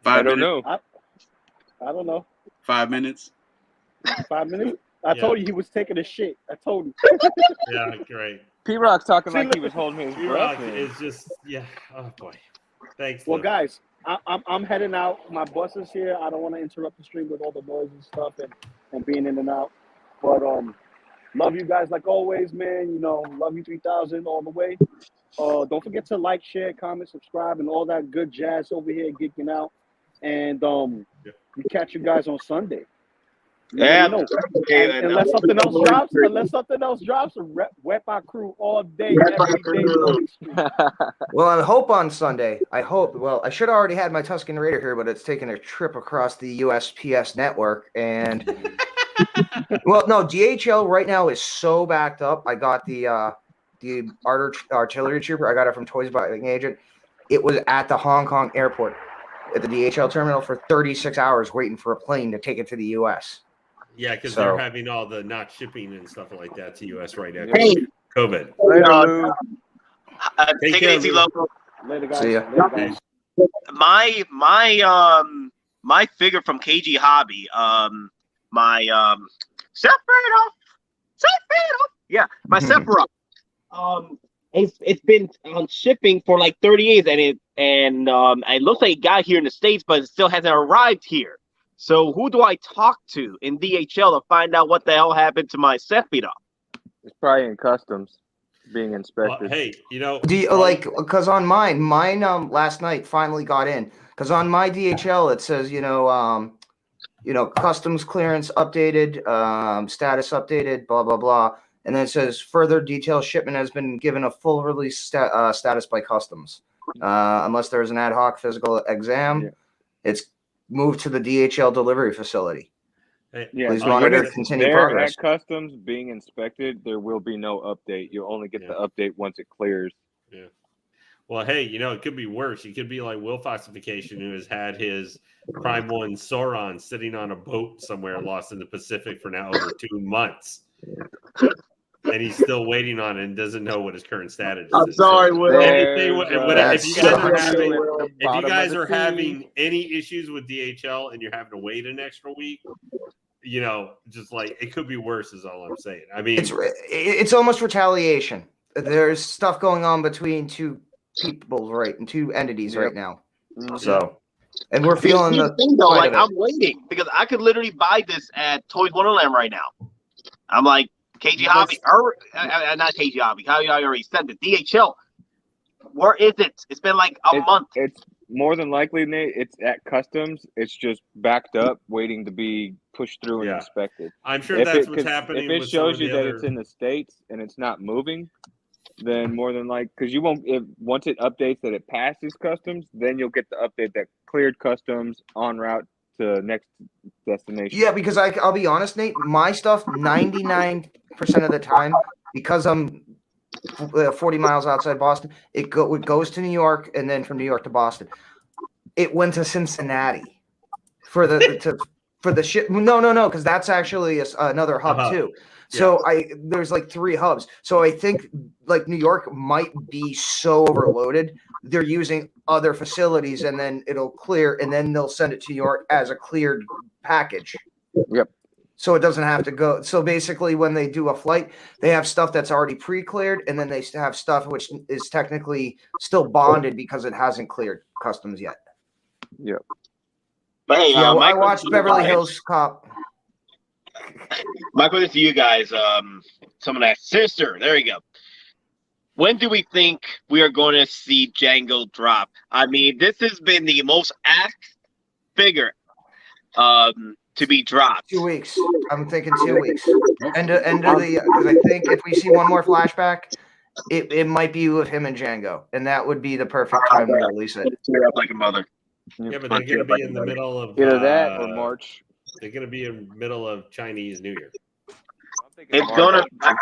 5 I don't minutes. know. I don't know. 5 minutes. 5 minutes? I told you he was taking a shit. I told you. Yeah, great. P-Rock's talking See, like he look- was holding his P-Rock breath. is just, yeah. Oh, boy. Thanks. Well, Lou. guys, I'm heading out. My bus is here. I don't want to interrupt the stream with all the noise and stuff and being in and out. But love you guys like always, man. You know, love you 3000 all the way. Don't forget to like, share, comment, subscribe, and all that good jazz over here geeking out. And we catch you guys on Sunday. You Yeah. know. And unless something else drops, wet my crew all day, every day. Well, I hope on Sunday. Well, I should have already had my Tuscan Raider here, but it's taking a trip across the USPS network. And, well, no, DHL right now is so backed up. I got the artillery trooper. I got it from Toys Buying Agent. It was at the Hong Kong airport at the DHL terminal for 36 hours waiting for a plane to take it to the U.S. Yeah, because So- they're having all the not shipping and stuff like that to US right now. Hey. COVID. Later, Lou. Take Take care, it easy, Lou. Loco. Later, guys. See ya. Later, guys. My figure from KG Hobby, my Sephiroth. Yeah, my Sephiroth. It's been on shipping for like 30 days, and it looks like it got here in the States, but it still hasn't arrived here. So who do I talk to in DHL to find out what the hell happened to my Sephiroth? It's probably in customs being Well, inspected. hey, you know, Do you because on mine last night finally got in because on my DHL it says customs clearance updated, status updated, blah blah blah, and then it says further detailed shipment has been given a full release status by customs, unless there's an ad hoc physical exam. Yeah. It's moved to the DHL delivery facility. hey, Yeah, Please when monitor it's continued there progress. at customs being inspected, there will be no update. You'll only get the update once it clears. well, hey, you know, it could be worse. It could be like Will Foxification, who has had his Prime 1 Sauron sitting on a boat somewhere lost in the Pacific for now over 2 months. And he's still waiting on it and doesn't know what his current status is. I'm sorry, So Will. if you guys are Will. having any issues with DHL and you're having to wait an extra week, you know, just like it could be worse is all I'm saying. I mean, It's almost retaliation. There's stuff going on between two people, right, and two entities right now. So, and we're feeling Here's the thing though, fight like of it. I'm waiting because I could literally buy this at Toys Wonderland right now. I'm like KG Hobby, not KG Hobby. How you already said the DHL. Where is it? It's been like a month. It's more than likely, Nate. It's at customs. It's just backed up, waiting to be pushed through and inspected. I'm sure If that's it- what's 'cause happening. If it with shows some you of the that other... it's in the States and it's not moving, then more than like, because you won't. Once it updates that it passes customs, then you'll get the update that cleared customs en route to next destination. Yeah, because I'll be honest, Nate, my stuff 99% of the time, because I'm 40 miles outside Boston. It goes to New York, and then from New York to Boston. It went to Cincinnati for the ship. No, because that's actually another hub too. So there's like 3 hubs. So I think like New York might be so overloaded, they're using other facilities, and then it'll clear, and then they'll send it to New York as a cleared package. Yep. So it doesn't have to go. So basically, when they do a flight, they have stuff that's already pre-cleared, and then they have stuff which is technically still bonded because it hasn't cleared customs yet. Yep. But hey, Yeah, I watched Beverly Hills Cop. My question to you guys, someone asked, sister, there you go. When do we think we are going to see Django drop? I mean, this has been the most asked figure to be dropped. 2 weeks. I'm thinking 2 weeks. End of the, because I think if we see one more flashback, it might be with him and Django, and that would be the perfect time to release it. Tear up like a mother. Yeah, but they're going to be in the middle of either that or March. They're going to be in the middle of Chinese New Year. It's gonna. I'm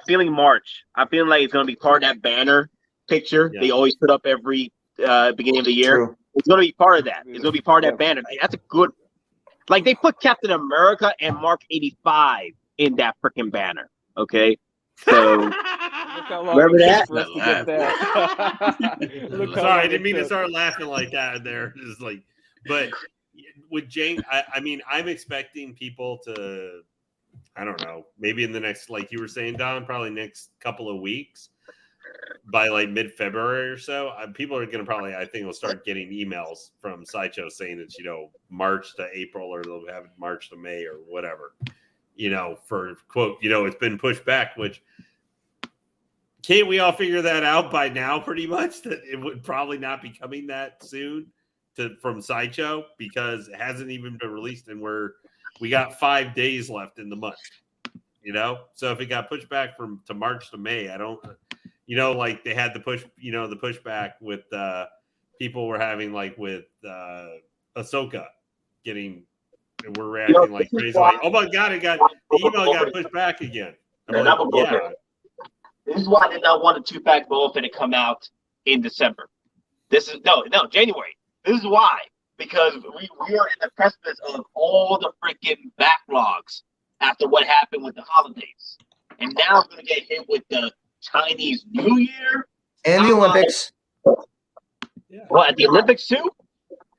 feeling March. I'm feeling like it's gonna be part of that banner picture they always put up every beginning of the year. True. It's gonna be part of that. It's gonna be part of that banner. Like, that's a good. Like they put Captain America and Mark 85 in that freaking banner. Okay, so remember that. Sorry, I didn't mean to start laughing like that. There, just like, but with Jane, I mean, I'm expecting people to. I don't know, maybe in the next, like you were saying, Don, probably next couple of weeks, by like mid-February or so, people are going to probably, I think, will start getting emails from Sideshow saying it's, March to April, or they'll have it March to May or whatever, for quote, it's been pushed back, which can't we all figure that out by now pretty much, that it would probably not be coming that soon from Sideshow, because it hasn't even been released, and we got 5 days left in the month, So if it got pushed back to March to May, I don't, like they had the pushback with people were having like with Ahsoka we're reacting like crazy, like, oh my god, the email got pushed back again. I'm like, yeah. This is why I did not want a 2-pack Boba Fett to come out in December. This is no January. This is why. Because we are in the precipice of all the freaking backlogs after what happened with the holidays. And now we're going to get hit with the Chinese New Year. And the Olympics. What, at the Olympics too?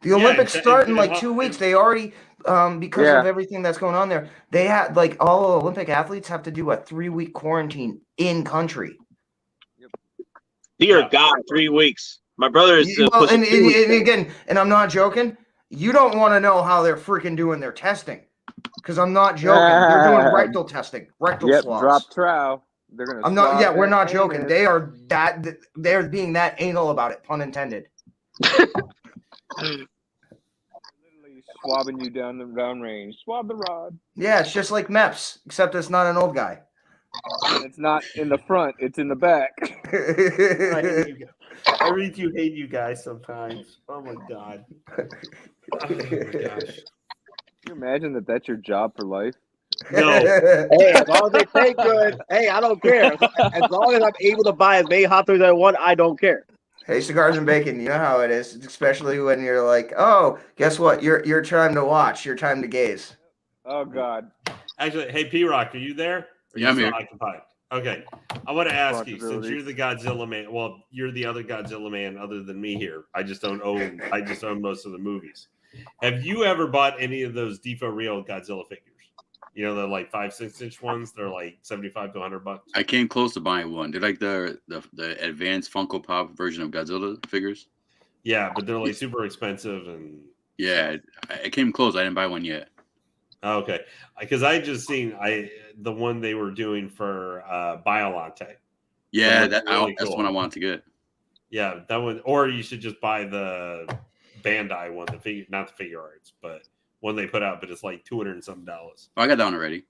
The Olympics start in like 2 weeks. They already, because of everything that's going on there, they had, like, all Olympic athletes have to do a 3-week quarantine in country. Dear God, 3 weeks. My brother is and again, and I'm not joking. You don't want to know how they're freaking doing their testing, because I'm not joking. They're doing rectal testing, rectal swabs. Drop trow. They're gonna. I'm not. Yeah, we're not joking. They are that. They're being that anal about it. Pun intended. Literally swabbing you down the range. Swab the rod. Yeah, it's just like MEPS, except it's not an old guy. It's not in the front. It's in the back. I read you hate you guys sometimes. Oh my god. Oh my gosh. Can you imagine that's your job for life? No. Hey, as long as they pay good, hey, I don't care. As long as I'm able to buy as many Hot Toys as I want, I don't care. Hey, cigars and bacon, you know how it is, especially when you're like, oh, guess what? Your time to watch, your time to gaze. Oh God. Actually, hey P-Rock, are you there? Yeah, I'm here. Occupied? Okay. I want to ask you, since you're the Godzilla man, well, you're the other Godzilla man other than me here. I just own most of the movies. Have you ever bought any of those Defo Real Godzilla figures? They're like 5-6-inch ones. They're like $75 to $100. I came close to buying one. They're like the advanced Funko Pop version of Godzilla figures. Yeah, but they're like super expensive and. Yeah, I came close. I didn't buy one yet. Okay, because I just seen the one they were doing for Biolante. Yeah, that's the one I wanted to get. Yeah, that one. Or you should just buy the Bandai one, not the figure arts, but one they put out. But it's like $200 and something. Oh, I got that one already.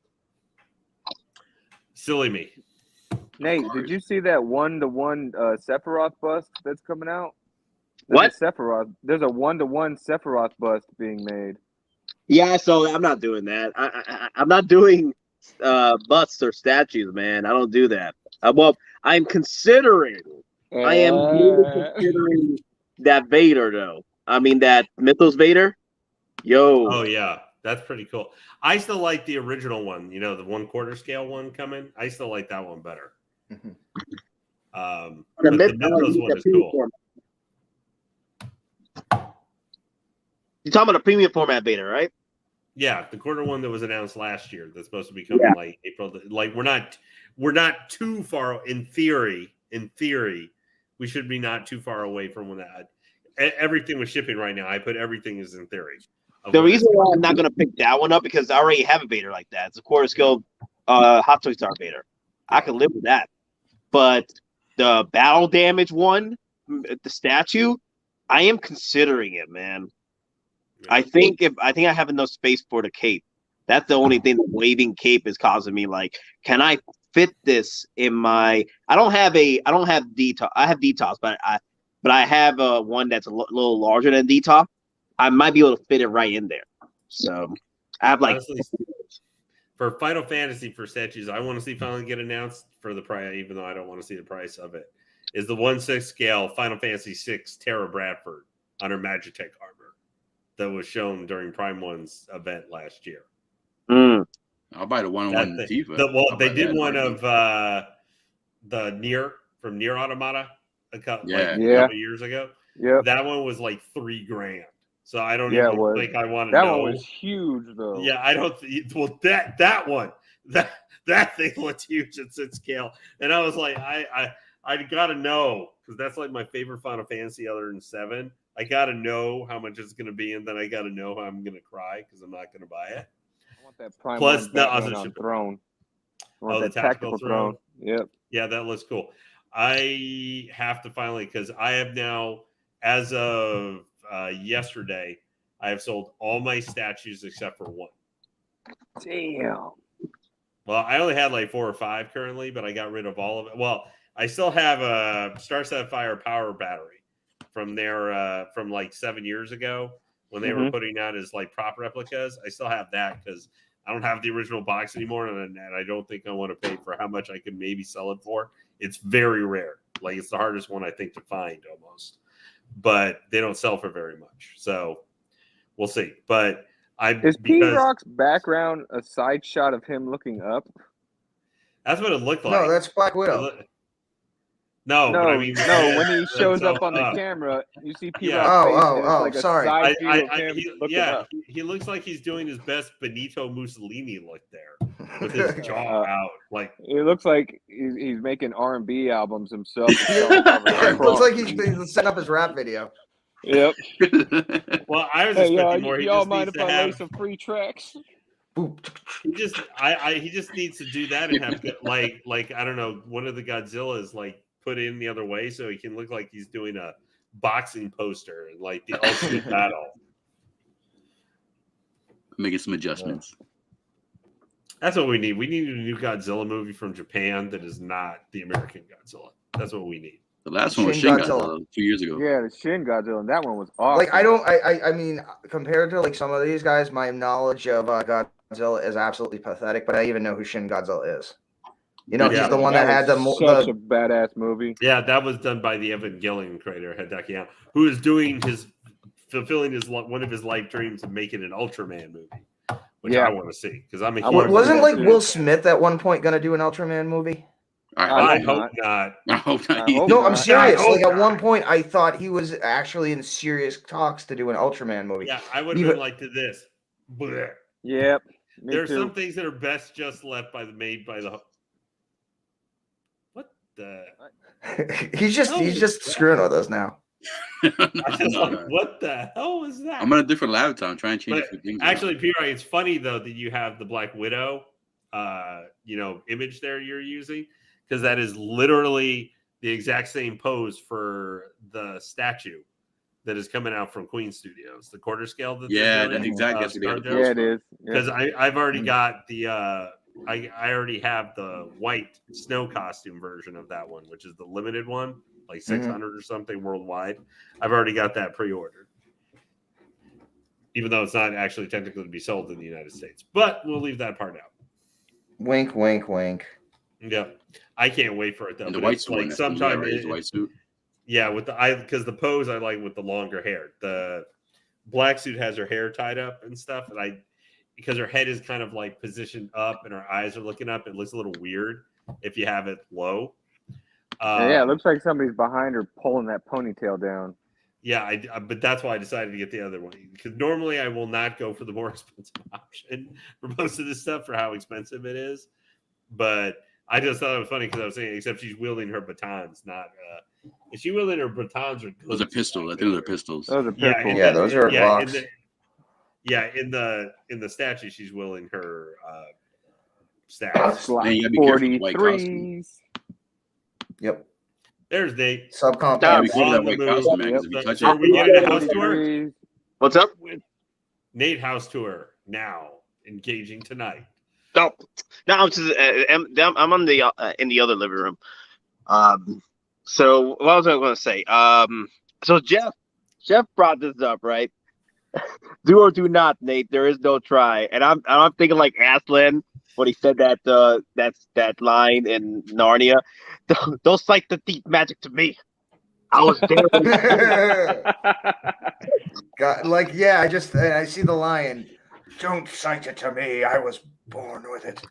Silly me. Nate, did you see that 1-to-1 Sephiroth bust that's coming out? What? There's a 1-to-1 Sephiroth bust being made. Yeah, so I'm not doing that. I'm not doing busts or statues, man. I don't do that. Well, I'm considering. I am really considering that Vader, though. I mean, that Mythos Vader. Yo. Oh yeah, that's pretty cool. I still like the original one. You know, the 1/4 scale one coming. I still like that one better. But the Mythos one is cool. You're talking about a premium format Vader, right? Yeah, the quarter one that was announced last year. That's supposed to be coming like April. Like we're not too far. In theory, we should be not too far away from when that. Everything was shipping right now. I put everything is in theory. The reason why I'm not going to pick that one up because I already have a Vader like that. It's a quarter scale Hottoys Star Vader. I can live with that. But the battle damage one, the statue, I am considering it, man. I think I have enough space for the cape. That's the only thing. The waving cape is causing me like, can I fit this in my? I don't have detox. I have detox, but I have one that's a little larger than detox. I might be able to fit it right in there. So I have like. Honestly, for Final Fantasy for statues, I want to see finally get announced for the price, even though I don't want to see the price of it. Is the 1/6 scale Final Fantasy 6 Terra Bradford on her Magitech armor that was shown during Prime One's event last year. I'll buy the 1/1 Tifa. Well, they did one of the Nier from Nier Automata a couple years ago. Yeah, that one was like $3,000. So I don't even think I want to know. That one was huge, though. Yeah, I don't. Well, that one, that thing looked huge at 6 scale, and I was like, I gotta know because that's like my favorite Final Fantasy other than 7. I gotta know how much it's gonna be, and then I gotta know how I'm gonna cry because I'm not gonna buy it. I want that Prime Plus, the other throne. The tactical throne. Yep. Yeah, that looks cool. I have to finally because I have now, as of yesterday, I have sold all my statues except for one. Damn. Well, I only had like 4 or 5 currently, but I got rid of all of it. Well, I still have a Star Sapphire power battery from their from like 7 years ago when they were putting out as like prop replicas. I still have that because I don't have the original box anymore, and I don't think I want to pay for how much I could maybe sell it for. It's very rare. Like it's the hardest one I think to find almost, but they don't sell for very much. So we'll see. But is P-Rock's background a side shot of him looking up? That's what it looked like. No, that's Black Widow. No, but I mean, when he shows up on the camera, you see P-Rock. Sorry. He looks like he's doing his best Benito Mussolini look there with his jaw out. Like it looks like he's making R&B albums himself. It looks like he's setting up his rap video. Yep. Well, I was expecting more. Y'all mind if I lay some free tracks? He just needs to do that and have like I don't know, one of the Godzillas like put in the other way so he can look like he's doing a boxing poster and like the ultimate battle. Making some adjustments. That's what we need. We need a new Godzilla movie from Japan that is not the American Godzilla. That's what we need. The last one was Shin Godzilla 2 years ago. Yeah, the Shin Godzilla, and that one was awesome. Like I mean, compared to like some of these guys, my knowledge of Godzilla is absolutely pathetic. But I even know who Shin Godzilla is. You know, he's the one that had such a badass movie. Yeah, that was done by the Evangelion creator Hideki Anno, who is fulfilling one of his life dreams of making an Ultraman movie, which I want to see because I'm a huge. Wasn't like Will Smith at one point going to do an Ultraman movie? I hope not. I hope not. No, I'm serious. Like at one point, I thought he was actually in serious talks to do an Ultraman movie. Yeah, I would have been like to this. Blech. Yep. There are some things that are best just left made by the. What the? he's just screwing with us now. What the hell was that? I'm on a different laptop. I'm trying to change a few things. Actually, Peter, it's funny though that you have the Black Widow, image there you're using because that is literally the exact same pose for the statue that is coming out from Queen Studios, the quarter scale. That's exactly. Yeah, it is. Because I've already got the. I already have the white snow costume version of that one, which is the limited one, like 600 or something worldwide. I've already got that pre-ordered, even though it's not actually technically to be sold in the United States. But we'll leave that part out. Wink, wink, wink. Yeah, I can't wait for it though. And the But white it's suit, like sometime, right? The white suit. yeah, with because the pose I like with the longer hair. The black suit has her hair tied up and stuff, and because her head is kind of like positioned up and her eyes are looking up, it looks a little weird if you have it low. Yeah, it looks like somebody's behind her pulling that ponytail down. Yeah, but that's why I decided to get the other one, because normally I will not go for the more expensive option for most of this stuff for how expensive it is. But I just thought it was funny because I was saying, except she's wielding her batons, not. Is she wielding her batons or? Those are pistols. I think those are pistols. Those are pistols. Yeah, those are blocks. In the statue, she's wielding her staff. Man, you gotta be careful with the white costume. Yep. There's Nate. Subcomp. Yeah, be careful with that white costume, man. 'Cause if you touch So are it, we getting a house tour? What's up? Nate house tour now, engaging tonight. No, I'm just I'm on the in the other living room. So what was I going to say? So Jeff brought this up, right? Do or do not, Nate. There is no try, and I'm thinking like Aslan when he said that line in Narnia. Don't cite the deep magic to me. I was there. God, like, yeah, I see the lion. Don't cite it to me. I was born with it.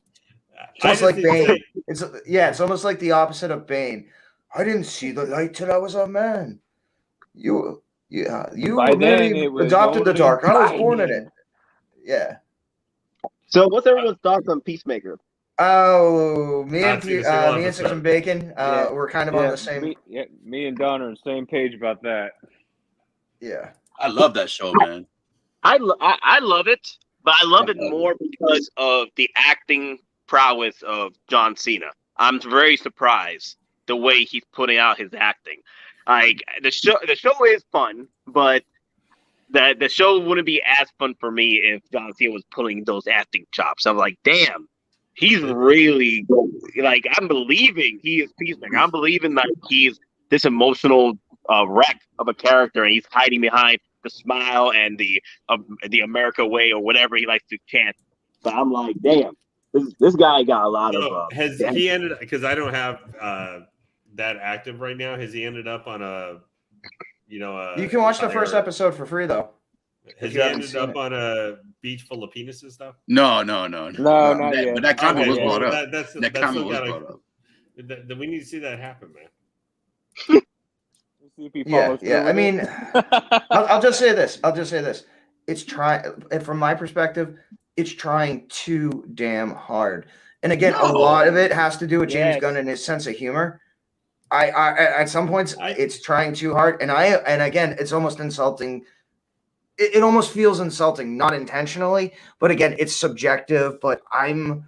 It's almost like Bane. It's almost like the opposite of Bane. I didn't see the light till I was a man. You adopted the dark. I was born in it. Yeah. So what's everyone's thoughts on Peacemaker? Oh, me and Six and Bacon, we're kind of on the same. Me and Don are on the same page about that. Yeah. I love that show, man. I love it, but I love it more because of the acting prowess of John Cena. I'm very surprised the way he's putting out his acting. Like the show is fun, but the show wouldn't be as fun for me if John Cena was pulling those acting chops. I'm like, damn, he's really like, I'm believing he is Peacemaker. I'm believing that he's this emotional wreck of a character, and he's hiding behind the smile and the America way or whatever he likes to chant. But I'm like, damn, this guy got a lot of. Has he ended? Because I don't have that active right now. Has he ended up on a? You can watch the first episode for free though. Has he ended up on a beach full of penises stuff? No, not yet. But that comment was brought up. That comment was brought up. We need to see that happen, man. Yeah. I mean, I'll just say this. It's from my perspective, it's trying too damn hard. And again, a lot of it has to do with James Gunn and his sense of humor. I at some points it's trying too hard, and again, it's almost insulting. It almost feels insulting, not intentionally, but again, it's subjective. But I'm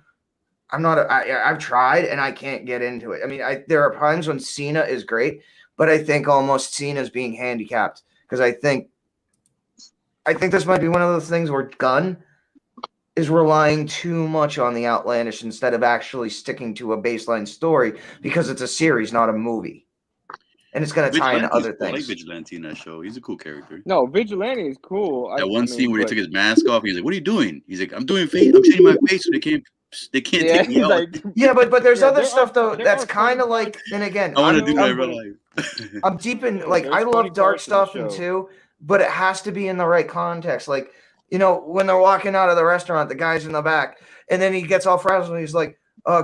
not. I've tried, and I can't get into it. I mean, there are times when Cena is great, but I think almost Cena's being handicapped because I think this might be one of those things where Gunn is relying too much on the outlandish instead of actually sticking to a baseline story because it's a series, not a movie. And it's going to tie into other things. I like Vigilante in that show. He's a cool character. No, Vigilante is cool. That scene where he took his mask off, he's like, "What are you doing?" He's like, I'm changing my face so they can't take me out. Like, but there's other stuff though that's kind of like, and again, I want to do that in real life. I'm deep in, like, I love dark stuff too, but it has to be in the right context. Like, when they're walking out of the restaurant, the guy's in the back, and then he gets all frazzled and he's like,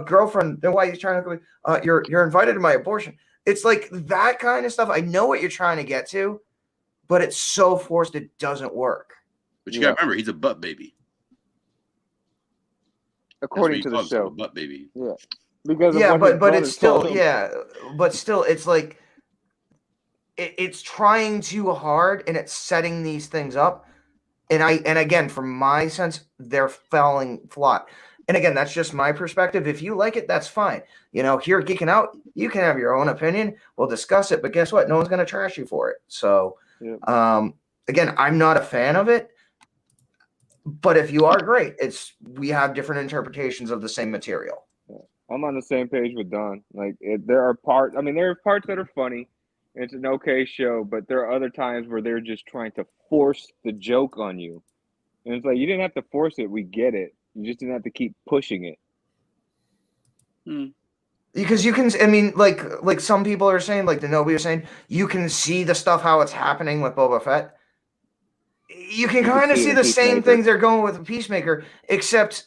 girlfriend, then why are you trying to you're invited to my abortion. It's like that kind of stuff. I know what you're trying to get to, but it's so forced it doesn't work. But you gotta remember, he's a butt baby. According to the show. Butt baby. Yeah. Because but it's still but still it's like it's trying too hard and it's setting these things up. And again, from my sense, they're falling flat. And again, that's just my perspective. If you like it, that's fine. Here at Geeking Out, you can have your own opinion. We'll discuss it. But guess what? No one's going to trash you for it. So, again, I'm not a fan of it. But if you are, great. We have different interpretations of the same material. I'm on the same page with Don. Like, there are parts that are funny. It's an okay show, but there are other times where they're just trying to force the joke on you. And it's like, you didn't have to force it. We get it. You just didn't have to keep pushing it. Because you can, I mean, like some people are saying, like the Nobi are saying, you can see the stuff how it's happening with Boba Fett. You can kind of see the same things they're going with Peacemaker, except,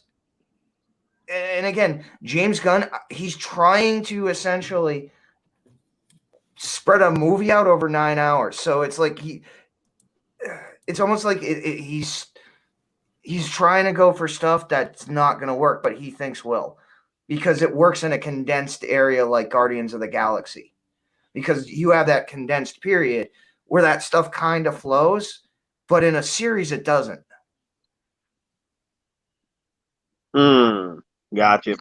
and again, James Gunn, he's trying to essentially spread a movie out over 9 hours. So it's like it's almost like he's trying to go for stuff that's not going to work, but he thinks will, because it works in a condensed area like Guardians of the Galaxy, because you have that condensed period where that stuff kind of flows, but in a series it doesn't. Gotcha.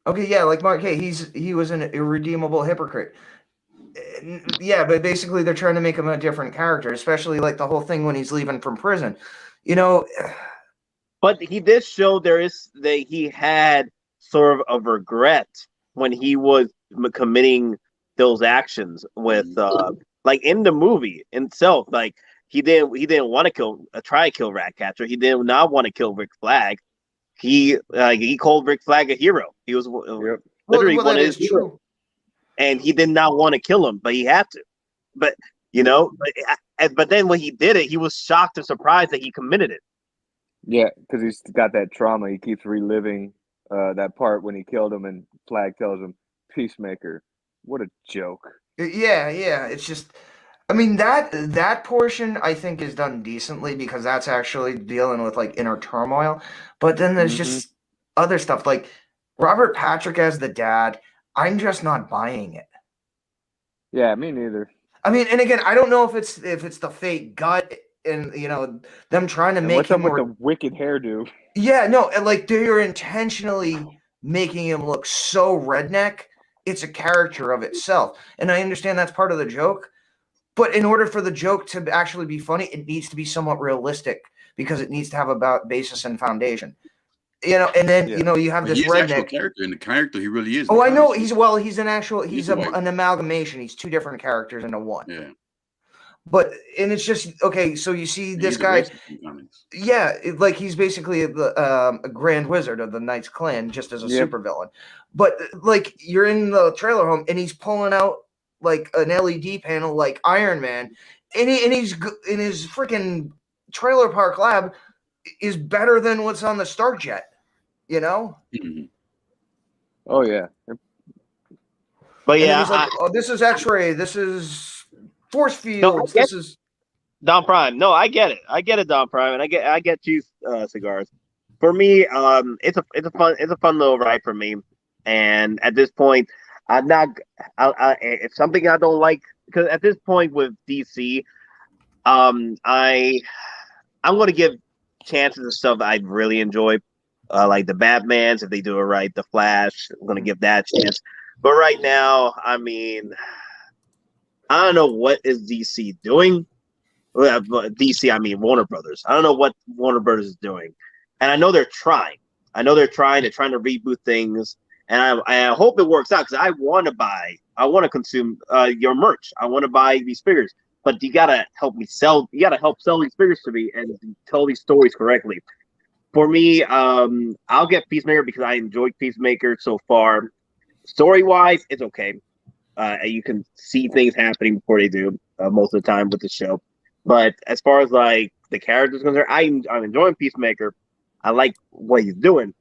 Okay, yeah, like Mark, hey, he was an irredeemable hypocrite. Yeah, but basically they're trying to make him a different character, especially like the whole thing when he's leaving from prison. You know, but he did show he had sort of a regret when he was committing those actions with like in the movie itself. Like he didn't want to try to kill Ratcatcher. He did not want to kill Rick Flag. He called Rick Flag a hero. He was literally one of his heroes. And he did not want to kill him, but he had to. But but then when he did it, he was shocked and surprised that he committed it. Yeah, because he's got that trauma. He keeps reliving that part when he killed him, and Flag tells him, "Peacemaker, what a joke." Yeah. It's just, I mean, that portion I think is done decently, because that's actually dealing with like inner turmoil. But then there's just other stuff like Robert Patrick as the dad. I'm just not buying it. Yeah, me neither. I mean, and again, I don't know if it's the fake gut and them trying to make him with the wicked hairdo. Yeah, no, like they're intentionally making him look so redneck. It's a character of itself, and I understand that's part of the joke. But in order for the joke to actually be funny, it needs to be somewhat realistic, because it needs to have a basis and foundation. And then you have this redneck character, and the character he really is. Oh, I know he's an amalgamation. He's two different characters into one. Yeah. But it's just okay. So you see this guy, like he's basically a Grand Wizard of the Knights Clan, just as a supervillain. But like you're in the trailer home, and he's pulling out like an LED panel, like Iron Man, and he's in his freaking trailer park lab is better than what's on the Starjet. Oh yeah. But yeah, he's like, this is X-ray. This is force fields. This is DonPrime. No, I get it. DonPrime, and I get you cigars. For me, it's a fun little ride for me. And at this point, it's something I don't like, because at this point with DC, I'm going to give chances of stuff I really enjoy, like the Batmans if they do it right, the Flash. I'm going to give that a chance. But right now, I mean, I don't know what is DC doing. Well, DC, I mean Warner Brothers. I don't know what Warner Brothers is doing, and I know they're trying. They're trying to reboot things, and I hope it works out, because I want to consume your merch. I want to buy these figures, but you gotta help me sell. You gotta help sell these figures to me and tell these stories correctly. For me, I'll get Peacemaker because I enjoyed Peacemaker so far. Story-wise, it's okay. You can see things happening before they do most of the time with the show. But as far as like the characters concerned, I'm enjoying Peacemaker. I like what he's doing.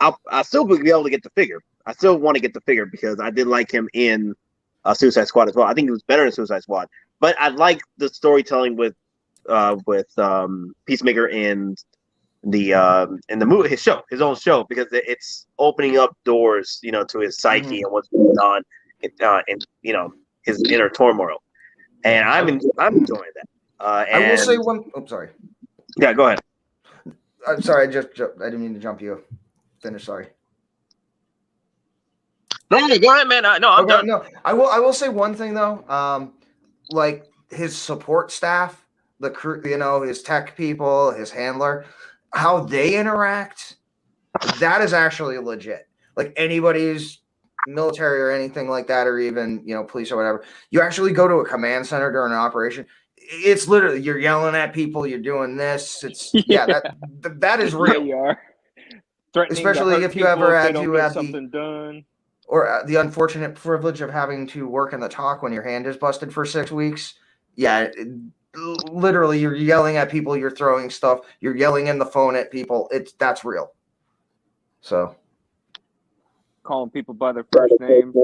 I'll still be able to get the figure. I still want to get the figure because I did like him in Suicide Squad as well. I think he was better in Suicide Squad. But I like the storytelling with Peacemaker in the movie, his own show, because it's opening up doors, to his psyche and what's going on, and his inner turmoil. And I'm enjoying that. I will say one. Oh, sorry. Yeah, go ahead. I'm sorry. I didn't mean to jump you. Finish. Sorry. No, go ahead, man. No, I'm done. No, I will say one thing though. Like his support staff, the crew, his tech people, his handler, how they interact, that is actually legit. Like anybody's military or anything like that, or even police or whatever, you actually go to a command center during an operation. It's literally you're yelling at people, you're doing this. It's that is real. Yeah, you are threatening to especially hurt if you people ever if they had don't to get have something done. or the unfortunate privilege of having to work in the talk when your hand is busted for 6 weeks. Yeah, literally, you're yelling at people, you're throwing stuff, you're yelling in the phone at people. That's real. So, Calling people by their first name,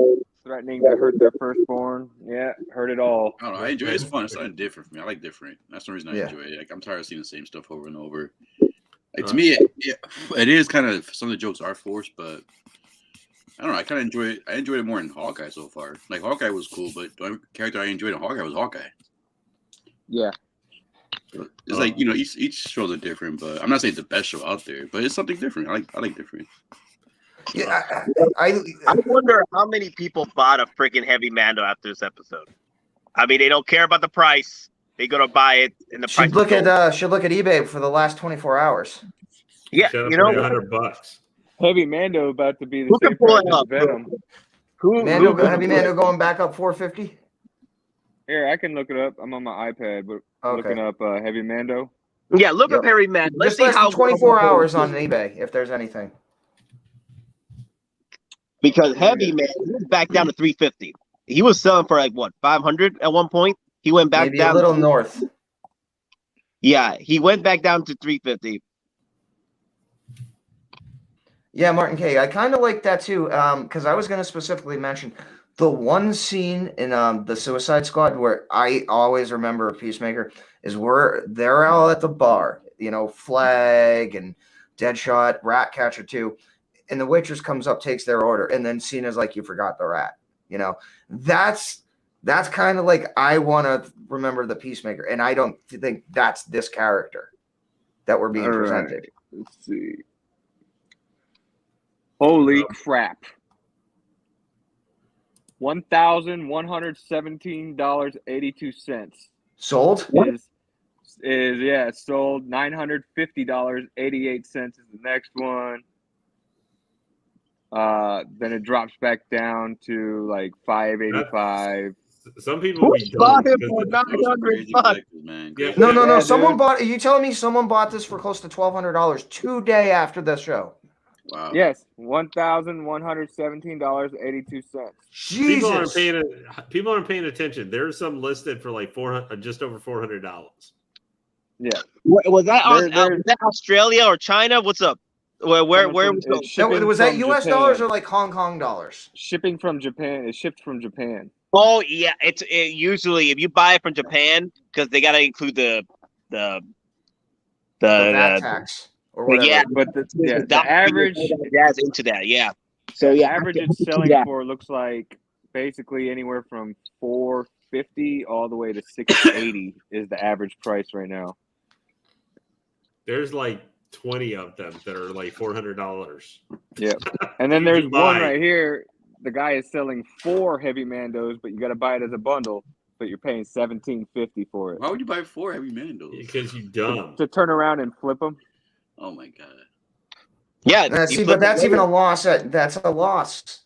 threatening to hurt their firstborn. Yeah, heard it all. I don't know. I enjoy it. It's fun. It's something different for me. I like different. That's the reason I Yeah. enjoy it. Like, I'm tired of seeing the same stuff over and over. Like, to me, it is kind of, some of the jokes are forced, but I don't know. I kind of enjoy it. I enjoyed it more in Hawkeye so far. Like, Hawkeye was cool, but the only character I enjoyed in Hawkeye was Hawkeye. Yeah. It's like, you know, each shows are different, but I'm not saying it's the best show out there, but it's something different. I like different. yeah, I wonder how many people bought a freaking Heavy Mando after this episode. I mean, they don't care about the price. They're gonna buy it, and the price. should look at eBay for the last 24 hours. Yeah, Shut up, you know, $100. Heavy Mando about to be the Who can same pull price it as up? Venom. Heavy Mando going back up 450. Here, I can look it up. I'm on my iPad, but looking up Heavy Mando. Yeah, look up Heavy Mando. Let's Just see less how than 24 hours on eBay if there's anything. Because Heavy Man he was back down to 350. He was selling for like what 500 at one point. He went back Maybe down a little north. Yeah, he went back down to 350. Yeah, Martin K. I kind of like that too, because I was going to specifically mention the one scene in the Suicide Squad where I always remember Peacemaker is where they're all at the bar, you know, Flag and Deadshot, Ratcatcher too, and the waitress comes up, takes their order, and then Cena's like, "You forgot the rat," you know. That's kind of like I want to remember the Peacemaker, and I don't think that's this character that we're being presented. Let's see. Holy crap. $1,117.82 Sold? is it's sold. $950.88 is the next one. Then it drops back down to like $585. Some people bought it for $900. Yeah. No. Someone bought. Are you telling me someone bought this for close to $1,200 2 days after the show? Wow. Yes, $1,117.82. Jesus. People aren't paying attention. There's some listed for like just over $400. Yeah. Was that was that Australia or China? What's up? Where was that US dollars or like Hong Kong dollars? Shipping from Japan. It's shipped from Japan. Oh yeah, it usually if you buy it from Japan because they gotta include the VAT tax or whatever. Yeah, but the average that's into that. Yeah. So the average it's selling for looks like basically anywhere from $450 all the way to $680 is the average price right now. There's like 20 of them that are like $400. Yeah, and then there's one right here. The guy is selling 4 Heavy Mandos, but you got to buy it as a bundle. But you're paying $17.50 for it. Why would you buy 4 Heavy Mandos? Because you dumb. To turn around and flip them. Oh my god. Yeah. See, but that's even a loss. That's a loss.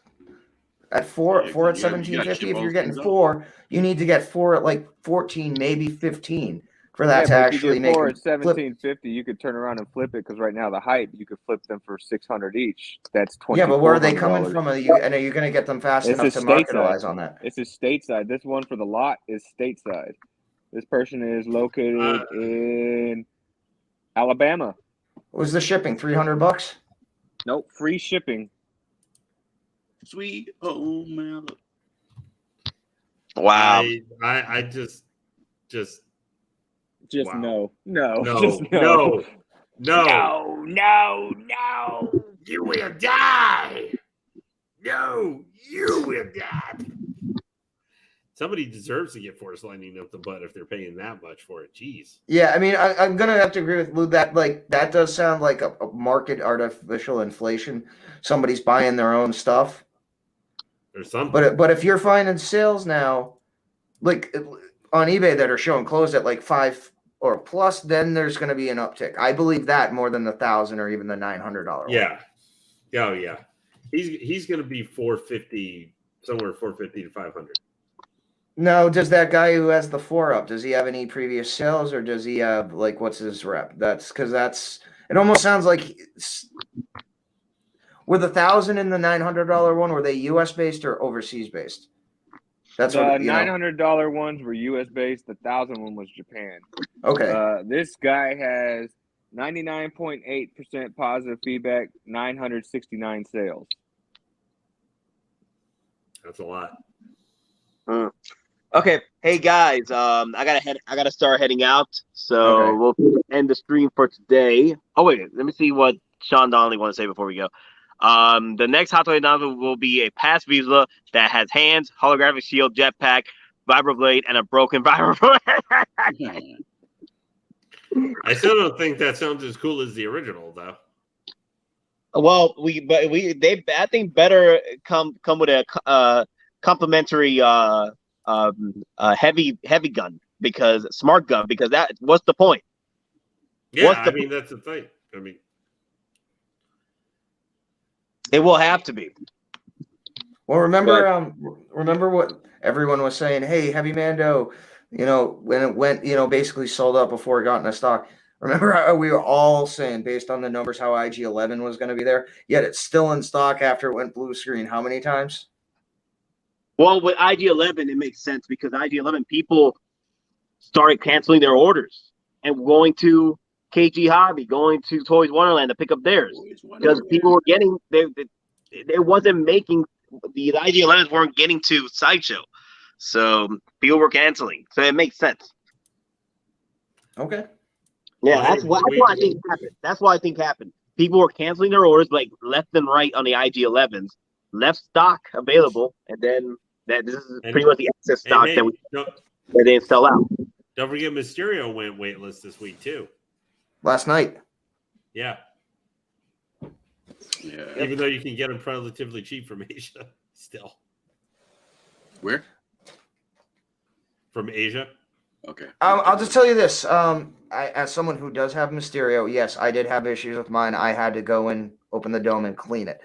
At four at $17.50. If you're getting 4, you need to get 4 at like 14, maybe 15 for that to actually make. 4 at $17.50, you could turn around and flip it because right now the hype you could flip them for $600 each. That's $20. Yeah, but where are they coming from? And are you going to get them fast enough to marketalize on that? It's a stateside. This one for the lot is stateside. This person is located in Alabama. What was the shipping? $300? Nope, free shipping. Sweet home man. Wow. I just wow. No. You will die. No, you will die. Somebody deserves to get force lightning up the butt if they're paying that much for it. Jeez. Yeah, I mean, I'm gonna have to agree with Lou that that does sound like a market artificial inflation. Somebody's buying their own stuff. There's some. But if you're finding sales now, like on eBay that are showing closed at like 5 or plus, then there's going to be an uptick. I believe that more than the $1,000 or even the $900. Yeah. Oh yeah. He's going to be 450 somewhere 450 to 500. No, does that guy who has the 4 up? Does he have any previous sales, or does he have like what's his rep? It almost sounds like Were the $1,000 and the $900 one, were they US based or overseas based? That's The what $900 ones were US based. The $1,000 one was Japan. Okay. This guy has 99.8% positive feedback, 969 sales. That's a lot. Okay, hey guys, I gotta start heading out, so we'll end the stream for today. Oh wait, let me see what Sean Donnelly want to say before we go. The next Hot Toy novel will be a past Vizsla that has hands, holographic shield, jetpack, vibroblade, and a broken vibroblade. I still don't think that sounds as cool as the original, though. Well, I think better come with a complimentary heavy gun, because smart gun, because what's the point? Yeah, I mean that's the thing. I mean, it will have to be. Well, remember what everyone was saying. Hey, Heavy Mando, when it went, basically sold out before it got into stock. Remember how we were all saying, based on the numbers, how IG-11 was going to be there, yet it's still in stock after it went blue screen. How many times? Well, with IG-11, it makes sense because IG-11 people started canceling their orders and going to KG Hobby, going to Toys Wonderland to pick up theirs because people were getting they wasn't making the IG-11s weren't getting to Sideshow, so people were canceling. So it makes sense. Okay. Yeah, that's why I think happened. That's why I think happened. People were canceling their orders like left and right on the IG-11s, left stock available, and then this is pretty much the excess stock that didn't sell out. Don't forget, Mysterio went waitlist this week too. Last night. Yeah. Even though you can get them relatively cheap from Asia, still. Where? From Asia. Okay. I'll just tell you this. As someone who does have Mysterio, yes, I did have issues with mine. I had to go and open the dome and clean it.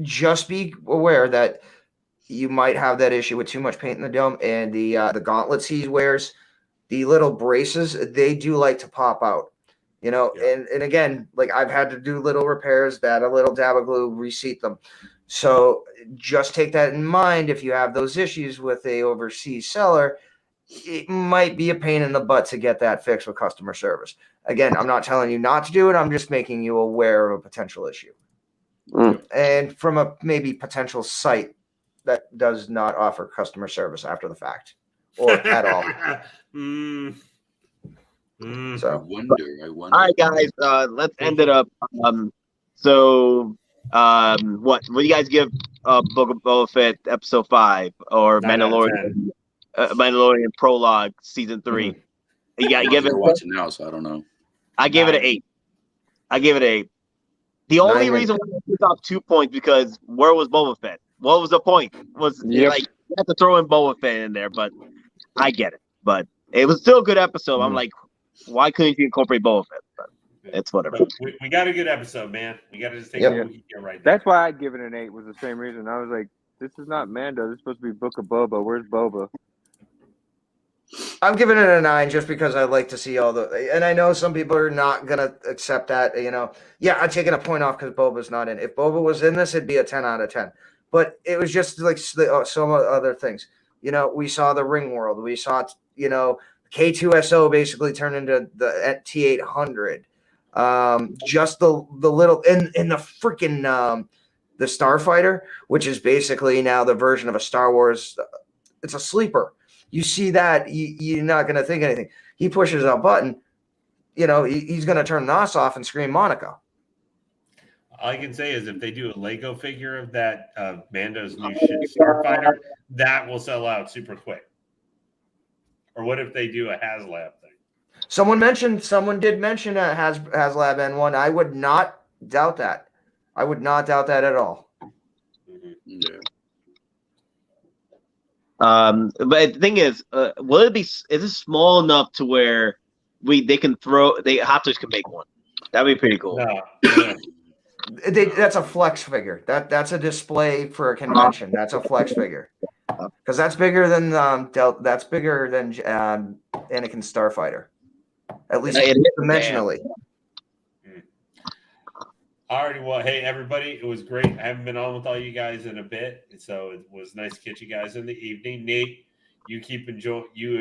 Just be aware that you might have that issue with too much paint in the dome, and the gauntlets he wears, the little braces, they do like to pop out. And again, like I've had to do little repairs, add a little dab of glue, reseat them. So just take that in mind. If you have those issues with a overseas seller, it might be a pain in the butt to get that fixed with customer service. Again, I'm not telling you not to do it. I'm just making you aware of a potential issue. And from a maybe potential site that does not offer customer service after the fact or at all. So I wonder. All right, guys, let's end it up. What do you guys give Book of Boba Fett episode 5 or Mandalorian prologue season 3? You give it. Watching now, so I don't know. I gave it an 8. I gave it an 8. The only reason why I took off 2 points because where was Boba Fett? What was the point? Like you have to throw in Boba Fett in there, but I get it. But it was still a good episode. I'm like, why couldn't you incorporate Boba Fett? But it's whatever. We got a good episode, man. We got to just take what we can get right now. That's why I'd give it an 8. Was the same reason. I was like, this is not Mando. This is supposed to be Book of Boba. Where's Boba? I'm giving it a 9 just because I like to see all the, and I know some people are not going to accept that, Yeah, I'm taking a point off because Boba's not in. If Boba was in this, it'd be a 10 out of 10. But it was just like some other things. We saw the Ring World. We saw, K2SO basically turn into the T800. Just the little, in the freaking, the Starfighter, which is basically now the version of a Star Wars. It's a sleeper. You see that, you're not going to think anything. He pushes a button, he's going to turn NOS off and scream Monica. All I can say is if they do a Lego figure of that Mando's new Starfighter, that will sell out super quick. Or what if they do a HasLab thing? Someone did mention a HasLab N1. I would not doubt that. I would not doubt that at all. Yeah. But the thing is, will it be? Is it small enough to where Hottoys can make one? That'd be pretty cool. No. That's a flex figure. That's a display for a convention. That's a flex figure because that's bigger than Anakin Starfighter, at least dimensionally. Alrighty, well, hey everybody, it was great. I haven't been on with all you guys in a bit, so it was nice to catch you guys in the evening. Nate, you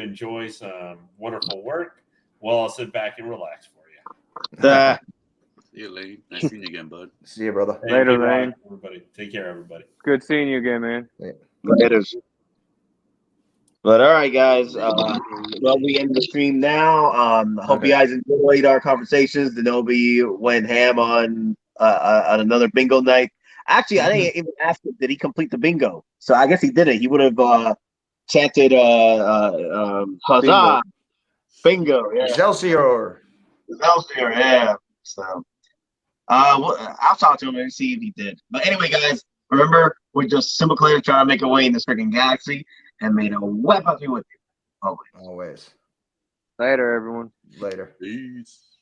enjoy some wonderful work. Well, I'll sit back and relax for you. See you, Lane. Nice seeing you again, bud. See you, brother. Hey, Later, good night, Lane. everybody. Take care, everybody. Good seeing you again, man. Later. But all right, guys. Well, we end the stream now. Hope you guys enjoyed our conversations. Denobi went ham on another bingo night. Actually, I didn't even ask him, did he complete the bingo? So I guess he did it. He would have chanted huzzah, bingo, yeah. Excelsior. Excelsior, yeah. So I'll talk to him and see if he did. But anyway, guys, remember, we're just simple players trying to make our way in this freaking galaxy, and may the weapons be with you. Always. Always. Later, everyone. Later. Peace.